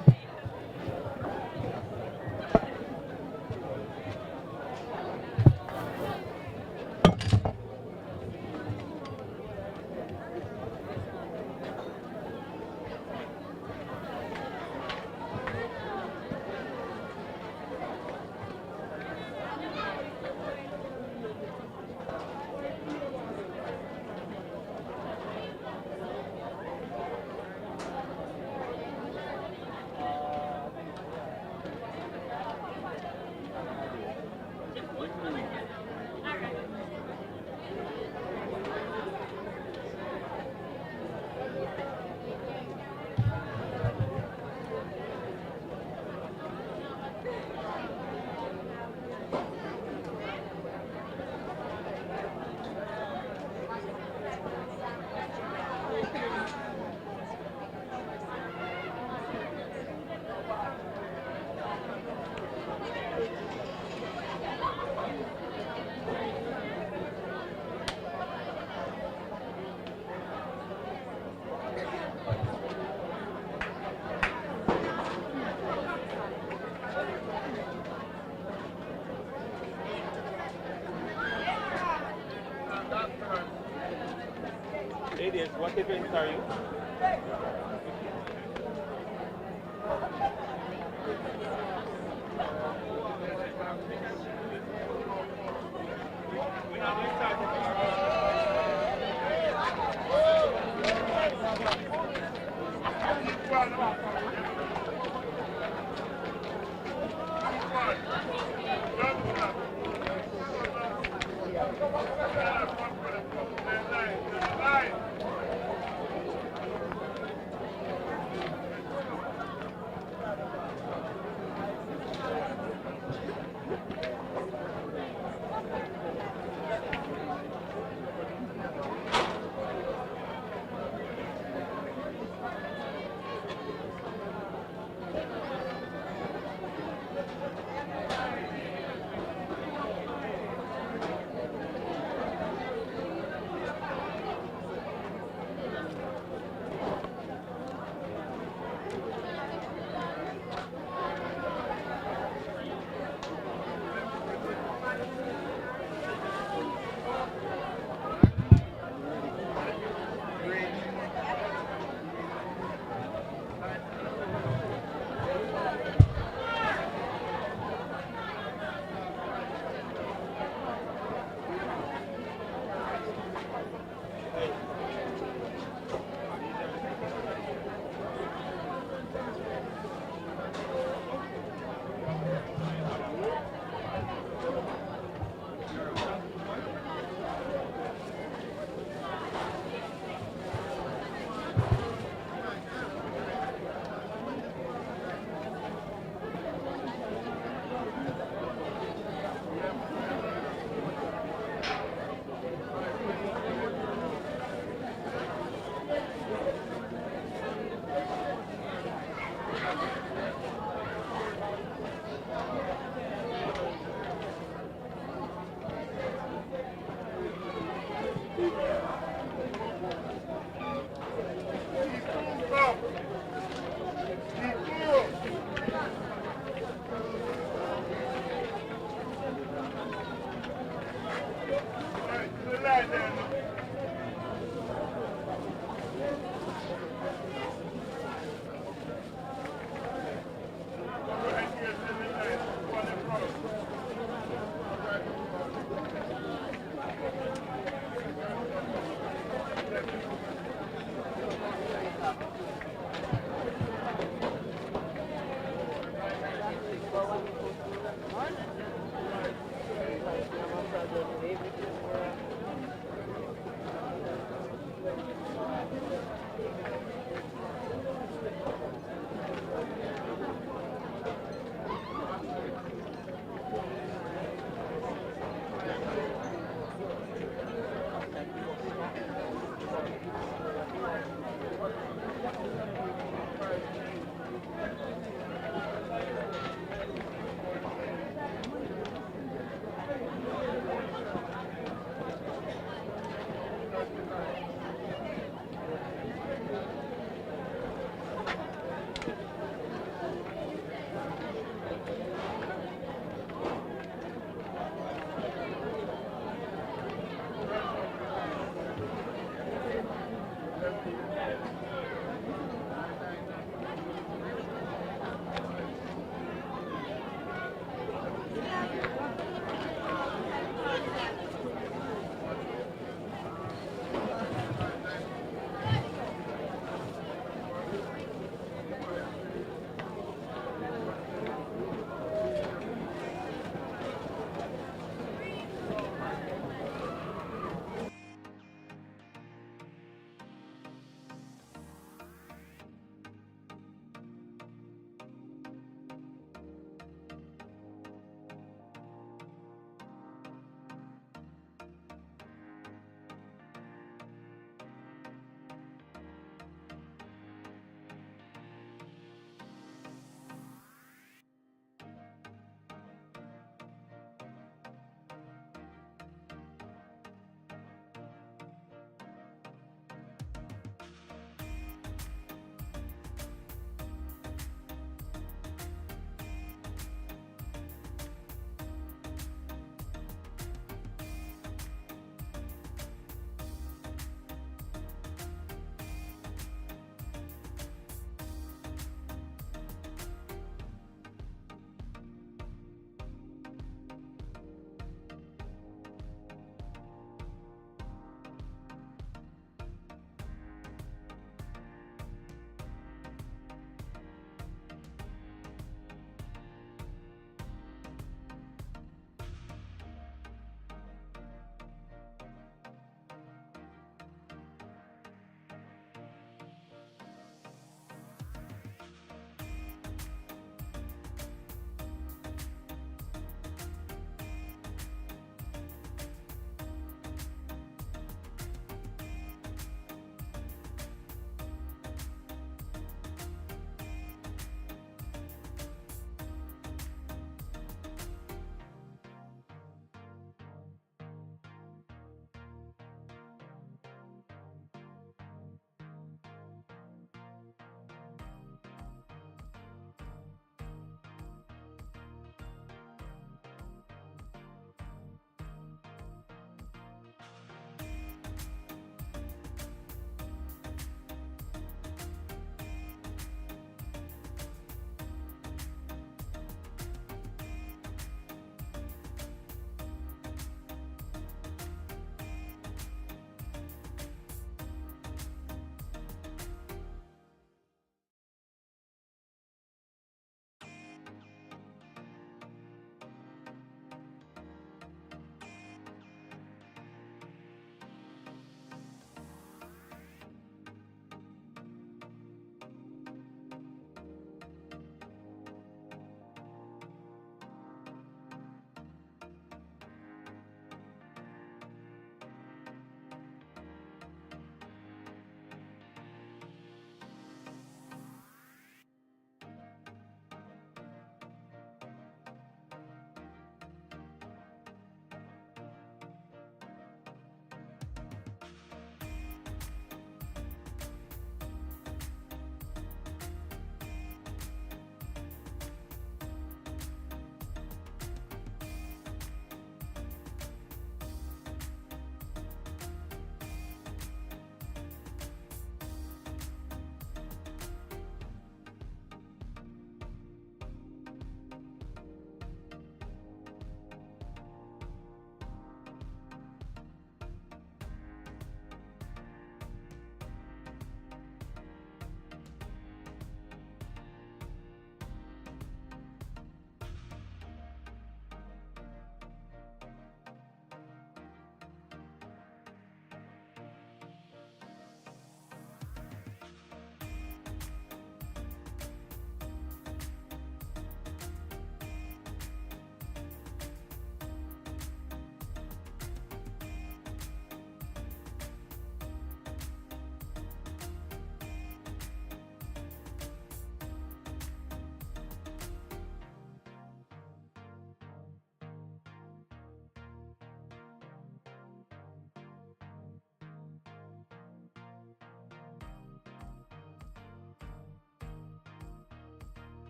Ladies, what events are you?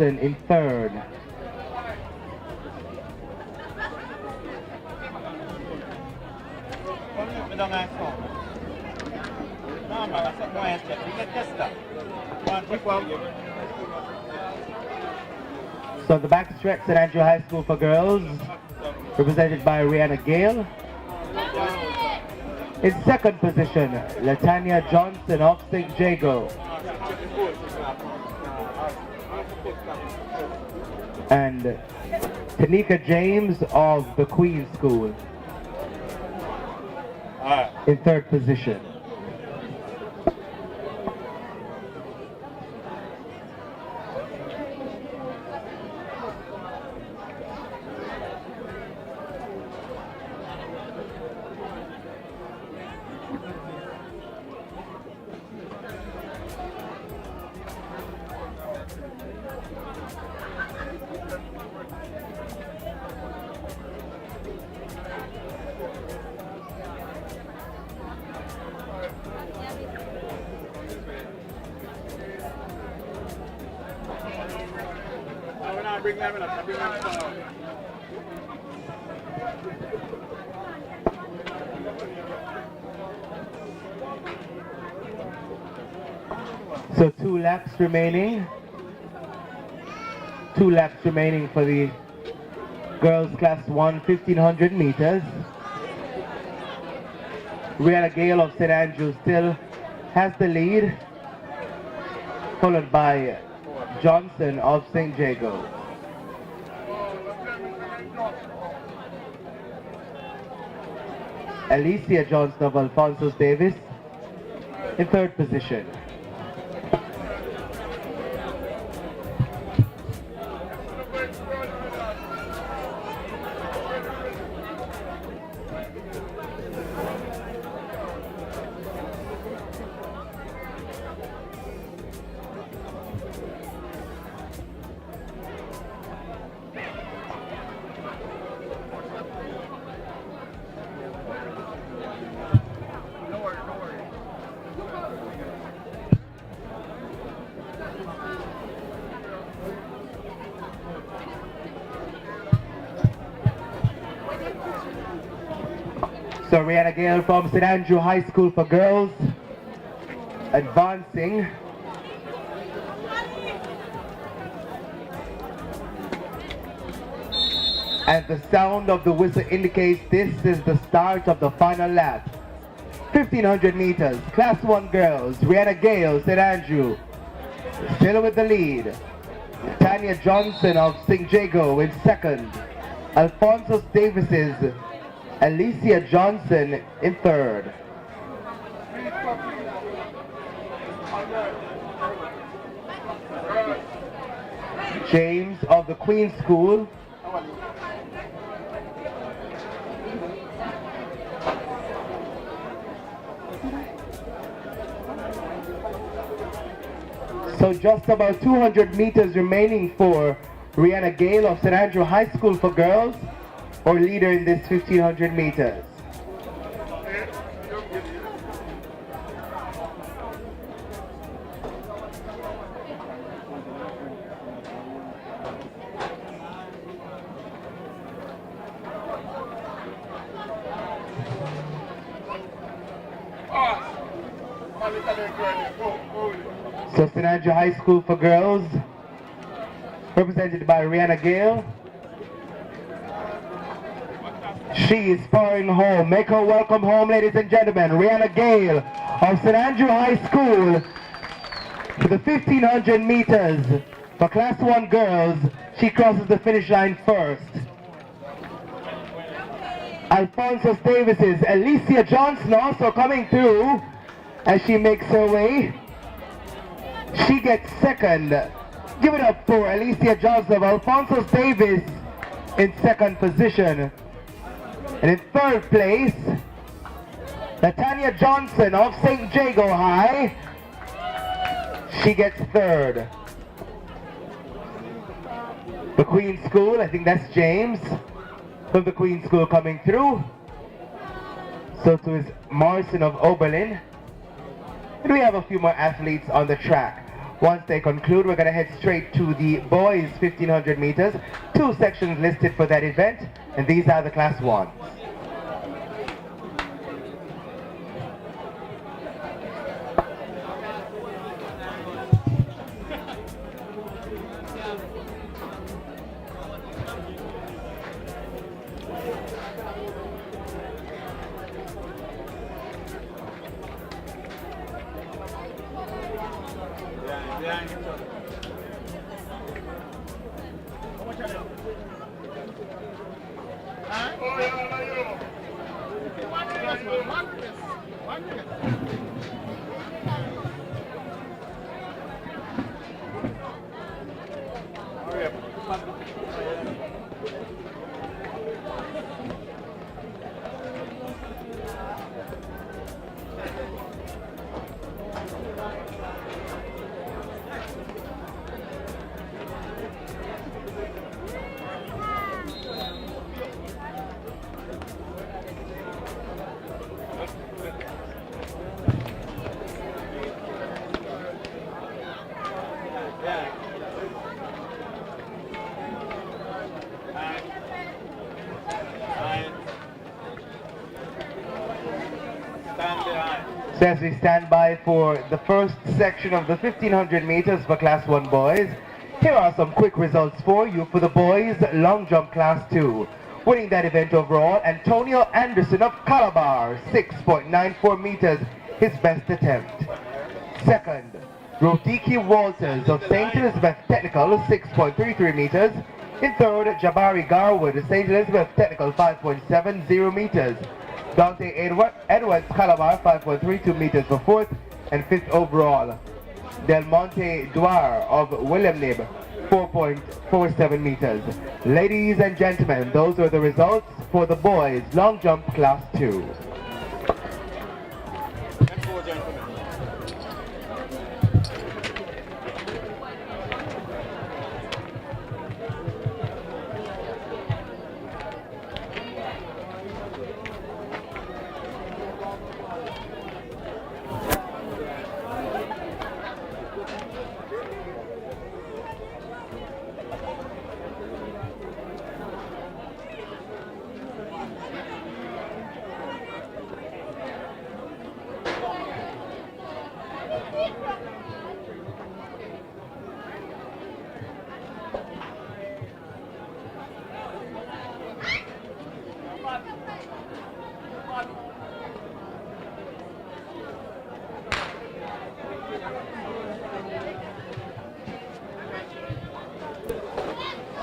Johnson in third. So the backstretch St. Andrew High School for girls, represented by Rihanna Gale. In second position, Latanya Johnson of St. Jago. And Tanika James of the Queen School in third position. So 2 laps remaining. 2 laps remaining for the girls class 1 1500 meters. Rihanna Gale of St. Andrews still has the lead, followed by Johnson of St. Jago. Alicia Johnson of Alphonsus Davis in third position. So Rihanna Gale from St. Andrew High School for girls advancing. And the sound of the whistle indicates this is the start of the final lap. 1500 meters, class 1 girls, Rihanna Gale, St. Andrew, still with the lead. Tanya Johnson of St. Jago in second. Alphonsus Davis's Alicia Johnson in third. James of the Queen School. So just about 200 meters remaining for Rihanna Gale of St. Andrew High School for girls, or leader in this 1500 meters. So St. Andrew High School for girls, represented by Rihanna Gale. She is spurring home. Make her welcome home, ladies and gentlemen. Rihanna Gale of St. Andrew High School for the 1500 meters for Class 1 girls. She crosses the finish line first. Alphonsus Davis's Alicia Johnson also coming through as she makes her way. She gets second. Give it up for Alicia Johnson of Alphonsus Davis in second position. And in third place, Latanya Johnson of St. Jago High. She gets third. The Queen School, I think that's James from the Queen School coming through. So to is Morrison of Oberlin. And we have a few more athletes on the track. Once they conclude, we're going to head straight to the boys 1500 meters. 2 sections listed for that event, and these are the class 1. So as we stand by for the first section of the 1500 meters for class 1 boys, here are some quick results for you for the boys long jump class 2. Winning that event overall, Antonio Anderson of Calabar, 6.94 meters, his best attempt. Second, Rotiki Walters of St. Elizabeth Technical, 6.33 meters. In third, Jabari Garwood of St. Elizabeth Technical, 5.70 meters. Dante Edwards Calabar, 5.32 meters for fourth and fifth overall. Del Monte Duar of William Nib, 4.47 meters. Ladies and gentlemen, those are the results for the boys long jump class 2.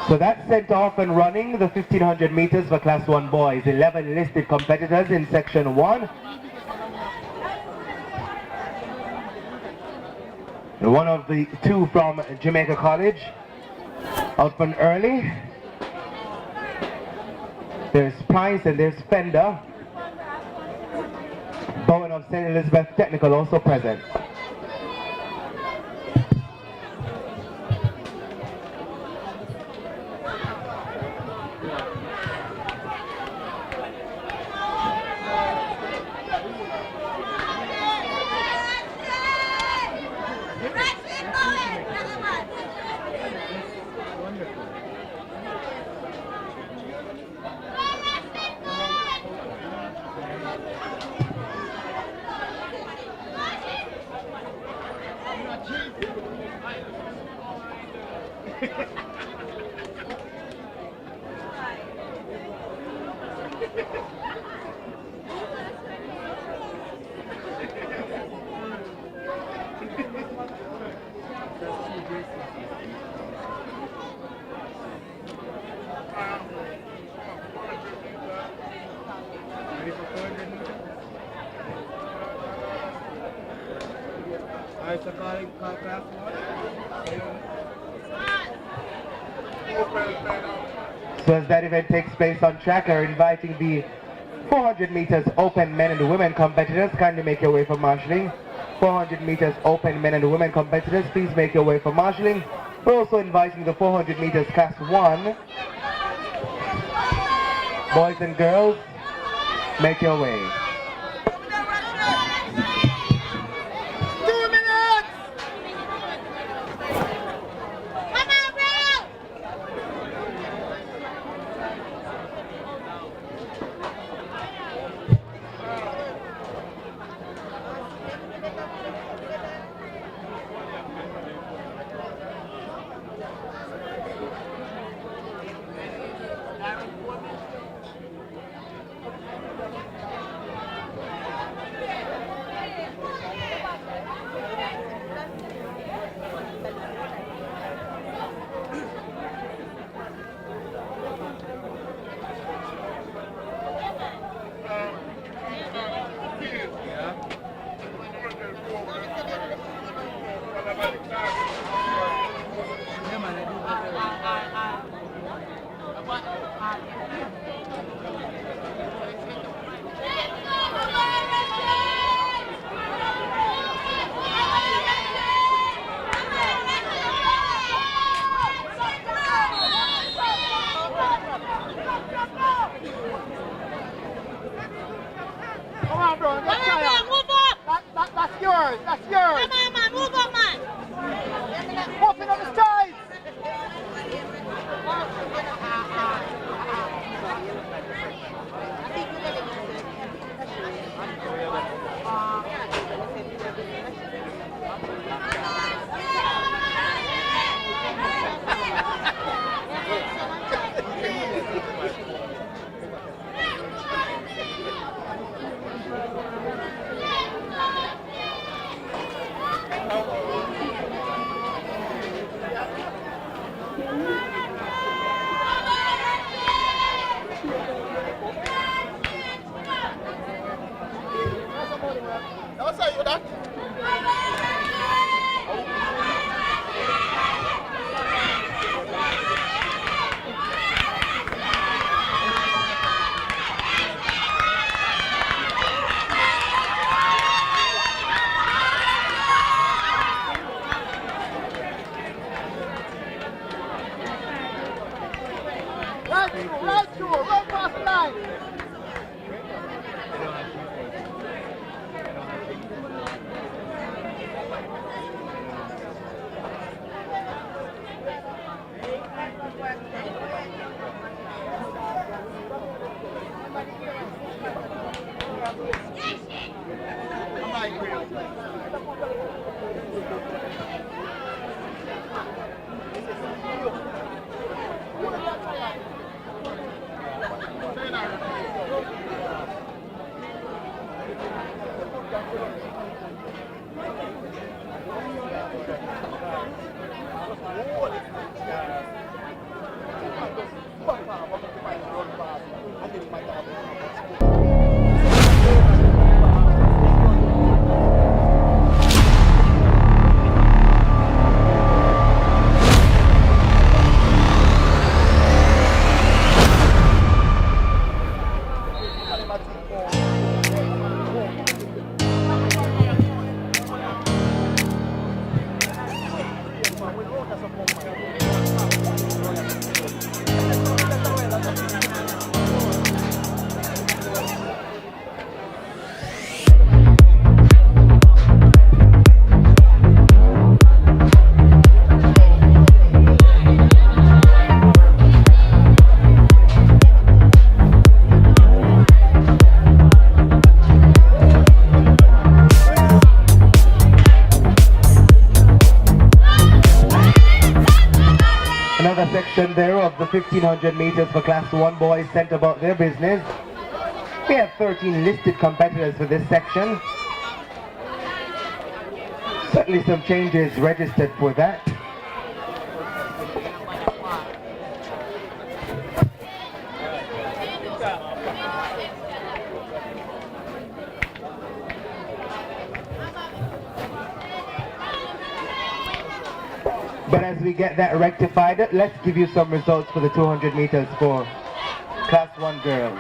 So that's sent off and running the 1500 meters for class 1 boys. 11 listed competitors in section 1. One of the 2 from Jamaica College out from early. There's Price and there's Fender. Bowen of St. Elizabeth Technical also present. So as that event takes place on track, we're inviting the 400 meters open men and women competitors. Kindly make your way for marshalling. 400 meters open men and women competitors, please make your way for marshalling. We're also inviting the 400 meters class 1. Boys and girls, make your way. No, sir, you that. Right through, right past the line. Another section there of the 1500 meters for Class 1 boys sent about their business. We have 13 listed competitors for this section. Certainly some changes registered for that. But as we get that rectified, let's give you some results for the 200 meters for Class 1 girls.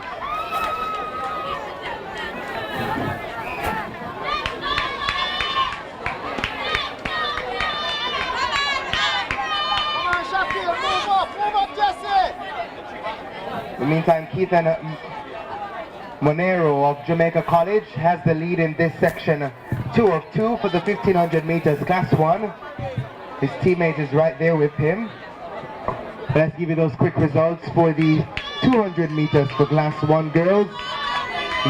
Come on, Shaquille, move up, Jesse. In the meantime, Keithan Monero of Jamaica College has the lead in this section, 2 of 2 for the 1500 meters Class 1. His teammate is right there with him. Let's give you those quick results for the 200 meters for Class 1 girls.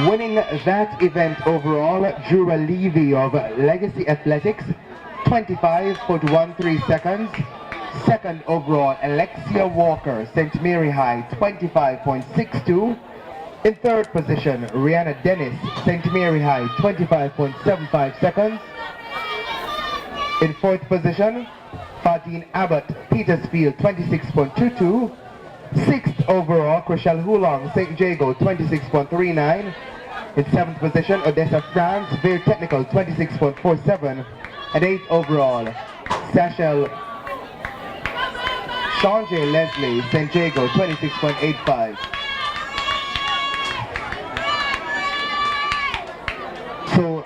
Winning that event overall, Jura Levy of Legacy Athletics, 25.13 seconds. Second overall, Alexia Walker, St. Mary High, 25.62. In third position, Rihanna Dennis, St. Mary High, 25.75 seconds. In fourth position, Fadine Abbott, Petersfield, 26.22. Sixth overall, Chriselle Houlong, St. Jago, 26.39. In seventh position, Odessa France, Very Technical, 26.47. And eighth overall, Sachel Sean J. Leslie, St. Jago, 26.85. So,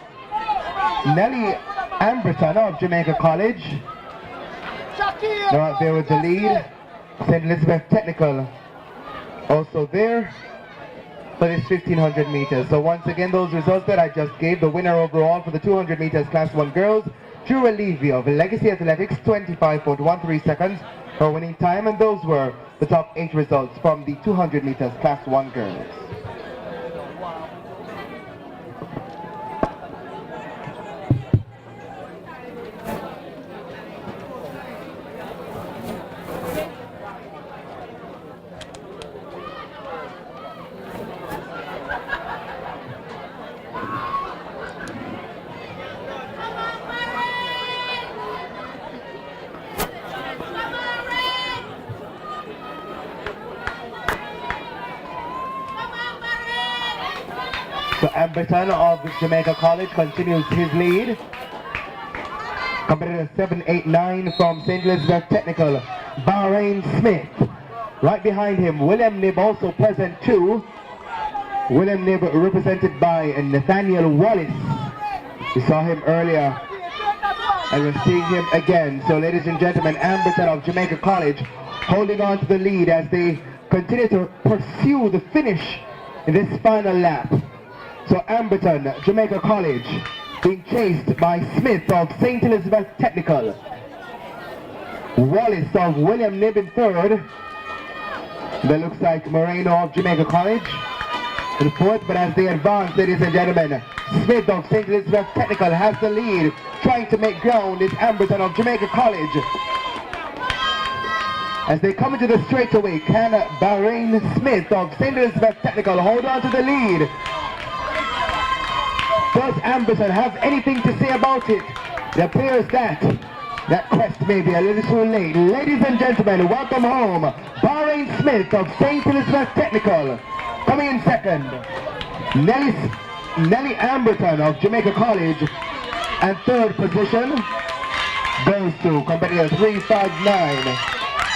Nelly Amberton of Jamaica College, now out there with the lead. St. Elizabeth Technical also there for this 1500 meters. So once again, those results that I just gave, the winner overall for the 200 meters Class 1 girls, Jura Levy of Legacy Athletics, 25.13 seconds, her winning time, and those were the top 8 results from the 200 meters Class 1 girls. So Amberton of Jamaica College continues his lead. Competitor 789 from St. Elizabeth Technical, Bahrain Smith. Right behind him, William Nib also present too. William Nib represented by Nathaniel Wallace. We saw him earlier and we're seeing him again. So ladies and gentlemen, Amberton of Jamaica College holding on to the lead as they continue to pursue the finish in this final lap. So Amberton, Jamaica College, being chased by Smith of St. Elizabeth Technical. Wallace of William Nib in third. That looks like Moreno of Jamaica College in fourth, but as they advance, ladies and gentlemen, Smith of St. Elizabeth Technical has the lead. Trying to make ground is Amberton of Jamaica College. As they come into the straightaway, can Bahrain Smith of St. Elizabeth Technical hold on to the lead? Does Amberton have anything to say about it? It appears that quest may be a little too late. Ladies and gentlemen, welcome home, Bahrain Smith of St. Elizabeth Technical. Coming in second, Nelly Amberton of Jamaica College. And third position goes to competitor 359.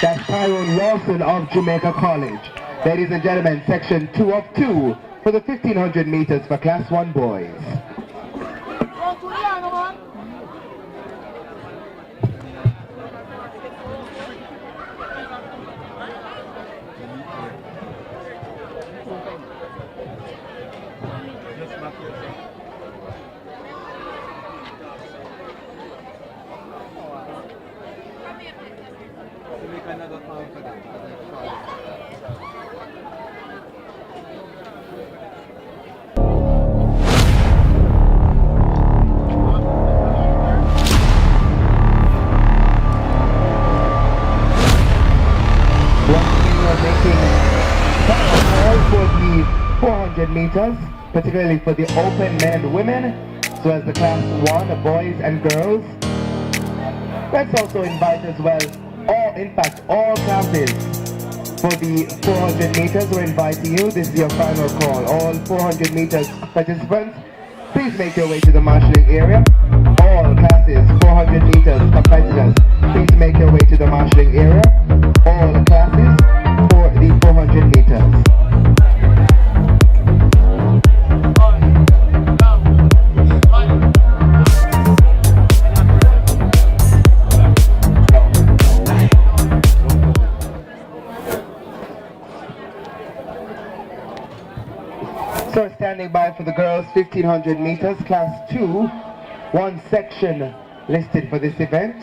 That's Tyrone Lawson of Jamaica College. Ladies and gentlemen, section 2 of 2 for the 1500 meters for Class 1 boys. Meters, particularly for the open men and women, so as the class 1 boys and girls. Let's also invite as well all classes for the 400 meters. We're inviting you. This is your final call. All 400 meters participants, please make your way to the marshalling area. All classes 400 meters competitors, please make your way to the marshalling area. All classes for the 400 meters. So standing by for the girls 1500 meters, class 2, one section listed for this event.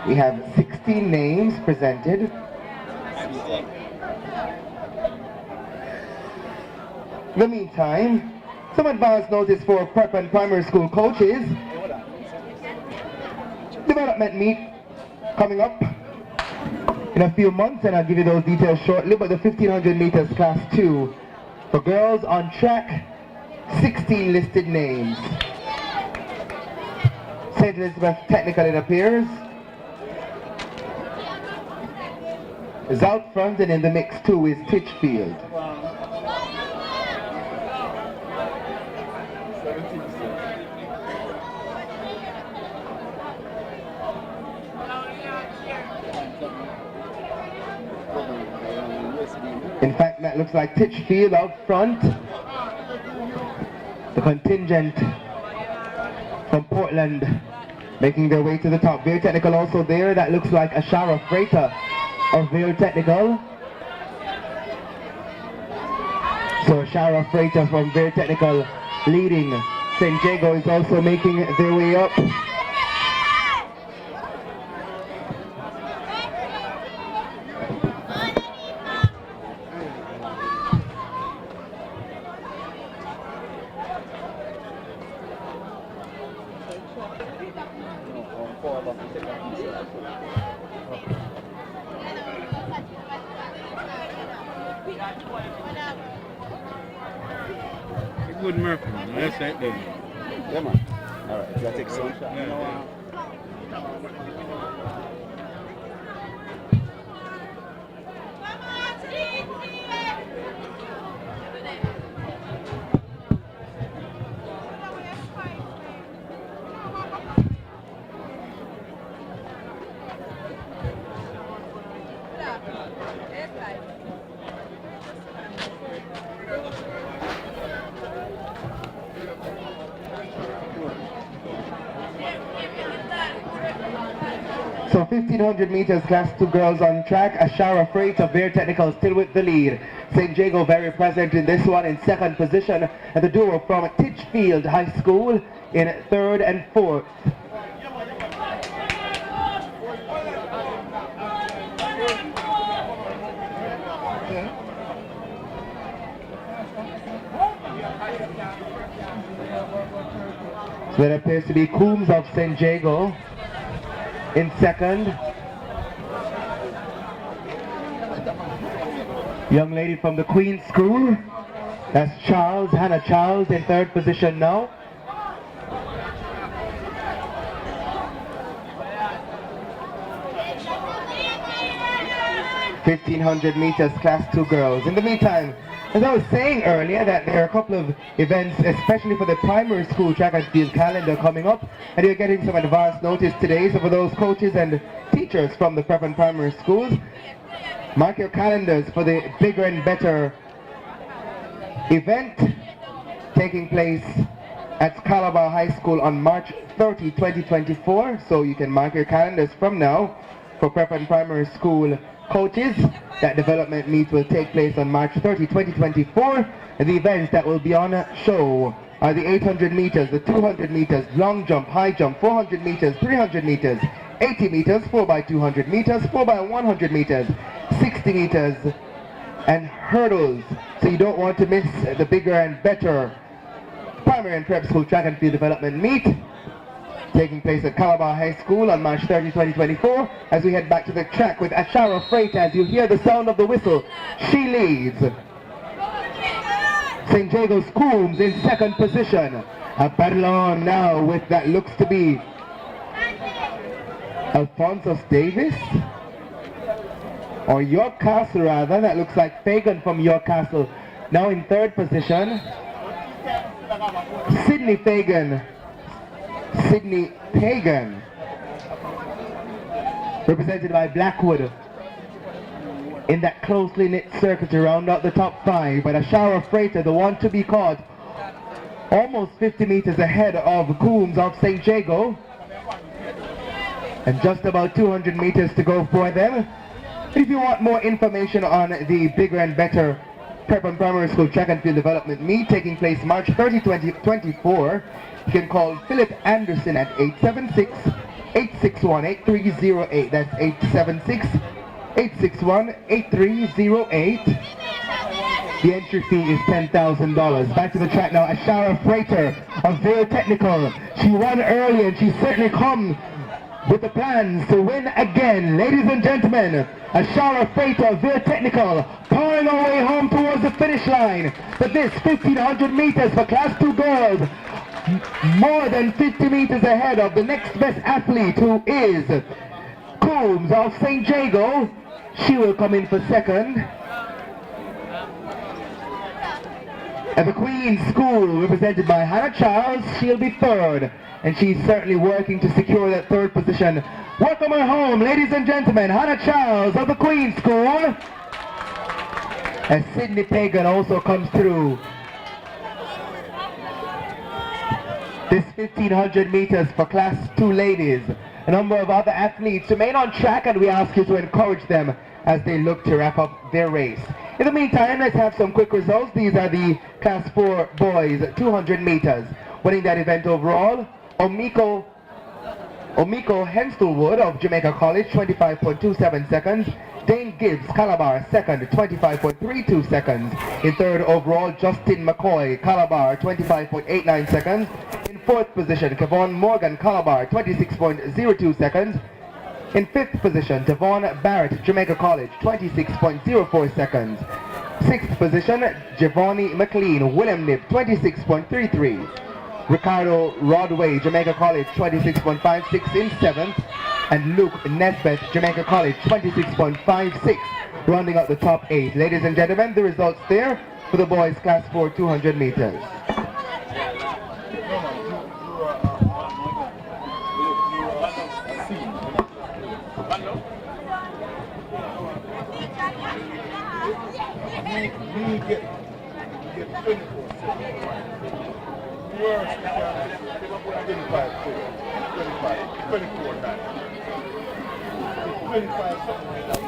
We have 16 names presented. In the meantime, some advance notice for prep and primary school coaches. Development meet coming up in a few months, and I'll give you those details shortly. But the 1500 meters class 2 for girls on track, 16 listed names. St. Elizabeth Technical, it appears, is out front, and in the mix too is Titchfield. In fact, that looks like Titchfield out front. The contingent from Portland making their way to the top. Very Technical also there. That looks like Ashara Freighter of Very Technical. So Ashara Freighter from Very Technical leading. St. Jago is also making their way up. Good Murphy, man. That's right there. Yeah, man. All right, you gotta take some shot. So 1500 meters class 2 girls on track. Ashara Freight of Bear Technical still with the lead. St. Jago very present in this one in second position. And the duo from Titchfield High School in third and fourth. So that appears to be Coombs of St. Jago in second. Young lady from the Queen's School, that's Charles, Hannah Charles in third position now. (1500 meters class 2 girls). In the meantime, as I was saying earlier, that there are a couple of events, especially for the primary school track and field calendar coming up, and you're getting some advance notice today. So for those coaches and teachers from the prep and primary schools, mark your calendars for the bigger and better event taking place at Calabar High School on March 30, 2024. So you can mark your calendars from now for prep and primary school coaches. That development meet will take place on March 30, 2024. And the events that will be on show are the 800 meters, the 200 meters, long jump, high jump, 400 meters, 300 meters, 80 meters, 4x200 meters, 4x100 meters, 60 meters, and hurdles. So you don't want to miss the bigger and better primary and prep school track and field development meet taking place at Calabar High School on March 30, 2024. As we head back to the track with Ashara Freight, as you hear the sound of the whistle, she leads. St. Jago's Coombs in second position. A battle on now with that looks to be Alphonsus Davis, or York Castle rather. That looks like Fagan from York Castle. Now in third position, Sydney Pagan, represented by Blackwood, in that closely knit circuit to round out the top 5. But Ashara Freighter, the one to be caught, almost 50 meters ahead of Coombs of St. Jago, and just about 200 meters to go for them. If you want more information on the bigger and better prep and primary school track and field development meet taking place March 30, 2024, you can call Philip Anderson at 876-861-8308. That's 876-861-8308. The entry fee is $10,000. Back to the track now. Ashara Freighter of Vail Technical. She won early and she certainly come with the plans to win again. Ladies and gentlemen, Ashara Freighter of Vail Technical powering our way home towards the finish line. But this 1500 meters for class 2 girls, more than 50 meters ahead of the next best athlete, who is Coombs of St. Jago. She will come in for second. At the Queen's School, represented by Hannah Charles, she'll be third. And she's certainly working to secure that third position. Welcome her home, ladies and gentlemen, Hannah Charles of the Queen's School. And Sydney Pagan also comes through. This 1500 meters for class 2 ladies. A number of other athletes remain on track, and we ask you to encourage them as they look to wrap up their race. In the meantime, let's have some quick results. These are the class 4 boys 200 meters. Winning that event overall, Omiko Henstelwood of Jamaica College, 25.27 seconds. Dane Gibbs, Calabar, second, 25.32 seconds. In third overall, Justin McCoy, Calabar, 25.89 seconds. In fourth position, Kevon Morgan, Calabar, 26.02 seconds. In fifth position, Devon Barrett, Jamaica College, 26.04 seconds. Sixth position, Giovanni McLean, William Nip, 26.33. Ricardo Rodway, Jamaica College, 26.56 in seventh. And Luke Nesbeth, Jamaica College, 26.56, rounding out the top 8. Ladies and gentlemen, the results there for the boys class 4 200 meters. 25 something like that.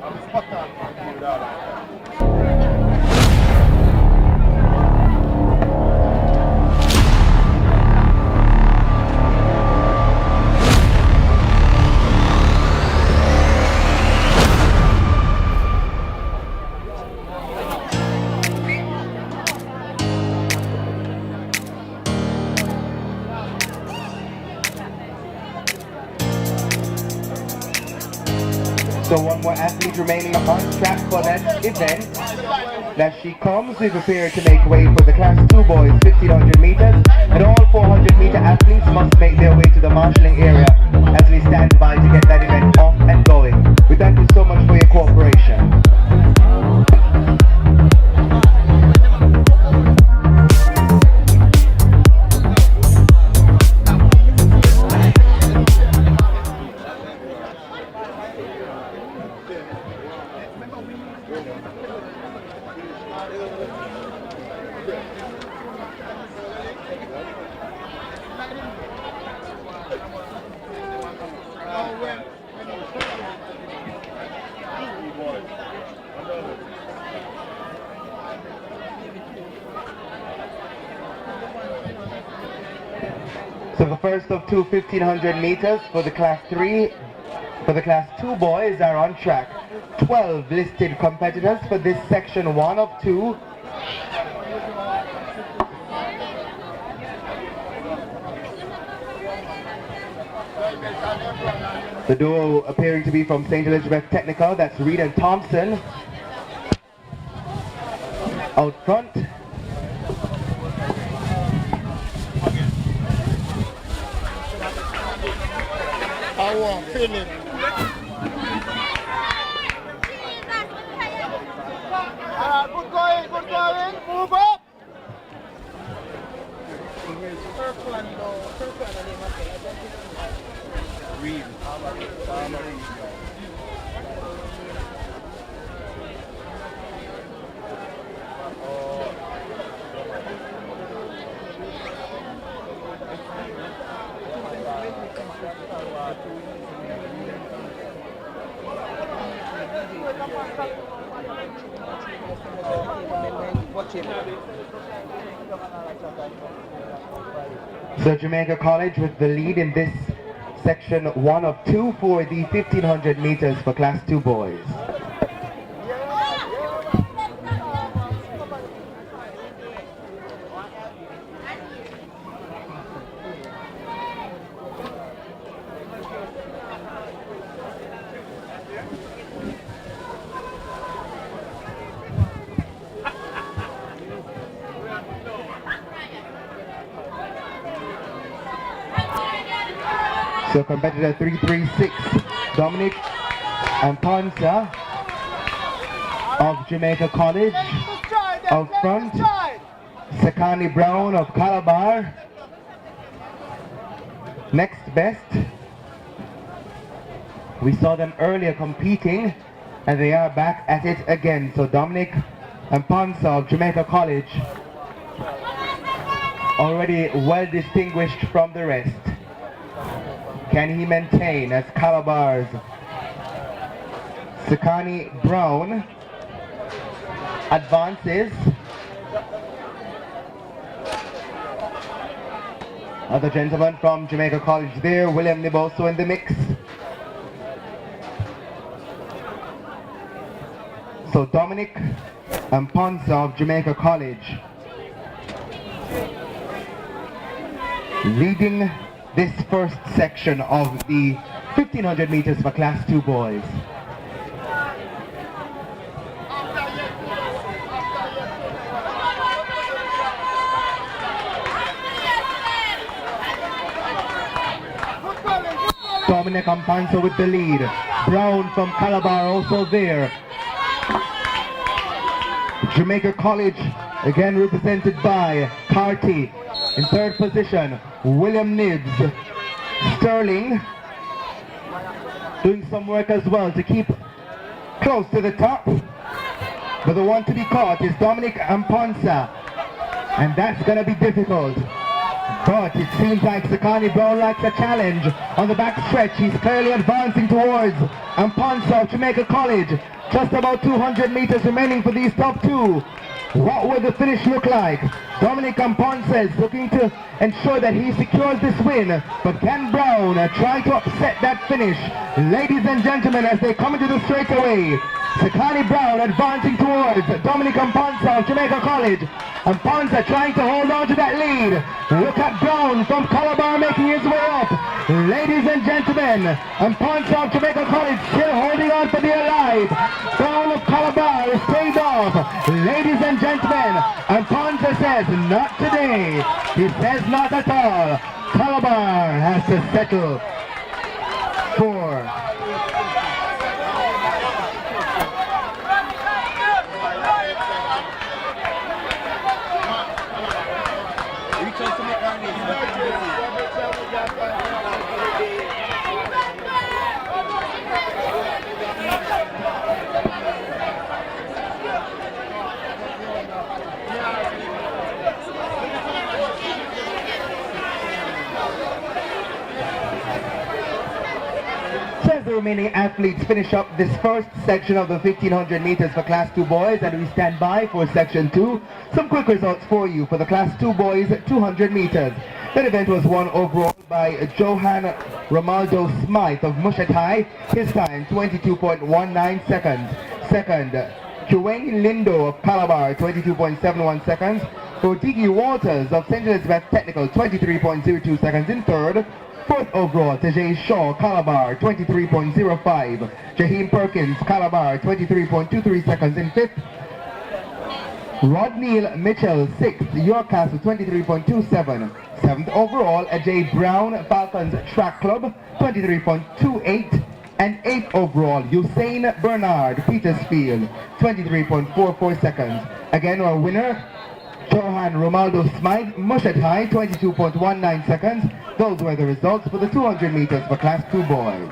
I'm spot on with all that. So one more athlete remaining on track for that event. As she comes, we prepare to make way for the Class 2 boys 1500 meters, and all 400 meter athletes must make their way to the marshalling area as we stand by to get that event off and going. We thank you so much for your cooperation. So the first of two 1500 meters for the Class 3, for the Class 2 boys are on track. 12 listed competitors for this section 1 of 2. The duo appearing to be from St. Elizabeth Technical, that's Reed and Thompson. Out front. I want feeling. Good going, move up. Read. So Jamaica College with the lead in this section 1 of 2 for the 1500 meters for Class 2 boys. So competitor 336, Dominic Ampansa of Jamaica College. Out front, Sakani Brown of Calabar. Next best. We saw them earlier competing and they are back at it again. So Dominic Ampansa of Jamaica College, already well distinguished from the rest. Can he maintain as Calabar's Sakani Brown advances? Other gentleman from Jamaica College there, William Niboso in the mix. So Dominic Ampansa of Jamaica College leading this first section of the 1500 meters for Class 2 boys. Dominic Ampansa with the lead. Brown from Calabar also there. Jamaica College again represented by Carty. In third position, William Nibbs. Sterling doing some work as well to keep close to the top. But the one to be caught is Dominic Ampansa, and that's going to be difficult. But it seems like Sakani Brown likes a challenge. On the back stretch, he's clearly advancing towards Amponsa of Jamaica College. Just about 200 meters remaining for these top two. What will the finish look like? Dominic Amponsa is looking to ensure that he secures this win, but can Brown try to upset that finish? Ladies and gentlemen, as they come into the straightaway, Sakani Brown advancing towards Dominic Amponsa of Jamaica College. Amponsa trying to hold on to that lead. Look at Brown from Calabar making his way up. Ladies and gentlemen, Amponsa of Jamaica College still holding on for dear life. Brown of Calabar is stayed off. Ladies and gentlemen, Amponsa says not today. He says not at all. Calabar has to settle for the remaining athletes finish up this first section of the 1500 meters for Class 2 boys, and we stand by for Section 2. Some quick results for you for the Class 2 boys 200 meters. That event was won overall by Johan Romaldo Smythe of Mushat High, his time 22.19 seconds. Second, Kuwait Lindo of Calabar 22.71 seconds. Otigi Walters of St. Elizabeth Technical 23.02 seconds in third. Fourth overall, Tajay Shaw, Calabar, 23.05. Jaheim Perkins, Calabar, 23.23 seconds in fifth. Rodney Mitchell, sixth. York Castle, 23.27. Seventh overall, Ajay Brown, Falcons Track Club, 23.28. And eighth overall, Usain Bernard, Petersfield, 23.44 seconds. Again, our winner, Johan Romaldo Smythe, Mushat High, 22.19 seconds. Those were the results for the 200 meters for Class 2 boys.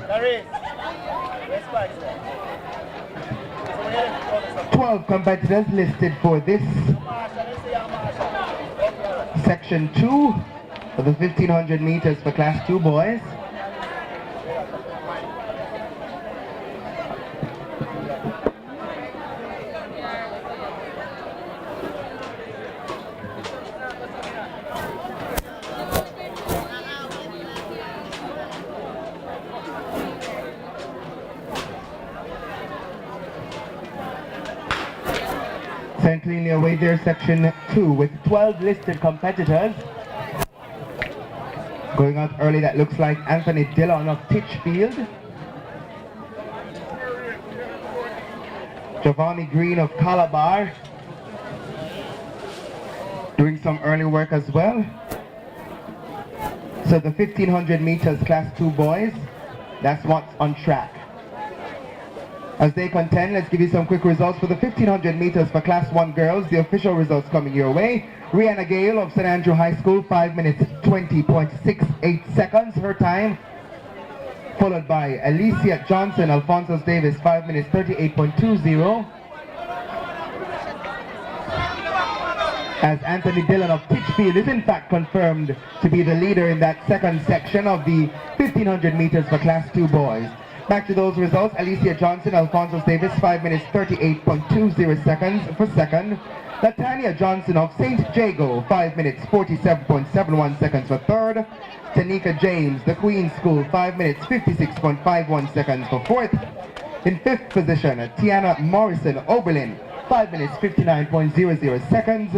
Larry, 12 competitors listed for this Section 2 for the 1500 meters for Class 2 boys. Cleanly away there, Section 2 with 12 listed competitors. Going out early, that looks like Anthony Dillon of Titchfield. Giovanni Green of Calabar doing some early work as well. So the 1500 meters Class 2 boys, that's what's on track. As they contend, let's give you some quick results for the 1500 meters for Class 1 girls. The official results coming your way. Rihanna Gale of St. Andrew High School, 5 minutes 20.68 seconds, her time. Followed by Alicia Johnson, Alphonsus Davis, 5 minutes 38.20. As Anthony Dillon of Titchfield is in fact confirmed to be the leader in that second section of the 1500 meters for Class 2 boys. Back to those results, Alicia Johnson, Alphonsus Davis, 5 minutes 38.20 seconds for second. Latanya Johnson of St. Jago, 5 minutes 47.71 seconds for third. Tanika James, the Queen's School, 5 minutes 56.51 seconds for fourth. In fifth position, Tiana Morrison, Oberlin, 5 minutes 59.00 seconds.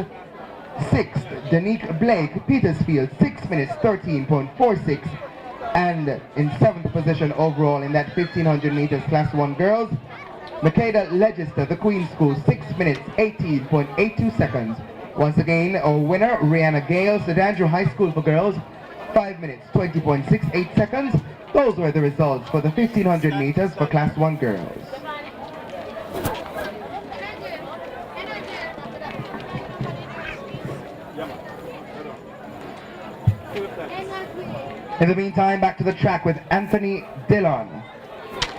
Sixth, Danique Blake, Petersfield, 6 minutes 13.46. And in seventh position overall in that 1500 meters Class 1 girls, Makeda Legister, the Queen's School, 6 minutes 18.82 seconds. Once again, our winner, Rihanna Gale, St. Andrew High School for girls, 5 minutes 20.68 seconds. Those were the results for the 1500 meters for Class 1 girls. In the meantime, back to the track with Anthony Dillon,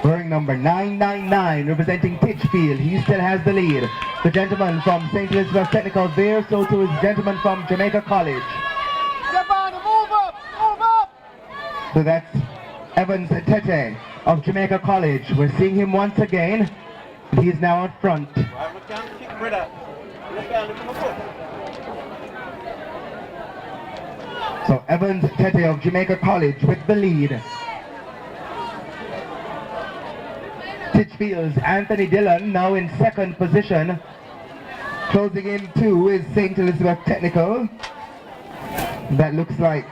wearing number 999, representing Titchfield. He still has the lead. The gentleman from St. Elizabeth Technical there, so too is the gentleman from Jamaica College. Move up! Move up! So that's Evans Tete of Jamaica College. We're seeing him once again. He's now out front. So Evans Tete of Jamaica College with the lead. Titchfield's Anthony Dillon now in second position. Closing in two is St. Elizabeth Technical. That looks like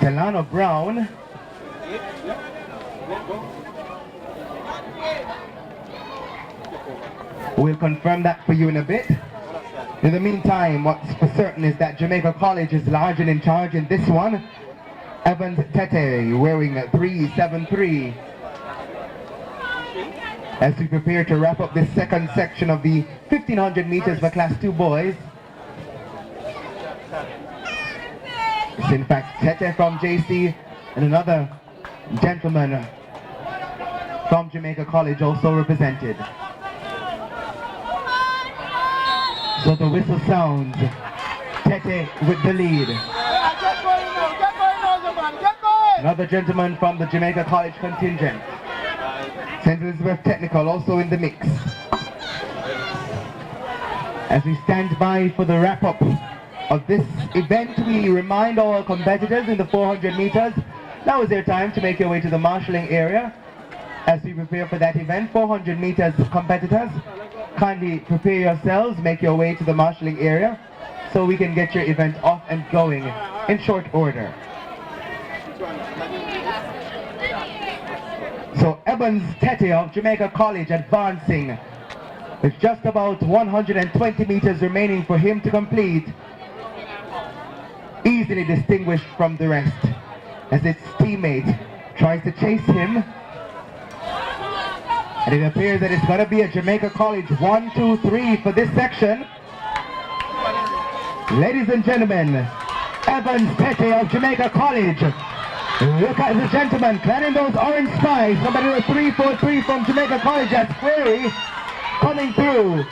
Delano Brown. We'll confirm that for you in a bit. In the meantime, what's for certain is that Jamaica College is large and in charge in this one. Evans Tete wearing 373. As we prepare to wrap up this second section of the 1500 meters for Class 2 boys. It's in fact Tete from JC and another gentleman from Jamaica College also represented. So the whistle sounds. Tete with the lead. Another gentleman from the Jamaica College contingent. St. Elizabeth Technical also in the mix. As we stand by for the wrap-up of this event, we remind all competitors in the 400 meters, now is their time to make your way to the marshalling area. As we prepare for that event, 400 meters competitors, kindly prepare yourselves, make your way to the marshalling area so we can get your event off and going in short order. So Evans Tete of Jamaica College advancing with just about 120 meters remaining for him to complete. Easily distinguished from the rest as his teammate tries to chase him. And it appears that it's going to be a Jamaica College 1, 2, 3 for this section. Ladies and gentlemen, Evans Tete of Jamaica College. Look at the gentleman clad in those orange spikes. Somebody with 343 from Jamaica College. That's Query coming through.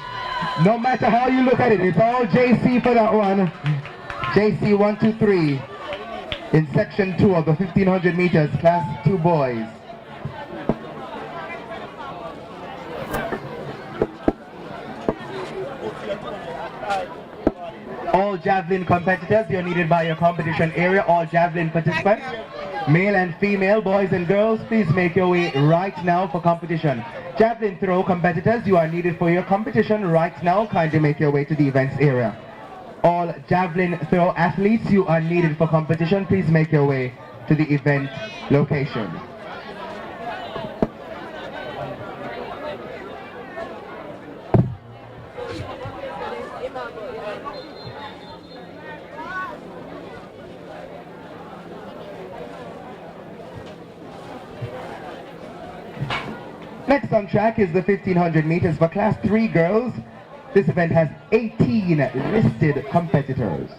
No matter how you look at it, it's all JC for that one. JC 1, 2, 3 in section 2 of the 1500 meters Class 2 boys. All javelin competitors, you're needed by your competition area. All javelin participants, male and female, boys and girls, please make your way right now for competition. Javelin throw competitors, you are needed for your competition right now. Kindly make your way to the events area. All javelin throw athletes, you are needed for competition. Please make your way to the event location. Next on track is the 1500 meters for Class 3 girls. This event has 18 listed competitors.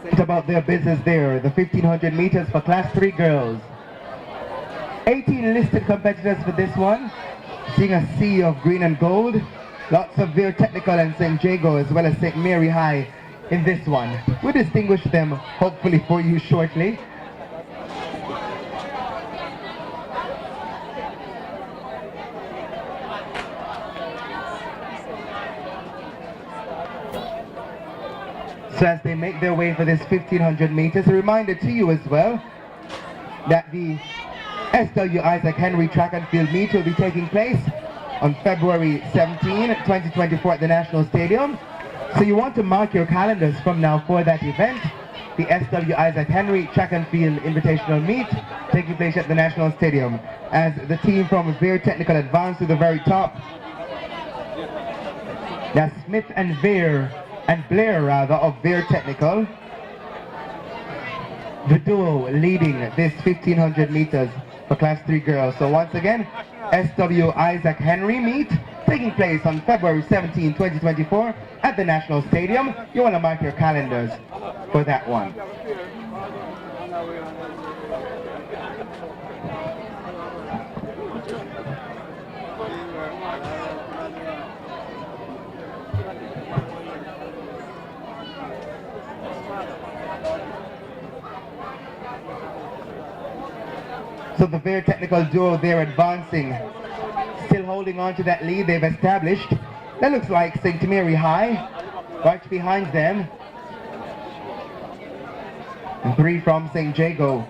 It's about their business there. The 1500 meters for Class 3 girls. 18 listed competitors for this one. Seeing a sea of green and gold. Lots of Veer Technical and St. Jago as well as St. Mary High in this one. We'll distinguish them hopefully for you shortly. So as they make their way for this 1500 meters, a reminder to you as well that the SW Isaac Henry Track and Field Meet will be taking place on February 17, 2024 at the National Stadium. So you want to mark your calendars from now for that event. the SW Isaac Henry Track and Field Invitational Meet taking place at the National Stadium. As the team from Veer Technical advance to the very top. That's Smith and Blair of Veer Technical. The duo leading this 1500 meters for Class 3 girls. So once again, SW Isaac Henry meet taking place on February 17, 2024 at the National Stadium. You want to mark your calendars for that one. So the Veer Technical duo, they're advancing, still holding on to that lead they've established. That looks like St. Mary High, right behind them. And 3 from St. Jago.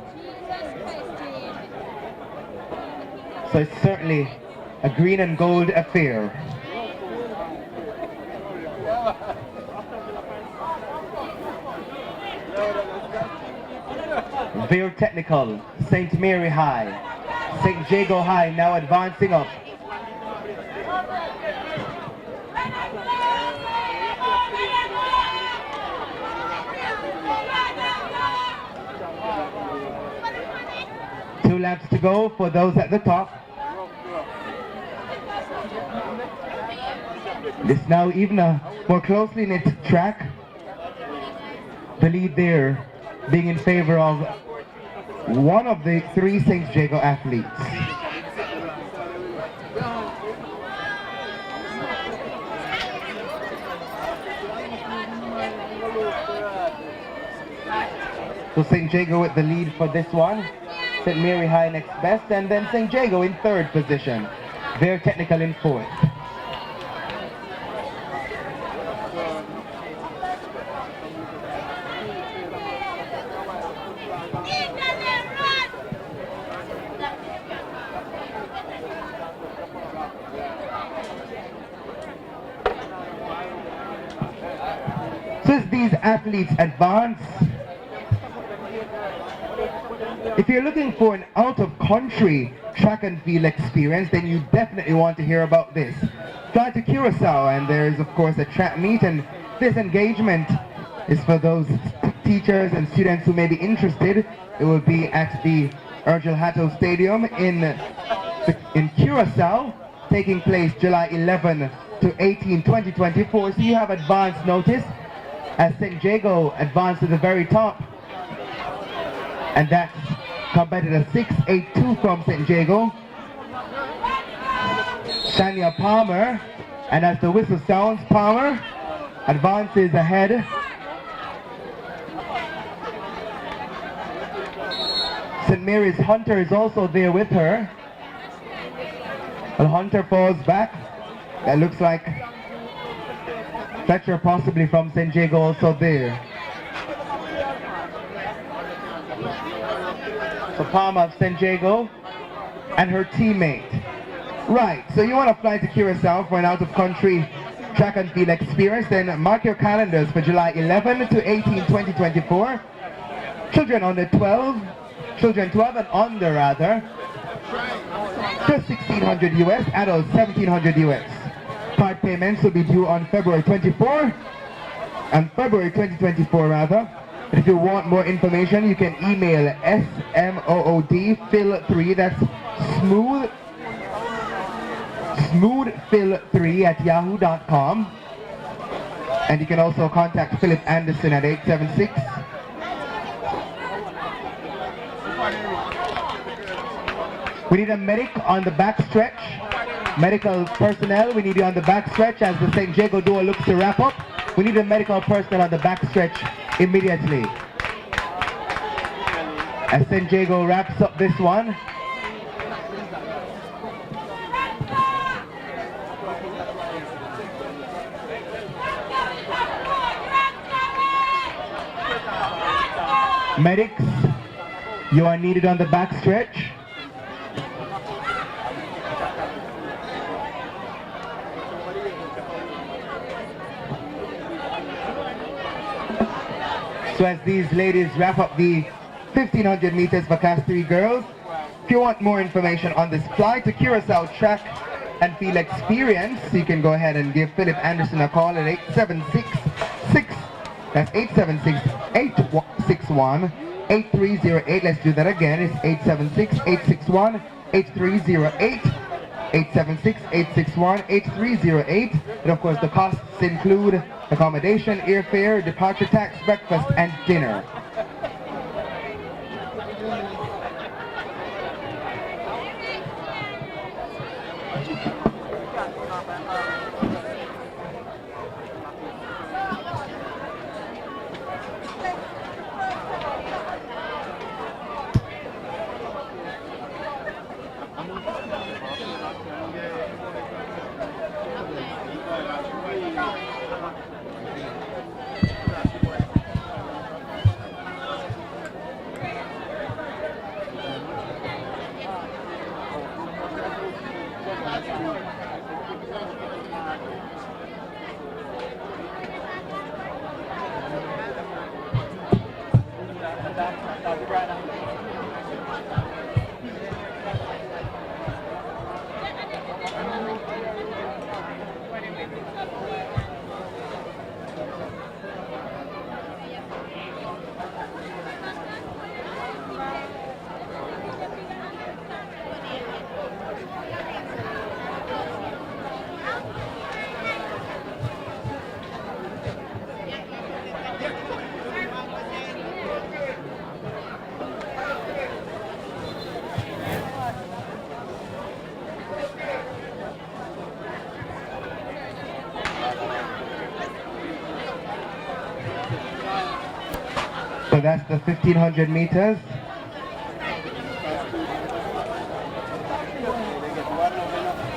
So it's certainly a green and gold affair. Veer Technical, St. Mary High, St. Jago High now advancing up. Two laps to go for those at the top. This now even a more closely knit track. The lead there being in favor of one of the 3 St. Jago athletes. So St. Jago with the lead for this one. St. Mary High next best, and then St. Jago in 3rd position. Veer Technical in 4th. Since these athletes advance, if you're looking for an out-of-country track and field experience, then you definitely want to hear about this. Fly to Curacao, and there is of course a track meet, and this engagement is for those teachers and students who may be interested. It will be at the Urgel Hatto Stadium in Curacao, taking place July 11 to 18, 2024. So you have advance notice as St. Jago advanced to the very top. And that's competitor 682 from St. Jago. Shania Palmer. And as the whistle sounds, Palmer advances ahead. St. Mary's Hunter is also there with her. Well, Hunter falls back. That looks like Fletcher possibly from St. Jago also there. So Palmer of St. Jago and her teammate. Right, so you want to fly to Curacao for an out-of-country track and field experience, then mark your calendars for July 11 to 18, 2024. Children under 12, children 12 and under rather, just $1,600 US, adults $1,700 US. Card payments will be due on February 24 and February 2024 rather. But if you want more information, you can email SMOODFill3, that's smoothfill3@yahoo.com. And you can also contact Philip Anderson at 876. We need a medic on the back stretch. Medical personnel, we need you on the back stretch as the St. Jago duo looks to wrap up. We need a medical personnel on the back stretch immediately. As St. Jago wraps up this one. Medics, you are needed on the back stretch. So as these ladies wrap up the 1500 meters for Class 3 girls, if you want more information on this fly to Curacao track and field experience, you can go ahead and give Philip Anderson a call at 876-861-8308. Let's do that again. It's 876-861-8308. 876-861-8308. And of course the costs include accommodation, airfare, departure tax, breakfast and dinner. So that's the 1500 meters.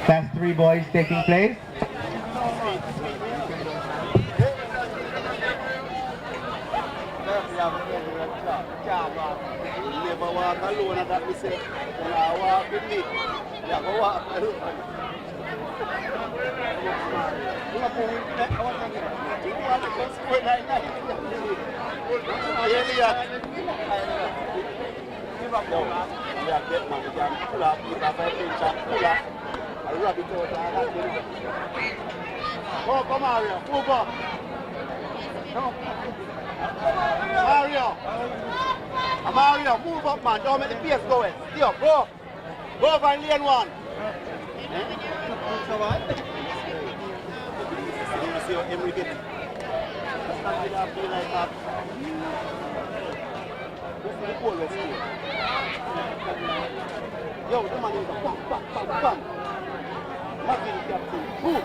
Class 3 boys taking place. Go, Mario. Move up. Mario, move up, man. Don't make the pace going. Stay up. Go. Go over in lane 1. See how Emery get it. Yo, the man is a bang. Martin captain. Boom.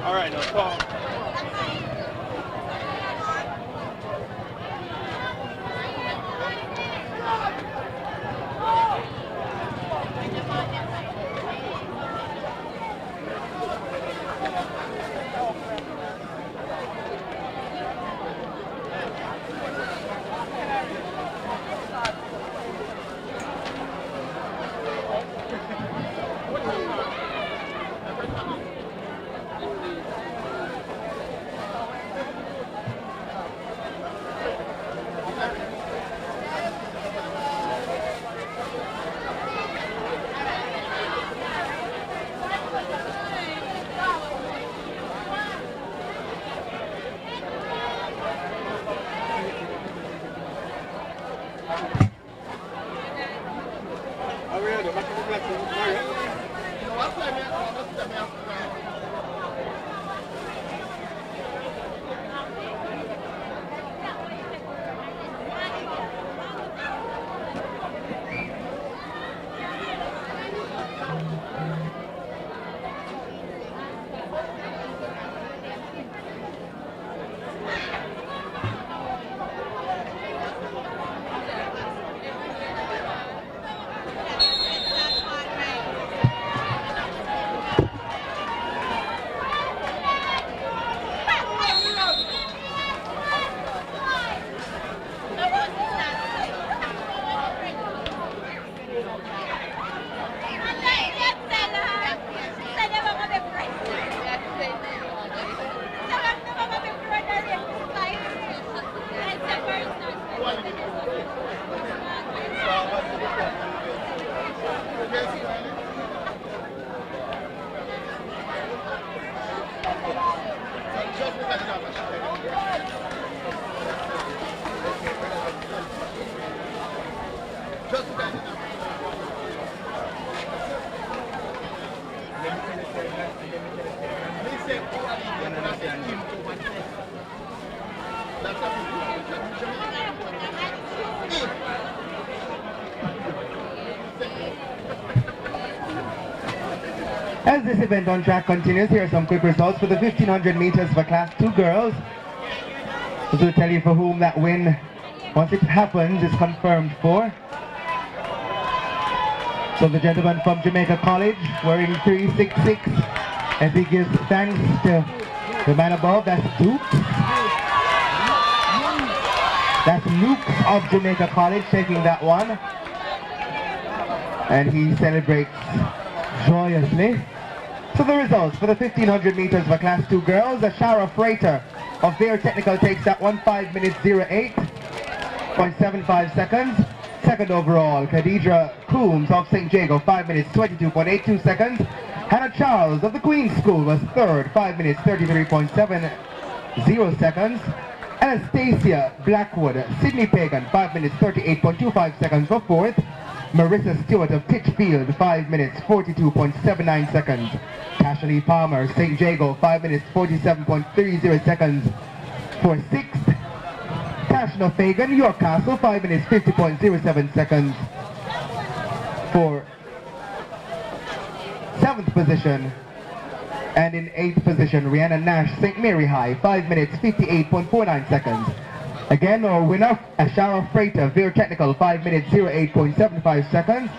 All right, no problem. As this event on track continues, here are some quick results for the 1500 meters for Class 2 girls. This will tell you for whom that win, once it happens, is confirmed for. So the gentleman from Jamaica College, wearing 366, as he gives thanks to the man above, that's Dukes. That's Luke of Jamaica College taking that one. And he celebrates joyously. So the results for the 1500 meters for Class 2 girls, Ashara Freighter of their technical takes that one, 5 minutes 08.75 seconds. Second overall, Khadija Coombs of St. Jago, 5 minutes 22.82 seconds. Hannah Charles of the Queen's School was third, 5 minutes 33.70 seconds. Anastasia Blackwood, Sydney Pagan, 5 minutes 38.25 seconds for fourth. Marissa Stewart of Titchfield, 5 minutes 42.79 seconds. Tasha Palmer, St. Jago, 5 minutes 47.30 seconds for sixth. Tashna Fagan, York Castle, 5 minutes 50.07 seconds for seventh position. And in eighth position, Rihanna Nash, St. Mary High, 5 minutes 58.49 seconds. Again, our winner, Ashara Freighter, Veer Technical, 5 minutes 08.75 seconds.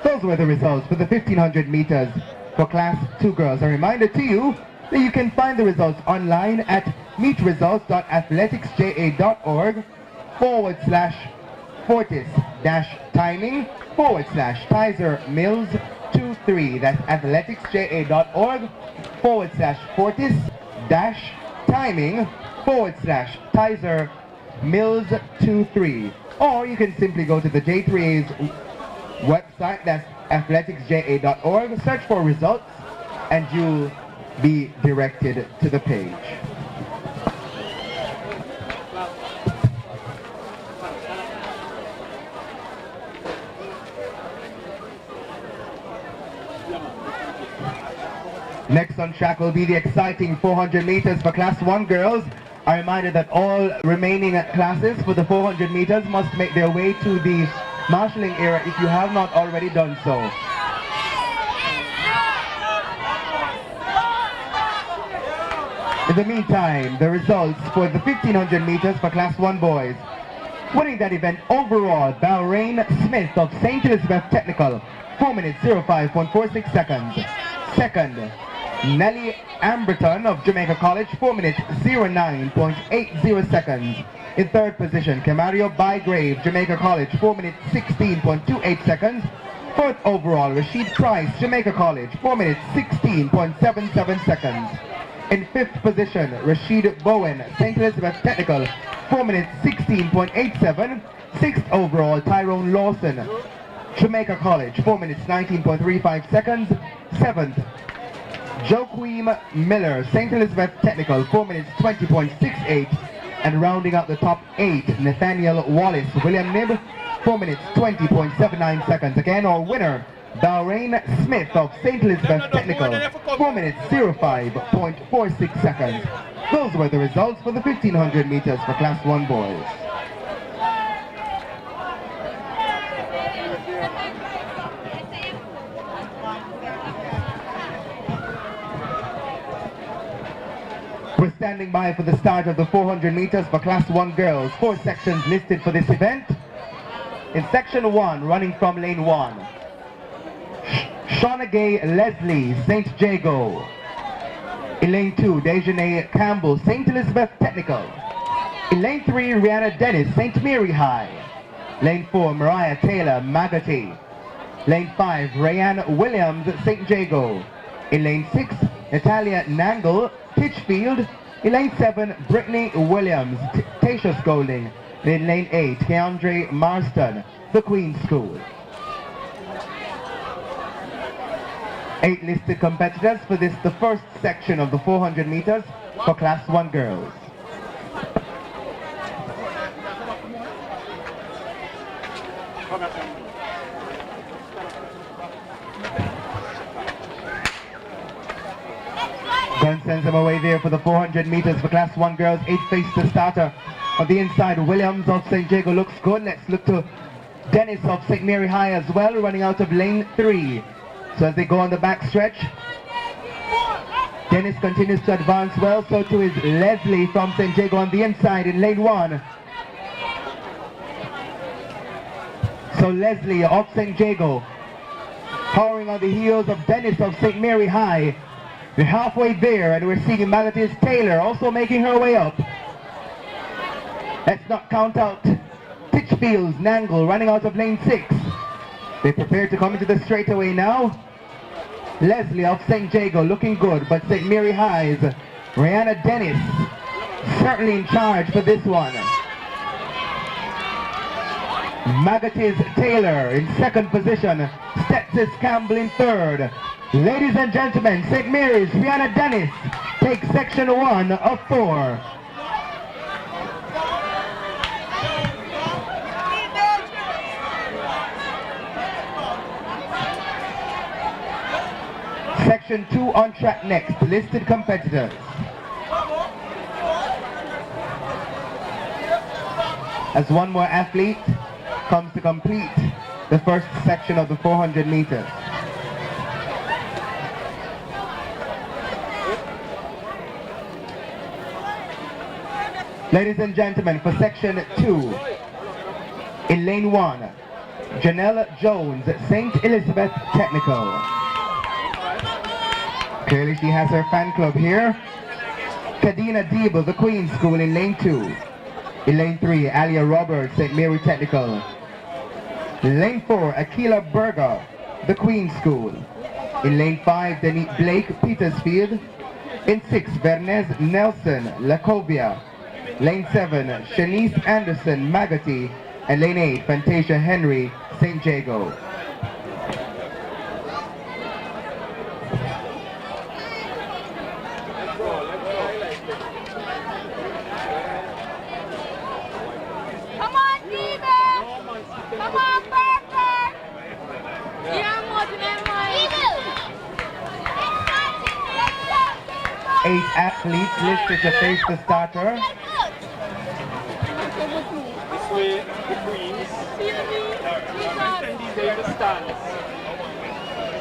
Those were the results for the 1500 meters for Class 2 girls. A reminder to you that you can find the results online at meetresults.athleticsja.org/fortis-timing/Tyser-Mills 23. That's athleticsja.org/fortis-timing/Tyser-Mills 23. Or you can simply go to the J3A's website, that's athleticsja.org, search for results, and you'll be directed to the page. Next on track will be the exciting 400 meters for Class 1 girls. A reminder that all remaining classes for the 400 meters must make their way to the marshalling area if you have not already done so. In the meantime, the results for the 1500 meters for Class 1 boys. Winning that event overall, Bahrain Smith of St. Elizabeth Technical, 4 minutes 05.46 seconds. Second, Nellie Amberton of Jamaica College, 4 minutes 09.80 seconds. In third position, Camario Bygrave, Jamaica College, 4 minutes 16.28 seconds. Fourth overall, Rashid Price, Jamaica College, 4 minutes 16.77 seconds. In fifth position, Rashid Bowen, St. Elizabeth Technical, 4 minutes 16.87. Sixth overall, Tyrone Lawson, Jamaica College, 4 minutes 19.35 seconds. Seventh, Joaquim Miller, St. Elizabeth Technical, 4 minutes 20.68. And rounding out the top 8, Nathaniel Wallace, William Nibb, 4 minutes 20.79 seconds. Again, our winner, Bahrain Smith of St. Elizabeth Technical, 4 minutes 05.46 seconds. Those were the results for the 1500 meters for Class 1 boys. We're standing by for the start of the 400 meters for Class 1 girls. 4 sections listed for this event. In section 1, running from lane 1, Shauna Gay Leslie, St. Jago. In lane 2, Dejanay Campbell, St. Elizabeth Technical. In lane 3, Rihanna Dennis, St. Mary High. Lane 4, Mariah Taylor, Magotay. Lane 5, Rayanne Williams, St. Jago. In lane 6, Natalia Nangle, Titchfield. In lane 7, Brittany Williams, Tatius Golding. In lane 8, Keandre Marston, the Queen's School. 8 listed competitors for this, the first section of the 400 meters for Class 1 girls. Gun sends them away there for the 400 meters for Class 1 girls. 8 face the starter. On the inside, Williams of St. Jago looks good. Let's look to Dennis of St. Mary High as well, running out of lane 3. So as they go on the back stretch, Dennis continues to advance well. So too is Leslie from St. Jago on the inside in lane 1. So Leslie of St. Jago powering on the heels of Dennis of St. Mary High. We're halfway there and we're seeing Magatis Taylor also making her way up. Let's not count out Titchfield's Nangle running out of lane 6. They prepare to come into the straightaway now. Leslie of St. Jago looking good, but St. Mary High's Rihanna Dennis certainly in charge for this one. Magatis Taylor in second position. Stetsis Campbell in third. Ladies and gentlemen, St. Mary's Rihanna Dennis takes section 1 of 4. Section 2 on track next. Listed competitors. As one more athlete comes to complete the first section of the 400 meters. Ladies and gentlemen, for section 2, in lane 1, Janelle Jones, St. Elizabeth Technical. Clearly she has her fan club here. Kadina Deeble, the Queen's School in lane 2. In lane 3, Alia Roberts, St. Mary Technical. Lane 4, Akila Berger, the Queen's School. In lane 5, Denise Blake, Petersfield. In 6, Vernez Nelson, Lacovia. Lane 7, Shanice Anderson, Magati. And lane 8, Fantasia Henry, St. Jago. Come on, Steven! Come on, Parker! Yeah, I'm watching that one. 8 athletes listed to face the starter. This way, the Queens. Stay in the stands.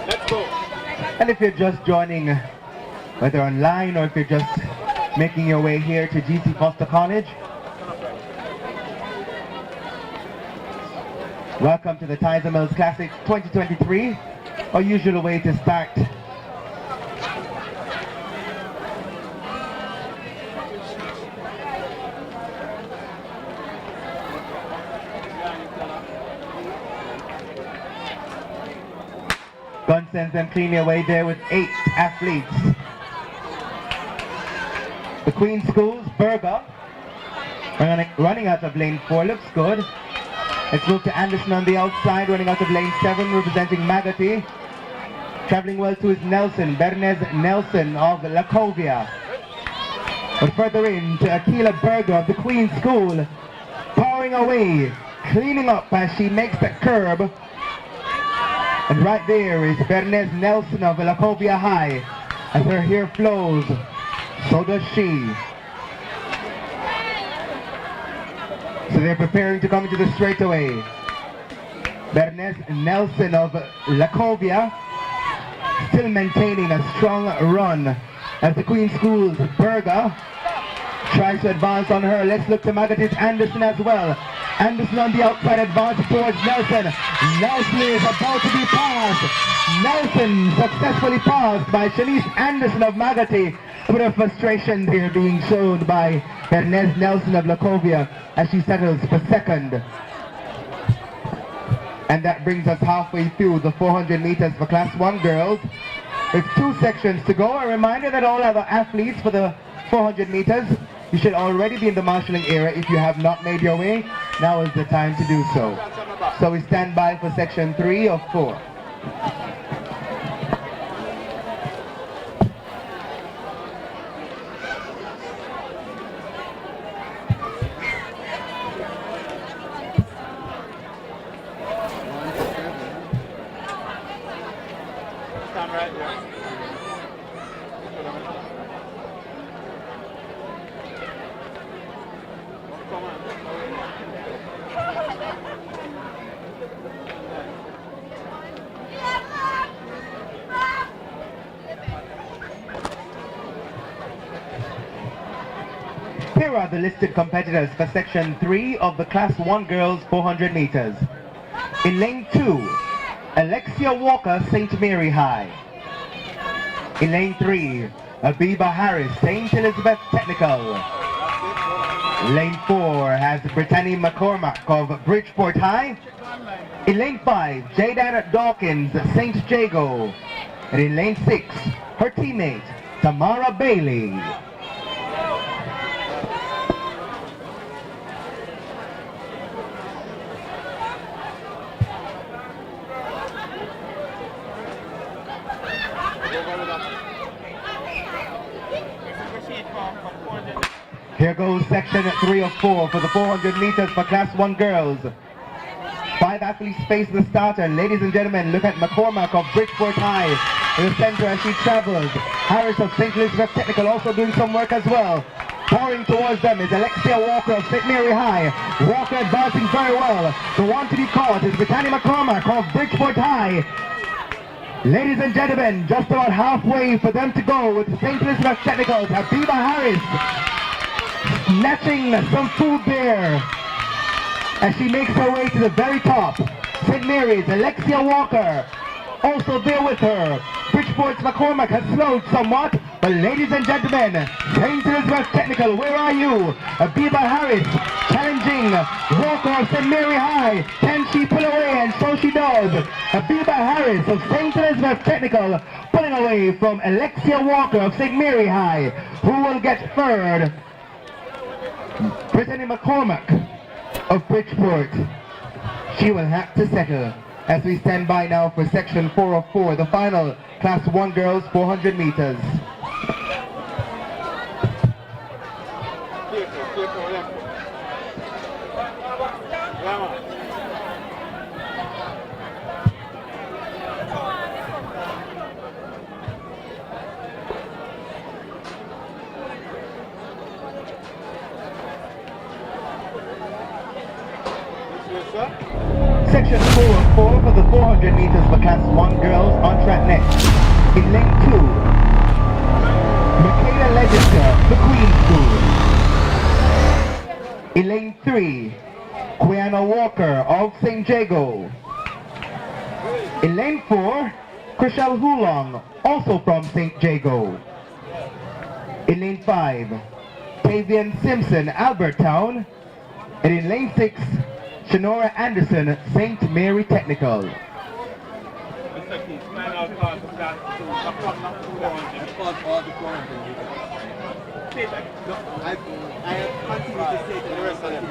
Let's go. And if you're just joining, whether online or if you're just making your way here to GC Foster College, welcome to the Tyser-Mills Classic 2023, our usual way to start. Gun sends them cleanly away there with 8 athletes. The Queen's Schools, Berger, running out of lane 4, looks good. Let's move to Anderson on the outside, running out of lane 7, representing Magati. Traveling well to his Nelson, Bernez Nelson of Lacovia. But further in to Akila Berger of the Queen's School, powering away, cleaning up as she makes the curb. And right there is Bernez Nelson of Lacovia High. As her hair flows, so does she. So they're preparing to come into the straightaway. Bernez Nelson of Lacovia still maintaining a strong run as the Queen's School's Berger tries to advance on her. Let's look to Magatis Anderson as well. Anderson on the outside, advances towards Nelson. Nelson is about to be passed. Nelson successfully passed by Shanice Anderson of Magati. A bit of frustration here being shown by Bernez Nelson of Lacovia as she settles for second. And that brings us halfway through the 400 meters for Class 1 girls. With 2 sections to go. A reminder that all other athletes for the 400 meters, you should already be in the marshalling area. If you have not made your way, now is the time to do so. So we stand by for section 3 of 4. Stand right there. Here are the listed competitors for Section 3 of the Class 1 Girls 400 meters. In Lane 2, Alexia Walker, St. Mary High. In Lane 3, Abiba Harris, St. Elizabeth Technical. Lane 4 has Brittany McCormack of Bridgeport High. In Lane 5, Jaden Dawkins, St. Jago. And in Lane 6, her teammate, Tamara Bailey. Here goes section 3 of 4 for the 400 meters for Class 1 girls. 5 athletes face the starter. Ladies and gentlemen, look at McCormack of Bridgeport High in the center as she travels. Harris of St. Elizabeth Technical also doing some work as well. Pouring towards them is Alexia Walker of St. Mary High. Walker advancing very well. The one to be caught is Brittany McCormack of Bridgeport High. Ladies and gentlemen, just about halfway for them to go with St. Elizabeth Technicals. Abiba Harris snatching some food there as she makes her way to the very top. St. Mary's, Alexia Walker, also there with her. Bridgeport's McCormack has slowed somewhat, but ladies and gentlemen, St. Elizabeth Technical, where are you? Abiba Harris challenging Walker of St. Mary High. Can she pull away? And so she does. Abiba Harris of St. Elizabeth Technical pulling away from Alexia Walker of St. Mary High. Who will get third? Brittany McCormack of Bridgeport. She will have to settle as we stand by now for section 4 of 4, the final Class 1 girls 400 meters. Section 4 of 4 for the 400 meters for Class 1 girls on track next. In lane 2, Michaela Legister, the Queen School. In lane 3, Quiana Walker of St. Jago. In lane 4, Chriselle Hulong, also from St. Jago. In lane 5, Tavian Simpson, Albertown. And in lane 6, Shanora Anderson, St. Mary Technical. I have continued to say to the rest of them.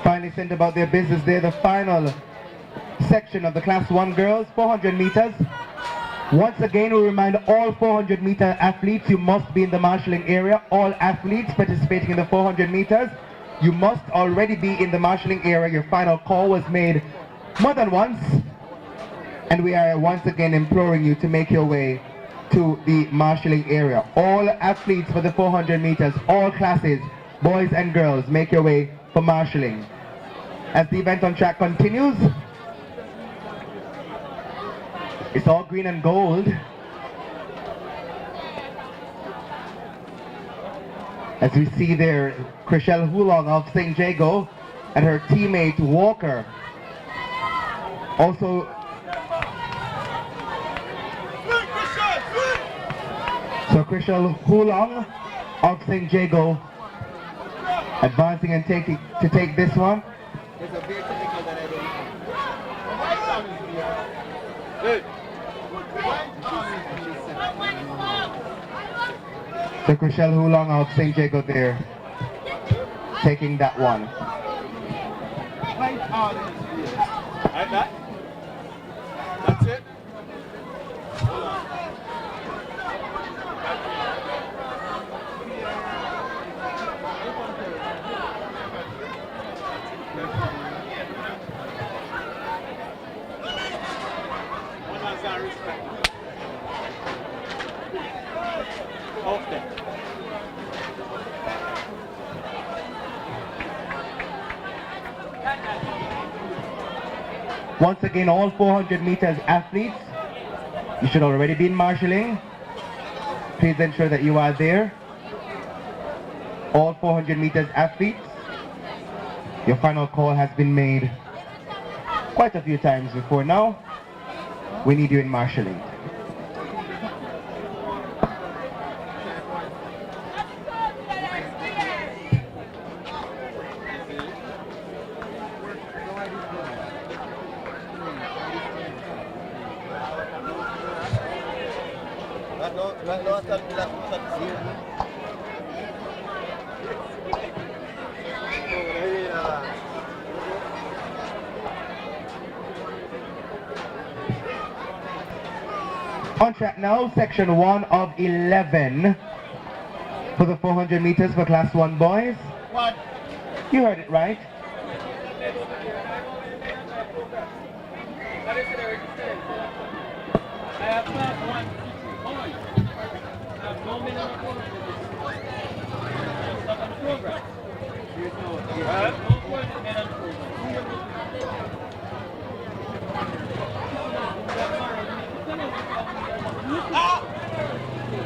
Finally sent about their business there, the final section of the Class 1 girls, 400 meters. Once again, we remind all 400 meter athletes, you must be in the marshalling area. All athletes participating in the 400 meters, you must already be in the marshalling area. Your final call was made more than once. And we are once again imploring you to make your way to the marshalling area. All athletes for the 400 meters, all classes, boys and girls, make your way for marshalling. As the event on track continues, it's all green and gold. As we see there, Chriselle Hulong of St. Jago and her teammate Walker. Also, so Chriselle Hulong of St. Jago advancing and take this one. There's a beer technical that I don't So Chriselle Hulong of St. Jago there, taking that one. Like that? That's it? Okay. Once again, all 400 meters athletes, you should already be in marshalling. Please ensure that you are there. All 400 meters athletes, your final call has been made quite a few times before now. We need you in marshalling. On track now, section 1 of 11 for the 400 meters for class 1 boys. What? You heard it right.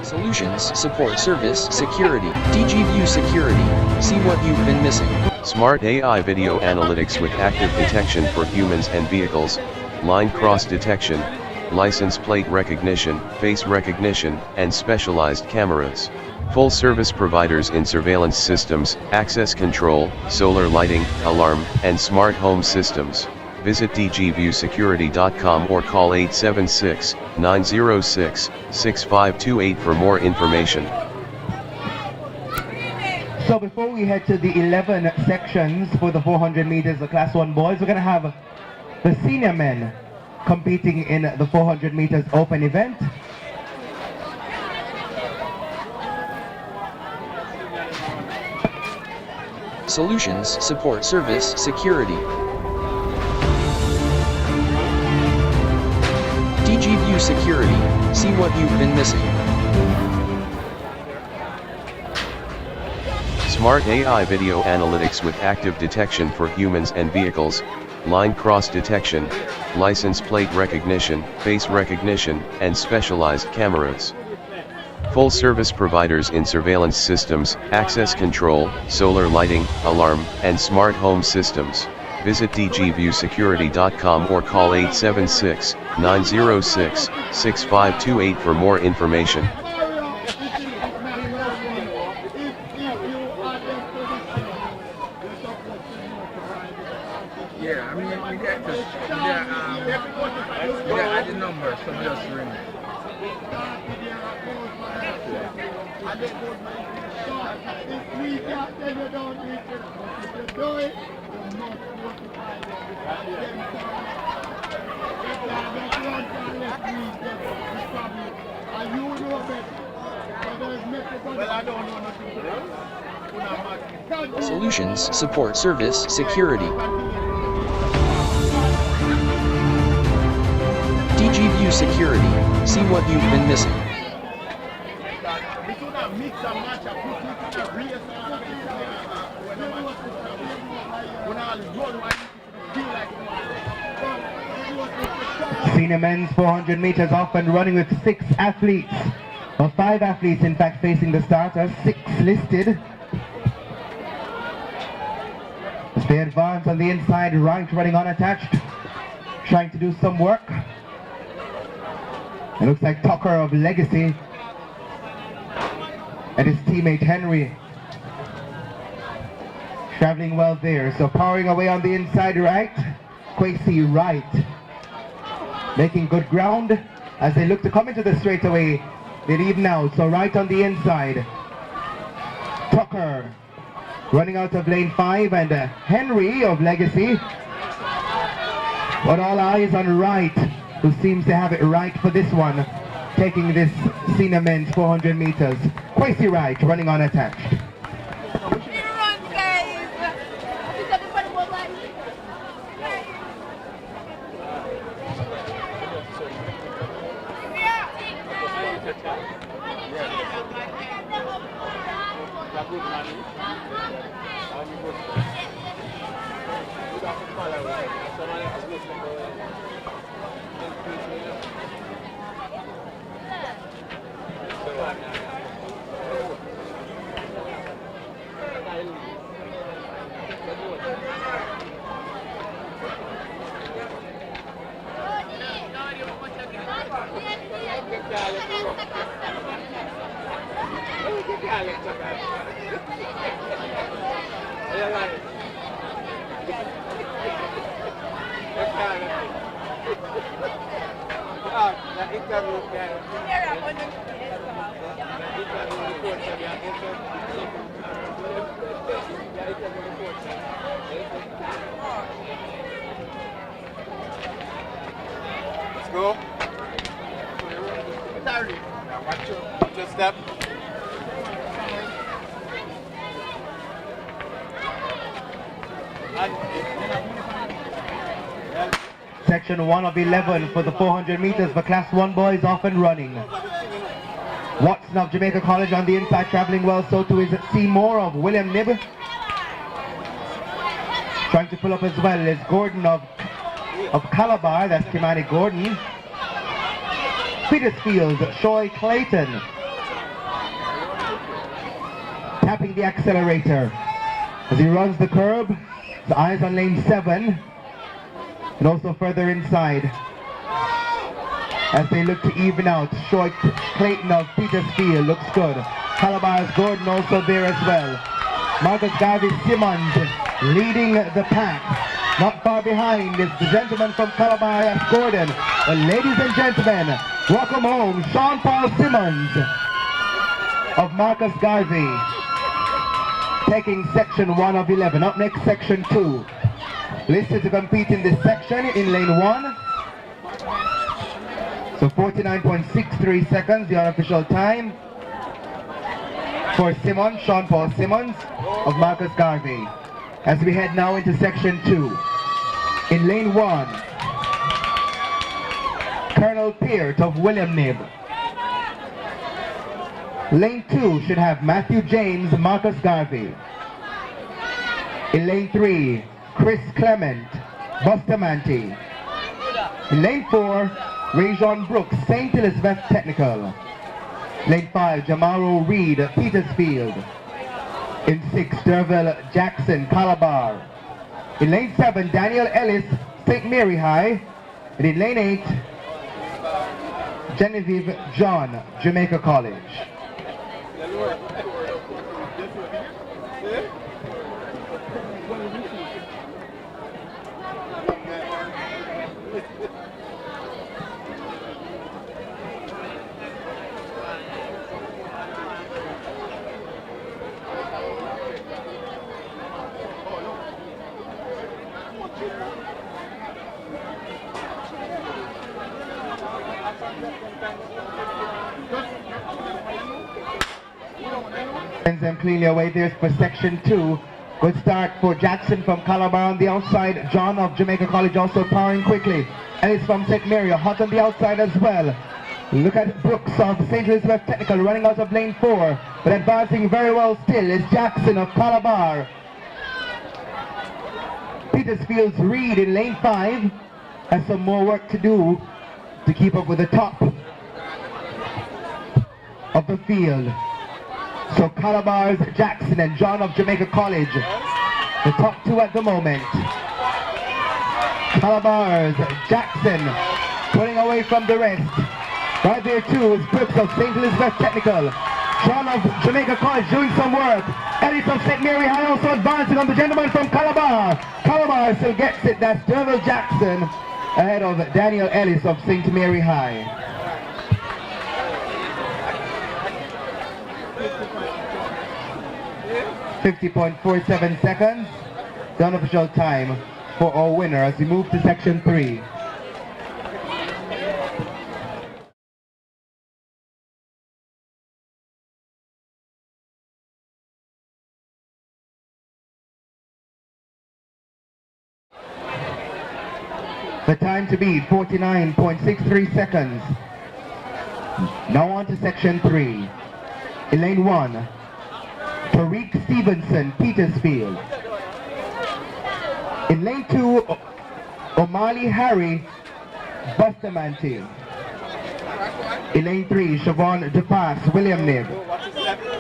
Solutions, support, service, security, DGView security. See what you've been missing. Smart AI video analytics with active detection for humans and vehicles, line cross detection, license plate recognition, face recognition, and specialized cameras. Full service providers in surveillance systems, access control, solar lighting, alarm, and smart home systems. Visit dgviewsecurity.com or call 876-906-6528 for more information. So before we head to the 11 sections for the 400 meters of class 1 boys, we're going to have the senior men competing in the 400 meters open event. Solutions, support, service, security. DGView security. See what you've been missing. Smart AI video analytics with active detection for humans and vehicles, line cross detection, license plate recognition, face recognition, and specialized cameras. Full service providers in surveillance systems, access control, solar lighting, alarm, and smart home systems. Visit dgviewsecurity.com or call 876-906-6528 for more information. Yeah, I mean, we get to add the number, so we just ring. Solutions, support, service, security. DGView security. See what you've been missing. Senior men's 400 meters off and running with 6 athletes, or 5 athletes in fact facing the starters, 6 listed. As they advance on the inside right, running unattached, trying to do some work. It looks like Tucker of Legacy and his teammate Henry traveling well there. So powering away on the inside right, Quasi Wright making good ground as they look to come into the straightaway. They lead now, so right on the inside. Tucker running out of lane 5 and Henry of Legacy. But all eyes on Wright, who seems to have it right for this one, taking this senior men's 400 meters. Quasi Wright running unattached. Let's go. Now watch your step. Section 1 of 11 for the 400 meters for Class 1 boys off and running. Watson of Jamaica College on the inside, traveling well, so too is Seymour of William Nib. Trying to pull up as well is Gordon of Calabar, that's Kimani Gordon. Petersfield, Shoy Clayton. Tapping the accelerator as he runs the curb. His eyes on lane 7. And also further inside as they look to even out. Shoy Clayton of Petersfield looks good. Calabar's Gordon also there as well. Marcus Garvey Simmons leading the pack. Not far behind is the gentleman from Calabar, that's Gordon. But ladies and gentlemen, welcome home Sean Paul Simmons of Marcus Garvey, taking section 1 of 11. Up next, section 2. Listed to compete in this section in lane 1. So 49.63 seconds, the unofficial time for Simmons, Sean Paul Simmons of Marcus Garvey. As we head now into section 2. In lane 1, Colonel Peart of William Nib. Lane 2 should have Matthew James, Marcus Garvey. In lane 3, Chris Clement, Bustamante. In lane 4, Rajon Brooks, St. Elizabeth Technical. Lane 5, Jamaro Reed, Petersfield. In 6, Derville Jackson, Calabar. In lane 7, Daniel Ellis, St. Mary High. And in lane 8, Genevieve John, Jamaica College. Sends them cleanly away there for section 2. Good start for Jackson from Calabar on the outside. John of Jamaica College also powering quickly. Ellis from St. Mary, hot on the outside as well. Look at Brooks of St. Elizabeth Technical running out of lane 4. But advancing very well still is Jackson of Calabar. Petersfield's Reed in lane 5 has some more work to do to keep up with the top of the field. So Calabar's Jackson and John of Jamaica College, the top 2 at the moment. Calabar's Jackson pulling away from the rest. Right there too is Brooks of St. Elizabeth Technical. John of Jamaica College doing some work. Ellis of St. Mary High also advancing on the gentleman from Calabar. Calabar still gets it, that's Derville Jackson ahead of Daniel Ellis of St. Mary High. .47 seconds, the unofficial time for our winner as we move to section 3. The time to beat 49.63 seconds. Now on to section 3. In lane 1, Tariq Stevenson, Petersfield. In lane 2, O'Malley Harry, Bustamante. In lane 3, Siobhan DePass, William Nib.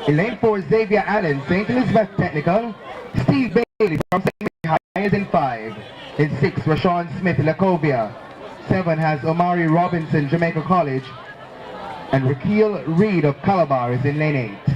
In lane 4, Xavier Allen, St. Elizabeth Technical. Steve Bailey from St. Mary High is in 5. In 6, Rashawn Smith, Lacovia. 7 has Omari Robinson, Jamaica College. And Raquel Reed of Calabar is in lane 8.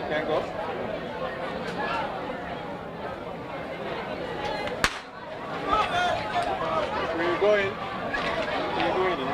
Can go. Where you going? Where you going?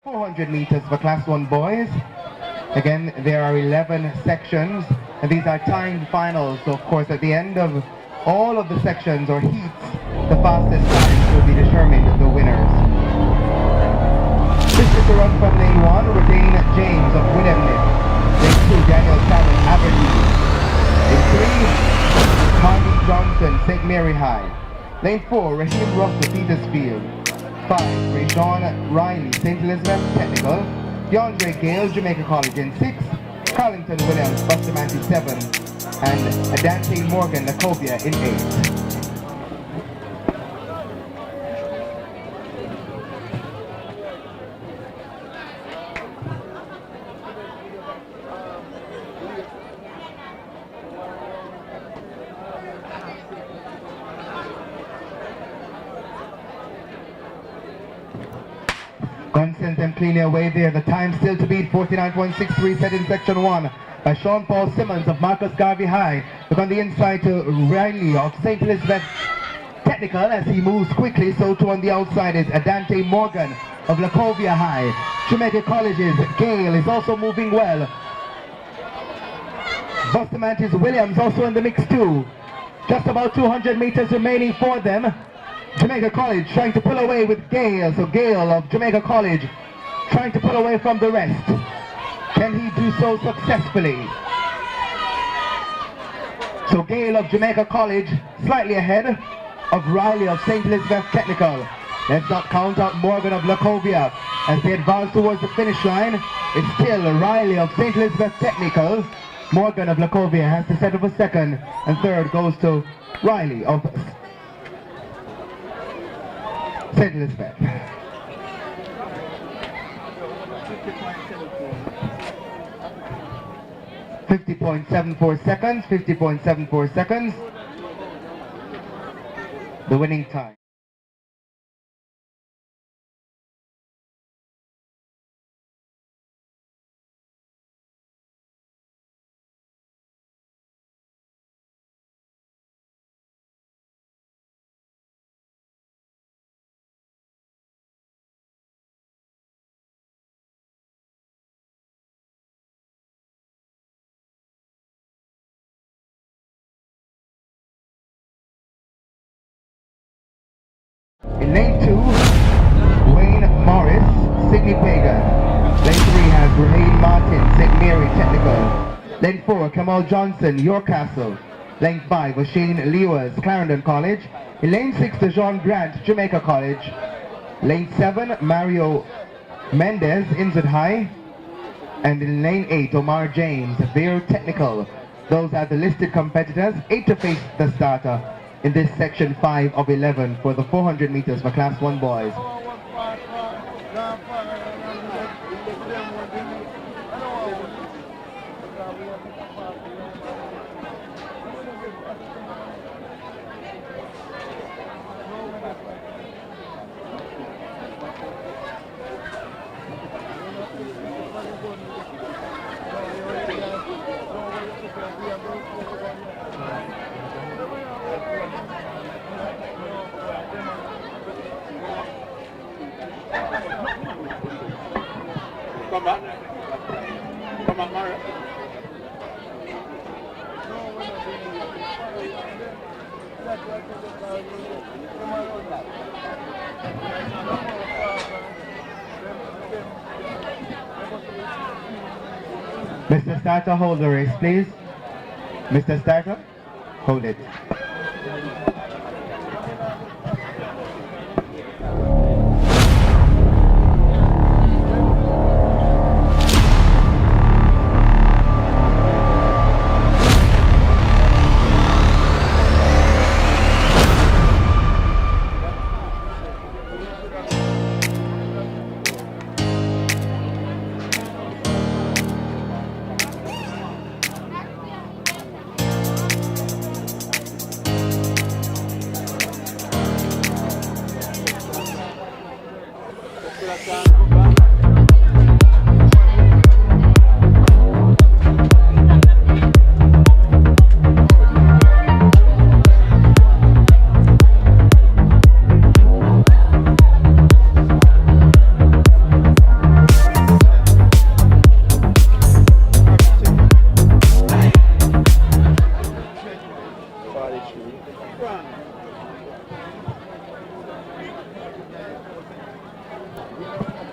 .400 meters for Class 1 boys. Again, there are 11 sections, and these are timed finals. So, of course, at the end of all of the sections or heats, the fastest times will be determined the winners. This is the run from lane 1, Retain James of Williamnip. Lane 2, Daniel Salmon, Aberdeen. Lane 3, Harvey Johnson, St. Mary High. Lane 4, Raheem Russell, Petersfield. 5, Rayshawn Riley, St. Elizabeth Technical. DeAndre Gale, Jamaica College in 6. Carlington Williams, Bustamante 7. And Adante Morgan, Lacovia in 8. Gun sends them cleanly away there. The time still to beat, 49.63 set in section 1 by Sean Paul Simmons of Marcus Garvey High. Look on the inside to Riley of St. Elizabeth Technical as he moves quickly. So too on the outside is Adante Morgan of Lacovia High. Jamaica College's Gale is also moving well. Bustamante's Williams also in the mix too. Just about 200 meters remaining for them. Jamaica College trying to pull away with Gale. So Gale of Jamaica College trying to pull away from the rest. Can he do so successfully? So Gale of Jamaica College slightly ahead of Riley of St. Elizabeth Technical. Let's not count out Morgan of Lacovia as they advance towards the finish line. It's still Riley of St. Elizabeth Technical. Morgan of Lacovia has to settle for second, and third goes to Riley of St. Elizabeth. 50.74 seconds, 50.74 seconds. The winning time. lane 2, Wayne Morris, Sydney Pagan. Lane 3 has Raheem Martin, St. Mary Technical. Lane 4, Kamal Johnson, York Castle. Lane 5, O'Shane Lewis, Clarendon College. In lane 6, Dejon Grant, Jamaica College. Lane 7, Mario Mendez, Innswood High. And in lane 8, Omar James, Vere Technical. Those are the listed competitors, 8 to face the starter in this section 5 of 11 for the 400 meters for Class 1 boys. Come back. Come back, Mario. Mr. Starter, hold the race, please. Mr. Starter, hold it.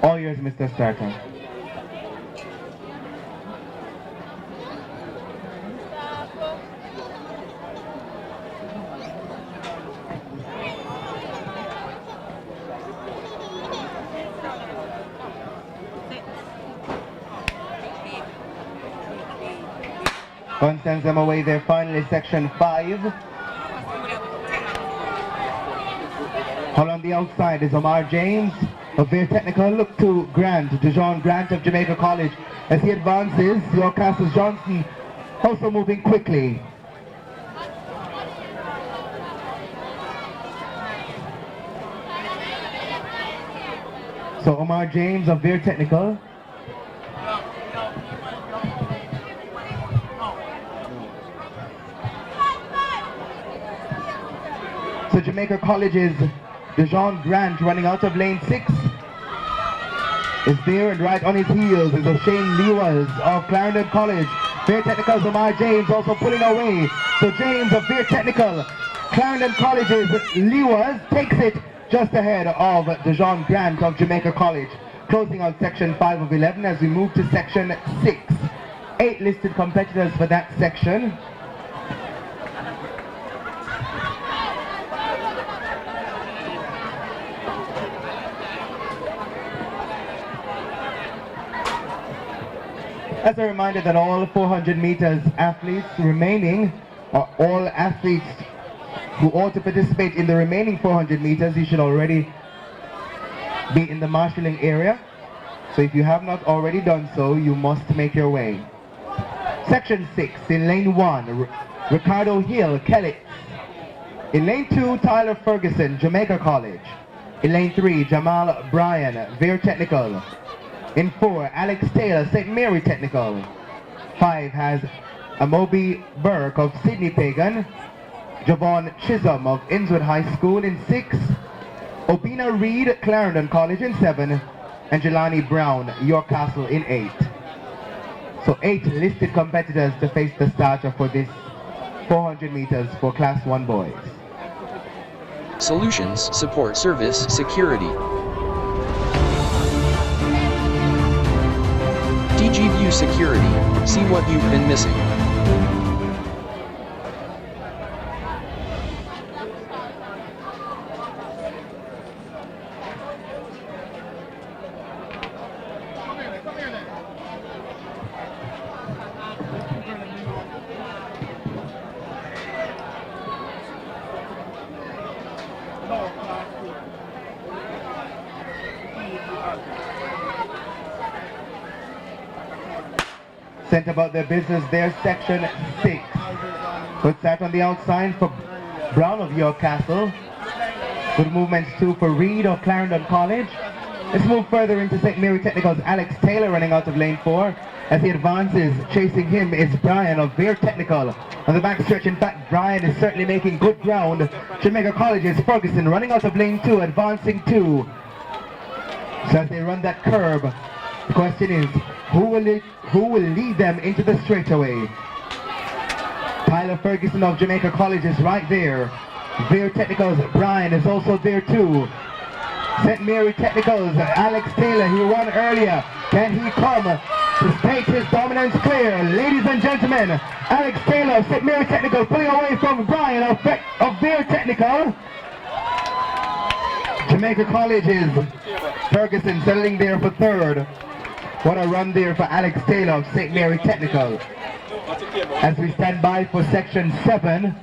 All yours, Mr. Starter. One sends them away there finally, section 5. All on the outside is Omar James of Vere Technical. Look to Grant, Dejon Grant of Jamaica College. As he advances, York Castle's Johnson also moving quickly. So Omar James of Vere Technical. So Jamaica College's Dejon Grant running out of lane 6 is there, and right on his heels is O'Shane Lewis of Clarendon College. Vere Technical's Omar James also pulling away. So James of Vere Technical, Clarendon College's Lewis takes it just ahead of Dejon Grant of Jamaica College. Closing out section 5 of 11 as we move to section 6. 8 listed competitors for that section. As a reminder that all 400 meters athletes remaining, or all athletes who ought to participate in the remaining 400 meters, you should already be in the marshalling area. So if you have not already done so, you must make your way. Section 6, in lane 1, Ricardo Hill, Kelly. In lane 2, Tyler Ferguson, Jamaica College. In lane 3, Jamal Bryan, Vere Technical. In 4, Alex Taylor, St. Mary Technical. 5 has Amobi Burke of Sydney Pagan. Javon Chisholm of Innswood High School in 6. Obina Reed, Clarendon College in 7. And Jelani Brown, York Castle in 8. So 8 listed competitors to face the starter for this 400 meters for Class 1 boys. Solutions Support Service Security. DGView Security, see what you've been missing. Sent about their business there, section 6. Good start on the outside for Brown of York Castle. Good movements too for Reed of Clarendon College. Let's move further into St. Mary Technical's Alex Taylor running out of lane 4. As he advances, chasing him is Brian of Bear Technical. On the back stretch, in fact, Brian is certainly making good ground. Jamaica College's Ferguson running out of lane 2, advancing 2. So as they run that curb, the question is, who will lead them into the straightaway? Tyler Ferguson of Jamaica College is right there. Bear Technical's Brian is also there too. St. Mary Technical's Alex Taylor, he won earlier. Can he come to state his dominance clear? Ladies and gentlemen, Alex Taylor of St. Mary Technical pulling away from Brian of Bear Technical. Jamaica College is Ferguson settling there for third. What a run there for Alex Taylor of St. Mary Technical. As we stand by for section 7,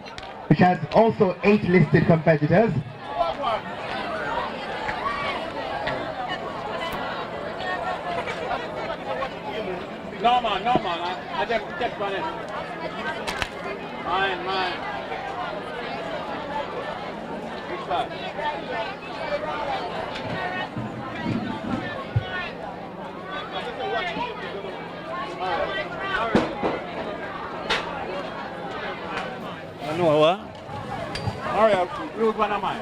which has also 8 listed competitors. No man, I just get on it. Mine. Which part? I know what? Alright, lose one of mine.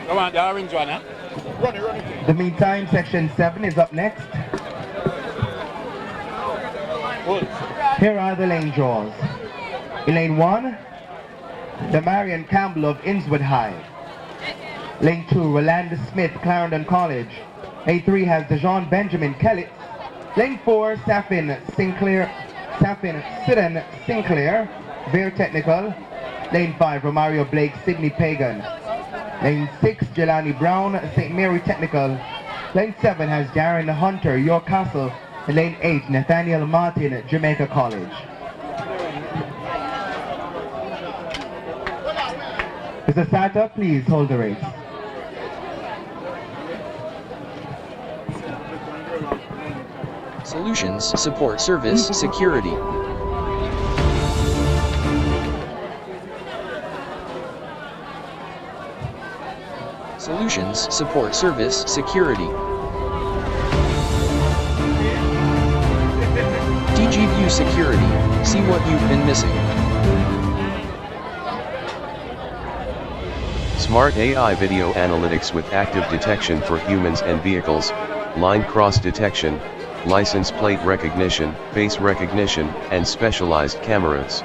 Come on, the orange one, huh? Run it. In the meantime, section 7 is up next. Here are the lane draws. In lane 1, the Marion Campbell of Innswood High. Lane 2, Rolanda Smith, Clarendon College. Lane 3 has Dejon Benjamin Kellett. Lane 4, Safin Sidon Sinclair, Bear Technical. Lane 5, Romario Blake, Sydney Pagan. Lane 6, Jelani Brown, St. Mary Technical. Lane 7 has Darren Hunter, York Castle. And lane 8, Nathaniel Martin, Jamaica College. Is the starter, please hold the race. Solutions Support Service Security. Solutions Support Service Security. DGView Security, see what you've been missing. Smart AI video analytics with active detection for humans and vehicles, line cross detection, license plate recognition, face recognition, and specialized cameras.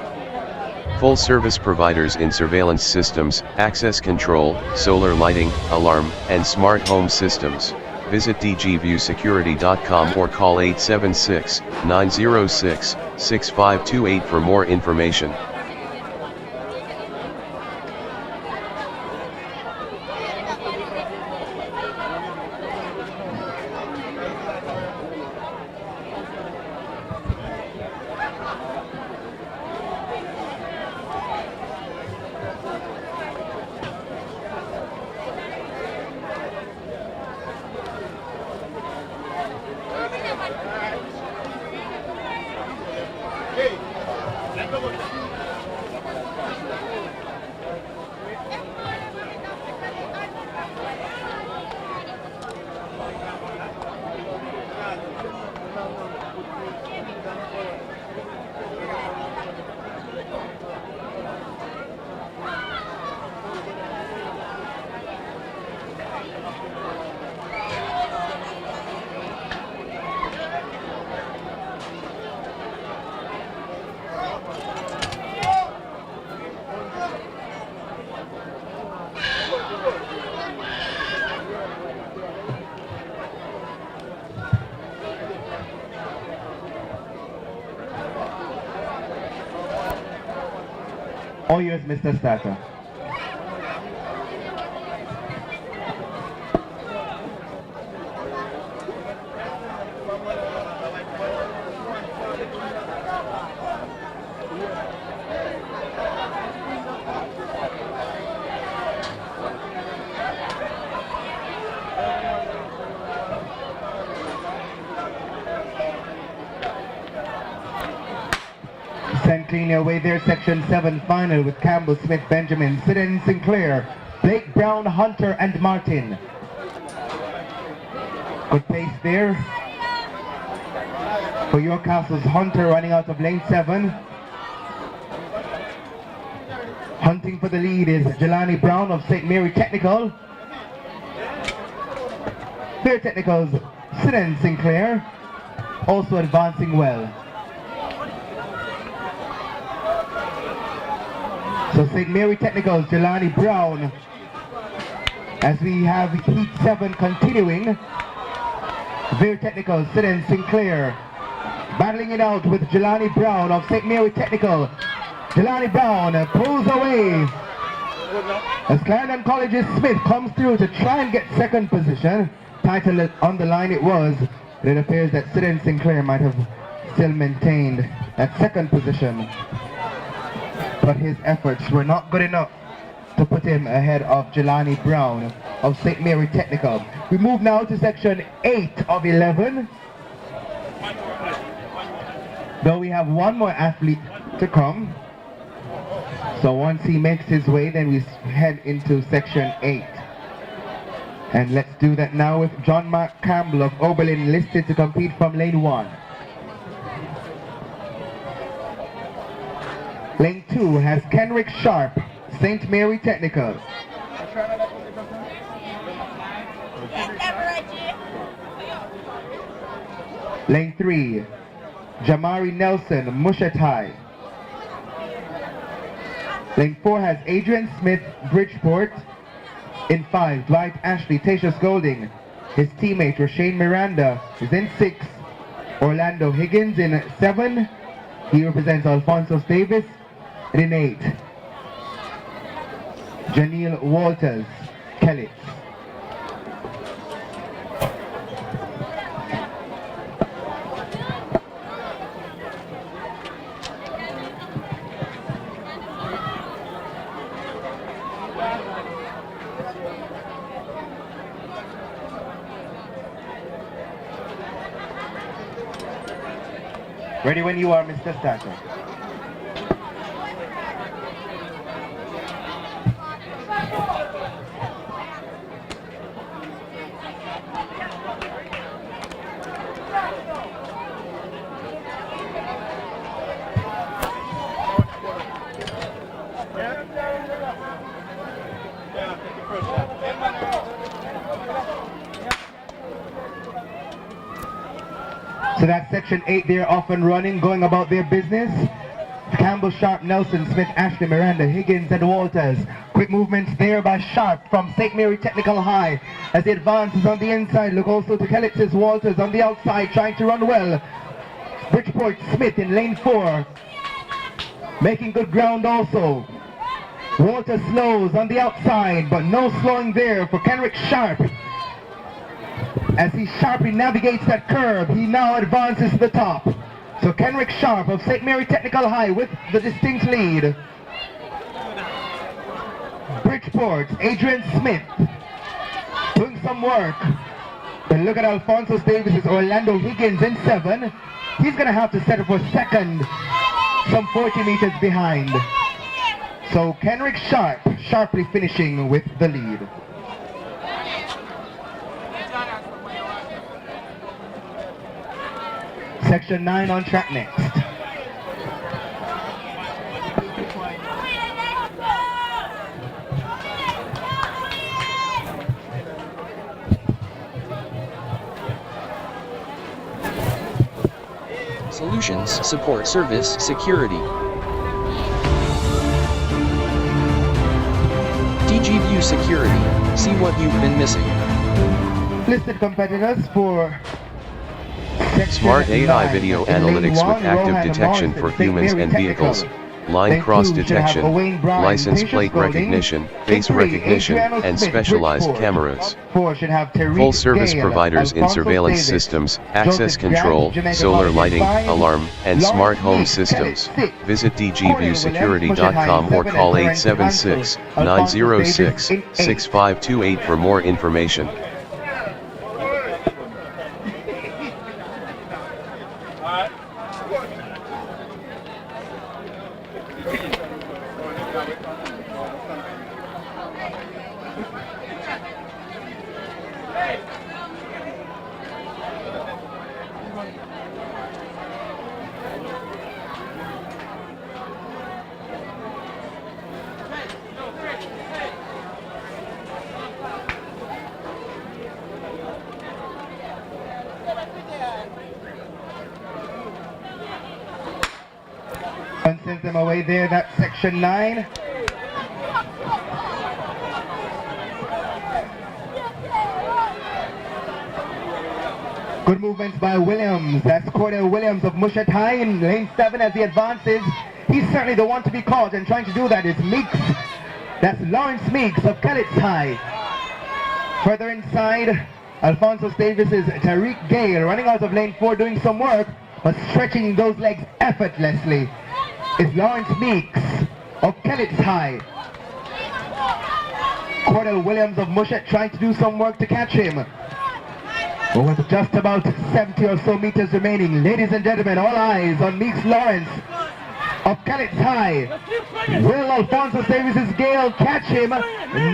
Full service providers in surveillance systems, access control, solar lighting, alarm, and smart home systems. Visit dgviewsecurity.com or call 876-906-6528 for more information. All yours, Mr. Starter. Send cleanly away there, Section 7 final with Campbell, Smith, Benjamin, Sidden, Sinclair, Blake, Brown, Hunter, and Martin. Good pace there. For your Castle's Hunter running out of lane 7. Hunting for the lead is Jelani Brown of St. Mary Technical. Fair Technical's Sidden Sinclair also advancing well. So St. Mary Technical's Jelani Brown, as we have Heat 7 continuing. Fair Technical's Sidden Sinclair battling it out with Jelani Brown of St. Mary Technical. Jelani Brown pulls away as Clarendon College's Smith comes through to try and get second position. Title on the line it was, but it appears that Sidden Sinclair might have still maintained that second position. But his efforts were not good enough to put him ahead of Jelani Brown of St. Mary Technical. We move now to section 8 of 11. Though we have one more athlete to come. So once he makes his way, then we head into section 8. And let's do that now with John Mark Campbell of Oberlin listed to compete from lane 1. Lane 2 has Kenrick Sharp, St. Mary Technical. Lane 3, Jamari Nelson, Mushatai. Lane 4 has Adrian Smith, Bridgeport. In 5, Dwight Ashley, Tatius Golding. His teammate, Rashane Miranda, is in 6. Orlando Higgins in 7. He represents Alphonsus Davis. And in 8, Janelle Walters, Kelly. Ready when you are, Mr. Starter. So that's section 8 there, off and running, going about their business. Campbell, Sharp, Nelson, Smith, Ashley, Miranda, Higgins, and Walters. Quick movements there by Sharp from St. Mary Technical High as he advances on the inside. Look also to Kellitz's Walters on the outside, trying to run well. Bridgeport Smith in lane 4, making good ground also. Walters slows on the outside, but no slowing there for Kenrick Sharp. As he sharply navigates that curve, he now advances to the top. So Kenrick Sharp of St. Mary Technical High with the distinct lead. Bridgeport, Adrian Smith, doing some work. But look at Alphonsus Davis's Orlando Higgins in 7. He's going to have to settle for second, some 40 meters behind. So Kenrick Sharp, sharply finishing with the lead. Section 9 on track next. Solutions, support, service, security. DGView Security. See what you've been missing. Listed competitors for Smart AI video analytics with active detection for humans and vehicles. line cross detection, license plate recognition, face recognition, and specialized cameras. 4 should have Full service providers in surveillance systems, access control, solar lighting, alarm, and smart home systems. Visit dgviewsecurity.com or call 876-906-6528 for more information. And sends them away there, that's section 9. Good movements by Williams. That's Cordell Williams of Mushat High in lane 7 as he advances. He's certainly the one to be caught, and trying to do that is Meeks. That's Lawrence Meeks of Calitz High. Further inside, Alphonsus Davis's Tariq Gale running out of lane 4 doing some work, but stretching those legs effortlessly is Lawrence Meeks of Calitz High. Cordell Williams of Mushat trying to do some work to catch him. With just about 70 or so meters remaining, ladies and gentlemen, all eyes on Meeks Lawrence of Calitz High. Will Alphonsus Davis's Gale catch him?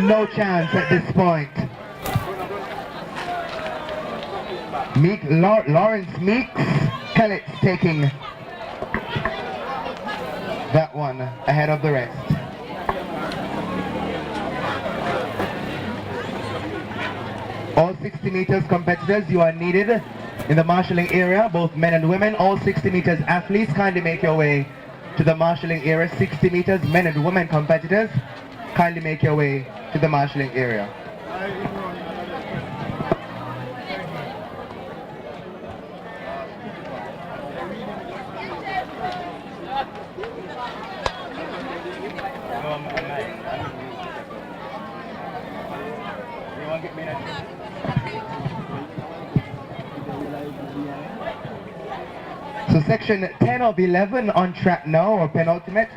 No chance at this point. Lawrence Meeks, Calitz taking that one ahead of the rest. All 60 meters competitors, you are needed in the marshalling area, both men and women. All 60 meters athletes, kindly make your way to the marshalling area. 60 meters, men and women competitors, kindly make your way to the marshalling area. So section 10 of 11 on track now, or penultimate,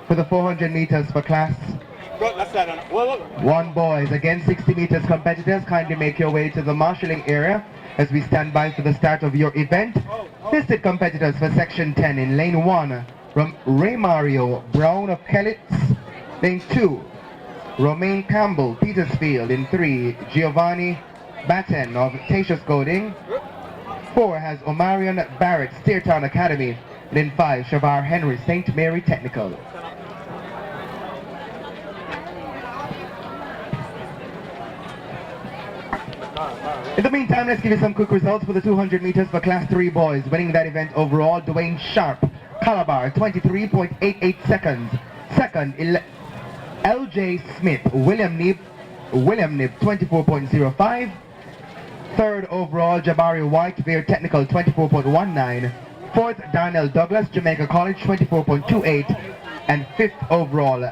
for the 400 meters for class 1 boys. Again, 60 meters competitors, kindly make your way to the marshalling area as we stand by for the start of your event. Listed competitors for section 10 in lane 1, from Ray Mario Brown of Calitz. Lane 2, Romaine Campbell, Petersfield. In 3, Giovanni Batten of Tatius Golding. 4 has Omarion Barrett, Steertown Academy. And in 5, Shavar Henry, St. Mary Technical. In the meantime, let's give you some quick results for the 200 meters for Class 3 boys. Winning that event overall, Dwayne Sharp, Calabar, 23.88 seconds. Second, L.J. Smith, William Nib, 24.05. Third overall, Jabari White, Veer Technical, 24.19. Fourth, Darnell Douglas, Jamaica College, 24.28. And fifth overall,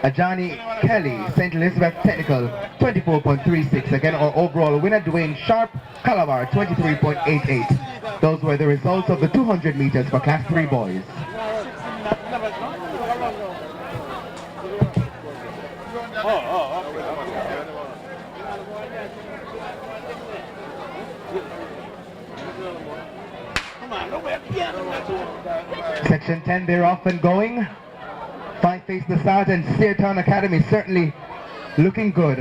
Ajani Kelly, St. Elizabeth Technical, 24.36. Again, our overall winner, Dwayne Sharp, Calabar, 23.88. Those were the results of the 200 meters for Class 3 boys. Section 10, they're off and going. 5 face the start, and Steertown Academy certainly looking good.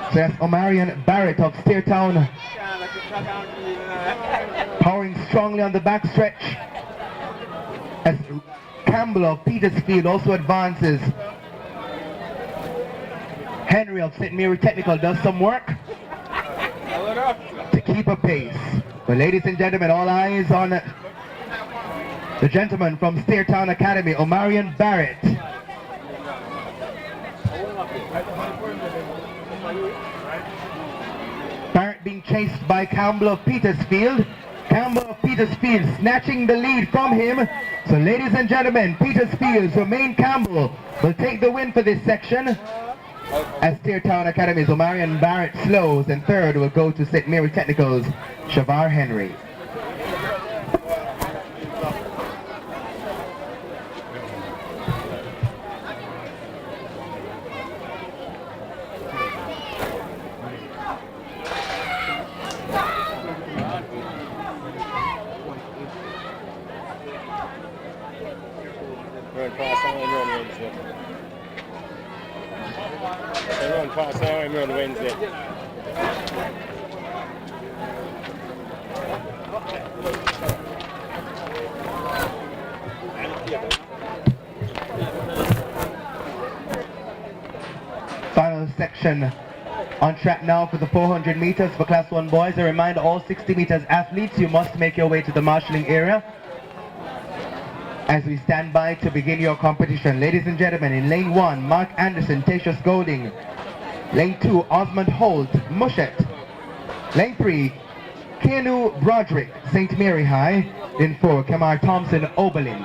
So that's Omarion Barrett of Steertown, powering strongly on the backstretch. As Campbell of Petersfield also advances. Henry of St. Mary Technical does some work to keep a pace. But ladies and gentlemen, all eyes on the gentleman from Steertown Academy, Omarion Barrett. Barrett being chased by Campbell of Petersfield. Campbell of Petersfield snatching the lead from him. So ladies and gentlemen, Petersfield, Romaine Campbell will take the win for this section. As Steertown Academy's Omarion Barrett slows, and third will go to St. Mary Technical's Shavar Henry. Run past on Wednesday. They run past on Wednesday. Final section on track now for the 400 meters for Class 1 boys. A reminder, all 60 meters athletes, you must make your way to the marshalling area as we stand by to begin your competition. Ladies and gentlemen, in lane 1, Mark Anderson, Tatius Golding. Lane 2, Osmond Holt, Mushet. Lane 3, Keanu Broderick, St. Mary High. Lane 4, Kamar Thompson, Oberlin.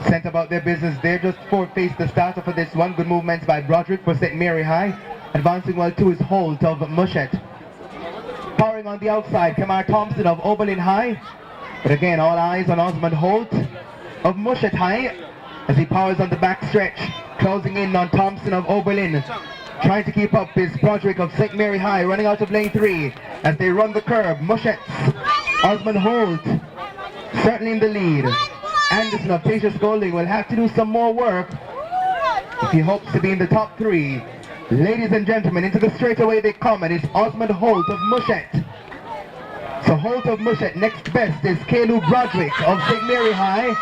Sent about their business there, just four-faced the starter for this one. Good movements by Broderick for St. Mary High. Advancing well to his Holt of Mushet. Powering on the outside, Kamar Thompson of Oberlin High. But again, all eyes on Osmond Holt of Mushet High as he powers on the back stretch. Closing in on Thompson of Oberlin. Trying to keep up is Broderick of St. Mary High, running out of lane 3 as they run the curve. Mushet's Osmond Holt certainly in the lead. Anderson of Tatius Golding will have to do some more work if he hopes to be in the top 3. Ladies and gentlemen, into the straightaway they come, and it's Osmond Holt of Mushet. So Holt of Mushet, next best is Keanu Broderick of St. Mary High.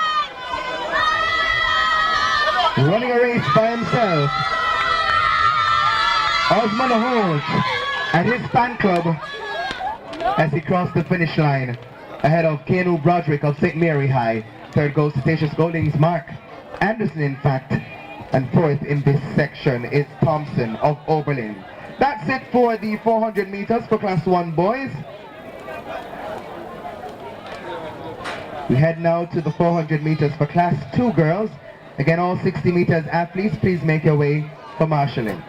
Running a race by himself. Osmond Holt and his fan club as he crossed the finish line ahead of Keanu Broderick of St. Mary High. Third goes to Tatius Golding's Mark Anderson, in fact. And fourth in this section is Thompson of Oberlin. That's it for the 400 meters for Class 1 boys. We head now to the 400 meters for Class 2 girls. Again, all 60 meters athletes, please make your way for marshalling.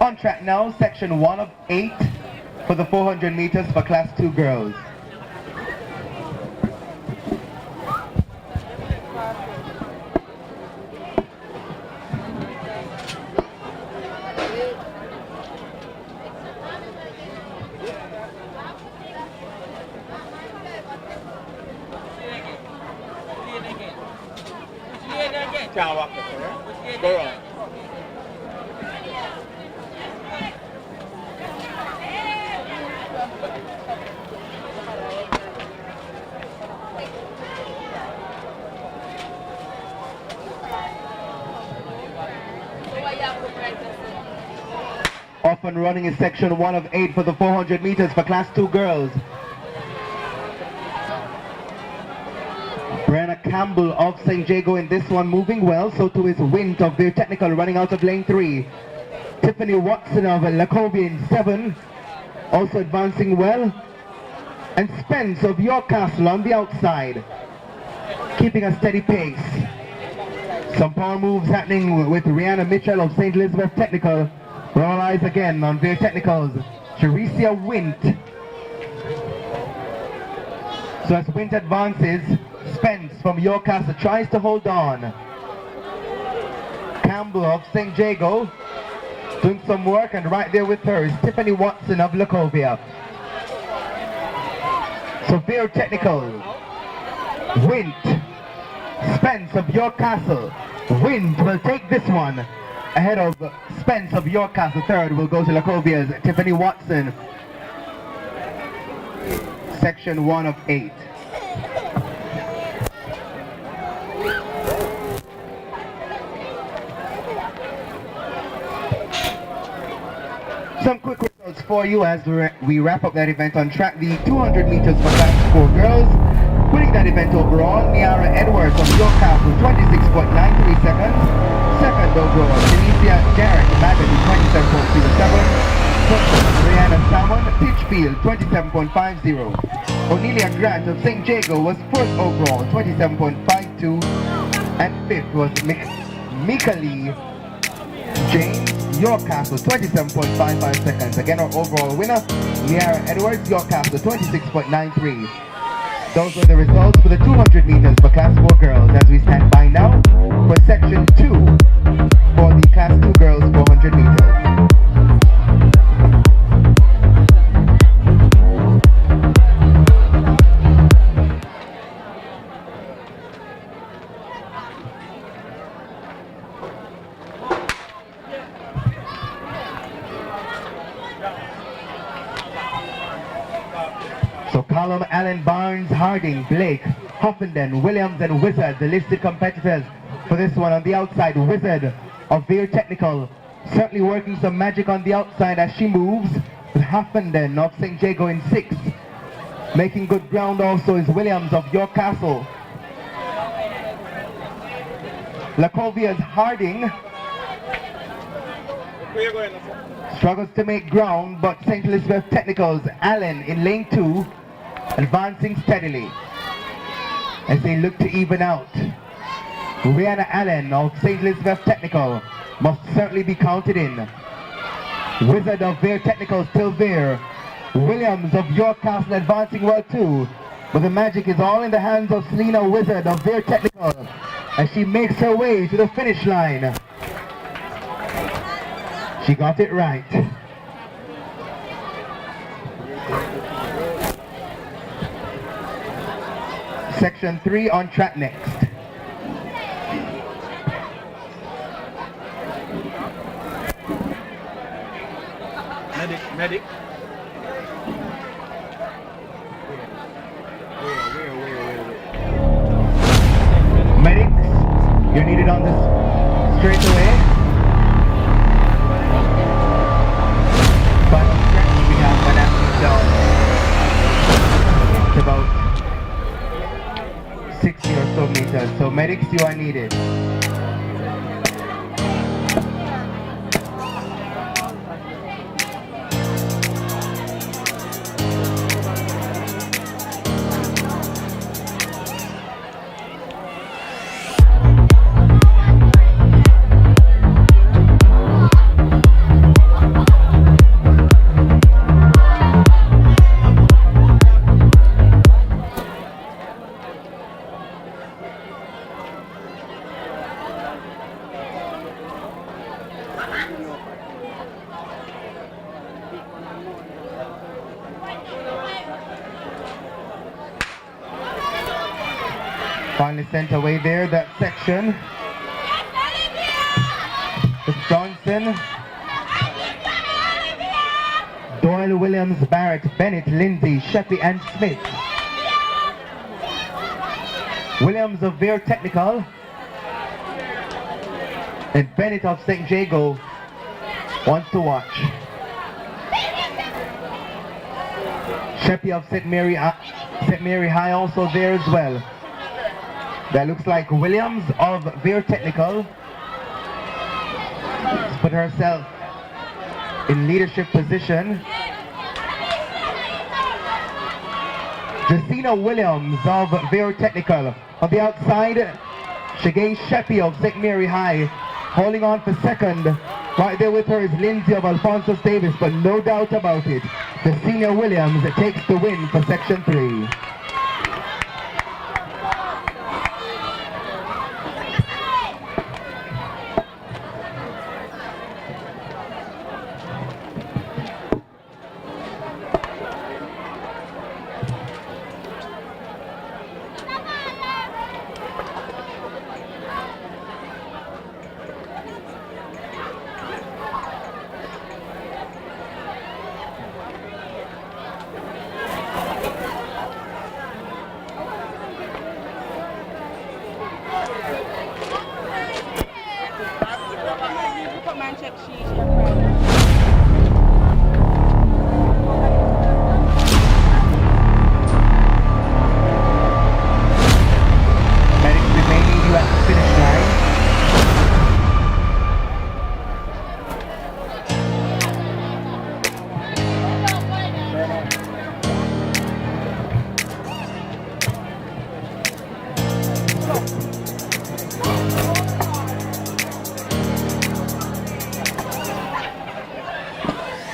On track now, section 1 of 8 for the 400 meters for Class 2 girls. Go on. Off and running is section 1 of 8 for the 400 meters for Class 2 girls. Brenna Campbell of St. Jago in this one, moving well. So too is Wint of Beer Technical, running out of lane 3. Tiffany Watson of Lacovia in 7, also advancing well. And Spence of York Castle on the outside, keeping a steady pace. Some power moves happening with Rihanna Mitchell of St. Elizabeth Technical. We're all eyes again on Beer Technicals. Teresia Wint. So as Wint advances, Spence from York Castle tries to hold on. Campbell of St. Jago doing some work, and right there with her is Tiffany Watson of Lacovia. So Beer Technical, Wint, Spence of York Castle. Wint will take this one ahead of Spence of York Castle. Third will go to Lacovia's Tiffany Watson. section 1 of 8. Some quick results for you as we wrap up that event on track. The 200 meters for class 4 girls. Winning that event overall, Niara Edwards of York Castle, 26.93 seconds. Second overall, Delicia Derek Madden, 27.07. Brianna Salmon, Pitchfield, 27.50. Onelia Grant of St. Jago was first overall, 27.52. And fifth was Mika Lee James, York Castle, 27.55 seconds. Again, our overall winner, Niara Edwards, York Castle, 26.93. Those were the results for the 200 meters for Class 4 girls as we stand by now for Section 2 for the Class 2 girls 400 meters. So Column, Allen, Barnes, Harding, Blake, Huffenden, Williams, and Wizard, the listed competitors for this one. On the outside, Wizard of Veer Technical, certainly working some magic on the outside as she moves, with Huffenden of St. Jago in 6th. Making good ground also is Williams of York Castle. Lacovia's Harding struggles to make ground, but St. Elizabeth Technical's Allen in lane 2, advancing steadily as they look to even out. Rihanna Allen of St. Elizabeth Technical must certainly be counted in. Wizard of Veer Technical still there. Williams of York Castle advancing well too, but the magic is all in the hands of Selena Wizard of Veer Technical as she makes her way to the finish line. She got it right. Section 3 on track next. Medic. Medics, you're needed on this straight away. Final stretch, we have an active down. It's about 60 or so meters. So medics, you are needed. Finally sent away there, that section. It's Johnson, Doyle, Williams, Barrett, Bennett, Lindsay, Sheppy, and Smith. Williams of Veer Technical and Bennett of St. Jago wants to watch. Sheppy of St. Mary High also there as well. That looks like Williams of Veer Technical has put herself in leadership position. Jacina Williams of Veer Technical on the outside. Shagay Sheppy of St. Mary High holding on for second. Right there with her is Lindsay of Alphonsus Davis, but no doubt about it, the senior Williams takes the win for section 3. check sheet your price. Medics, we may need you at the finish line.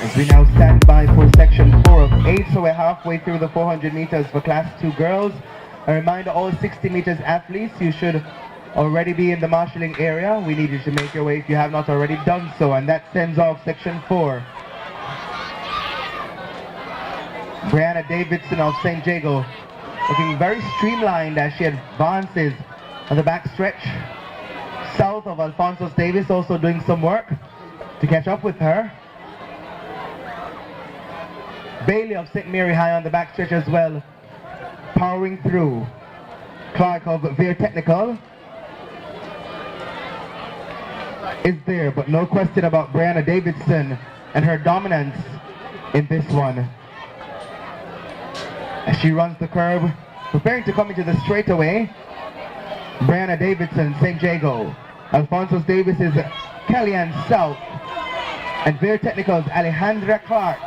As we now stand by for section 4 of 8, so we're halfway through the 400 meters for class 2 girls. A reminder, all 60 meters athletes, you should already be in the marshalling area. We need you to make your way if you have not already done so, and that sends off section 4. Brianna Davidson of St. Jago looking very streamlined as she advances on the back stretch. South of Alphonsus Davis also doing some work to catch up with her. Bailey of St. Mary High on the back stretch as well, powering through. Clark of Veer Technical is there, but no question about Brianna Davidson and her dominance in this one. As she runs the curve, preparing to come into the straightaway. Brianna Davidson, St. Jago. Alphonsus Davis is Kellyanne South. And Veer Technical's Alejandra Clark.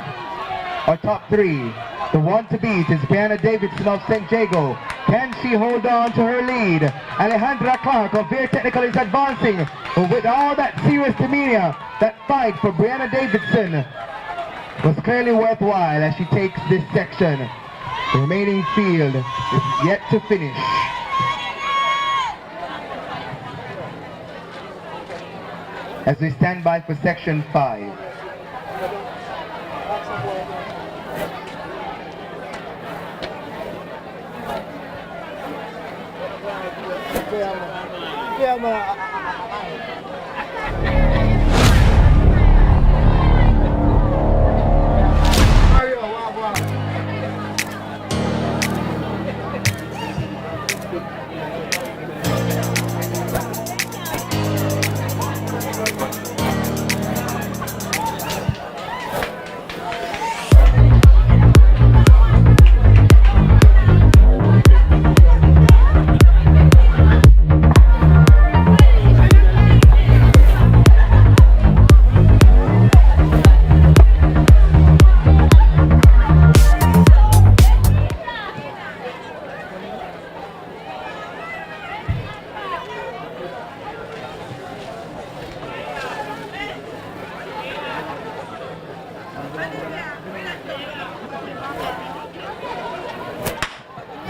Our top three. The one to beat is Brianna Davidson of St. Jago. Can she hold on to her lead? Alejandra Clark of Veer Technical is advancing. But with all that serious demeanor, that fight for Brianna Davidson was clearly worthwhile as she takes this section. The remaining field is yet to finish. As we stand by for section 5. Yeah, man.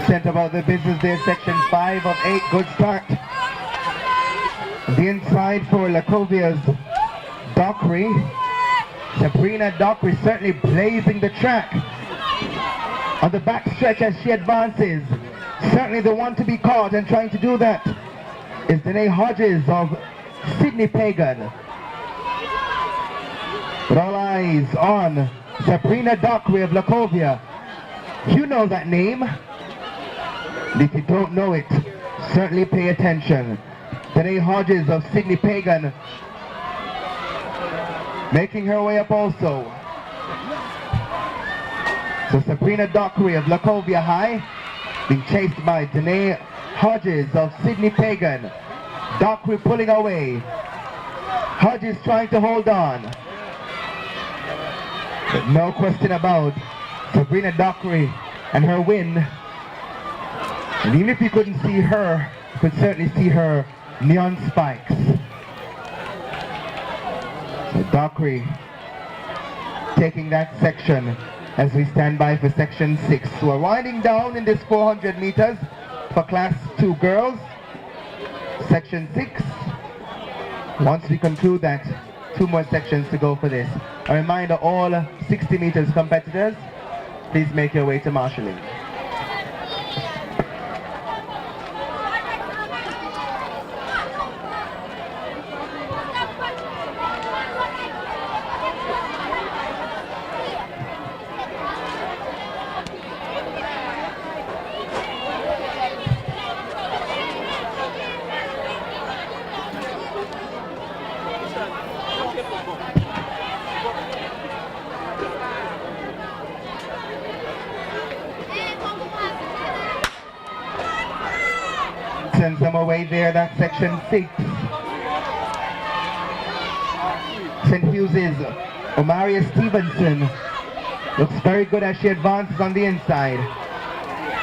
Sent about the business there, section 5 of 8, good start. The inside for Lacovia's Dockery. Sabrina Dockery certainly blazing the track on the back stretch as she advances. Certainly the one to be caught and trying to do that is Danae Hodges of Sydney Pagan. With all eyes on Sabrina Dockery of Lacovia. You know that name. If you don't know it, certainly pay attention. Danae Hodges of Sydney Pagan making her way up also. So Sabrina Dockery of Lacovia High being chased by Danae Hodges of Sydney Pagan. Dockery pulling away. Hodges trying to hold on. But no question about Sabrina Dockery and her win. And even if you couldn't see her, you could certainly see her neon spikes. So Dockery taking that section as we stand by for section 6. So we're winding down in this 400 meters for class 2 girls. Section 6. Once we conclude that, 2 more sections to go for this. A reminder, all 60 meters competitors, please make your way to marshalling. making some way there. That's section 6. St. Hughes's Omaria Stevenson looks very good as she advances on the inside.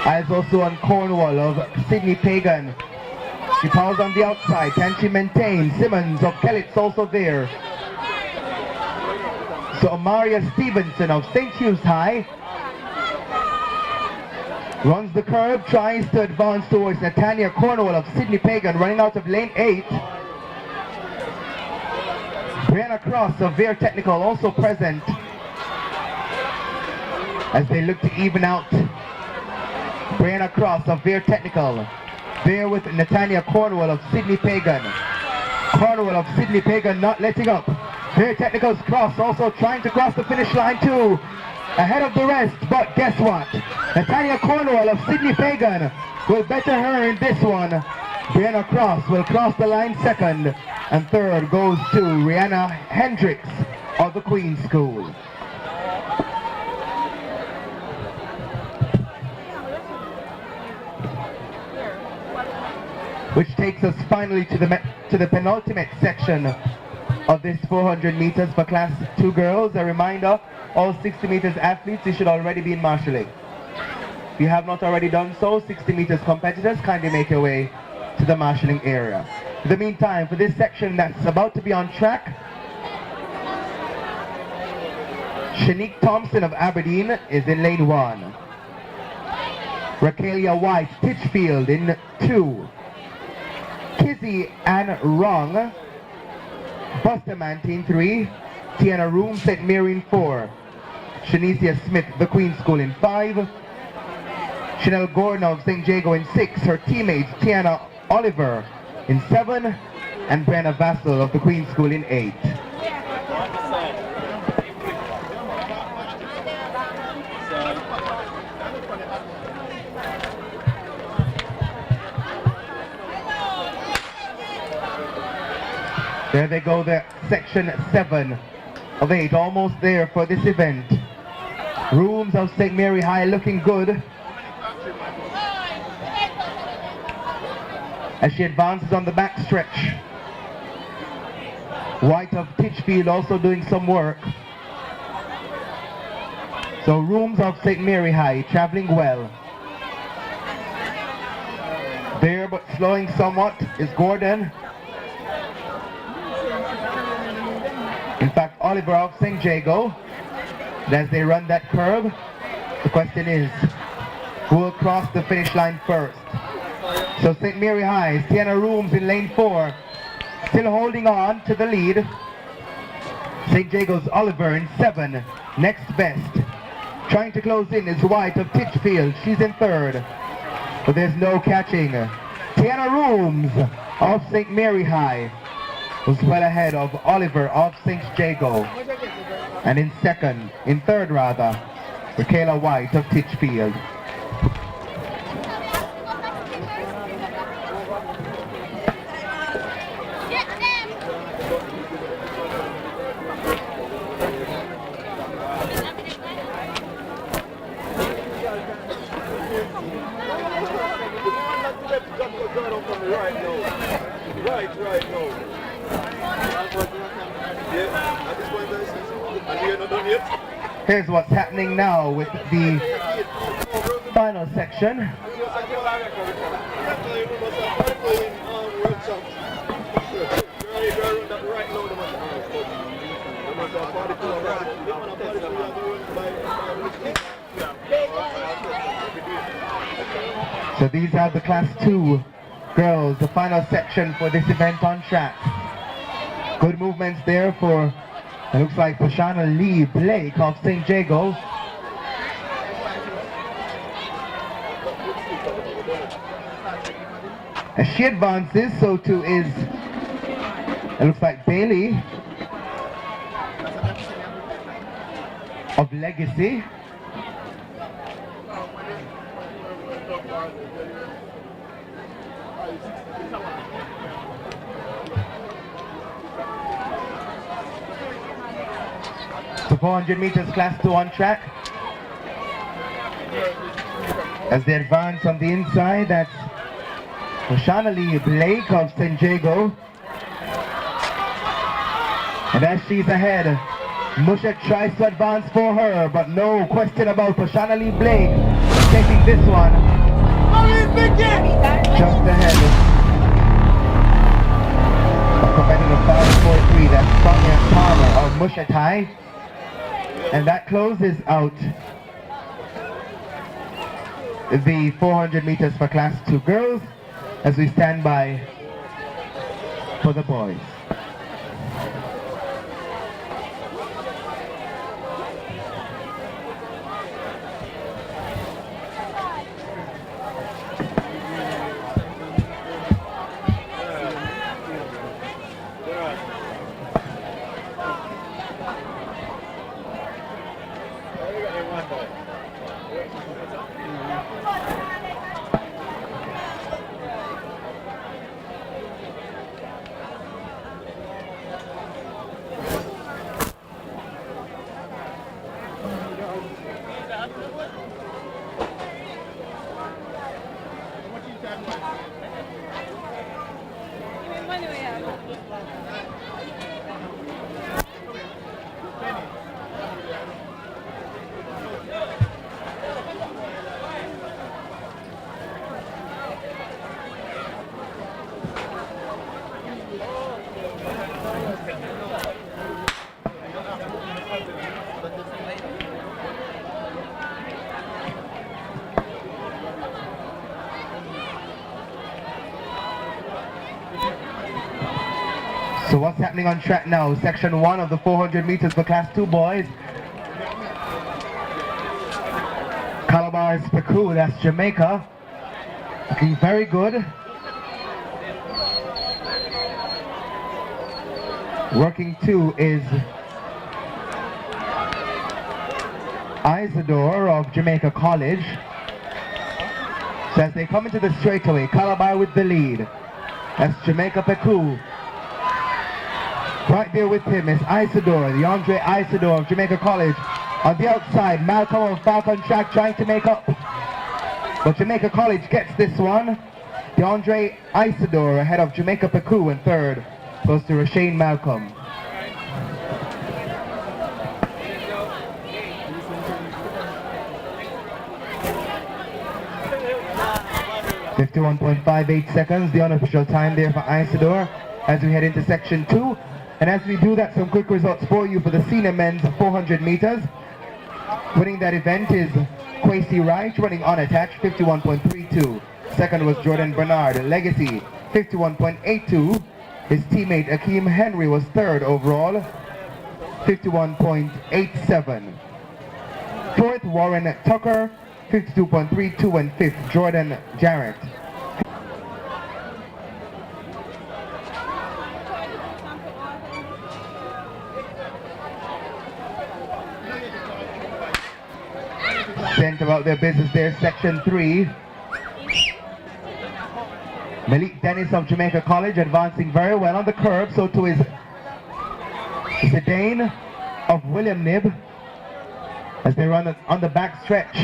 Eyes also on Cornwall of Sydney Pagan. She fouls on the outside. Can she maintain? Simmons of Kellit's also there. So Omaria Stevenson of St. Hugh's High runs the curb, tries to advance towards Natania Cornwall of Sydney Pagan, running out of lane 8. Brianna Cross of Veer Technical also present as they look to even out. Brianna Cross of Veer Technical there with Natania Cornwall of Sydney Pagan. Cornwall of Sydney Pagan not letting up. Veer Technical's Cross also trying to cross the finish line too, ahead of the rest, but guess what? Natania Cornwall of Sydney Pagan will better her in this one. Brianna Cross will cross the line second, and third goes to Rihanna Hendricks of the Queen's School. Which takes us finally to the penultimate section of this 400 meters for class 2 girls. A reminder, all 60 meters athletes, you should already be in marshalling. If you have not already done so, 60 meters competitors, kindly make your way to the marshalling area. In the meantime, for this section that's about to be on track, Shanique Thompson of Aberdeen is in lane 1. Raquelia White, Titchfield in 2. Kizzy Ann Wrong, Bustamante in 3. Tiana Room, St. Mary in 4. Shanicia Smith, the Queen's School in 5. Chanel Gordon of St. Jago in 6. Her teammates Tiana Oliver in 7. And Brenna Vassell of the Queen's School in 8. There they go, there, section 7 of 8, almost there for this event. Rooms of St. Mary High looking good as she advances on the back stretch. White of Titchfield also doing some work. So Rooms of St. Mary High traveling well. There but slowing somewhat is Gordon. In fact, Oliver of St. Jago. And as they run that curve, the question is, who will cross the finish line first? So St. Mary High, Tiana Rooms in lane 4, still holding on to the lead. St. Jago's Oliver in 7, next best. Trying to close in is White of Titchfield, she's in 3rd. But there's no catching. Tiana Rooms of St. Mary High was well ahead of Oliver of St. Jago. And in 3rd rather, Raquela White of Titchfield. Here's what's happening now with the final section. So these are the class 2 girls, the final section for this event on track. Good movements there for, it looks like Pashana Lee Blake of St. Jago. As she advances, so too is, it looks like Bailey of Legacy. So 400 meters class 2 on track. As they advance on the inside, that's Shanali Blake of St. Jago. And as she's ahead, Musha tries to advance for her, but no question about Shanali Blake taking this one. Just ahead. A competitive 5-4-3, that's Sonia Palmer of Musha Thai. And that closes out the 400 meters for Class 2 girls as we stand by for the boys. So what's happening on track now? Section 1 of the 400 meters for Class 2 boys. Calabar's Peku, that's Jamaica. Looking very good. Working 2 is Isidore of Jamaica College. So as they come into the straightaway, Calabar with the lead. That's Jamaica Peku. Right there with him is Isidore, the Andre Isidore of Jamaica College. On the outside, Malcolm of Falcon Track trying to make up. But Jamaica College gets this one. The Andre Isidore ahead of Jamaica Peku in third. Goes to Rashane Malcolm. .58 seconds, the unofficial time there for Isidore as we head into section 2. And as we do that, some quick results for you for the senior men's 400 meters. Winning that event is Kwesi Wright, running unattached, 51.32. Second was Jordan Bernard, Legacy, 51.82. His teammate Akeem Henry was third overall, 51.87. Fourth, Warren Tucker, 52.32, and fifth, Jordan Jarrett. Sent about their business there, section 3. Malik Dennis of Jamaica College advancing very well on the curve, so too is Zidane of William Nib as they run on the back stretch.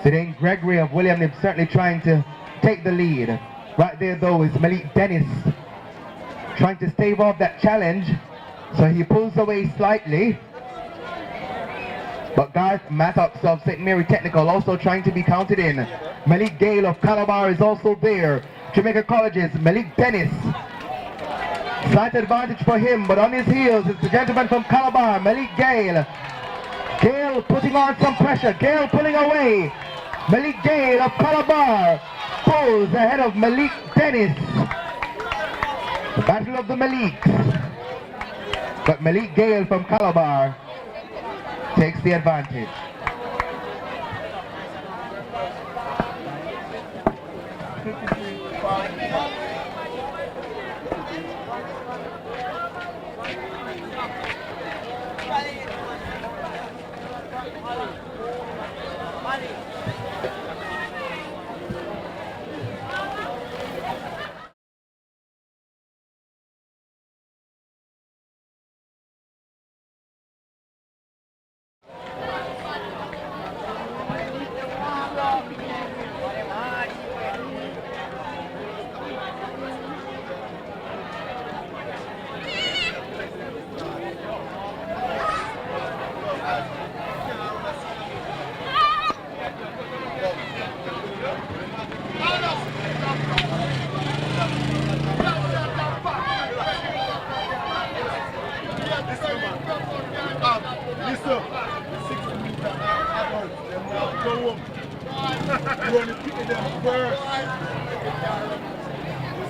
Zidane Gregory of William Nib certainly trying to take the lead. Right there though is Malik Dennis trying to stave off that challenge, so he pulls away slightly. But Garth Mattox of St. Mary Technical also trying to be counted in. Malik Gale of Calabar is also there. Jamaica College's Malik Dennis. Slight advantage for him, but on his heels is the gentleman from Calabar, Malik Gale. Gale putting on some pressure. Gale pulling away. Malik Gale of Calabar pulls ahead of Malik Dennis. The battle of the Maliks. But Malik Gale from Calabar takes the advantage. going to pick them first.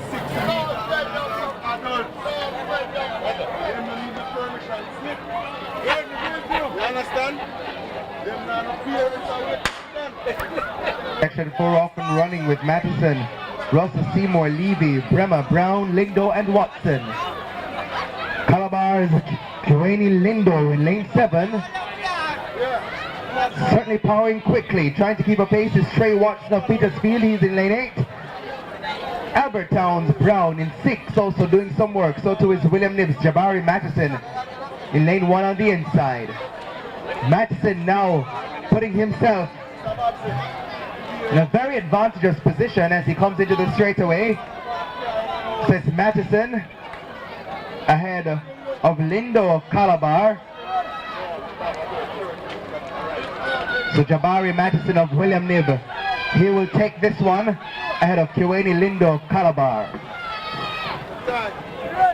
6 meters. Them don't need the permission slip. You understand? Them not appearance of it. Section 4 off and running with Madison, Russell, Seymour, Levy, Bremer, Brown, Lindo, and Watson. Calabar's Joanie Lindo in lane 7. Certainly powering quickly, trying to keep a pace is Trey Watson of Petersfield. He's in lane 8. Albert Towns Brown in 6, also doing some work. So too is William Nibbs, Jabari Matheson in lane 1 on the inside. Matheson now putting himself in a very advantageous position as he comes into the straightaway. So it's Matheson ahead of Lindo of Calabar. So Jabari Matheson of William Nibb, he will take this one ahead of Kiwani Lindo of Calabar.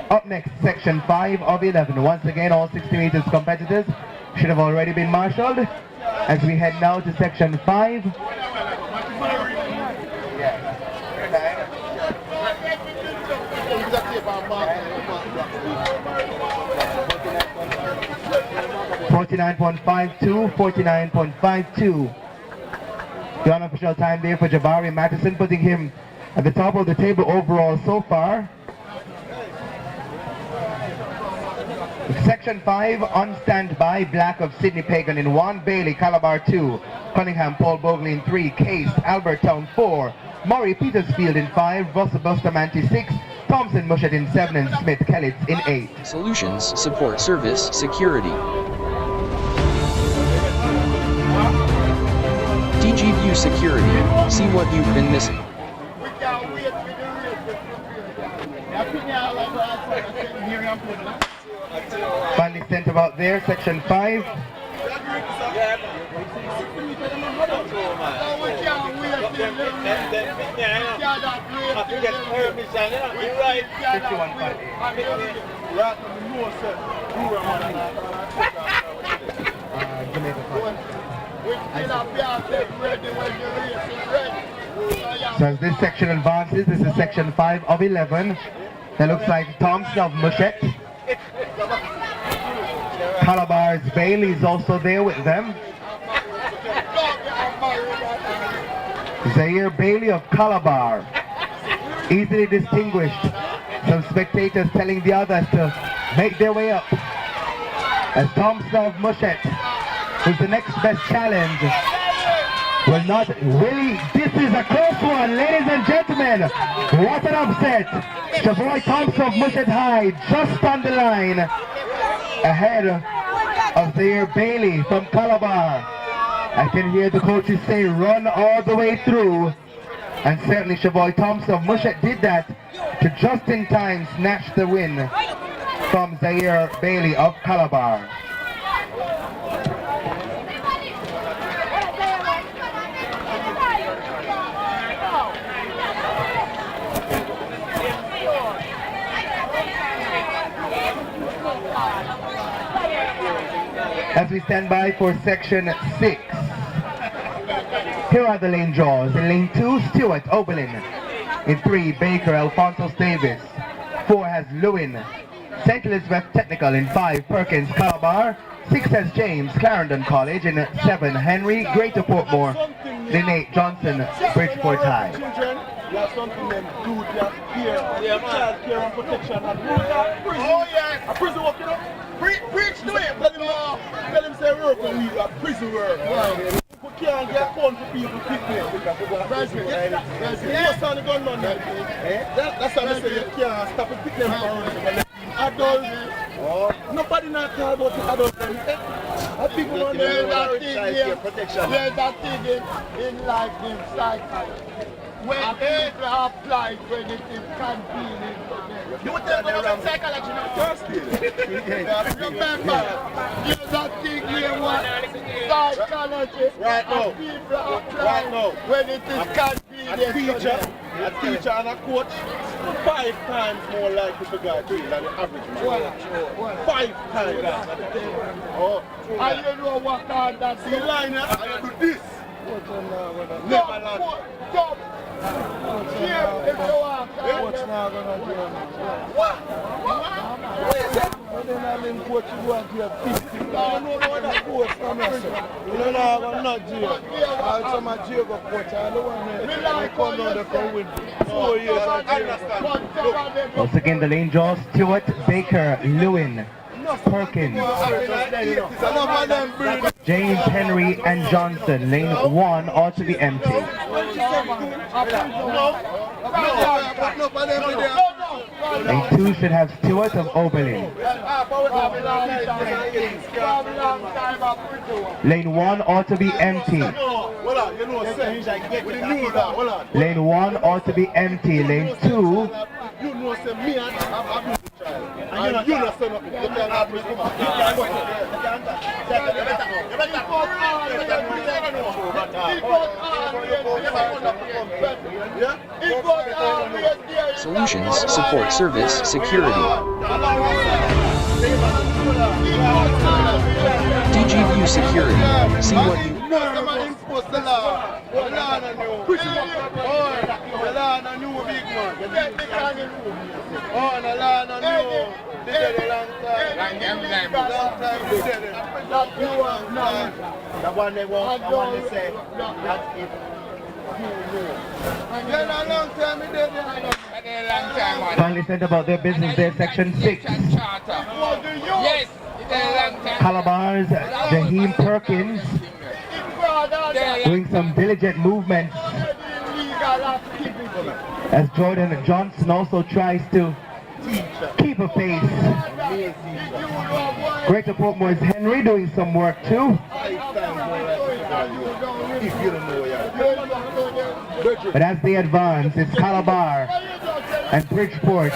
Up next, section 5 of 11. Once again, all 60 meters competitors should have already been marshaled as we head now to section 5. 49.52, 49.52. The unofficial time there for Jabari Matheson, putting him at the top of the table overall so far. Section 5 on standby, Black of Sydney Pagan in 1, Bailey, Calabar 2, Cunningham, Paul Bogley in 3, Case, Albert Town 4, Murray, Petersfield in 5, Russell Bustamante 6, Thompson Mushet in 7, and Smith Kellitz in 8. Solutions, support, service, security. DGView Security. See what you've been missing. Finally sent about there, section 5. So as this section advances, this is section 5 of 11. That looks like Thompson of Mushet. Calabar's Bailey is also there with them. Zaire Bailey of Calabar, easily distinguished. Some spectators telling the others to make their way up. As Thompson of Mushet, who's the next best challenge, will not really. This is a close one, ladies and gentlemen. What an upset. Chavoy Thompson of Mushet High just on the line, ahead of Zaire Bailey from Calabar. I can hear the coaches say run all the way through, and certainly Chavoy Thompson of Mushet did that to just in time snatch the win from Zaire Bailey of Calabar. As we stand by for section 6. Here are the lane draws. In lane 2, Stewart Oberlin. In 3, Baker Alphonsus Davis. 4 has Lewin, St. Elizabeth Technical. In 5, Perkins Calabar. 6 has James, Clarendon College. In 7, Henry, Greater Portmore. In 8, Johnson, Bridgeport High. You have something them do their care, child care and protection. And oh yeah, a prison work, you know. Preach to him. Tell him say work when we are prison work. Right. We can't get phone for people to pick me. Most of the gunman, that's how they say you can't stop and pick them from adults. Nobody not talk about the adults. I think we want to protection. There's that thing in life, in psychology. When people apply when it is convenient for them. You would tell them about psychology, not thirsty. Remember, there's that thing here, what psychology. Right now. People apply when it is convenient. A teacher and a coach 5 times more likely to get than the average man. 5 times. Oh. And you know what kind of see line, I do this. What's now gonna do? What? Then I didn't coach you want to have 50. I don't know what that coach from us. You know, I'm not jail. I'm some jail go coach. I don't want to come down there for win. 4 years I understand. Once again, the lane draws Stewart, Baker, Lewin, Perkins, James, Henry, and Johnson. Lane 1 ought to be empty. Lane 2 should have Stewart of Oberlin. Lane 1 ought to be empty. Lane 1 ought to be empty. Lane 2. Solutions, support service, security. DGView security. See what you... The one they want, I want to say that if Finally said about their business there, section 6. Yes, Calabar's Jaheim Perkins doing some diligent movements as Jordan Johnson also tries to keep a pace. Greater Portmore's Henry doing some work too. But as they advance, it's Calabar and Bridgeport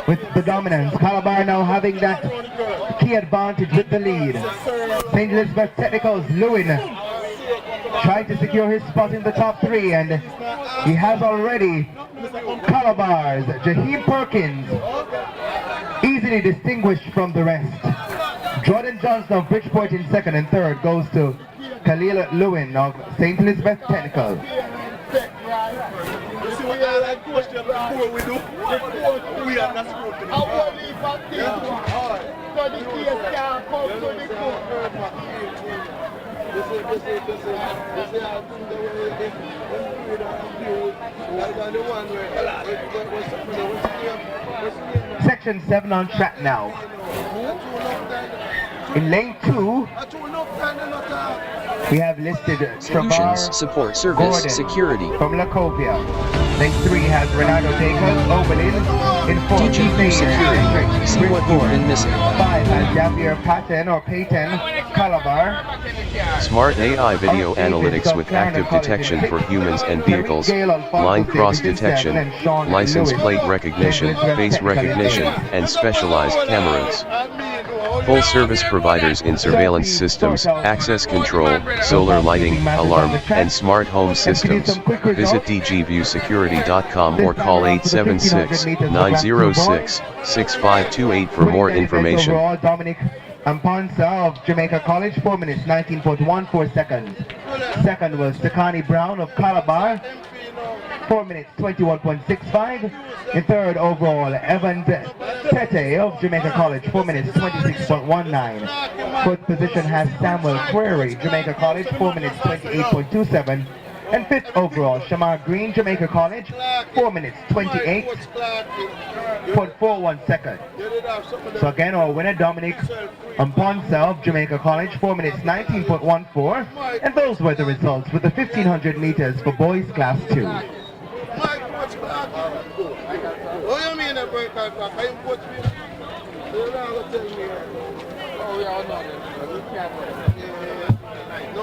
with the dominance. Calabar now having that key advantage with the lead. St. Elizabeth Technical's Lewin trying to secure his spot in the top 3, and he has already. Calabar's Jaheim Perkins easily distinguished from the rest. Jordan Johnson of Bridgeport in 2nd, and 3rd goes to Khalil Lewin of St. Elizabeth Technical. You see what I like question before we do? We are not scrutiny. Section 7 on track now. In lane 2, we have listed Solutions, Travar support service, Gordon security. from Lacovia. Lane 3 has Renato Dacos, Oberlin. In 4, DGView security. See what you've been missing. 5 has Javier Patton or Payton, Calabar. Smart AI video analytics with active detection for humans and vehicles, line cross detection, license plate recognition, face recognition, and specialized cameras. Full service providers in surveillance systems, access control, solar lighting, alarm, and smart home systems. Visit dgviewsecurity.com or call 876-906-6528 for more information. Overall, Dominic Amponsa of Jamaica College, 4 minutes 19.14 seconds. Second was Takani Brown of Calabar, 4 minutes 21.65. In 3rd overall, Evan Tete of Jamaica College, 4 minutes 26.19. 4th position has Samuel Query, Jamaica College, 4 minutes 28.27. And 5th overall, Shamar Green, Jamaica College, 4 minutes 28.41 seconds. So again, our winner, Dominic Amponsa of Jamaica College, 4 minutes 19.14. And those were the results with the 1500 meters for boys class 2. What you mean a break out back? Are you coach me? You're not going to tell me. Oh, we all know that. No.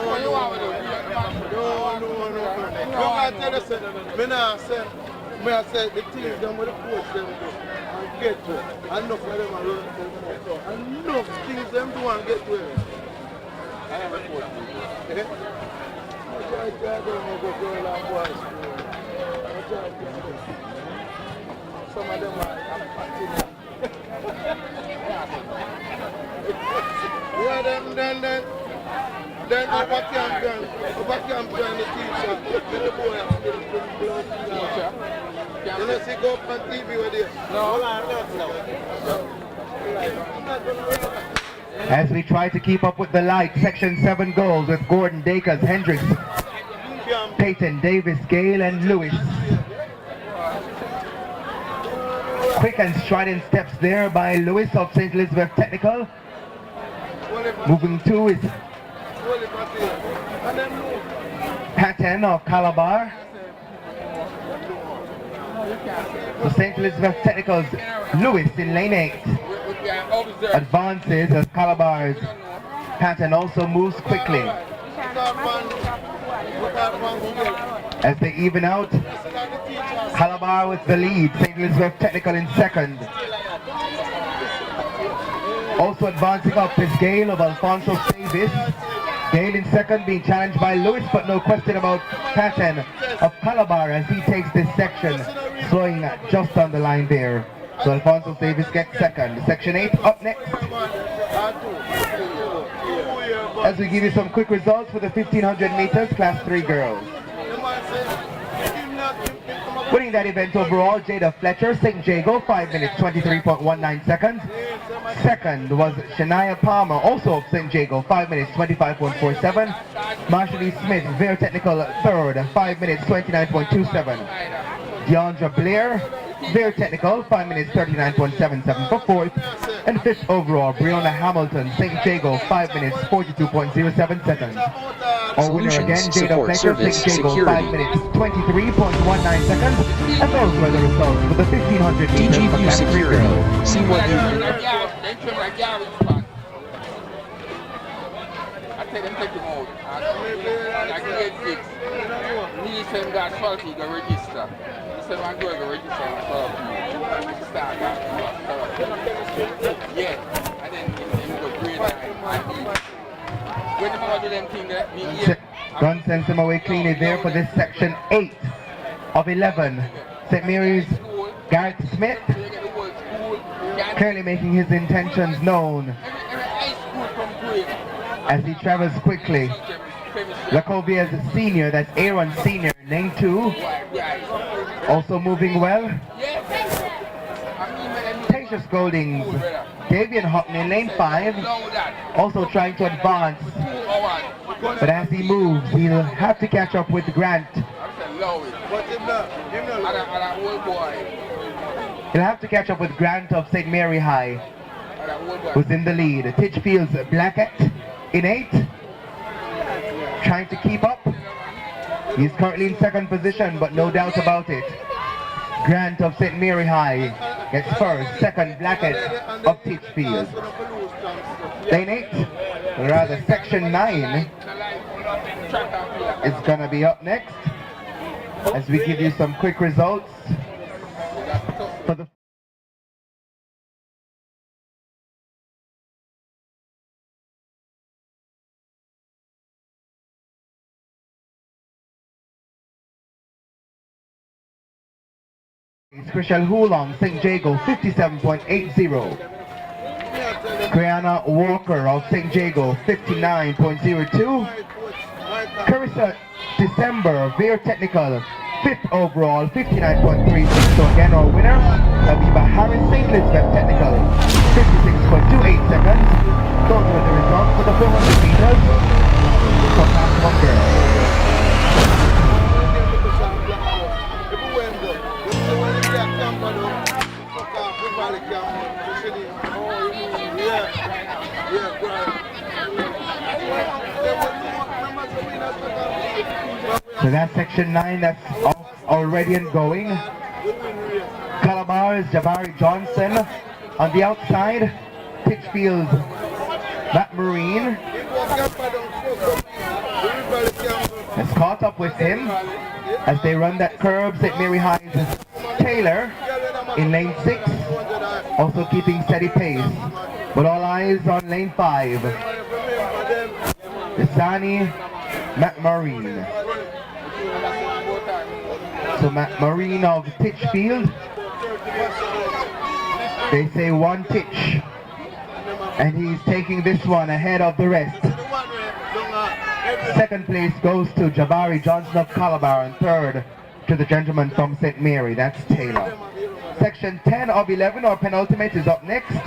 I tell you, I said the teams them with the coach them do and get to it. Enough of them are running them. Enough things them do and get to it. I am a coach. I don't go girl and boys. Some of them are yeah, then. Then over camp join the teacher. The boy has to teacher. You know, see, go up on TV with you. As we try to keep up with the light, Section 7 goals with Gordon, Dakers, Hendricks, Peyton, Davis, Gale, and Lewis. Quick and strident steps there by Lewis of St. Elizabeth Technical. Moving to is Patton of Calabar. So St. Elizabeth Technical's Lewis in lane 8 advances as Calabar's Patton also moves quickly. As they even out, Calabar with the lead, St. Elizabeth Technical in second. Also advancing up is Gale of Alfonso Davis. Gale in second, being challenged by Lewis, but no question about Patton of Calabar as he takes this section, slowing just on the line there. So Alfonso Davis gets second. Section 8 up next. As we give you some quick results for the 1500 meters, Class 3 girls. Winning that event overall, Jada Fletcher, St. Jago, 5 minutes 23.19 seconds. Second was Shania Palmer, also of St. Jago, 5 minutes 25.47. Marsha Lee Smith, Very Technical, third, 5 minutes 29.27. Deandra Blair, Very Technical, 5 minutes 39.77 for fourth. And fifth overall, Breonna Hamilton, St. Jago, 5 minutes 42.07 seconds. Our winner again, Jada Fletcher, St. Jago, 5 minutes 23.19 seconds. And those were the results for the 1500 meters for DGView Class 3 Security. girls. See what you I take them out. I grade 6. Me said got salty, go register. He said one girl go register and start yeah. And then he go grade 9. When the mother do them thing that me here. Gun sends them away cleanly there for this section 8 of 11. St. Mary's Garrett Smith clearly making his intentions known as he travels quickly. Lacovia's senior, that's Aaron Senior, lane 2, also moving well. Tasia Goldings, Davian Houghton in lane 5, also trying to advance. But as he moves, he'll have to catch up with Grant. He'll have to catch up with Grant of St. Mary High, who's in the lead. Titchfield's Blackett in 8, trying to keep up. He's currently in second position, but no doubt about it. Grant of St. Mary High gets first, second Blackett of Titchfield. Lane 8, rather section 9, is gonna be up next as we give you some quick results for the Chriselle Hulong, St. Jago, 57.80. Brianna Walker of St. Jago, 59.02. Carissa December, Veer Technical, 5th overall, 59.36. So again, our winner, Aviva Harris, St. Elizabeth Technical, 56.28 seconds. Those were the results for the 400 meters for Class 1 girls. So that's section 9, that's already ongoing. Calabar's Jabari Johnson on the outside. Titchfield's Matt Marine has caught up with him as they run that curve. St. Mary High's Taylor in lane 6, also keeping steady pace. But all eyes on lane 5. Desani Matt Marine. So Matt Marine of Titchfield, they say one Titch, and he's taking this one ahead of the rest. Second place goes to Jabari Johnson of Calabar, and third to the gentleman from St. Mary, that's Taylor. Section 10 of 11, or penultimate, is up next.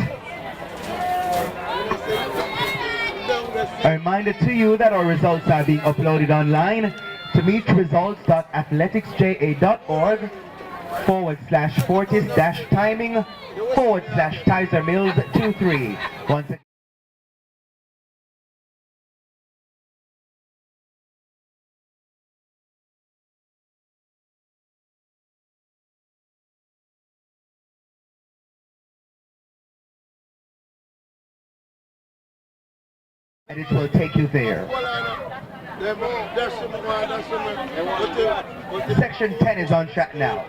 A reminder to you that our results are being uploaded online to meetresults.athleticsja.org/fortis-timing/Tyser-Mills 23. Once again, and it will take you there. Section 10 is on track now.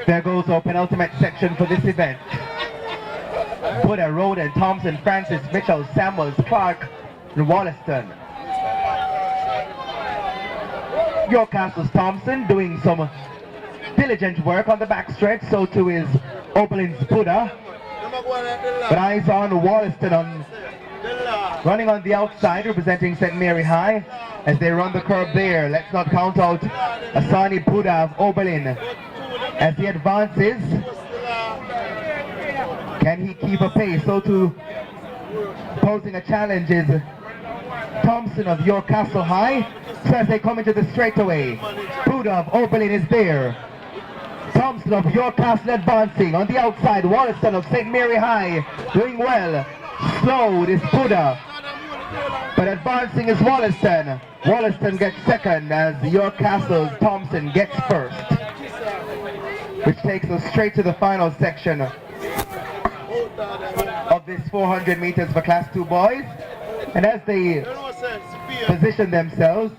There goes our penultimate section for this event. Buddha, Roden, Thompson, Francis, Mitchell, Samuels, Clark, and Wollaston. York Castle's Thompson doing some diligent work on the backstretch, so too is Oberlin's Buddha. But eyes on Wollaston running on the outside, representing St. Mary High as they run the curve there. Let's not count out Asani Buddha of Oberlin as he advances. Can he keep a pace? So too posing a challenge is Thompson of York Castle High. So as they come into the straightaway, Buddha of Oberlin is there. Thompson of York Castle advancing. On the outside, Wollaston of St. Mary High doing well. Slow is Buddha, but advancing is Wollaston. Wollaston gets second as York Castle's Thompson gets first, which takes us straight to the final section of this 400 meters for Class 2 boys. And as they position themselves,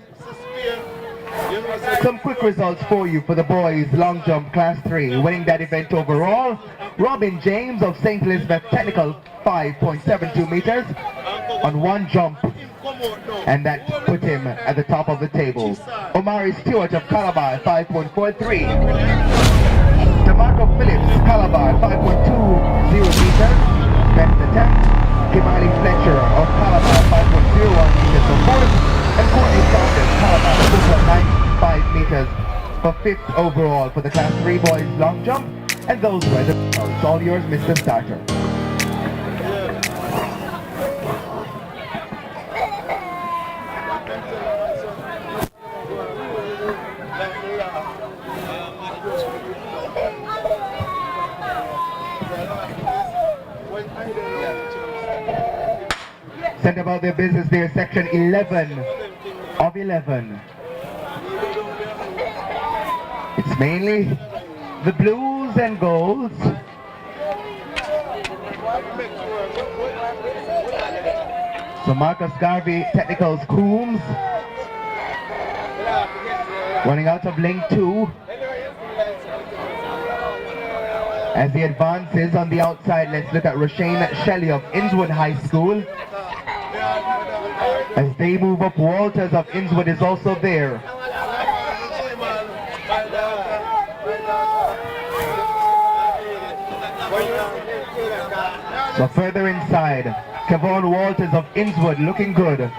some quick results for you for the boys long jump Class 3. Winning that event overall, Robin James of St. Elizabeth Technical, 5.72 meters on one jump, and that put him at the top of the table. Omari Stewart of Calabar, 5.43. DeMarco Phillips, Calabar, 5.20 meters, best attempt. Kimali Fletcher of Calabar, 5.01 meters for fourth, and Courtney Saunders, Calabar, 2.95 meters for fifth overall for the Class 3 boys long jump. And those were the results. All yours, Mr. Starter. Sent about their business there, section 11 of 11. It's mainly the blues and golds. So Marcus Garvey, Technicals Coombs, running out of link 2. As he advances on the outside, let's look at Roshane Shelley of Innswood High School. As they move up, Walters of Innswood is also there. So further inside, Kevon Walters of Innswood looking good.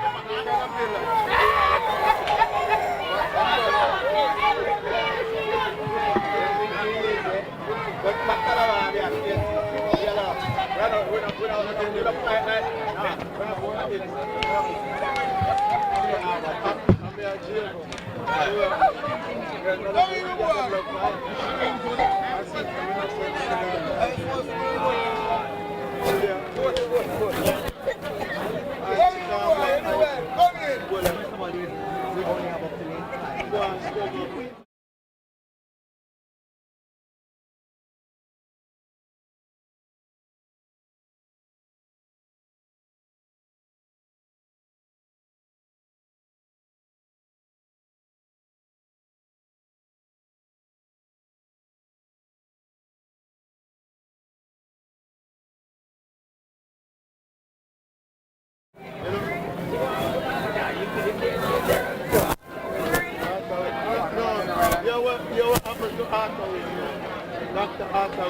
Dr. Arthur,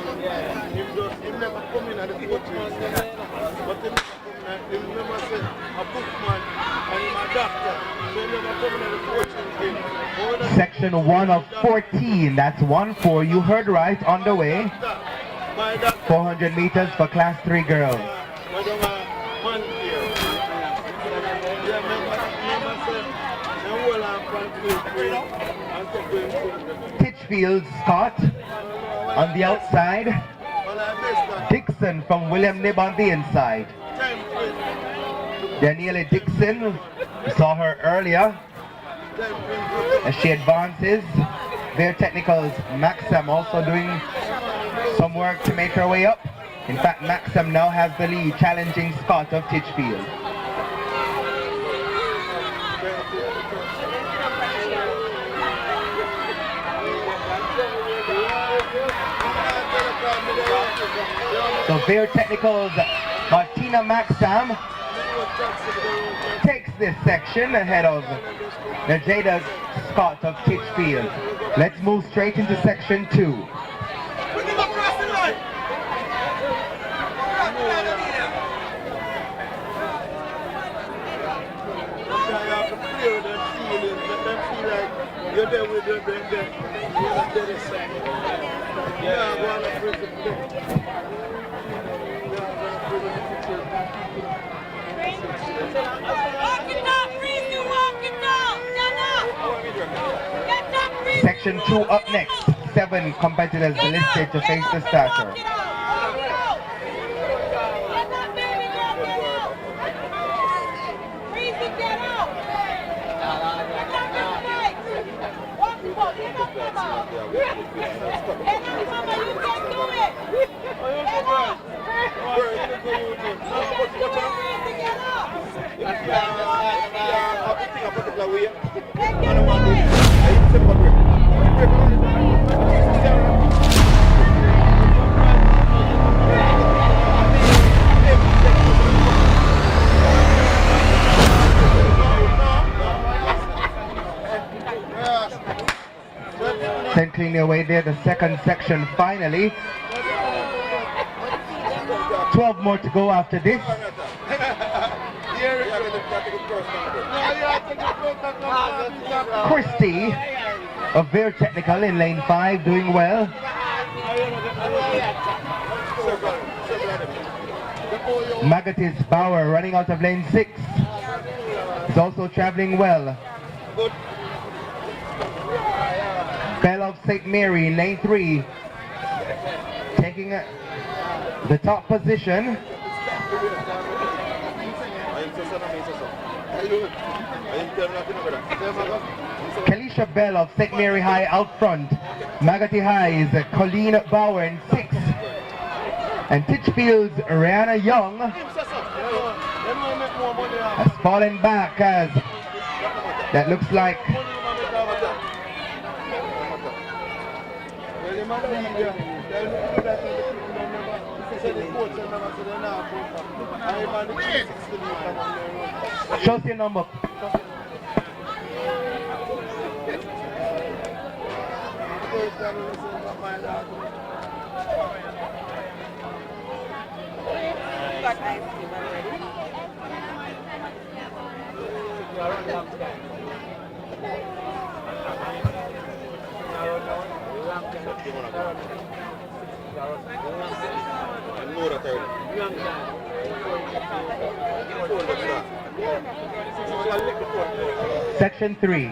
him never come in at the coaching. But him never said a bookman and him a doctor. So he never come in at the coaching. Section 1 of 14, that's 1-4, you heard right, on the way. 400 meters for class 3 girls. Titchfield Scott on the outside. Dixon from William Nib on the inside. Daniela Dixon, we saw her earlier. As she advances, their technicals, Maxam also doing some work to make her way up. In fact, Maxam now has the lead, challenging Scott of Titchfield. So their technicals, Martina Maxam takes this section ahead of Najeda Scott of Titchfield. Let's move straight into section 2. You're there with them. Yeah, I'm going to prison. Section 2 up next. 7 competitors listed to face the starter. Centering their way there, the second section finally. 12 more to go after this. Christie of Veer Technical in lane 5 doing well. Magatis Bauer running out of lane 6 is also traveling well. Bell of St. Mary in lane 3 taking the top position. Kalisha Bell of St. Mary High out front. Magati High is Colleen Bauer in 6. And Titchfield's Rihanna Young has fallen back as that looks like show us your number. Section 3.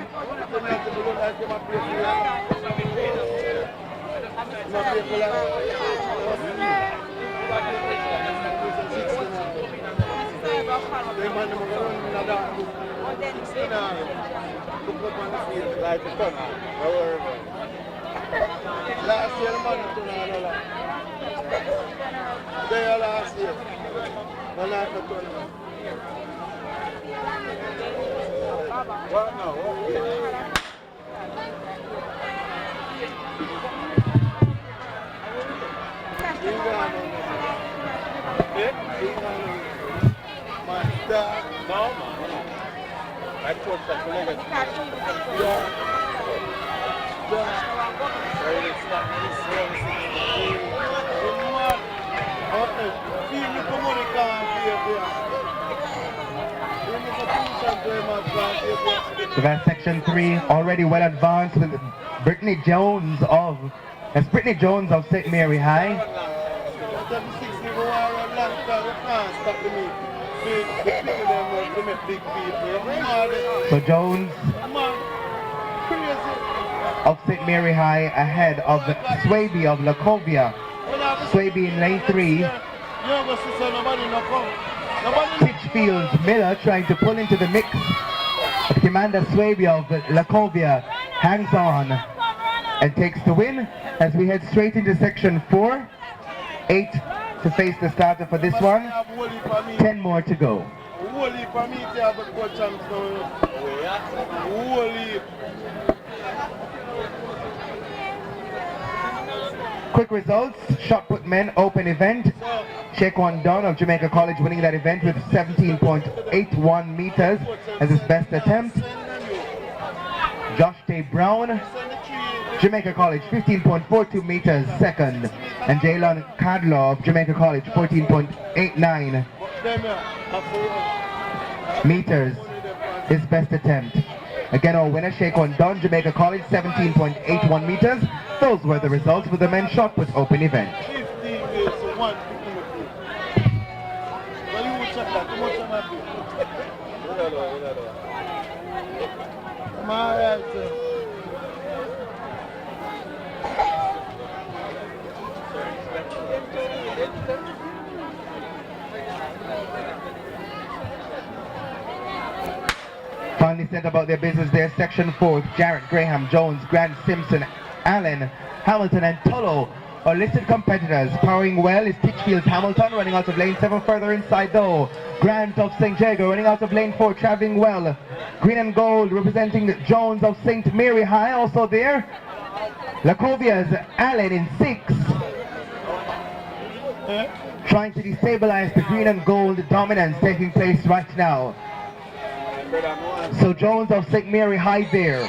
Last year, man, they are last year. What now? No, man. I told that colleague. Yeah. So that's section 3 already well advanced with Brittany Jones of St. Mary High. So Jones of St. Mary High ahead of Swaby of Lacovia. Swaby in lane 3. Titchfield Miller trying to pull into the mix. But Commander Swaby of Lacovia hangs on and takes the win as we head straight into section 4. 8 to face the starter for this one. 10 more to go. Quick results, shot put men open event. Shaquan Dunn of Jamaica College winning that event with 17.81 meters as his best attempt. Josh Tay Brown, Jamaica College 15.42 meters second. And Jalen Cadlaw of Jamaica College 14.89 meters his best attempt. Again, our winner, Shaquan Dunn, Jamaica College, 17.81 meters. Those were the results for the men's shot put open event. Finally said about their business there, section 4, Jarrett Graham, Jones, Grant Simpson, Allen, Hamilton and Tullo are listed competitors. Powering well is Titchfield's Hamilton, running out of lane 7 further inside though. Grant of St. Jago running out of lane 4, traveling well. Green and gold representing Jones of St. Mary High also there. Lacovia's Allen in 6. Trying to destabilize the green and gold dominance taking place right now. So Jones of St. Mary High there.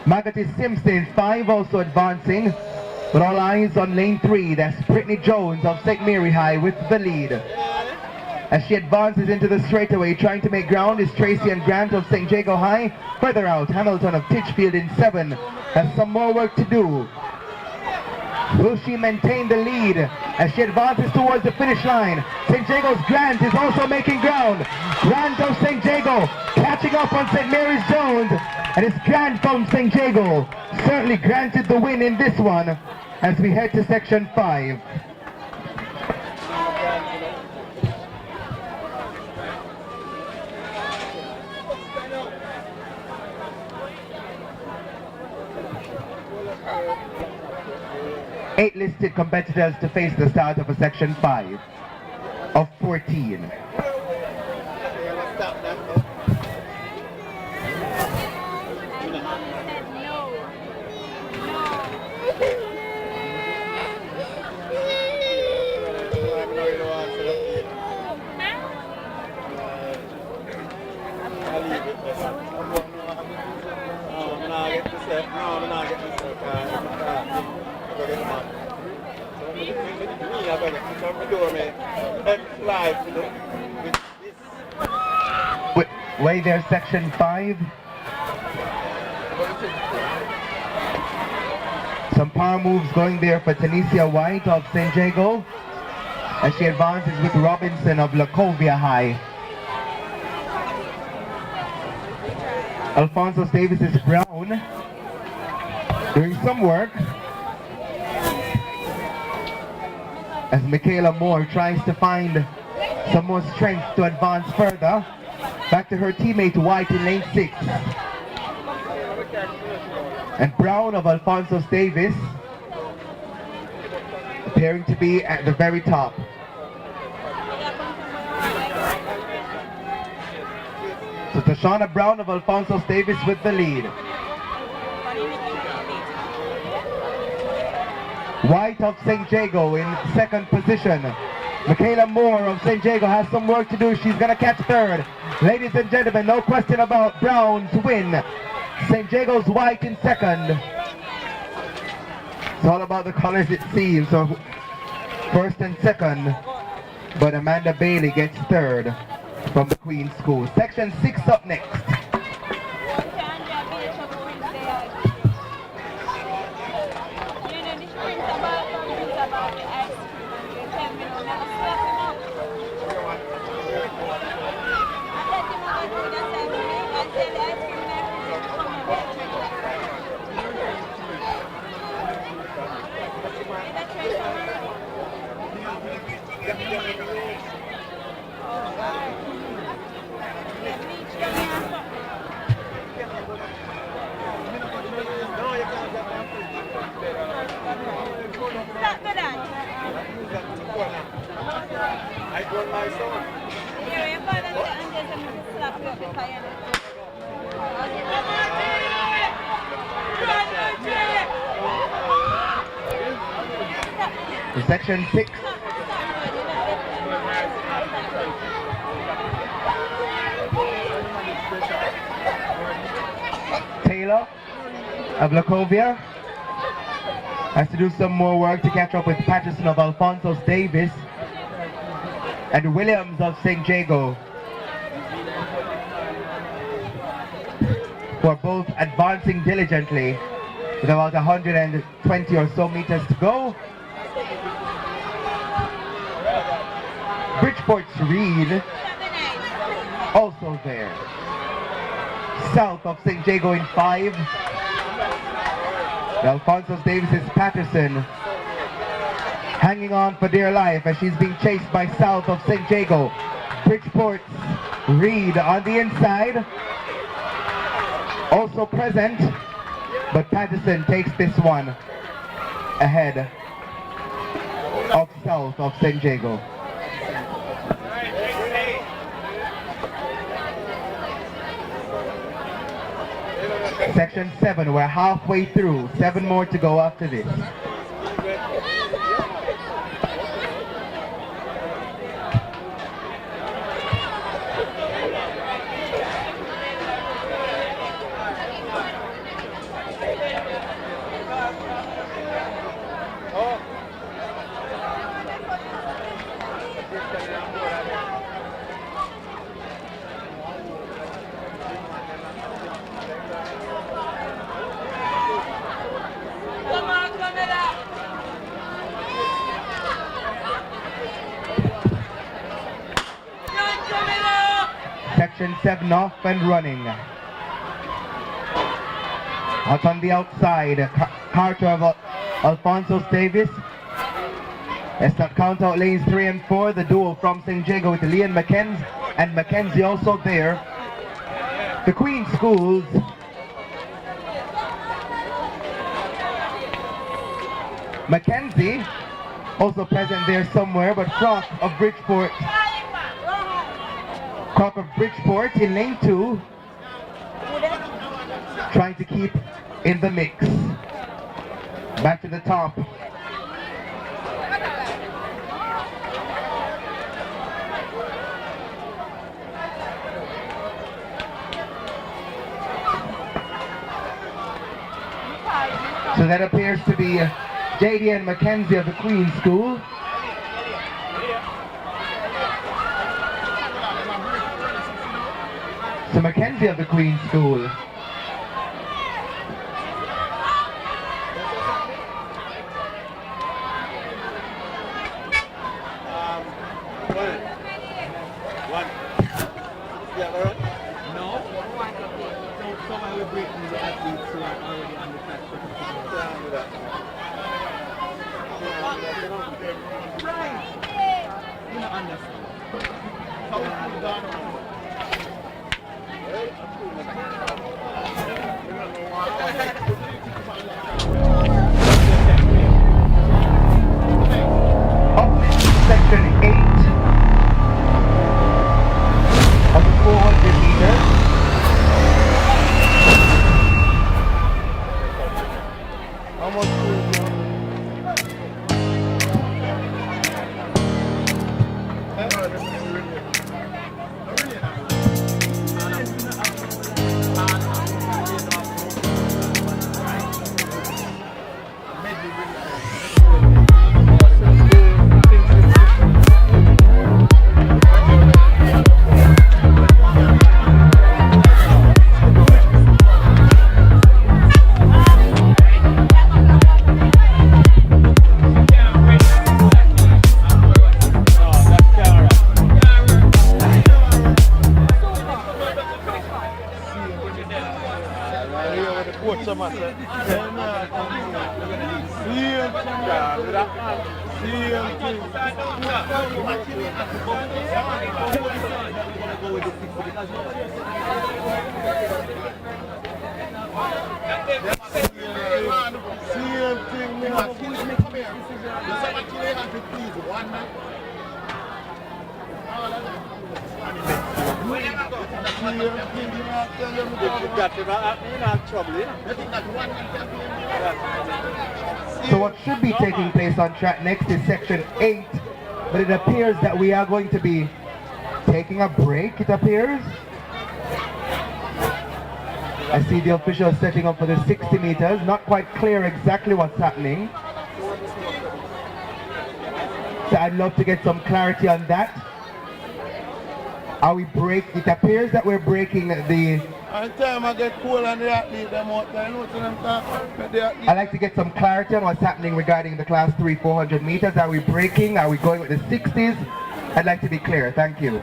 Maggoty Simpson 5 also advancing. But all eyes on lane 3. That's Brittany Jones of St. Mary High with the lead. As she advances into the straightaway, trying to make ground is Tracy and Grant of St. Jago High. Further out, Hamilton of Titchfield in 7 has some more work to do. Will she maintain the lead as she advances towards the finish line? St. Jago's Grant is also making ground. Grant of St. Jago catching up on St. Mary's Jones. And it's Grant from St. Jago. Certainly granted the win in this one as we head to section 5. Eight listed competitors to face the start of a section 5 of 14. Way there, section 5. Some power moves going there for Tanisha White of St. Jago as she advances with Robinson of Lacovia High. Alphonso Davis is Brown doing some work as Michaela Moore tries to find some more strength to advance further. Back to her teammate White in lane 6. And Brown of Alphonso Davis appearing to be at the very top. So Tashana Brown of Alphonso Davis with the lead. White of St. Jago in second position. Michaela Moore of St. Jago has some work to do. She's going to catch third. Ladies and gentlemen, no question about Brown's win. St. Jago's White in second. It's all about the colors it seems. So first and second. But Amanda Bailey gets third. from the Queen's School. Section 6 up next. Section 6. Taylor of Lacovia has to do some more work to catch up with Patterson of Alphonsus Davis and Williams of St. Jago, who are both advancing diligently with about 120 or so meters to go. Bridgeport's Reed also there. South of St. Jago in 5. Alphonsus Davis's Patterson hanging on for dear life as she's being chased by South of St. Jago. Bridgeport's Reed on the inside, also present, but Patterson takes this one ahead of South of St. Jago. Section 7, we're halfway through. 7 more to go after this. Section 7 off and running. Out on the outside, Carter of Alphonsus Davis. Let's not count out lanes 3 and 4. The duo from St. Jago with Leon McKenzie and Mackenzie also there. The Queen Schools. Mackenzie also present there somewhere, but Croc of Bridgeport. Croc of Bridgeport in lane 2, trying to keep in the mix. Back to the top. So that appears to be JD and Mackenzie of the Queen School. So Mackenzie of the Queen School. Section 8 of the 400 meters. Almost So what should be taking place on track next is section 8, but it appears that we are going to be taking a break, it appears. I see the officials setting up for the 60 meters, not quite clear exactly what's happening. So I'd love to get some clarity on that. Are we break? It appears that we're breaking the... Every time I get cool and the athlete them out there, I know to them I'd like to get some clarity on what's happening regarding the class 3 400 meters. Are we breaking? Are we going with the 60s? I'd like to be clear. Thank you.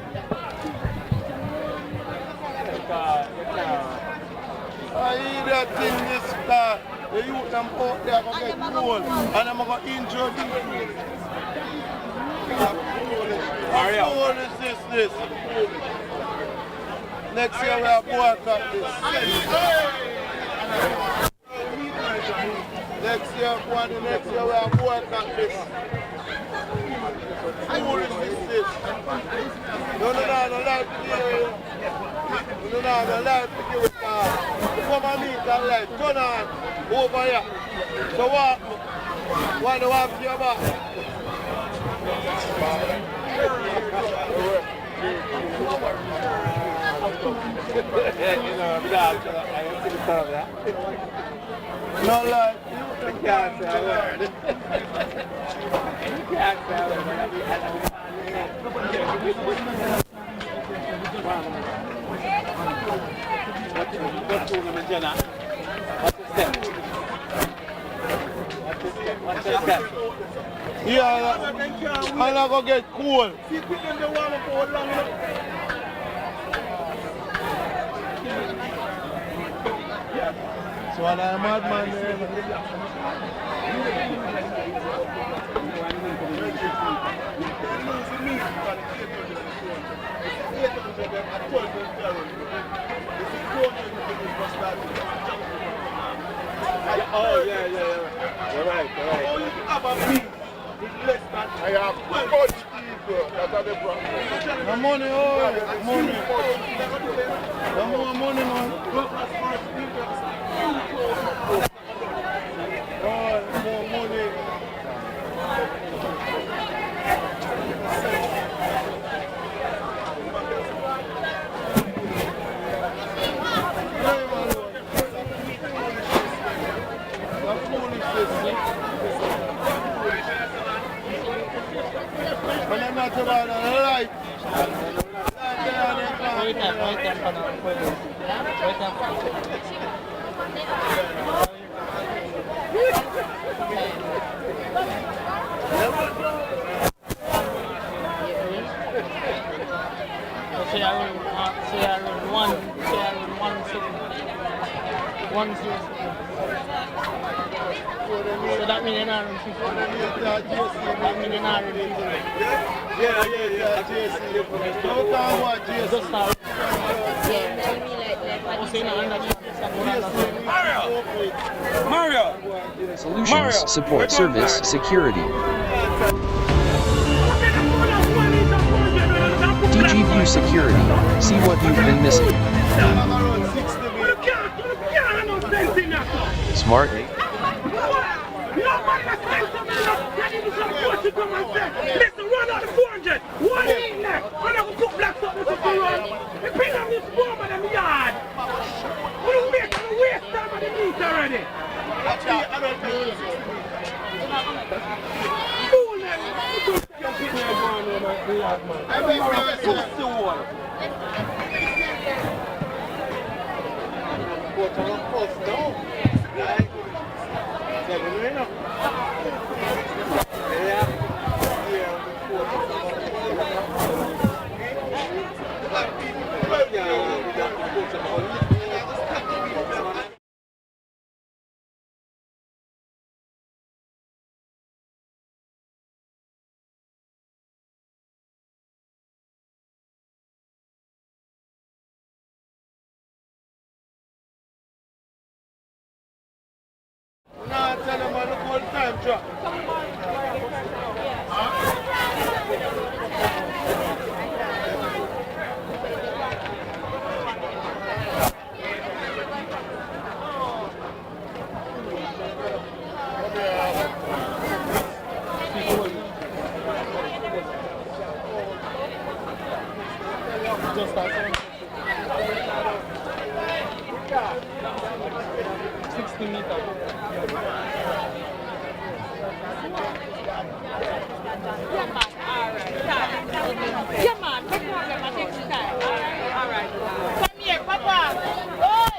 I hear that thing this car. The youth them out there going to get cool and I'm going to injure them. What is this? Next year we are boycott this. Next year we are boycott this. Who is this? No life to give you. No life to give it. Come and meet that light. Turn on over here. So what do you have to your back? No life. You can't say a word. You can't say a word. Yeah, I'm not going to get cool. So I'm a madman there. Oh, yeah. You're right. All you have a me is less than I have much people. That's how they brought me. The money, money. The more money, man. More money. When I'm not about the light. So that means you're not running 50. That means you're not running 50. Yeah, JC. How come what JC? Just now. Mario! Solutions, support, service, security. DGView Security. See what you've been missing. Smart. Listen, run out of 400. One in there. I'm not going to put blacks up with the run. They bring on this woman in the yard. We don't waste time on the meat already. Fool them. time drop. Just that 60 meters. Come on, no problem, I take the time. All right. Come here, Papa. Oi!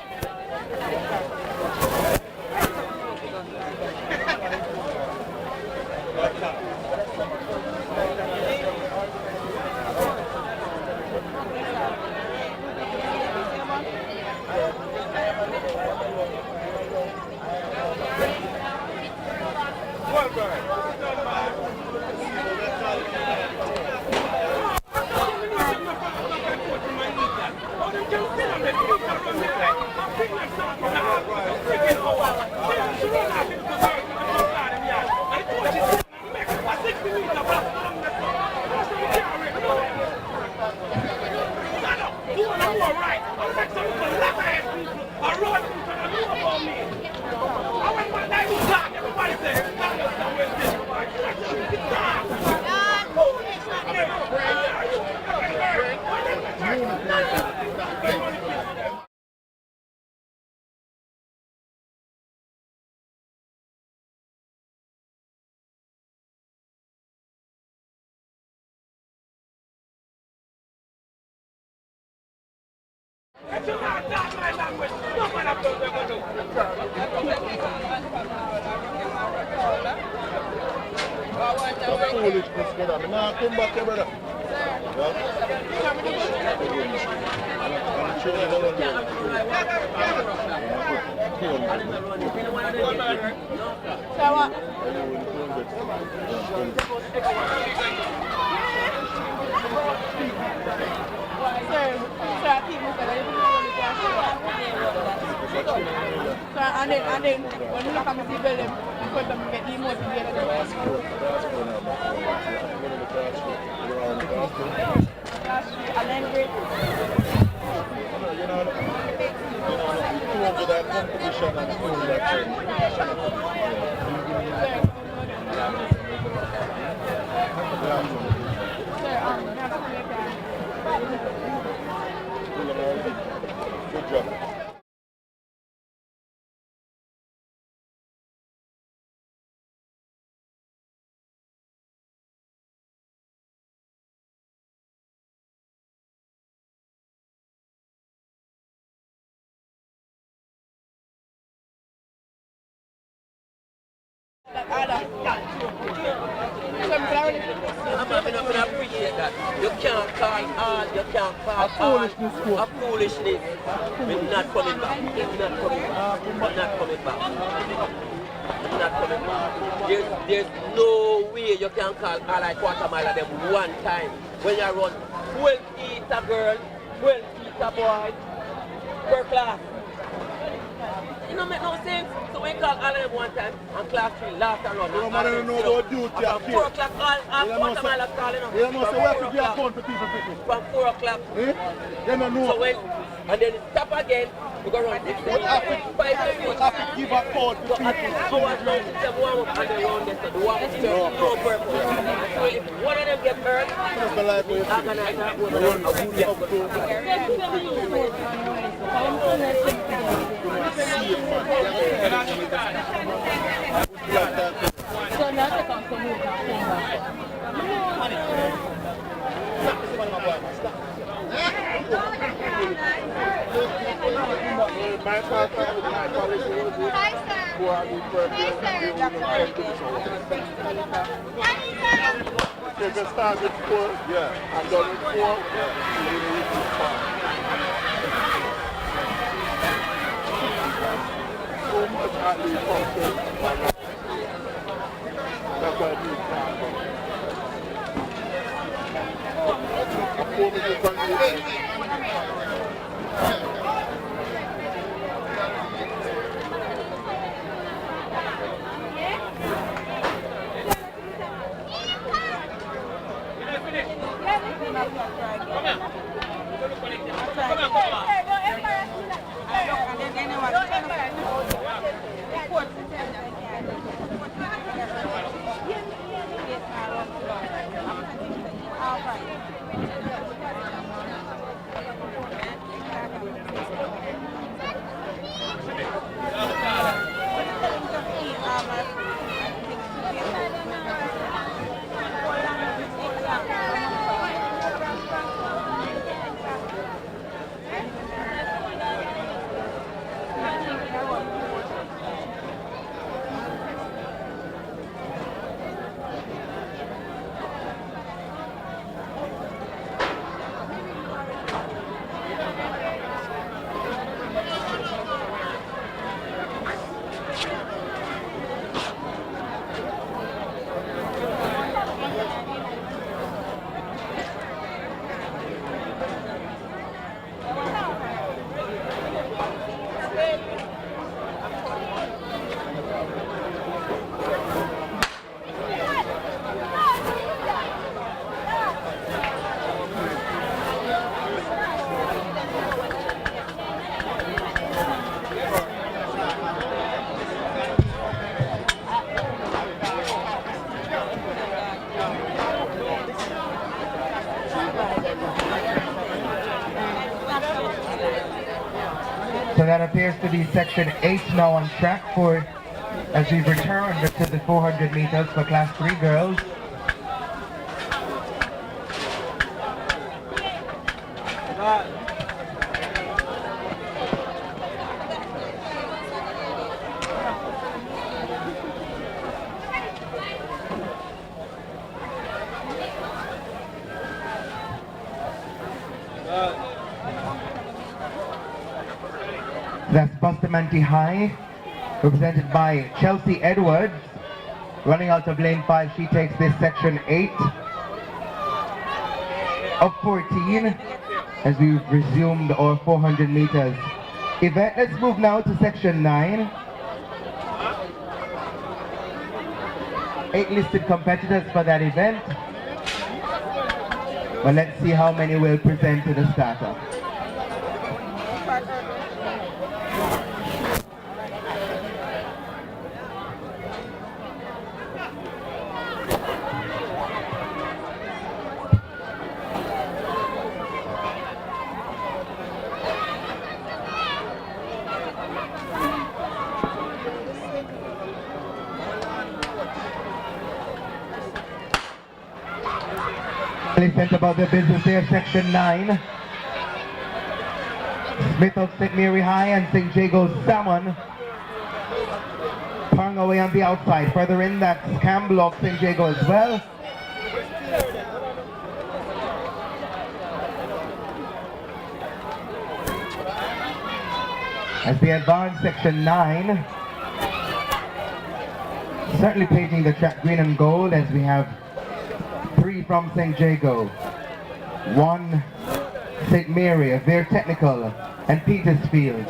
Foolishness, brother. I'm not come back here, brother. And then when you look at me, see them, because them get demotivated. And then great. That competition and doing that thing. Good job. I'm not going to appreciate that. You can't call all, you can't call A foolishness, all. A foolishness. We're not coming back. We're not coming back. We're not coming back. We're not coming back. There's no way you can call all like quarter mile of them one time. When you run 12 feet a girl, 12 feet a boy, per class. It don't make no sense. So we call all of them one time and class 3 last and run. You don't know about duty up here. 4 o'clock, all quarter mile of calling up. You don't know, so where to give account to people picking? From 4 o'clock. Eh? You don't know. So when, and then stop again, we go run 6 What happened? What happened? Give a call to So people. at hours now, they warm up and they run this, the warm up to no purpose. So if one of them get hurt, That's the life we have. organize that woman Run and up to So now they come to move back. My car with my policy was good. Hi, sir. Who are the first If you start with 4, yeah, and done with 4, yeah, you will reach this far. So much at least from that's why I do it now. 4 minutes from here. So that appears to be section 8 now on track for as we return to the 400 meters for class 3 girls. That's Bustamante High, represented by Chelsea Edwards. Running out of lane 5, she takes this section 8. Up 14 as we resumed our 400 meters event. Let's move now to section 9. 8 listed competitors for that event. But let's see how many will present to the starter. Sent about their business there, section 9. Smith of St. Mary High and St. Jago's Salmon pulling away on the outside. Further in, that's Campbell of St. Jago as well. As they advance section 9, certainly painting the track green and gold as we have 3 from St. Jago, 1 St. Mary, a very technical, and Petersfield.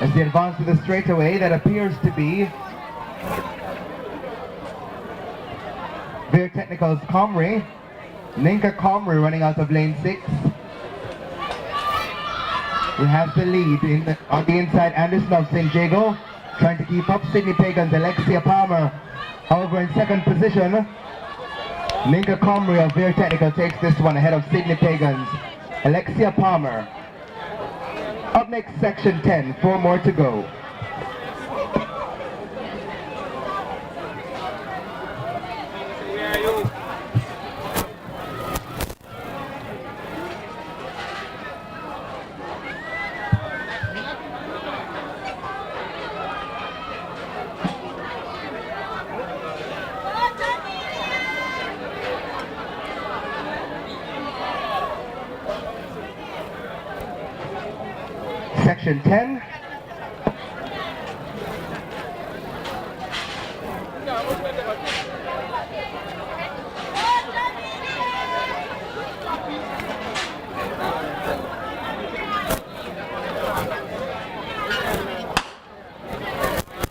As they advance to the straightaway, that appears to be very technical's Comrie, Ninka Comrie running out of lane 6. We have the lead on the inside. Anderson of St. Jago trying to keep up. Sydney Pagan's Alexia Palmer, however, in second position. Ninka Comrie of Very Technical takes this one ahead of Sydney Pagan's Alexia Palmer. Up next, section 10, 4 more to go. Section 10.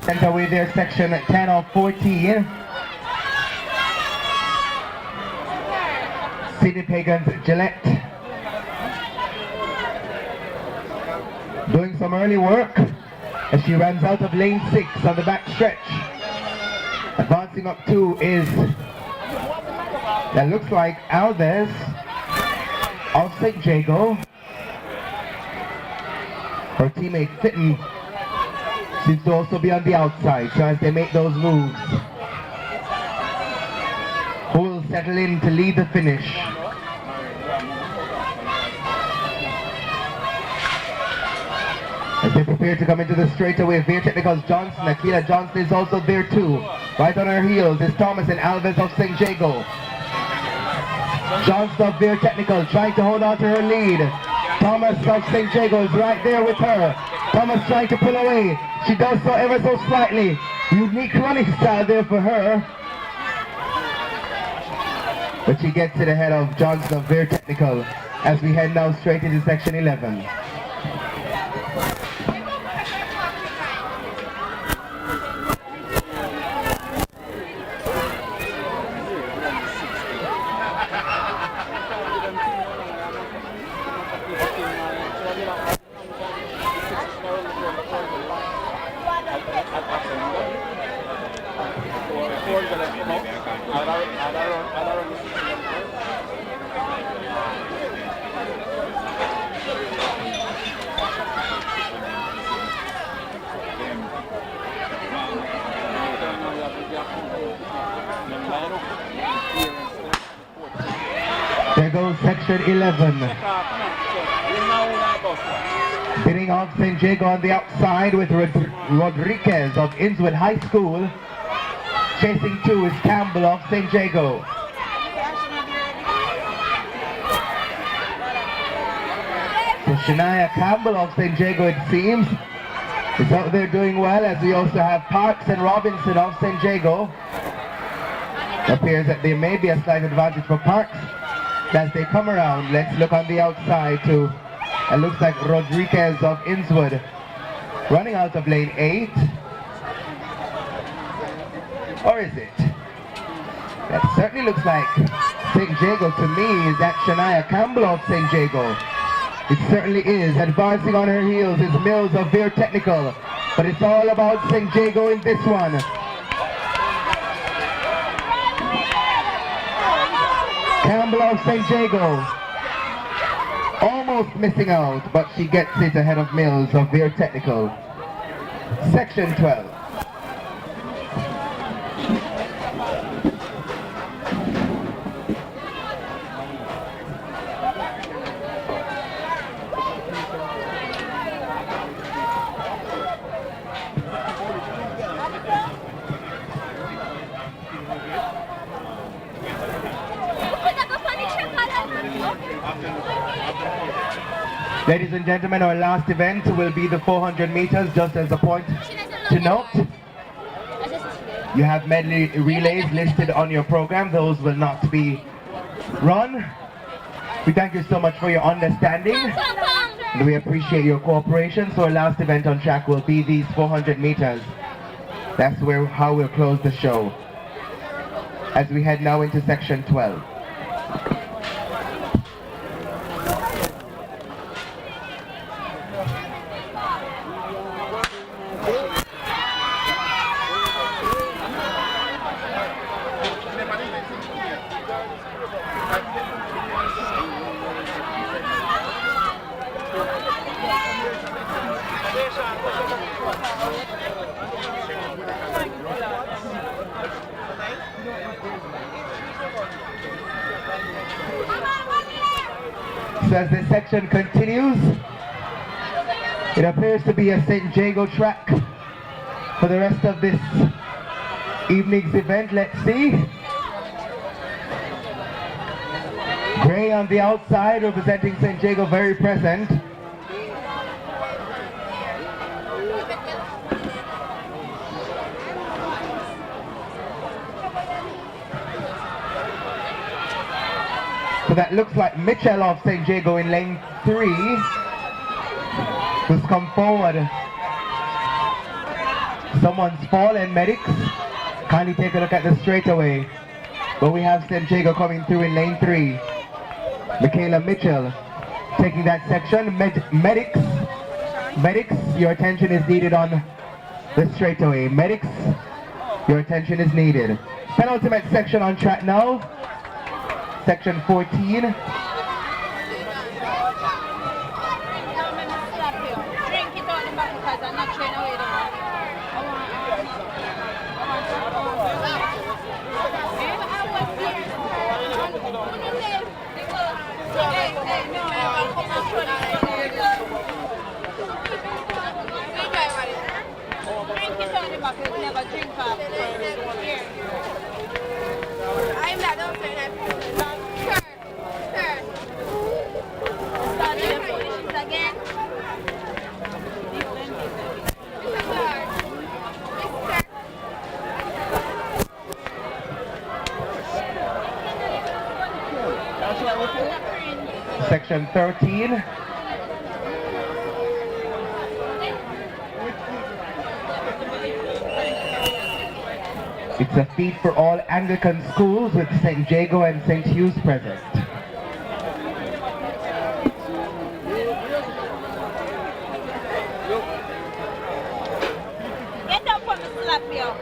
Sent away there, section 10 of 14. Sydney Pagan's Gillette doing some early work as she runs out of lane 6 on the back stretch. Advancing up 2 is, that looks like Alves of St. Jago. Her teammate Fitton seems to also be on the outside, so as they make those moves, who will settle in to lead the finish? As they prepare to come into the straightaway, Veer Technical's Johnson, Akila Johnson is also there too. Right on her heels is Thomas and Alves of St. Jago. Johnson of Veer Technical trying to hold on to her lead. Thomas of St. Jago is right there with her. Thomas trying to pull away. She does so ever so slightly. Unique running style there for her. But she gets it ahead of Johnson of Veer Technical as we head now straight into section 11. There goes section 11. Bidding off St. Jago on the outside with Rodriguez of Innswood High School. Chasing 2 is Campbell of St. Jago. So Shania Campbell of St. Jago, it seems, is out there doing well, as we also have Parks and Robinson of St. Jago. It appears that there may be a slight advantage for Parks. As they come around, let's look on the outside too. It looks like Rodriguez of Innswood running out of lane 8. Or is it? That certainly looks like St. Jago to me. Is that Shania Campbell of St. Jago? It certainly is. Advancing on her heels is Mills of Veer Technical. But it's all about St. Jago in this one. Campbell of St. Jago almost missing out, but she gets it ahead of Mills of Veer Technical. Section 12. Ladies and gentlemen, our last event will be the 400 meters. Just as a point to note, you have medley relays listed on your program. Those will not be run. We thank you so much for your understanding, and we appreciate your cooperation. So our last event on track will be these 400 meters. That's how we'll close the show, as we head now into section 12. So as this section continues, it appears to be a St. Jago track for the rest of this evening's event. Let's see. Gray on the outside representing St. Jago, very present. So that looks like Mitchell of St. Jago in lane 3, who's come forward. Someone's fallen, medics. Kindly take a look at the straightaway. But we have St. Jago coming through in lane 3. Michaela Mitchell taking that section. Medics, your attention is needed on the straightaway. Medics, your attention is needed. Penultimate section on track now. Section 14. Section 13. It's a feat for all Anglican schools with St. Jago and St. Hugh's present. Get up on the slap here.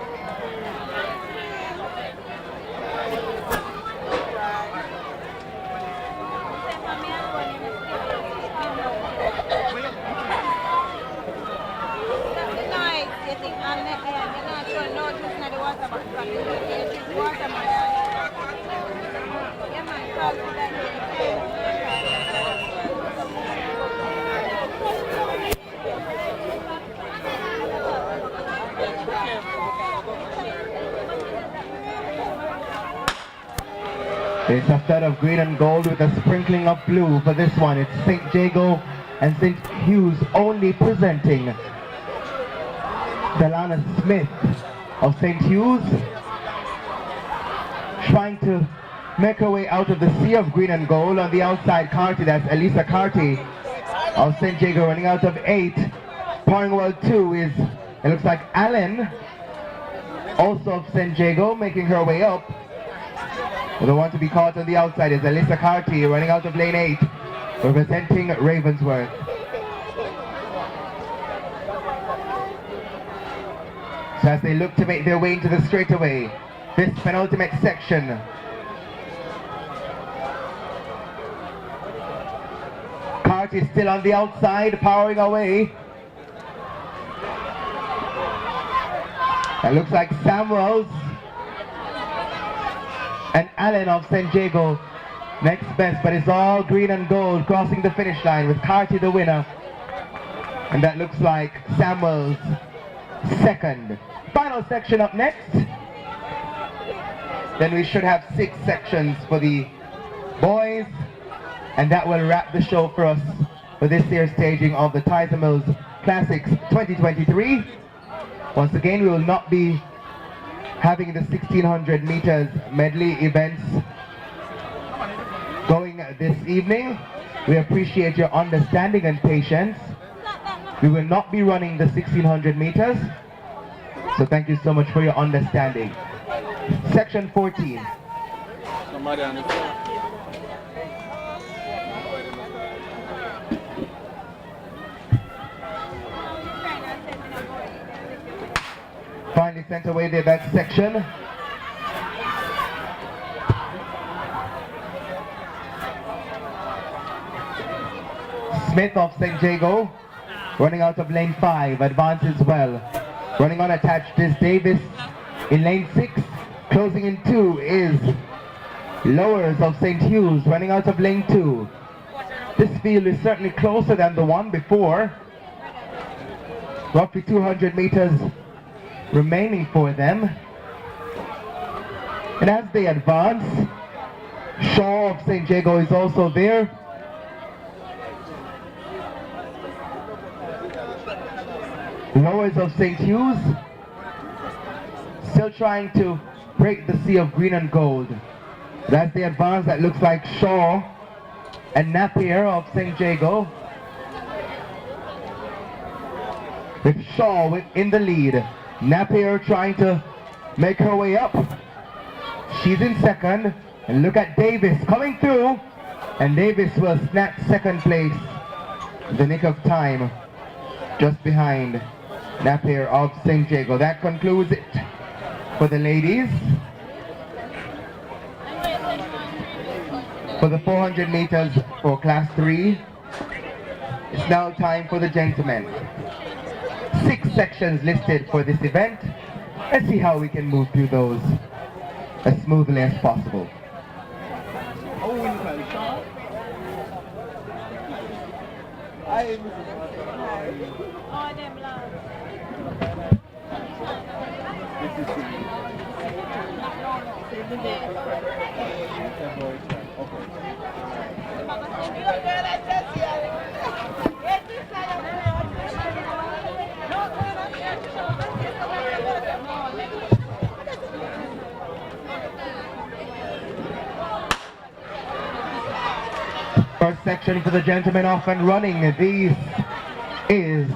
It's a flood of green and gold with a sprinkling of blue for this one. It's St. Jago and St. Hugh's only presenting. Delana Smith of St. Hugh's trying to make her way out of the sea of green and gold. On the outside, Carty, that's Elisa Carty of St. Jago, running out of 8. Pouring well 2 is, it looks like Allen, also of St. Jago, making her way up. The one to be caught on the outside is Elisa Carty, running out of lane 8, representing Ravensworth. So as they look to make their way into the straightaway, this penultimate section. Carty is still on the outside, powering away. It looks like Samuels and Allen of St. Jago next best, but it's all green and gold crossing the finish line with Carty the winner. And that looks like Samuels second. Final section up next. Then we should have 6 sections for the boys, and that will wrap the show for us for this year's staging of the Tyser-Mills Classics 2023. Once again, we will not be having the 1600 meters medley events going this evening. We appreciate your understanding and patience. We will not be running the 1600 meters, so thank you so much for your understanding. Section 14. Somebody on the phone. Finally sent away there, that section. Smith of St. Jago, running out of lane 5, advances well. Running unattached is Davis in lane 6. Closing in 2 is Lowers of St. Hugh's, running out of lane 2. This field is certainly closer than the one before. Roughly 200 meters remaining for them. And as they advance, Shaw of St. Jago is also there. Lowers of St. Hugh's still trying to break the sea of green and gold. But as they advance, that looks like Shaw and Napier of St. Jago, with Shaw in the lead. Napier trying to make her way up. She's in second. And look at Davis coming through. And Davis will snatch second place in the nick of time, just behind Napier of St. Jago. That concludes it for the ladies. For the 400 meters for class 3, it's now time for the gentlemen. 6 sections listed for this event. Let's see how we can move through those as smoothly as possible. First section for the gentlemen off and running. This is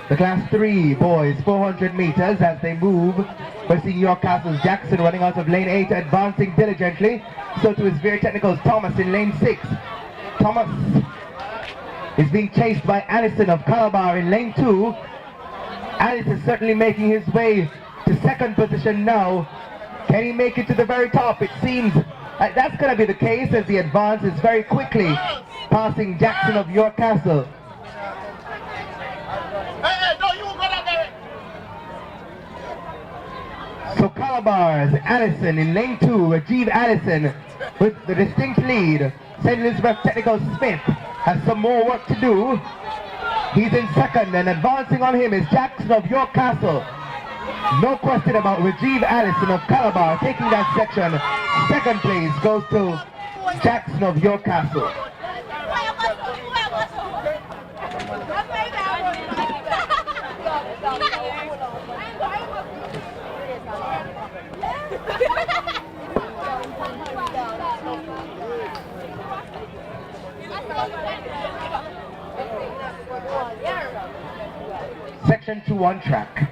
the class 3 boys 400 meters as they move. We're seeing York Castle's Jackson running out of lane 8, advancing diligently. So to his very technicals, Thomas in lane 6. Thomas is being chased by Allison of Calabar in lane 2. Alice is certainly making his way to second position now. Can he make it to the very top? It seems like that's going to be the case as he advances very quickly, passing Jackson of York Castle. So Calabar's Allison in lane 2, Rajiv Allison with the distinct lead. St. Elizabeth Technical Smith has some more work to do. He's in second, and advancing on him is Jackson of York Castle. No question about Rajiv Allison of Calabar taking that section. Second place goes to Jackson of York Castle. Section 2 on track.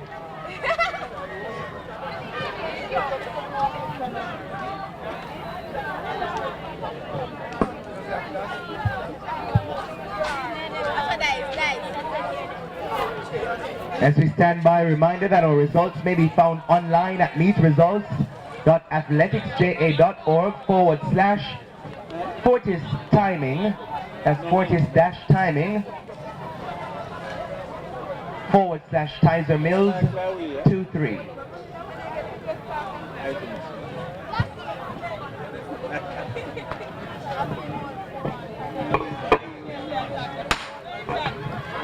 As we stand by, reminder that our results may be found online at meetresults.athleticsja.org/Fortis timing. That's Fortis-timing /Tyser-Mills 23.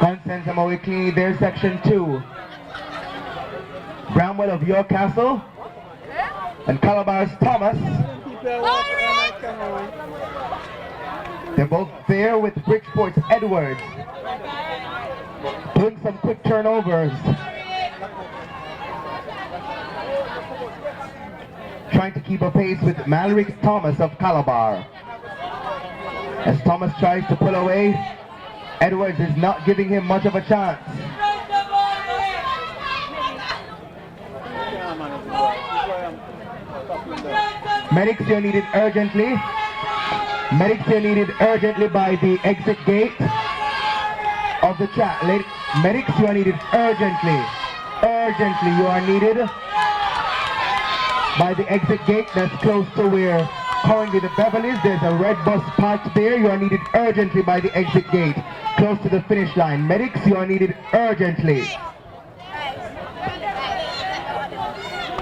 Constance and Mawiki, there's section 2. Bramwell of York Castle and Calabar's Thomas. They're both there with Bridgeport's Edwards, doing some quick turnovers, trying to keep a pace with Mallory Thomas of Calabar. As Thomas tries to pull away, Edwards is not giving him much of a chance. Medics, you're needed urgently. Medics, you're needed urgently by the exit gate of the track. Medics, you are needed urgently. Urgently, you are needed by the exit gate that's close to where currently the Beverly is. There's a red bus parked there. You are needed urgently by the exit gate, close to the finish line. Medics, you are needed urgently.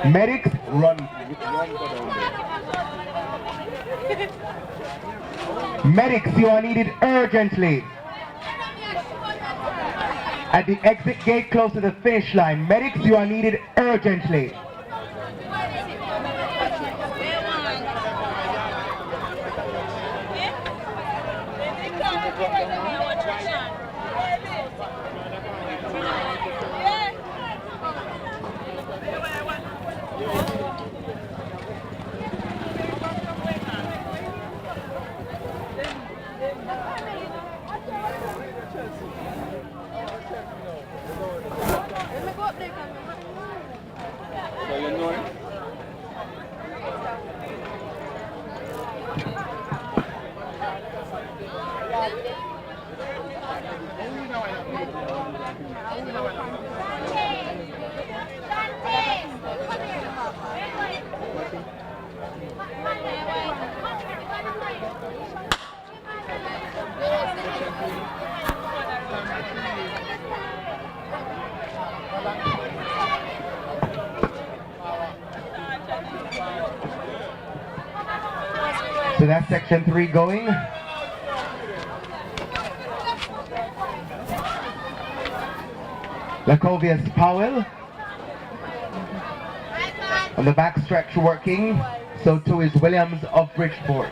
Medics, run go down there. Medics, you are needed urgently at the exit gate close to the finish line. Medics, you are needed urgently. So that's section 3 going. Lacovia's Powell. On the back stretch working. So too is Williams of Bridgeport.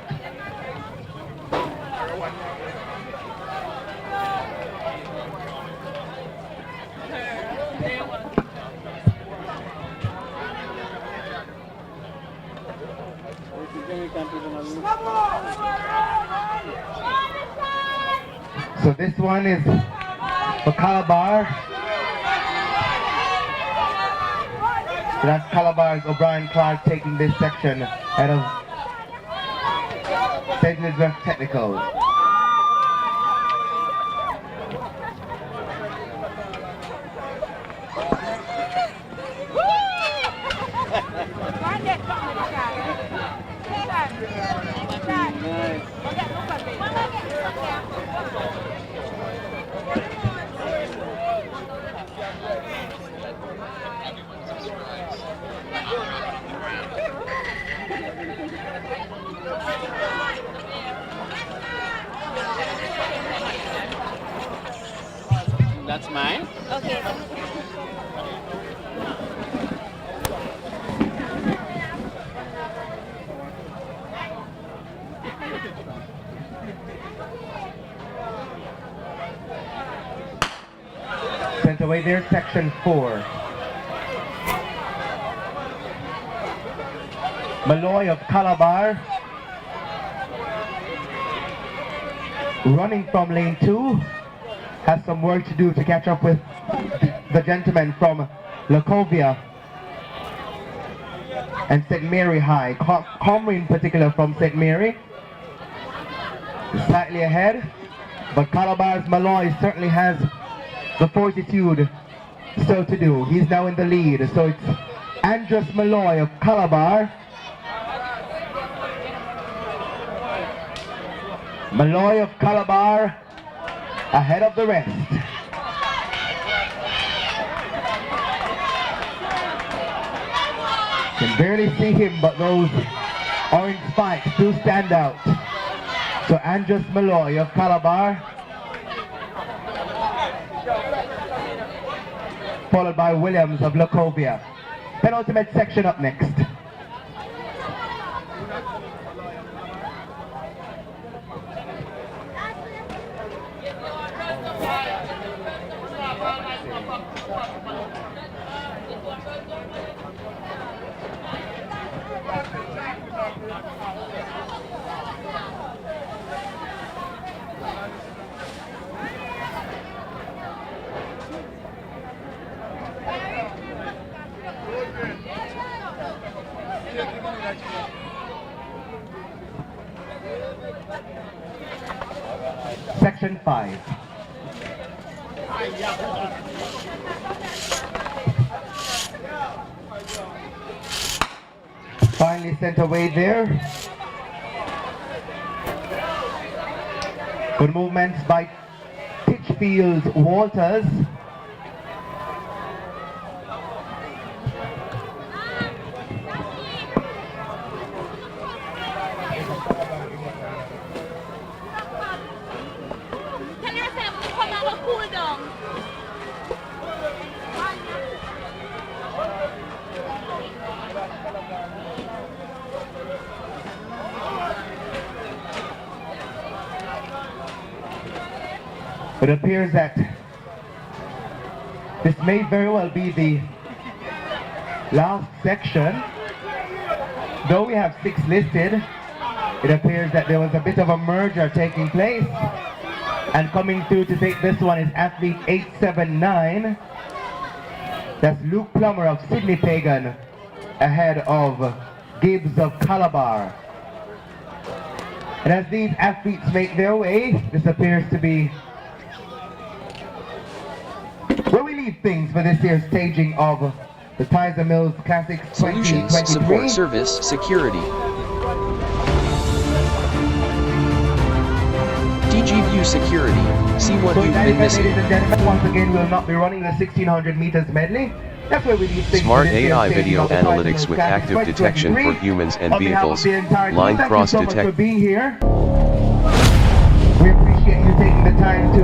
So this one is for Calabar. So that's Calabar's O'Brien Clark taking this section out of St. Elizabeth Technical. That's mine. Okay. Sent away there, section 4. Malloy of Calabar. Running from lane 2. Has some work to do to catch up with the gentleman from Lacovia and St. Mary High. Comrie in particular from St. Mary. Slightly ahead, but Calabar's Malloy certainly has the fortitude still to do. He's now in the lead, so it's Andres Malloy of Calabar. Malloy of Calabar ahead of the rest. Can barely see him, but those orange spikes do stand out. So Andres Malloy of Calabar, followed by Williams of Lacovia. Penultimate section up next. Section 5. Finally sent away there. Good movements by Titchfield Walters. It appears that this may very well be the last section. Though we have 6 listed, it appears that there was a bit of a merger taking place. And coming through to take this one is athlete 879. That's Luke Plummer of Sydney Pagan ahead of Gibbs of Calabar. And as these athletes make their way, this appears to be where we leave things for this year's staging of the Tyser-Mills Classic 2023. Solutions, support, service, security. DGView Security. See what So you've that been is, missing. ladies and gentlemen, once again we'll not be running the 1600 meters medley. That's why we need things Smart to this AI stage video of the analytics with Tyser-Mills active Classic detection for 2023. humans and On behalf of vehicles, the entire team, line thank cross you so much for detect. being here. We appreciate you taking the time to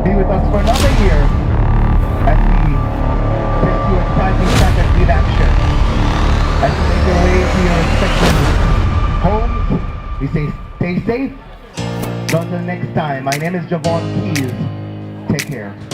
be with us for another year as we pursue exciting track and field action. As you make your way to your respective homes, we say stay safe. Until next time, my name is Javon Keys. Take care.